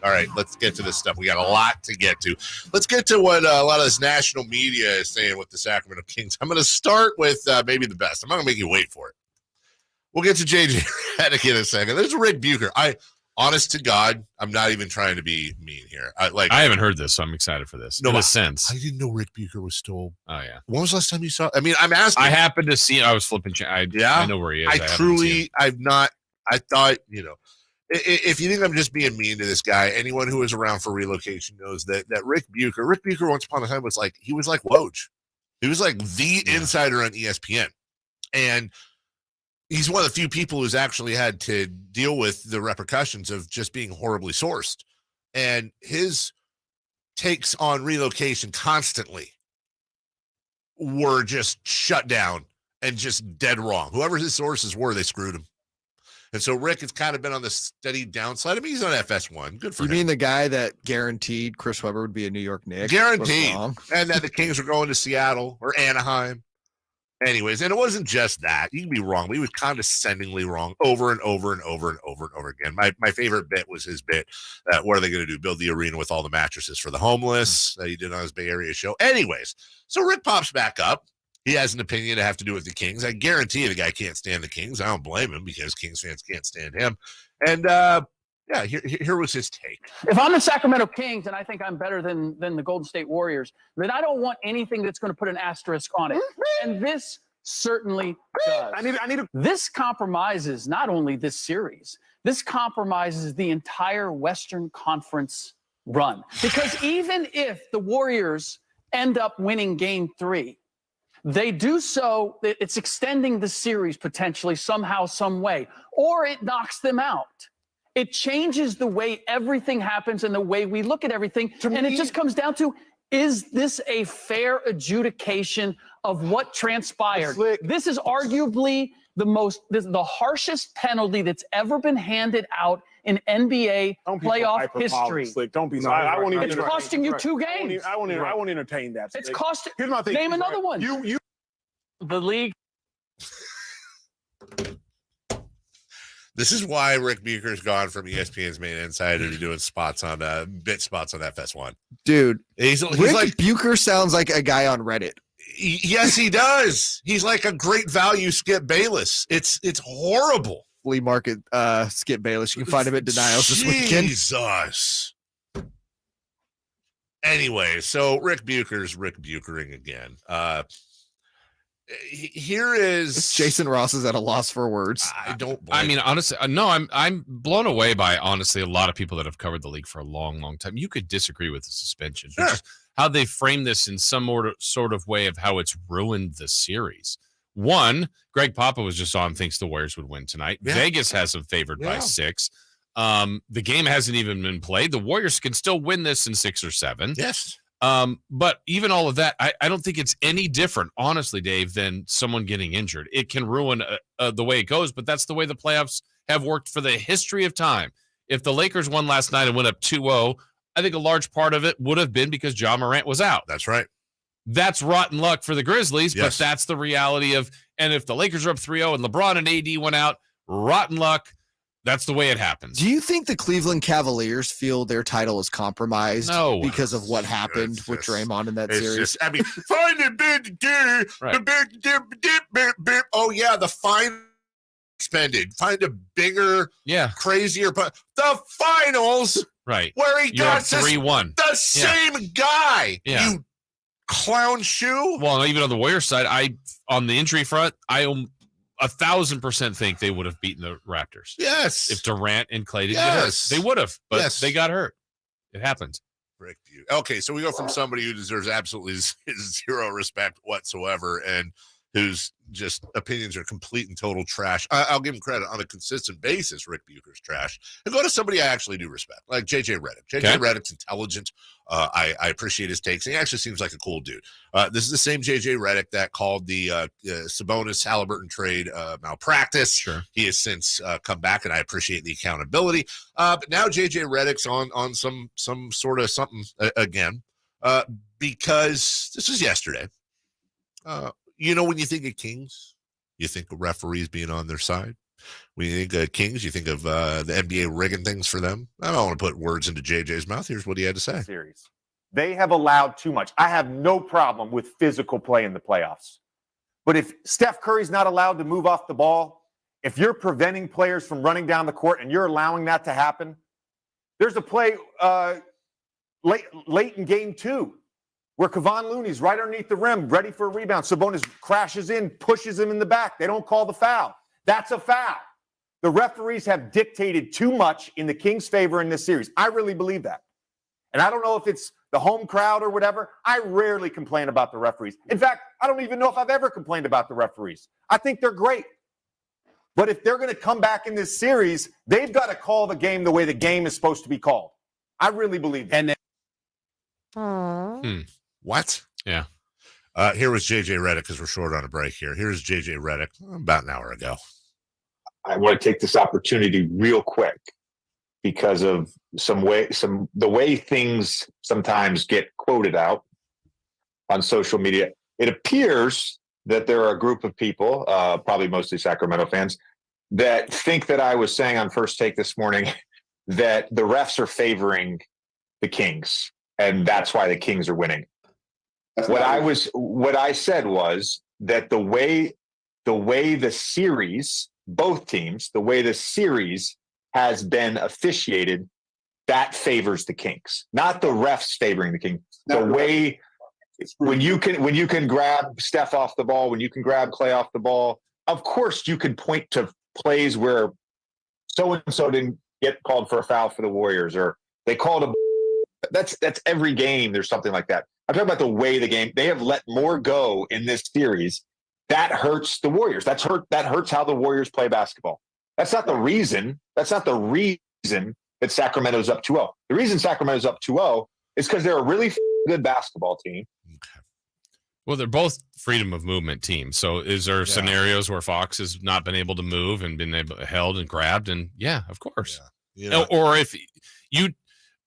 Speaker 4: All right, let's get to this stuff. We got a lot to get to. Let's get to what a lot of this national media is saying with the Sacramento Kings. I'm going to start with maybe the best. I'm not going to make you wait for it. We'll get to JJ Redick in a second. There's Rick Bucher. Honest to God, I'm not even trying to be mean here. I
Speaker 5: haven't heard this, so I'm excited for this.
Speaker 4: No,
Speaker 5: in a sense.
Speaker 4: I didn't know Rick Bucher was still.
Speaker 5: Oh, yeah.
Speaker 4: When was the last time you saw? I mean, I'm asking.
Speaker 5: I happened to see it. I was flipping. I know where he is.
Speaker 4: I've not. I thought, if you think I'm just being mean to this guy, anyone who is around for relocation knows that Rick Bucher once upon a time was like Woj. He was like the insider on ESPN. And he's one of the few people who's actually had to deal with the repercussions of just being horribly sourced. And his takes on relocation constantly were just shut down and just dead wrong. Whoever his sources were, they screwed him. And so Rick has kind of been on the steady downslide. I mean, he's on FS1. Good for him.
Speaker 1: You mean the guy that guaranteed Chris Webber would be a New York Knicks?
Speaker 4: Guaranteed. And that the Kings were going to Seattle or Anaheim. Anyways, and it wasn't just that. You can be wrong, but he was condescendingly wrong over and over and over and over and over again. My favorite bit was his bit that what are they going to do? Build the arena with all the mattresses for the homeless that he did on his Bay Area show. Anyways, so Rick pops back up. He has an opinion to have to do with the Kings. I guarantee the guy can't stand the Kings. I don't blame him because Kings fans can't stand him. And here was his take.
Speaker 14: If I'm the Sacramento Kings and I think I'm better than the Golden State Warriors, then I don't want anything that's going to put an asterisk on it. And this certainly does. This compromises not only this series, this compromises the entire Western Conference run. Because even if the Warriors end up winning Game 3, they do so, it's extending the series potentially somehow, some way, or it knocks them out. It changes the way everything happens and the way we look at everything. And it just comes down to, Is this a fair adjudication of what transpired? This is arguably the harshest penalty that's ever been handed out in NBA playoff history.
Speaker 3: Don't be. I won't even.
Speaker 14: It's costing you 2 games.
Speaker 3: I won't entertain that.
Speaker 14: It's costing.
Speaker 3: Here's my thing.
Speaker 14: Name another one. The league.
Speaker 4: This is why Rick Bucher's gone from ESPN's main insider to doing spots on bit spots on FS1.
Speaker 1: Dude,
Speaker 4: he's
Speaker 1: Rick
Speaker 4: like
Speaker 1: Bucher sounds like a guy on Reddit.
Speaker 4: Yes, he does. He's like a great value Skip Bayless. It's horrible.
Speaker 1: Flea market Skip Bayless. You can find him at Denials this weekend.
Speaker 4: Jesus. Anyway, so Rick Bucher's Rick Buchering again. Here is
Speaker 1: Jason Ross is at a loss for words.
Speaker 5: I mean, honestly, no, I'm blown away by honestly a lot of people that have covered the league for a long, long time. You could disagree with the suspension, but just how they frame this in some sort of way of how it's ruined the series. One, Greg Papa was just on, thinks the Warriors would win tonight.
Speaker 4: Yeah.
Speaker 5: Vegas has them favored by 6. The game hasn't even been played. The Warriors can still win this in 6 or 7.
Speaker 4: Yes.
Speaker 5: But even all of that, I don't think it's any different, honestly, Dave, than someone getting injured. It can ruin the way it goes, but that's the way the playoffs have worked for the history of time. If the Lakers won last night and went up 2-0, I think a large part of it would have been because Ja Morant was out.
Speaker 4: That's right.
Speaker 5: That's rotten luck for the Grizzlies,
Speaker 4: Yes.
Speaker 5: but that's the reality of, and if the Lakers are up 3-0 and LeBron and AD went out, rotten luck. That's the way it happens.
Speaker 1: Do you think the Cleveland Cavaliers feel their title is compromised because of what happened with Draymond in that series?
Speaker 4: I mean, find a bit. Oh yeah, the fine expended. Find a bigger, crazier. But the finals,
Speaker 5: right?
Speaker 4: Where he got
Speaker 5: 3-1,
Speaker 4: the same guy.
Speaker 5: Yeah.
Speaker 4: You clown shoe.
Speaker 5: Well, even on the Warriors side, on the injury front, I 1,000% think they would have beaten the Raptors.
Speaker 4: Yes.
Speaker 5: If Durant and Clay didn't get hurt. They would have, but they got hurt. It happens.
Speaker 4: Rick Bucher. Okay, so we go from somebody who deserves absolutely zero respect whatsoever and whose just opinions are complete and total trash. I'll give him credit on a consistent basis. Rick Bucher's trash. And go to somebody I actually do respect, like JJ Redick. JJ Redick's intelligent. I appreciate his takes. He actually seems like a cool dude. This is the same JJ Redick that called the Sabonis Halliburton trade malpractice.
Speaker 5: Sure.
Speaker 4: He has since come back, and I appreciate the accountability. But now JJ Redick's on some sort of something again because this was yesterday. You know, when you think of Kings, you think of referees being on their side. When you think of Kings, you think of the NBA rigging things for them. I don't want to put words into JJ's mouth. Here's what he had to say.
Speaker 10: Series. They have allowed too much. I have no problem with physical play in the playoffs. But if Steph Curry's not allowed to move off the ball, if you're preventing players from running down the court and you're allowing that to happen, there's a play late in game 2 where Kavan Looney's right underneath the rim, ready for a rebound. Sabonis crashes in, pushes him in the back. They don't call the foul. That's a foul. The referees have dictated too much in the Kings' favor in this series. I really believe that. And I don't know if it's the home crowd or whatever. I rarely complain about the referees. In fact, I don't even know if I've ever complained about the referees. I think they're great. But if they're going to come back in this series, they've got to call the game the way the game is supposed to be called. I really believe that.
Speaker 4: What?
Speaker 5: Yeah.
Speaker 4: Here was JJ Redick because we're short on a break here. Here's JJ Redick about an hour ago.
Speaker 16: I want to take this opportunity real quick because of the way things sometimes get quoted out on social media. It appears that there are a group of people, probably mostly Sacramento fans, that think that I was saying on First Take this morning that the refs are favoring the Kings, and that's why the Kings are winning. What I said was that the way the series, both teams, the way the series has been officiated, that favors the Kings, not the refs favoring the Kings. The way when you can grab Steph off the ball, when you can grab Clay off the ball, of course you can point to plays where so and so didn't get called for a foul for the Warriors, or they called a. That's every game. There's something like that. I'm talking about the way the game. They have let more go in this series. That hurts the Warriors. That hurts how the Warriors play basketball. That's not the reason. That's not the reason that Sacramento's up 2-0. The reason Sacramento's up 2-0 is because they're a really good basketball team.
Speaker 5: Well, they're both freedom of movement teams. So is there scenarios where Fox has not been able to move and been held and grabbed? And yeah, of course.
Speaker 4: Yeah.
Speaker 5: Or if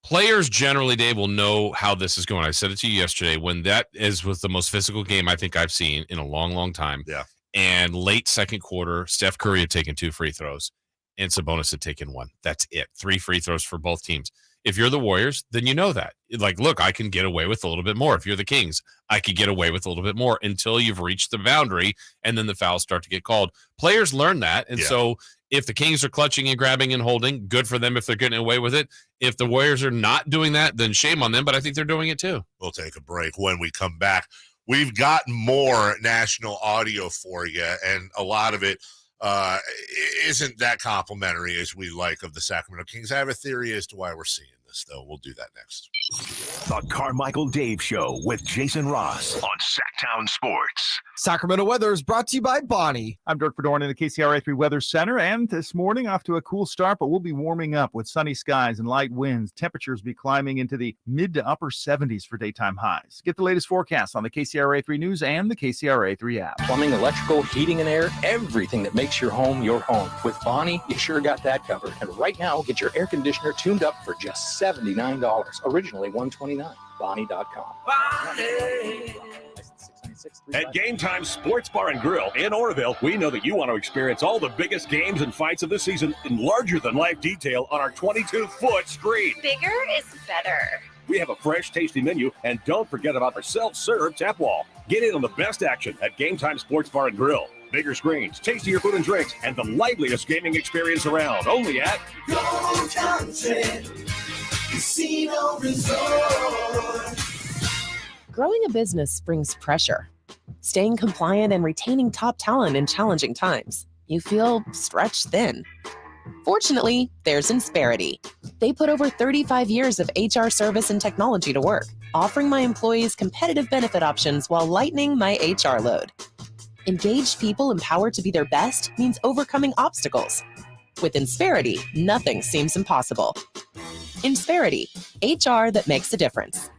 Speaker 5: players generally, Dave, will know how this is going. I said it to you yesterday when was the most physical game I think I've seen in a long, long time.
Speaker 4: Yeah.
Speaker 5: And late second quarter, Steph Curry had taken 2 free throws and Sabonis had taken 1. That's it. 3 free throws for both teams. If you're the Warriors, then you know that. Like, look, I can get away with a little bit more. If you're the Kings, I could get away with a little bit more until you've reached the boundary and then the fouls start to get called. Players learn that. And so if the Kings are clutching and grabbing and holding, good for them if they're getting away with it. If the Warriors are not doing that, then shame on them, but I think they're doing it too.
Speaker 4: We'll take a break. When we come back, we've got more national audio for you, and a lot of it isn't that complimentary as we like of the Sacramento Kings. I have a theory as to why we're seeing this, though. We'll do that next.
Speaker 2: The Carmichael Dave Show with Jason Ross on Sactown Sports.
Speaker 28: Sacramento weather is brought to you by Bonnie.
Speaker 9: I'm Dirk Fedorn in the KCRA3 Weather Center, and this morning off to a cool start, but we'll be warming up with sunny skies and light winds. Temperatures be climbing into the mid to upper 70s for daytime highs. Get the latest forecast on the KCRA3 News and the KCRA3 app.
Speaker 17: Plumbing, electrical, heating and air, everything that makes your home your home. With Bonnie, you sure got that covered. And right now, get your air conditioner tuned up for just $79. Originally $129. Bonnie.com.
Speaker 8: Bonnie. At Game Time Sports Bar and Grill in Oroville, we know that you want to experience all the biggest games and fights of the season in larger-than-life detail on our 22-foot screen.
Speaker 18: Bigger is better.
Speaker 8: We have a fresh, tasty menu, and don't forget about our self-serve tap wall. Get in on the best action at Game Time Sports Bar and Grill. Bigger screens, tastier food and drinks, and the liveliest gaming experience around. Only at
Speaker 19: Gold Country Casino Resort.
Speaker 21: Growing a business brings pressure. Staying compliant and retaining top talent in challenging times. You feel stretched thin. Fortunately, there's Insperity. They put over 35 years of HR service and technology to work, offering my employees competitive benefit options while lightening my HR load. Engaged people empowered to be their best means overcoming obstacles. With Insperity, nothing seems impossible. Insperity, HR that makes a difference.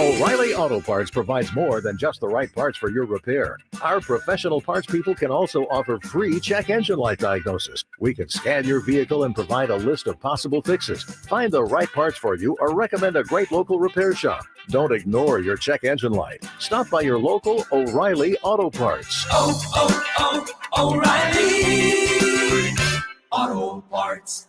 Speaker 22: O'Reilly Auto Parts provides more than just the right parts for your repair. Our professional parts people can also offer free check engine light diagnosis. We can scan your vehicle and provide a list of possible fixes. Find the right parts for you or recommend a great local repair shop. Don't ignore your check engine light. Stop by your local O'Reilly Auto Parts.
Speaker 8: O'Reilly Auto Parts.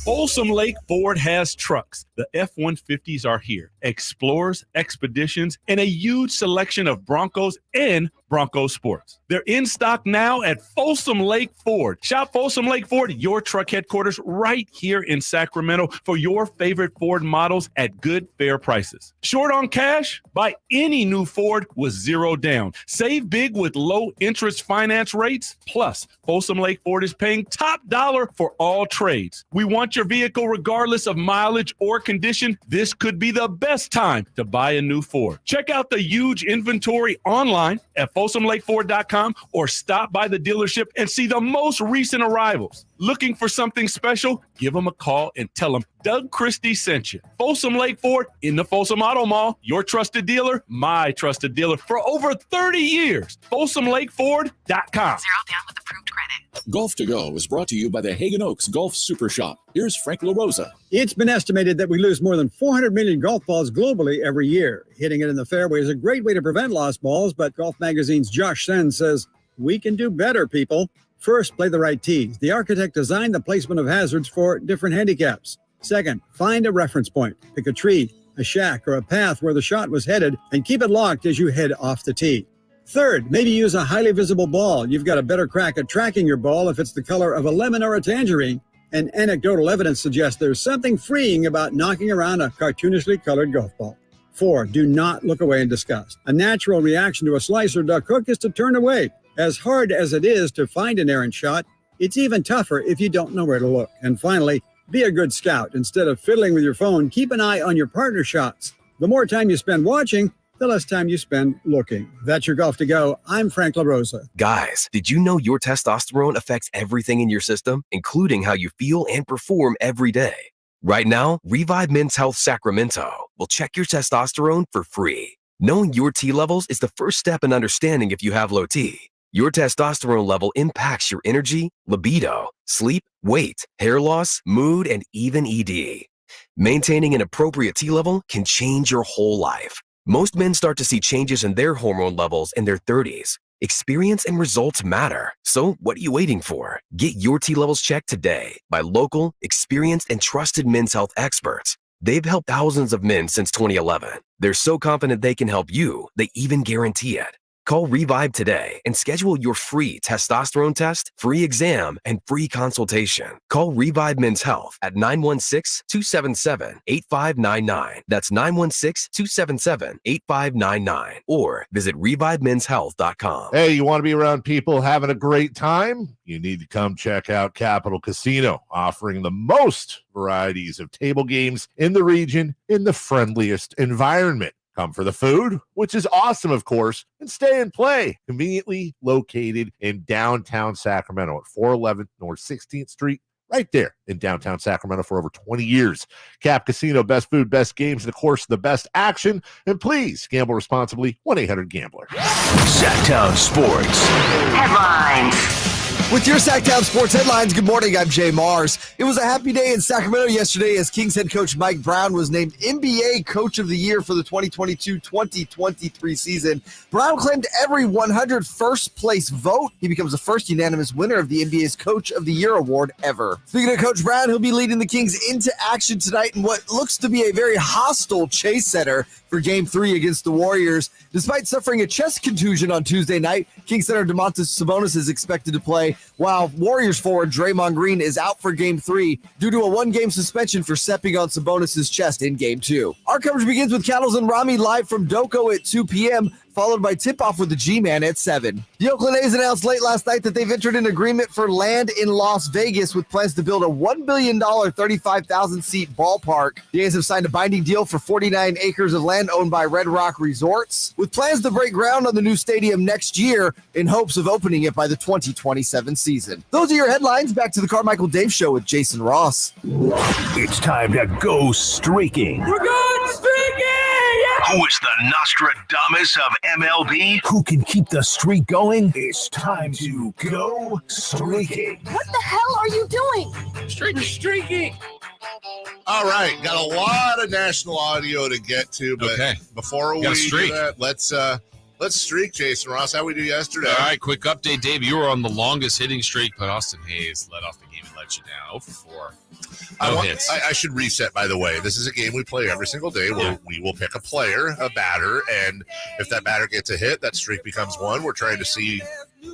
Speaker 8: Folsom Lake Ford has trucks. The F-150s are here. Explorers, Expeditions, and a huge selection of Broncos and Bronco Sports. They're in stock now at Folsom Lake Ford. Shop Folsom Lake Ford, your truck headquarters, right here in Sacramento for your favorite Ford models at good, fair prices. Short on cash? Buy any new Ford with 0 down. Save big with low interest finance rates. Plus, Folsom Lake Ford is paying top dollar for all trades. We want your vehicle regardless of mileage or condition. This could be the best time to buy a new Ford. Check out the huge inventory online at FolsomLakeFord.com or stop by the dealership and see the most recent arrivals. Looking for something special? Give them a call and tell them Doug Christie sent you. Folsom Lake Ford in the Folsom Auto Mall. Your trusted dealer, my trusted dealer for over 30 years. FolsomLakeFord.com.
Speaker 18: 0 down with approved credit.
Speaker 23: Golf to Go is brought to you by the Hagen Oaks Golf Super Shop. Here's Frank LaRosa.
Speaker 24: It's been estimated that we lose more than 400 million golf balls globally every year. Hitting it in the fairway is a great way to prevent lost balls, but Golf Magazine's Josh Sen says, we can do better, people. First, play the right tees. The architect designed the placement of hazards for different handicaps. Second, find a reference point. Pick a tree, a shack, or a path where the shot was headed and keep it locked as you head off the tee. Third, maybe use a highly visible ball. You've got a better crack at tracking your ball if it's the color of a lemon or a tangerine. And anecdotal evidence suggests there's something freeing about knocking around a cartoonishly colored golf ball. 4, do not look away in disgust. A natural reaction to a slice or duck hook is to turn away. As hard as it is to find an errant shot, it's even tougher if you don't know where to look. And finally, be a good scout. Instead of fiddling with your phone, keep an eye on your partner's shots. The more time you spend watching, the less time you spend looking. That's your Golf to Go. I'm Frank LaRosa.
Speaker 29: Guys, did you know your testosterone affects everything in your system, including how you feel and perform every day?
Speaker 6: Right now, Revive Men's Health Sacramento will check your testosterone for free. Knowing your T levels is the first step in understanding if you have low T. Your testosterone level impacts your energy, libido, sleep, weight, hair loss, mood, and even ED. Maintaining an appropriate T level can change your whole life. Most men start to see changes in their hormone levels in their 30s. Experience and results matter. So what are you waiting for? Get your T levels checked today by local, experienced, and trusted men's health experts. They've helped thousands of men since 2011. They're so confident they can help you, they even guarantee it. Call Revive today and schedule your free testosterone test, free exam, and free consultation. Call Revive Men's Health at 916-277-8599. That's 916-277-8599. Or visit revivemenshealth.com.
Speaker 4: Hey, you want to be around people having a great time? You need to come check out Capital Casino, offering the most varieties of table games in the region in the friendliest environment. Come for the food, which is awesome, of course, and stay and play. Conveniently located in downtown Sacramento at 411 North 16th Street, right there in downtown Sacramento for over 20 years. Cap Casino, best food, best games, and of course, the best action. And please gamble responsibly. 1-800-GAMBLER.
Speaker 2: Sactown Sports
Speaker 28: Headlines. With your Sactown Sports headlines, good morning, I'm Jay Mars. It was a happy day in Sacramento yesterday as Kings head coach Mike Brown was named NBA Coach of the Year for the 2022-2023 season. Brown claimed every 100 first-place vote. He becomes the first unanimous winner of the NBA's Coach of the Year award ever. Speaking of Coach Brown, he'll be leading the Kings into action tonight in what looks to be a very hostile Chase Center for Game 3 against the Warriors. Despite suffering a chest contusion on Tuesday night, Kings center Domantas Sabonis is expected to play, while Warriors forward Draymond Green is out for Game 3 due to a one-game suspension for stepping on Sabonis' chest in Game 2. Our coverage begins with Cattles and Rami live from Doco at 2 p.m., followed by tip-off with the G-Man at 7. The Oakland A's announced late last night that they've entered an agreement for land in Las Vegas with plans to build a $1 billion, 35,000-seat ballpark. The A's have signed a binding deal for 49 acres of land owned by Red Rock Resorts, with plans to break ground on the new stadium next year in hopes of opening it by the 2027 season. Those are your headlines. Back to the Carmichael Dave Show with Jason Ross.
Speaker 2: It's time to go streaking.
Speaker 19: We're going streaking! Yeah!
Speaker 2: Who is the Nostradamus of MLB? Who can keep the streak going? It's time to go streaking.
Speaker 18: What the hell are you doing?
Speaker 4: Streaking. All right, got a lot of national audio to get to, but before we do that, let's streak, Jason Ross. How we do yesterday?
Speaker 5: All right, quick update, Dave. You were on the longest hitting streak, but Austin Hayes led off the game and let you down. 0 for 4. No hits.
Speaker 4: I should reset, by the way. This is a game we play every single day where we will pick a player, a batter, and if that batter gets a hit, that streak becomes 1. We're trying to see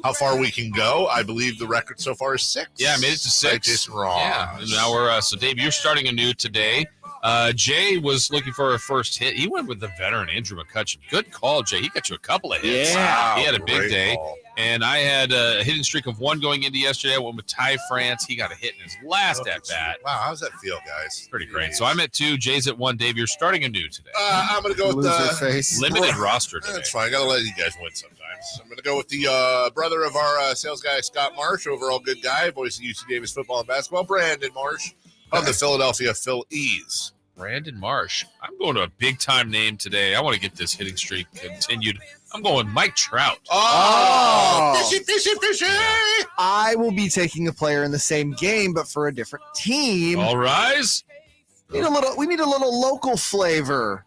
Speaker 4: how far we can go. I believe the record so far is 6.
Speaker 5: Yeah, I made it to 6.
Speaker 4: Right, Jason Ross.
Speaker 5: Yeah, and now we're so Dave, you're starting anew today. Jay was looking for a first hit. He went with the veteran Andrew McCutcheon. Good call, Jay. He got you a couple of hits.
Speaker 4: Yeah,
Speaker 5: he had a big
Speaker 4: great
Speaker 5: day.
Speaker 4: call.
Speaker 5: And I had a hitting streak of 1 going into yesterday. I went with Ty France. He got a hit in his last at bat.
Speaker 4: Wow, how's that feel, guys?
Speaker 5: Pretty great. So I'm at 2. Jay's at 1. Dave, you're starting anew today.
Speaker 4: I'm going to go with the
Speaker 5: limited roster today.
Speaker 4: That's fine. I got to let you guys win sometimes. I'm going to go with the brother of our sales guy, Scott Marsh, overall good guy, voice of UC Davis football and basketball, Brandon Marsh of the Philadelphia Phillies.
Speaker 5: Brandon Marsh. I'm going to a big-time name today. I want to get this hitting streak continued. I'm going Mike Trout.
Speaker 4: Fishy.
Speaker 28: I will be taking a player in the same game, but for a different team.
Speaker 5: All rise.
Speaker 28: We need a little local flavor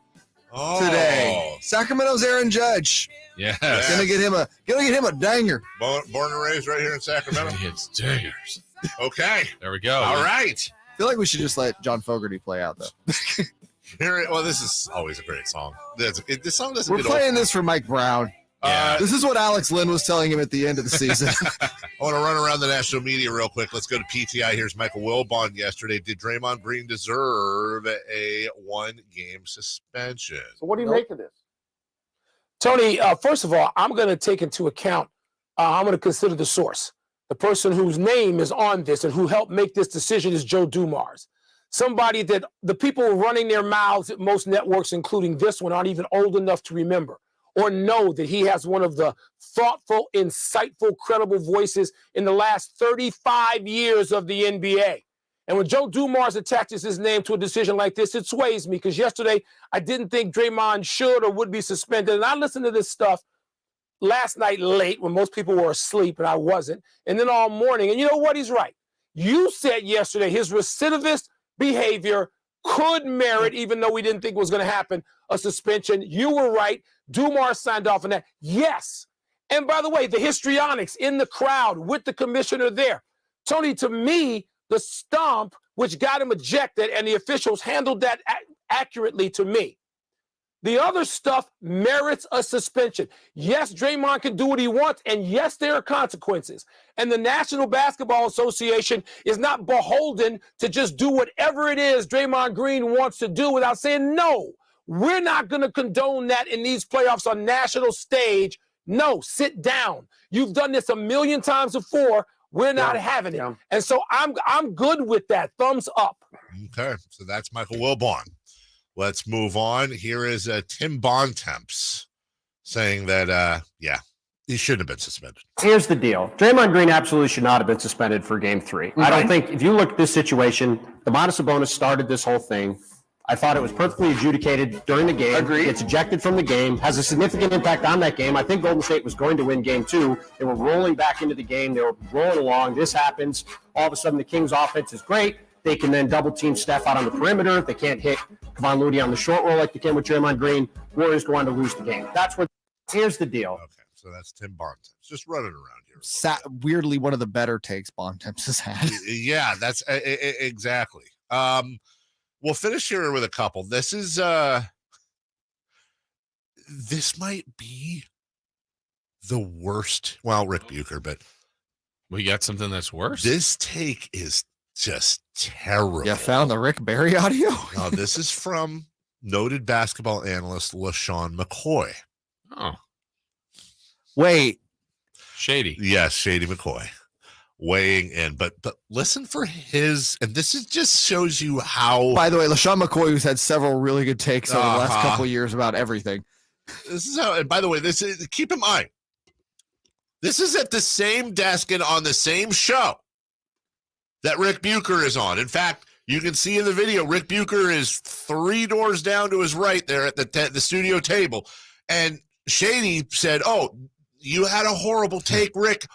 Speaker 28: today. Sacramento's Aaron Judge.
Speaker 5: Yes.
Speaker 28: Gonna get him a danger.
Speaker 4: Born and raised right here in Sacramento.
Speaker 5: It's dangers.
Speaker 4: Okay.
Speaker 5: There we go.
Speaker 4: All right.
Speaker 28: I feel like we should just let John Fogerty play out, though.
Speaker 4: Well, this is always a great song. This song doesn't
Speaker 28: We're
Speaker 4: get
Speaker 28: playing
Speaker 4: old.
Speaker 28: this for Mike Brown.
Speaker 5: Yeah.
Speaker 28: This is what Alex Lynn was telling him at the end of the season.
Speaker 4: I want to run around the national media real quick. Let's go to PTI. Here's Michael Wilbon yesterday. Did Draymond Green deserve a 1-game suspension?
Speaker 3: So what do you make of this?
Speaker 11: Tony, first of all, I'm going to take into account, I'm going to consider the source. The person whose name is on this and who helped make this decision is Joe Dumars. Somebody that the people running their mouths at most networks, including this one, aren't even old enough to remember or know that he has one of the thoughtful, insightful, credible voices in the last 35 years of the NBA. And when Joe Dumars attaches his name to a decision like this, it sways me because yesterday I didn't think Draymond should or would be suspended. And I listened to this stuff last night late when most people were asleep and I wasn't. And then all morning. And you know what? He's right. You said yesterday his recidivist behavior could merit, even though we didn't think it was going to happen, a suspension. You were right. Dumars signed off on that. Yes. And by the way, the histrionics in the crowd with the commissioner there. Tony, to me, the stomp, which got him ejected, and the officials handled that accurately to me. The other stuff merits a suspension. Yes, Draymond can do what he wants, and yes, there are consequences. And the National Basketball Association is not beholden to just do whatever it is Draymond Green wants to do without saying, no, we're not going to condone that in these playoffs on national stage. No, sit down. You've done this a million times before. We're not having it. And so I'm good with that. Thumbs up.
Speaker 4: Okay, so that's Michael Wilbon. Let's move on. Here is Tim Bontemps saying that, he shouldn't have been suspended.
Speaker 7: Here's the deal. Draymond Green absolutely should not have been suspended for Game 3. I don't think, if you look at this situation, Domantas Sabonis started this whole thing. I thought it was perfectly adjudicated during the game. Agreed. Gets ejected from the game, has a significant impact on that game. I think Golden State was going to win Game 2. They were rolling back into the game. They were rolling along. This happens. All of a sudden, the Kings' offense is great. They can then double-team Steph out on the perimeter. They can't hit Kavan Looney on the short roll like they can with Draymond Green. Warriors go on to lose the game. That's what. Here's the deal.
Speaker 4: Okay, so that's Tim Bontemps. Just running around here.
Speaker 1: Weirdly, one of the better takes Bontemps has had.
Speaker 4: Yeah, that's exactly. We'll finish here with a couple. This is this might be the worst. Well, Rick Bucher, but
Speaker 5: we got something that's worse.
Speaker 4: This take is just terrible.
Speaker 1: You found the Rick Barry audio?
Speaker 4: No, this is from noted basketball analyst LeSean McCoy.
Speaker 5: Oh,
Speaker 1: wait,
Speaker 5: Shady.
Speaker 4: Yes, Shady McCoy weighing in, but listen for his, and this is just shows you how.
Speaker 1: By the way, LeSean McCoy, who's had several really good takes over the last couple of years about everything.
Speaker 4: This is how, and by the way, this is, keep in mind, this is at the same desk and on the same show that Rick Bucher is on. In fact, you can see in the video, Rick Bucher is 3 doors down to his right there at the studio table. And Shady said, "Oh, you had a horrible take, Rick.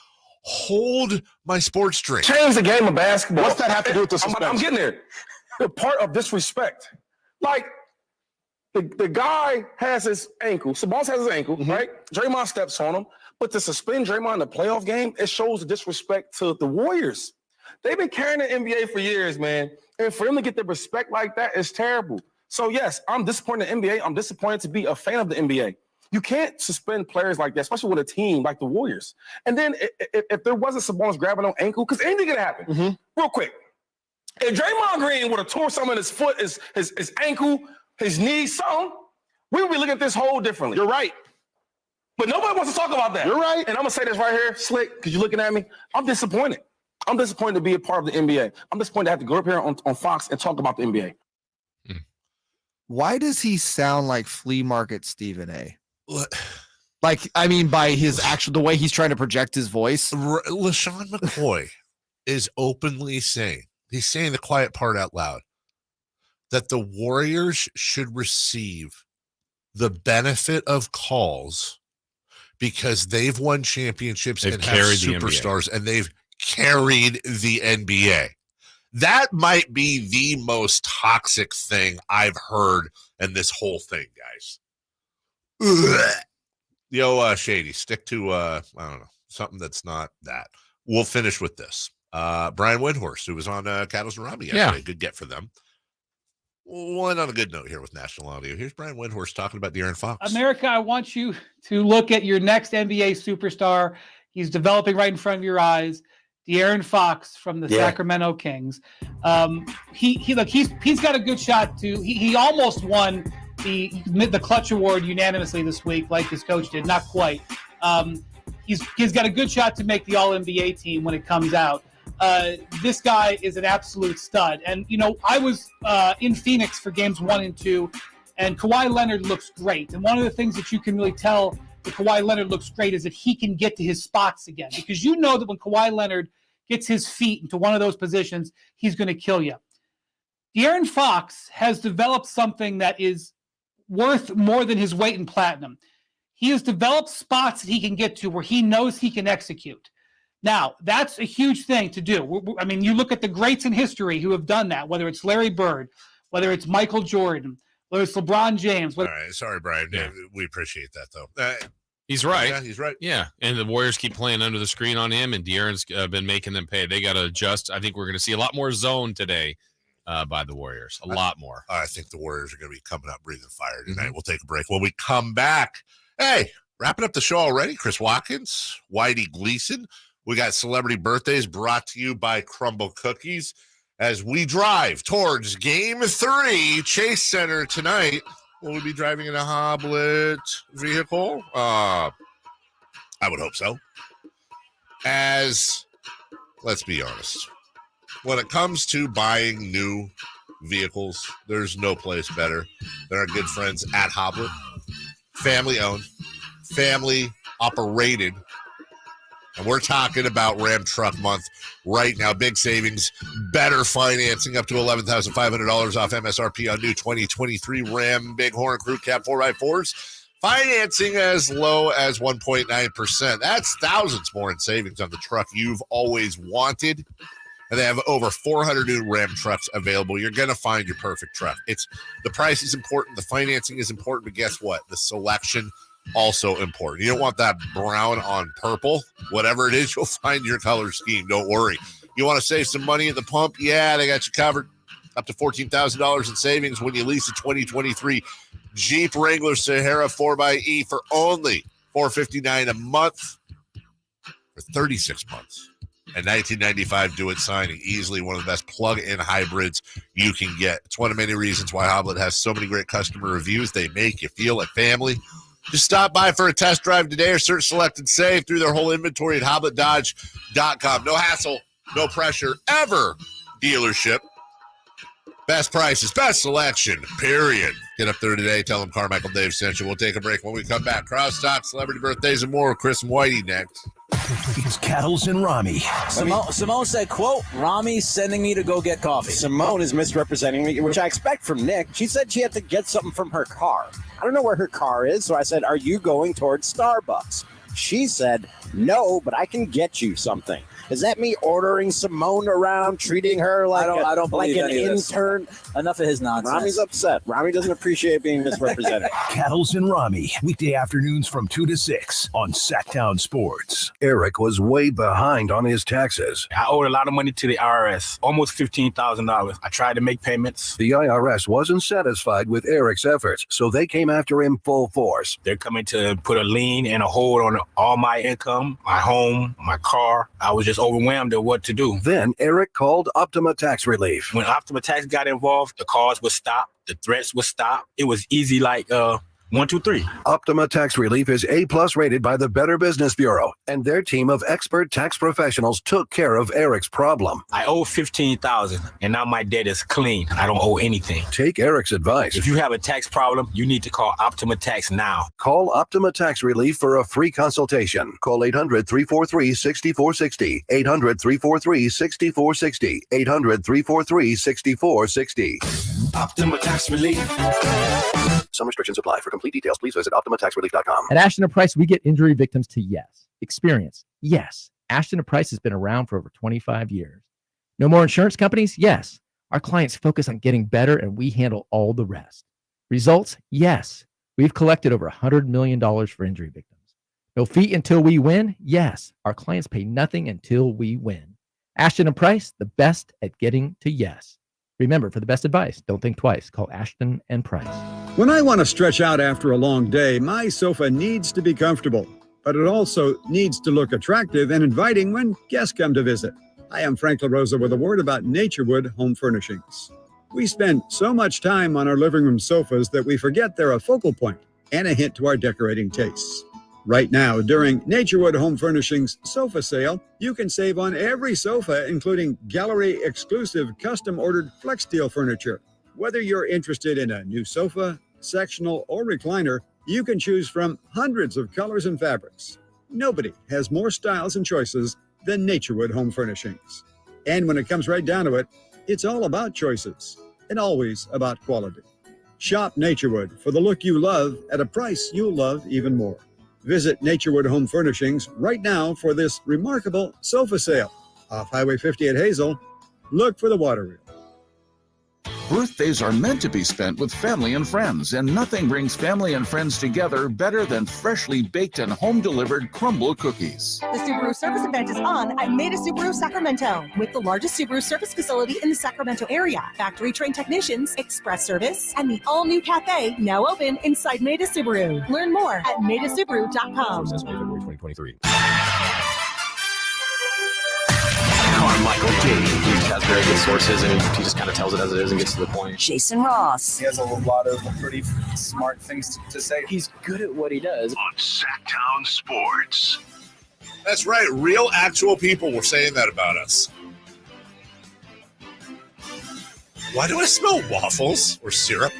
Speaker 4: Hold my sports drink."
Speaker 11: Change the game of basketball.
Speaker 12: What's that have to do with the suspension?
Speaker 11: I'm getting there. The part of disrespect. Like, the guy has his ankle. Sabonis has his ankle, right? Draymond steps on him. But to suspend Draymond in the playoff game, it shows the disrespect to the Warriors. They've been carrying the NBA for years, man. And for them to get the respect like that is terrible. So, yes, I'm disappointed in the NBA. I'm disappointed to be a fan of the NBA. You can't suspend players like that, especially with a team like the Warriors. And then if there wasn't Sabonis grabbing on ankle, because anything could happen. Real quick. If Draymond Green would have tore something in his foot, his ankle, his knee, something, we would be looking at this whole differently.
Speaker 12: You're right.
Speaker 11: But nobody wants to talk about that.
Speaker 12: You're right.
Speaker 11: And I'm going to say this right here, Slick, because you're looking at me. I'm disappointed. I'm disappointed to be a part of the NBA. I'm disappointed to have to go up here on Fox and talk about the NBA.
Speaker 1: Why does he sound like flea market Stephen A? Like, I mean, by his actual, the way he's trying to project his voice.
Speaker 4: LeSean McCoy is openly saying, he's saying the quiet part out loud, that the Warriors should receive the benefit of calls because they've won championships and have superstars, and they've carried the NBA. That might be the most toxic thing I've heard in this whole thing, guys. Ugh. Yo, Shady, stick to, I don't know, something that's not that. We'll finish with this. Brian Windhorst, who was on Cattles and Robbie yesterday. Good get for them. We'll end on a good note here with National Audio. Here's Brian Windhorst talking about De'Aaron Fox.
Speaker 13: America, I want you to look at your next NBA superstar. He's developing right in front of your eyes. De'Aaron Fox from the Sacramento Kings. He's got a good shot to. He almost won the Clutch Award unanimously this week, like his coach did. Not quite. He's got a good shot to make the All-NBA team when it comes out. This guy is an absolute stud. And, you know, I was in Phoenix for games 1 and 2, and Kawhi Leonard looks great. And one of the things that you can really tell that Kawhi Leonard looks great is that he can get to his spots again. Because you know that when Kawhi Leonard gets his feet into one of those positions, he's going to kill you. De'Aaron Fox has developed something that is worth more than his weight in platinum. He has developed spots that he can get to where he knows he can execute. Now, that's a huge thing to do. I mean, you look at the greats in history who have done that, whether it's Larry Bird, whether it's Michael Jordan, whether it's LeBron James.
Speaker 4: All right. Sorry, Brian. Yeah. We appreciate that, though.
Speaker 5: He's right.
Speaker 4: Yeah, he's right.
Speaker 5: Yeah, and the Warriors keep playing under the screen on him, and De'Aaron's been making them pay. They got to adjust. I think we're going to see a lot more zone today by the Warriors. A lot more.
Speaker 4: I think the Warriors are going to be coming up breathing fire tonight. We'll take a break. When we come back, hey, wrapping up the show already. Chris Watkins, Whitey Gleason. We got celebrity birthdays brought to you by Crumble Cookies as we drive towards Game 3, Chase Center tonight. Will we be driving in a Hoblet vehicle? I would hope so. As, let's be honest, when it comes to buying new vehicles, there's no place better than our good friends at Hoblet. Family owned, family operated. And we're talking about Ram Truck Month right now. Big savings, better financing, up to $11,500 off MSRP on new 2023 Ram Bighorn Crew Cab 4x4s. Financing as low as 1.9%. That's thousands more in savings on the truck you've always wanted. And they have over 400 new Ram trucks available. You're going to find your perfect truck. The price is important. The financing is important. But guess what? The selection also important. You don't want that brown on purple. Whatever it is, you'll find your color scheme. Don't worry. You want to save some money at the pump? Yeah, they got you covered. Up to $14,000 in savings when you lease a 2023 Jeep Wrangler Sahara 4xe for only $459 a month for 36 months. And $19.95 do it signing. Easily one of the best plug-in hybrids you can get. It's one of many reasons why Hoblet has so many great customer reviews. They make you feel like family. Just stop by for a test drive today or search, select, and save through their whole inventory at HobletDodge.com. No hassle, no pressure, ever dealership. Best prices, best selection, period. Get up there today. Tell them Carmichael Dave sent you. We'll take a break when we come back. Crosstalk, celebrity birthdays, and more. Chris and Whitey next.
Speaker 2: It's Cattles and Rami.
Speaker 10: Simone said, quote, Rami's sending me to go get coffee.
Speaker 12: Simone is misrepresenting me, which I expect from Nick. She said she had to get something from her car. I don't know where her car is, so I said, are you going towards Starbucks? She said, no, but I can get you something. Is that me ordering Simone around, treating her like
Speaker 10: I don't
Speaker 12: like
Speaker 10: believe
Speaker 12: an
Speaker 10: any of this.
Speaker 12: intern?
Speaker 10: Enough of his nonsense.
Speaker 12: Rami's upset. Rami doesn't appreciate being misrepresented.
Speaker 2: Cattles and Rami, weekday afternoons from 2 to 6 on Sactown Sports.
Speaker 6: Eric was way behind on his taxes.
Speaker 14: I owed a lot of money to the IRS, almost $15,000. I tried to make payments.
Speaker 6: The IRS wasn't satisfied with Eric's efforts, so they came after him full force.
Speaker 14: They're coming to put a lien and a hold on all my income, my home, my car. I was just overwhelmed at what to do.
Speaker 6: Then Eric called Optima Tax Relief.
Speaker 14: When Optima Tax got involved, the calls would stop, the threats would stop. It was easy like 1, 2, 3.
Speaker 6: Optima Tax Relief is A+ rated by the Better Business Bureau, and their team of expert tax professionals took care of Eric's problem.
Speaker 14: I owe $15,000, and now my debt is clean. I don't owe anything.
Speaker 6: Take Eric's advice.
Speaker 14: If you have a tax problem, you need to call Optima Tax now.
Speaker 6: Call Optima Tax Relief for a free consultation. Call 800-343-6460. 800-343-6460. 800-343-6460.
Speaker 14: Optima Tax Relief.
Speaker 6: Some restrictions apply. For complete details, please visit OptimaTaxRelief.com.
Speaker 15: At Ashton & Price, we get injury victims to yes. Experience, yes. Ashton & Price has been around for over 25 years. No more insurance companies? Yes. Our clients focus on getting better, and we handle all the rest. Results? Yes. We've collected over $100 million for injury victims. No fee until we win? Yes. Our clients pay nothing until we win. Ashton & Price, the best at getting to yes. Remember, for the best advice, don't think twice. Call Ashton & Price.
Speaker 24: When I want to stretch out after a long day, my sofa needs to be comfortable, but it also needs to look attractive and inviting when guests come to visit. I am Frank LaRosa with a word about Naturewood Home Furnishings. We spend so much time on our living room sofas that we forget they're a focal point and a hint to our decorating tastes. Right now, during Naturewood Home Furnishings sofa sale, you can save on every sofa, including gallery-exclusive custom-ordered flex steel furniture. Whether you're interested in a new sofa, sectional, or recliner, you can choose from hundreds of colors and fabrics. Nobody has more styles and choices than Naturewood Home Furnishings. And when it comes right down to it, it's all about choices and always about quality. Shop Naturewood for the look you love at a price you'll love even more. Visit Naturewood Home Furnishings right now for this remarkable sofa sale. Off Highway 50 at Hazel, look for the water wheel.
Speaker 23: Birthdays are meant to be spent with family and friends, and nothing brings family and friends together better than freshly baked and home-delivered crumble cookies.
Speaker 18: The Subaru service event is on at Maida Subaru Sacramento, with the largest Subaru service facility in the Sacramento area. Factory-trained technicians, express service, and the all-new cafe now open inside Maida Subaru. Learn more at maidasubaru.com.
Speaker 22: February 2023.
Speaker 9: Carmichael J. He has very good sources, and he just kind of tells it as it is and gets to the point.
Speaker 18: Jason Ross.
Speaker 16: He has a lot of pretty smart things to say.
Speaker 9: He's good at what he does.
Speaker 2: On Sactown Sports.
Speaker 4: That's right. Real, actual people were saying that about us. Why do I smell waffles or syrup?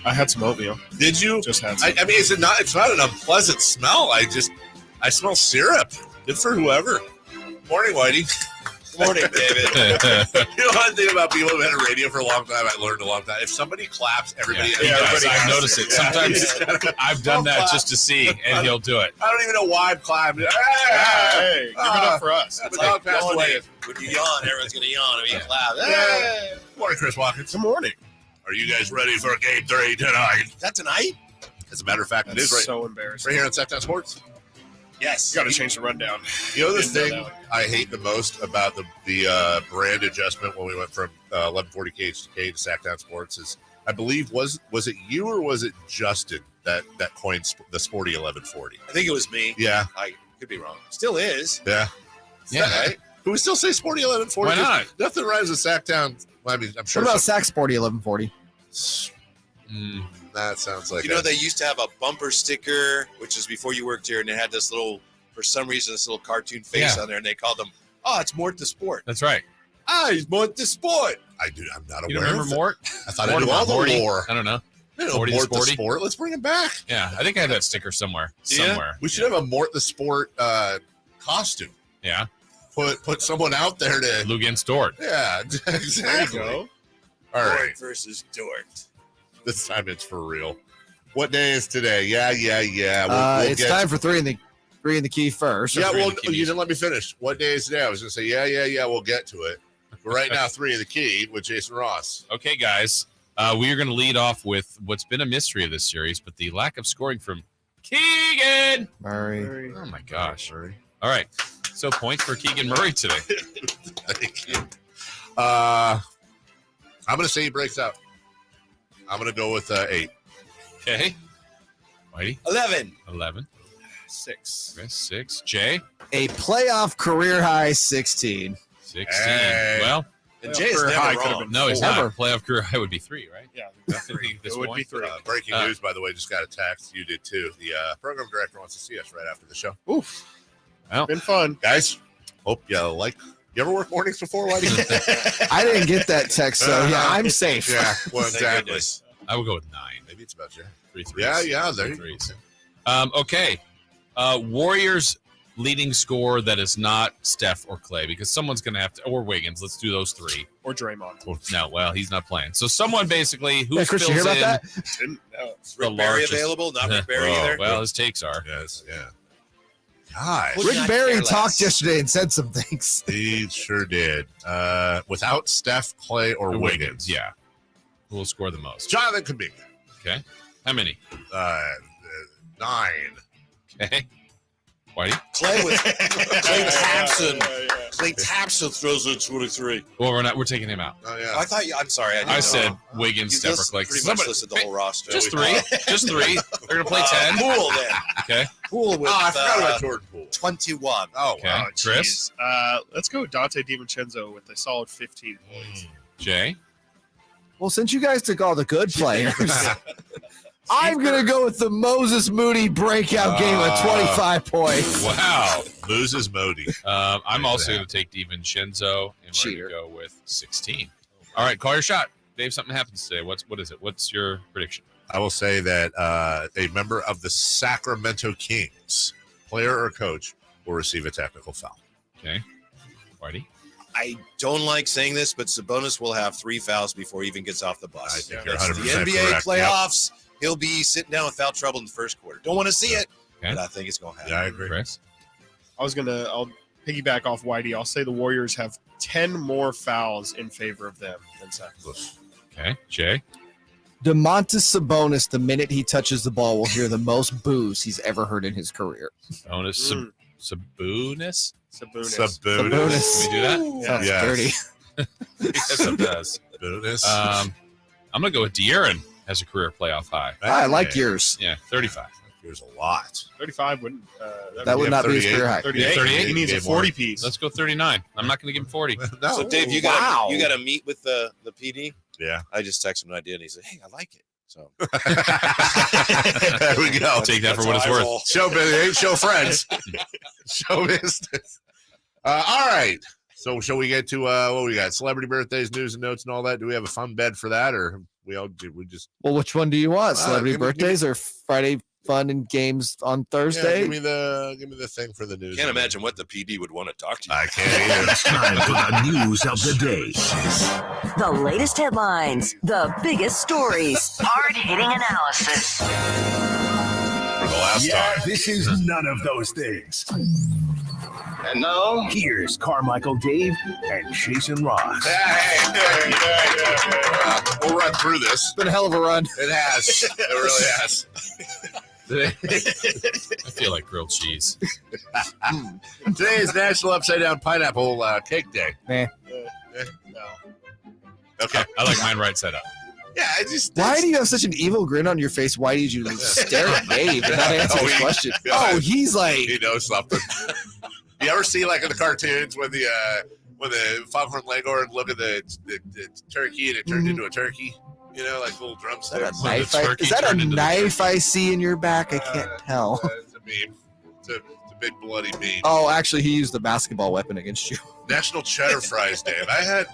Speaker 17: I had some oatmeal.
Speaker 4: Did you?
Speaker 17: Just had some.
Speaker 4: I mean, it's not an unpleasant smell. I smell syrup. Good for whoever. Morning, Whitey.
Speaker 20: Morning, David.
Speaker 4: You know one thing about people who've been on radio for a long time, I learned a long time. If somebody claps, everybody
Speaker 5: I've noticed it. Sometimes I've done that just to see, and he'll do it.
Speaker 4: I don't even know why I'm clapping.
Speaker 17: Hey, give it up for us.
Speaker 4: The dog passed away.
Speaker 20: When you yawn, everyone's going to yawn. I mean, clap.
Speaker 4: Hey. Morning, Chris Watkins.
Speaker 17: Good morning.
Speaker 4: Are you guys ready for Game 3 tonight?
Speaker 20: Is that tonight?
Speaker 4: As a matter of fact, it is right.
Speaker 17: So embarrassing.
Speaker 4: Right here on Sactown Sports.
Speaker 20: Yes.
Speaker 17: You got to change the rundown.
Speaker 4: You know the thing I hate the most about the brand adjustment when we went from 1140 KHTK to Sactown Sports is, I believe, was it you or was it Justin that coined the Sporty 1140?
Speaker 20: I think it was me.
Speaker 4: Yeah.
Speaker 20: I could be wrong. Still is.
Speaker 4: Yeah.
Speaker 5: Yeah.
Speaker 4: Right? Can we still say Sporty 1140?
Speaker 5: Why not?
Speaker 4: Nothing rhymes with Sactown. I mean, I'm sure.
Speaker 1: What about Sac Sporty 1140?
Speaker 4: That sounds like
Speaker 20: they used to have a bumper sticker, which is before you worked here, and it had this little, for some reason, this little cartoon face on there, and they called them, it's Mort the Sport.
Speaker 5: That's right.
Speaker 20: He's Mort the Sport.
Speaker 4: I'm not aware.
Speaker 5: You don't remember Mort?
Speaker 4: I thought I knew all the lore.
Speaker 5: I don't know.
Speaker 4: Morty the Sport. Let's bring him back.
Speaker 5: Yeah, I think I have that sticker somewhere.
Speaker 4: We should have a Mort the Sport costume.
Speaker 5: Yeah.
Speaker 4: Put someone out there to
Speaker 5: Lou against Dort.
Speaker 4: Yeah, exactly.
Speaker 17: There you go.
Speaker 4: All right.
Speaker 20: Dort versus Dort.
Speaker 4: This time it's for real. What day is today? Yeah.
Speaker 1: It's time for three in the key first.
Speaker 4: Yeah, well, you didn't let me finish. What day is today? I was going to say, yeah, we'll get to it. But right now, 3 in the key with Jason Ross.
Speaker 5: Okay, guys. We are going to lead off with what's been a mystery of this series, but the lack of scoring from Keegan
Speaker 1: Murray.
Speaker 5: Oh, my gosh. All right. So points for Keegan Murray today.
Speaker 4: Thank you. I'm going to say he breaks out. I'm going to go with 8.
Speaker 5: Okay. Whitey?
Speaker 20: 11.
Speaker 5: 6. Okay, 6. Jay?
Speaker 1: A playoff career high 16.
Speaker 5: 16.
Speaker 4: Hey.
Speaker 5: Well,
Speaker 20: And Jay's never wrong.
Speaker 5: no, he's
Speaker 1: Never.
Speaker 5: not. Playoff career high would be 3, right?
Speaker 17: Yeah,
Speaker 5: 3.
Speaker 17: it would be 3.
Speaker 4: Breaking news, by the way, just got a text. You did too. The program director wants to see us right after the show.
Speaker 17: Oof.
Speaker 5: Well,
Speaker 17: Been fun.
Speaker 4: Guys, hope you like. You ever work mornings before, Whitey?
Speaker 1: I didn't get that text, so yeah, I'm safe.
Speaker 4: Yeah, well,
Speaker 20: Thank
Speaker 4: exactly.
Speaker 20: goodness.
Speaker 5: I would go with 9.
Speaker 4: Maybe it's about you.
Speaker 5: 3 threes.
Speaker 4: Yeah, there
Speaker 5: 3
Speaker 4: you
Speaker 5: threes. Okay. Warriors leading scorer that is not Steph or Clay, because someone's going to have to, or Wiggins. Let's do those 3.
Speaker 17: Or Draymond.
Speaker 5: No, well, he's not playing. So someone basically who
Speaker 1: Chris,
Speaker 5: fills
Speaker 1: you hear about
Speaker 5: in.
Speaker 1: that?
Speaker 17: Didn't know.
Speaker 20: Is Rick Barry available? Not Rick Barry either?
Speaker 5: Well, his takes are.
Speaker 4: Yes, yeah. God,
Speaker 20: Would
Speaker 1: Rick
Speaker 20: not
Speaker 1: Barry
Speaker 20: care
Speaker 1: talked
Speaker 20: less.
Speaker 1: yesterday and said some things.
Speaker 4: he sure did. Without Steph, Clay, or Wiggins.
Speaker 5: Yeah. Who will score the most?
Speaker 4: Jonathan Kuminga.
Speaker 5: Okay. How many?
Speaker 4: 9.
Speaker 5: Okay. Whitey?
Speaker 20: Clay Thompson. Clay Thompson throws in 23.
Speaker 5: Well, we're taking him out.
Speaker 4: Oh, yeah.
Speaker 20: I thought I'm sorry.
Speaker 5: I said Wiggins,
Speaker 20: You
Speaker 5: Steph, or
Speaker 20: just
Speaker 5: Clay.
Speaker 20: pretty much listed the whole roster.
Speaker 5: Just 3. Just 3. They're going to play 10.
Speaker 20: Poole then.
Speaker 5: Okay.
Speaker 20: Poole with
Speaker 4: I forgot about Jordan Poole.
Speaker 20: 21.
Speaker 4: Oh,
Speaker 5: Okay.
Speaker 4: wow.
Speaker 5: Chris?
Speaker 17: Let's go with Dante DiVincenzo with a solid 15 points.
Speaker 5: Jay?
Speaker 1: Well, since you guys took all the good players, I'm going to go with the Moses Moody breakout game of 25 points.
Speaker 5: Wow.
Speaker 4: Loses Modi.
Speaker 5: I'm also going to take DiVincenzo, and we're going to go with 16. All right, call your shot. Dave, something happens today. What is it? What's your prediction?
Speaker 4: I will say that a member of the Sacramento Kings, player or coach, will receive a technical foul.
Speaker 5: Okay. Whitey?
Speaker 20: I don't like saying this, but Sabonis will have 3 fouls before he even gets off the bus.
Speaker 4: I think you're
Speaker 20: It's
Speaker 4: 100%
Speaker 20: the NBA
Speaker 4: correct.
Speaker 20: playoffs. He'll be sitting down with foul trouble in the first quarter. Don't want to see it,
Speaker 5: Okay.
Speaker 20: but I think it's going to happen.
Speaker 4: Yeah, I agree.
Speaker 5: Chris?
Speaker 17: I'll piggyback off Whitey. I'll say the Warriors have 10 more fouls in favor of them than Sacramento.
Speaker 5: Okay. Jay?
Speaker 1: DeMontis Sabonis, the minute he touches the ball, will hear the most boos he's ever heard in his career.
Speaker 5: Sabonis? Sabonis?
Speaker 17: Sabonis.
Speaker 5: Can we do that?
Speaker 1: Sounds dirty.
Speaker 5: Yes, it does.
Speaker 4: Sabonis.
Speaker 5: I'm going to go with De'Aaron as a career playoff high.
Speaker 1: I like yours.
Speaker 5: Yeah, 35.
Speaker 4: Here's a lot.
Speaker 17: 35 wouldn't.
Speaker 1: That would not be his career high.
Speaker 17: 38.
Speaker 5: 38.
Speaker 17: He needs a 40 piece.
Speaker 5: Let's go 39. I'm not going to give him 40.
Speaker 4: No.
Speaker 20: So, Dave, you got to meet with the PD?
Speaker 4: Yeah.
Speaker 20: I just texted him an idea, and he said, hey, I like it. So
Speaker 4: there we go.
Speaker 5: Take that for what it's worth.
Speaker 4: Show business, ain't show friends. Show business. All right. So shall we get to what we got? Celebrity birthdays, news and notes, and all that. Do we have a fun bed for that, or we just?
Speaker 1: Well, which one do you want? Celebrity
Speaker 4: give me-
Speaker 1: birthdays or Friday fun and games on
Speaker 4: Yeah,
Speaker 1: Thursday?
Speaker 4: give me the thing for the news.
Speaker 20: Can't imagine what the PD would want to talk to you.
Speaker 4: I can't either.
Speaker 2: It's time for the news of the day.
Speaker 3: The latest headlines, the biggest stories, hard-hitting analysis.
Speaker 4: For the last time.
Speaker 2: This is none of those things.
Speaker 22: And now,
Speaker 2: Here's Carmichael, Dave, and Jason Ross.
Speaker 4: We'll run through this.
Speaker 1: It's been a hell of a run.
Speaker 4: It has. It really has.
Speaker 5: I feel like grilled cheese.
Speaker 4: Today is National Upside Down Pineapple Cake Day.
Speaker 1: Eh.
Speaker 17: No.
Speaker 4: Okay.
Speaker 5: I like mine right side up.
Speaker 4: Yeah, I just.
Speaker 1: Why do you have such an evil grin on your face? Why did you stare at Dave and not answer the question? Oh, he's like,
Speaker 4: He knows something. You ever see like in the cartoons when the Foghorn Leghorn look at the turkey and it turned into a turkey? You know, like little drumsticks.
Speaker 1: is that a knife I see in your back? I can't tell.
Speaker 4: It's a meme. It's a big bloody meme.
Speaker 1: Oh, actually, he used the basketball weapon against you.
Speaker 4: National Cheddar Fries Day. I had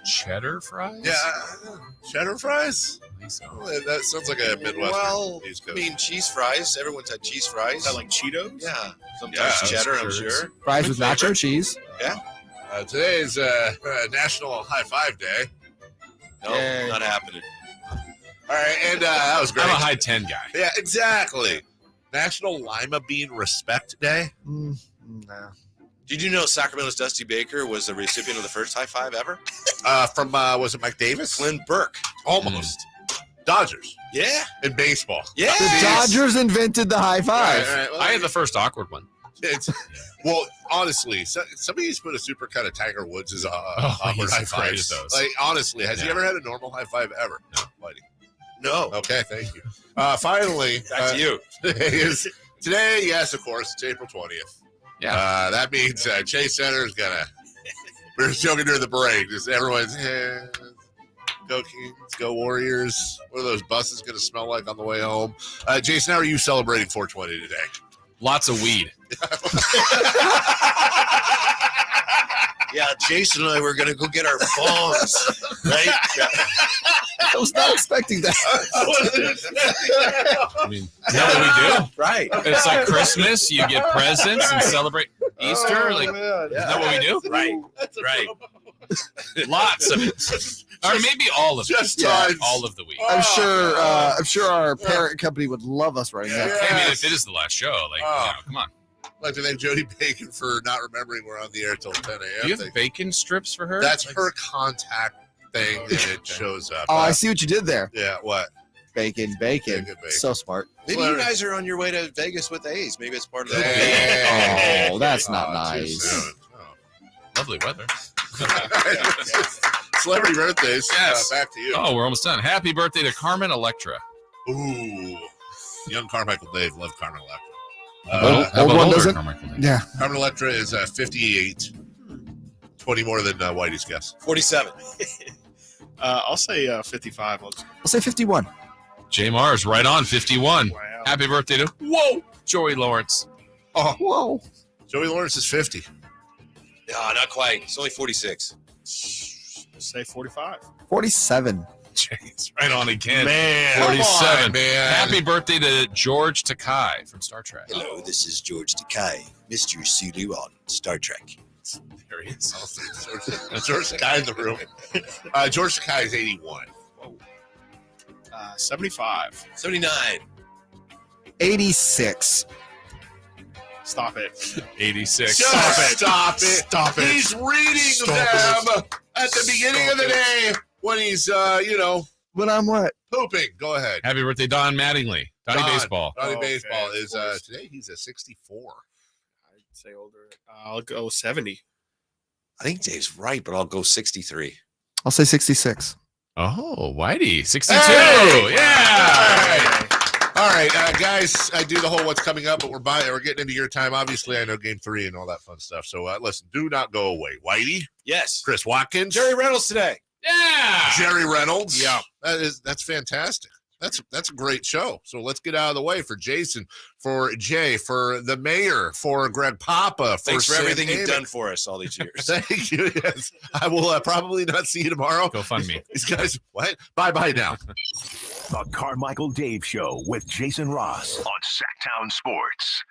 Speaker 5: cheddar fries.
Speaker 4: Yeah, cheddar fries.
Speaker 5: I think so.
Speaker 4: That sounds like a Midwestern.
Speaker 20: Well,
Speaker 4: East
Speaker 20: I
Speaker 4: Coast.
Speaker 20: mean, cheese fries. Everyone's had cheese fries.
Speaker 17: Is that like Cheetos?
Speaker 20: Yeah. Sometimes cheddar, I'm sure.
Speaker 1: Fries with nacho cheese.
Speaker 20: Yeah.
Speaker 4: Today is National High Five Day.
Speaker 20: No, not happening.
Speaker 4: All right, and that was great.
Speaker 5: I'm a high 10 guy.
Speaker 4: Yeah, exactly. National Lima Bean Respect Day.
Speaker 1: No.
Speaker 20: Did you know Sacramento's Dusty Baker was the recipient of the first high five ever?
Speaker 4: From was it Mike Davis?
Speaker 20: Clint Burke.
Speaker 4: Almost. Dodgers.
Speaker 20: Yeah.
Speaker 4: In baseball.
Speaker 20: Yeah.
Speaker 1: The Dodgers invented the high five.
Speaker 4: All right, well,
Speaker 5: I had the first awkward one.
Speaker 4: Well, honestly, somebody needs to put a supercut of Tiger Woods' awkward
Speaker 5: he's
Speaker 4: high
Speaker 5: so great
Speaker 4: fives.
Speaker 5: at those.
Speaker 4: Like, honestly, has he
Speaker 5: Yeah.
Speaker 4: ever had a normal high five ever? No, buddy.
Speaker 20: No.
Speaker 4: Okay, thank you. Finally,
Speaker 20: Back to you.
Speaker 4: Today, yes, of course, it's April 20th.
Speaker 5: Yeah.
Speaker 4: That means Chase Center is gonna. We were joking during the break. Just everyone's go Kings, go Warriors. What are those buses gonna smell like on the way home? Jason, how are you celebrating 420 today?
Speaker 5: Lots of weed.
Speaker 20: Yeah, Jason and I were going to go get our phones, right?
Speaker 1: I was not expecting that.
Speaker 5: I mean, is that what we do?
Speaker 20: Right.
Speaker 5: It's like Christmas. You get presents and celebrate Easter. Like, isn't that what we do?
Speaker 20: Right. Right.
Speaker 5: Lots of it. Or maybe all of it.
Speaker 4: Just
Speaker 5: Yeah,
Speaker 4: tons.
Speaker 5: all of the week.
Speaker 1: I'm sure our parent company would love us right now.
Speaker 5: I mean, if it is the last show, like, come on.
Speaker 4: I'd like to thank Jody Bacon for not remembering we're on the air till 10 a.m.
Speaker 5: Do you have bacon strips for her?
Speaker 4: That's her contact thing, and it shows up.
Speaker 1: Oh, I see what you did there.
Speaker 4: Yeah, what?
Speaker 1: Bacon.
Speaker 4: Bacon.
Speaker 1: So smart.
Speaker 20: Maybe you guys are on your way to Vegas with A's. Maybe it's part of the
Speaker 1: Oh, that's not nice.
Speaker 5: Lovely weather.
Speaker 4: Celebrity birthdays.
Speaker 5: Yes.
Speaker 4: Back to you.
Speaker 5: Oh, we're almost done. Happy birthday to Carmen Electra.
Speaker 4: Ooh. Young Carmichael Dave. Love Carmen Electra.
Speaker 1: Old one doesn't?
Speaker 5: Carmichael Dave?
Speaker 1: Yeah.
Speaker 4: Carmen Electra is 58. 20 more than Whitey's guess.
Speaker 20: 47.
Speaker 17: I'll say 55.
Speaker 1: I'll say 51.
Speaker 5: J Mars, right on 51.
Speaker 17: Wow.
Speaker 5: Happy birthday to Joey Lawrence.
Speaker 4: Oh,
Speaker 1: whoa.
Speaker 4: Joey Lawrence is 50.
Speaker 20: No, not quite. It's only 46.
Speaker 17: Say 45.
Speaker 1: 47.
Speaker 5: Jeez, right on again.
Speaker 17: Man.
Speaker 5: 47.
Speaker 4: on, man.
Speaker 5: Happy birthday to George Takei from Star Trek.
Speaker 20: Hello, this is George Takei, Mr. Sulu on Star Trek.
Speaker 5: There he is.
Speaker 4: George Sakai in the room. George Sakai is 81.
Speaker 17: 75.
Speaker 20: 79.
Speaker 1: 86.
Speaker 17: Stop it.
Speaker 5: 86.
Speaker 4: Stop it.
Speaker 17: Stop it.
Speaker 4: He's reading
Speaker 17: Stop
Speaker 4: them at the beginning of the day when he's,
Speaker 1: when I'm what?
Speaker 4: Pooping. Go ahead.
Speaker 5: Happy birthday, Don Mattingly. Donnie Baseball.
Speaker 4: Donnie
Speaker 17: Okay,
Speaker 4: Baseball
Speaker 17: of
Speaker 4: is
Speaker 17: course.
Speaker 4: today. He's a 64.
Speaker 17: I'd say older. I'll go 70.
Speaker 20: I think Dave's right, but I'll go 63.
Speaker 1: I'll say 66.
Speaker 5: Oh, Whitey. 62.
Speaker 4: Hey!
Speaker 5: Yeah.
Speaker 4: All right, guys. I do the whole what's coming up, but we're getting into your time. Obviously, I know Game 3 and all that fun stuff. So listen, do not go away. Whitey,
Speaker 20: Yes.
Speaker 4: Chris Watkins,
Speaker 20: Jerry Reynolds today.
Speaker 5: Yeah.
Speaker 4: Jerry Reynolds.
Speaker 17: Yeah.
Speaker 4: That's fantastic. That's a great show. So let's get out of the way for Jason, for Jay, for the mayor, for Greg Papa.
Speaker 20: Thanks for everything
Speaker 4: Sam
Speaker 20: you've
Speaker 4: Hammond.
Speaker 20: done for us all these years.
Speaker 4: Thank you. Yes. I will probably not see you tomorrow.
Speaker 5: Go fund me.
Speaker 4: These guys, what? Bye now.
Speaker 2: The Carmichael Dave Show with Jason Ross on Sactown Sports.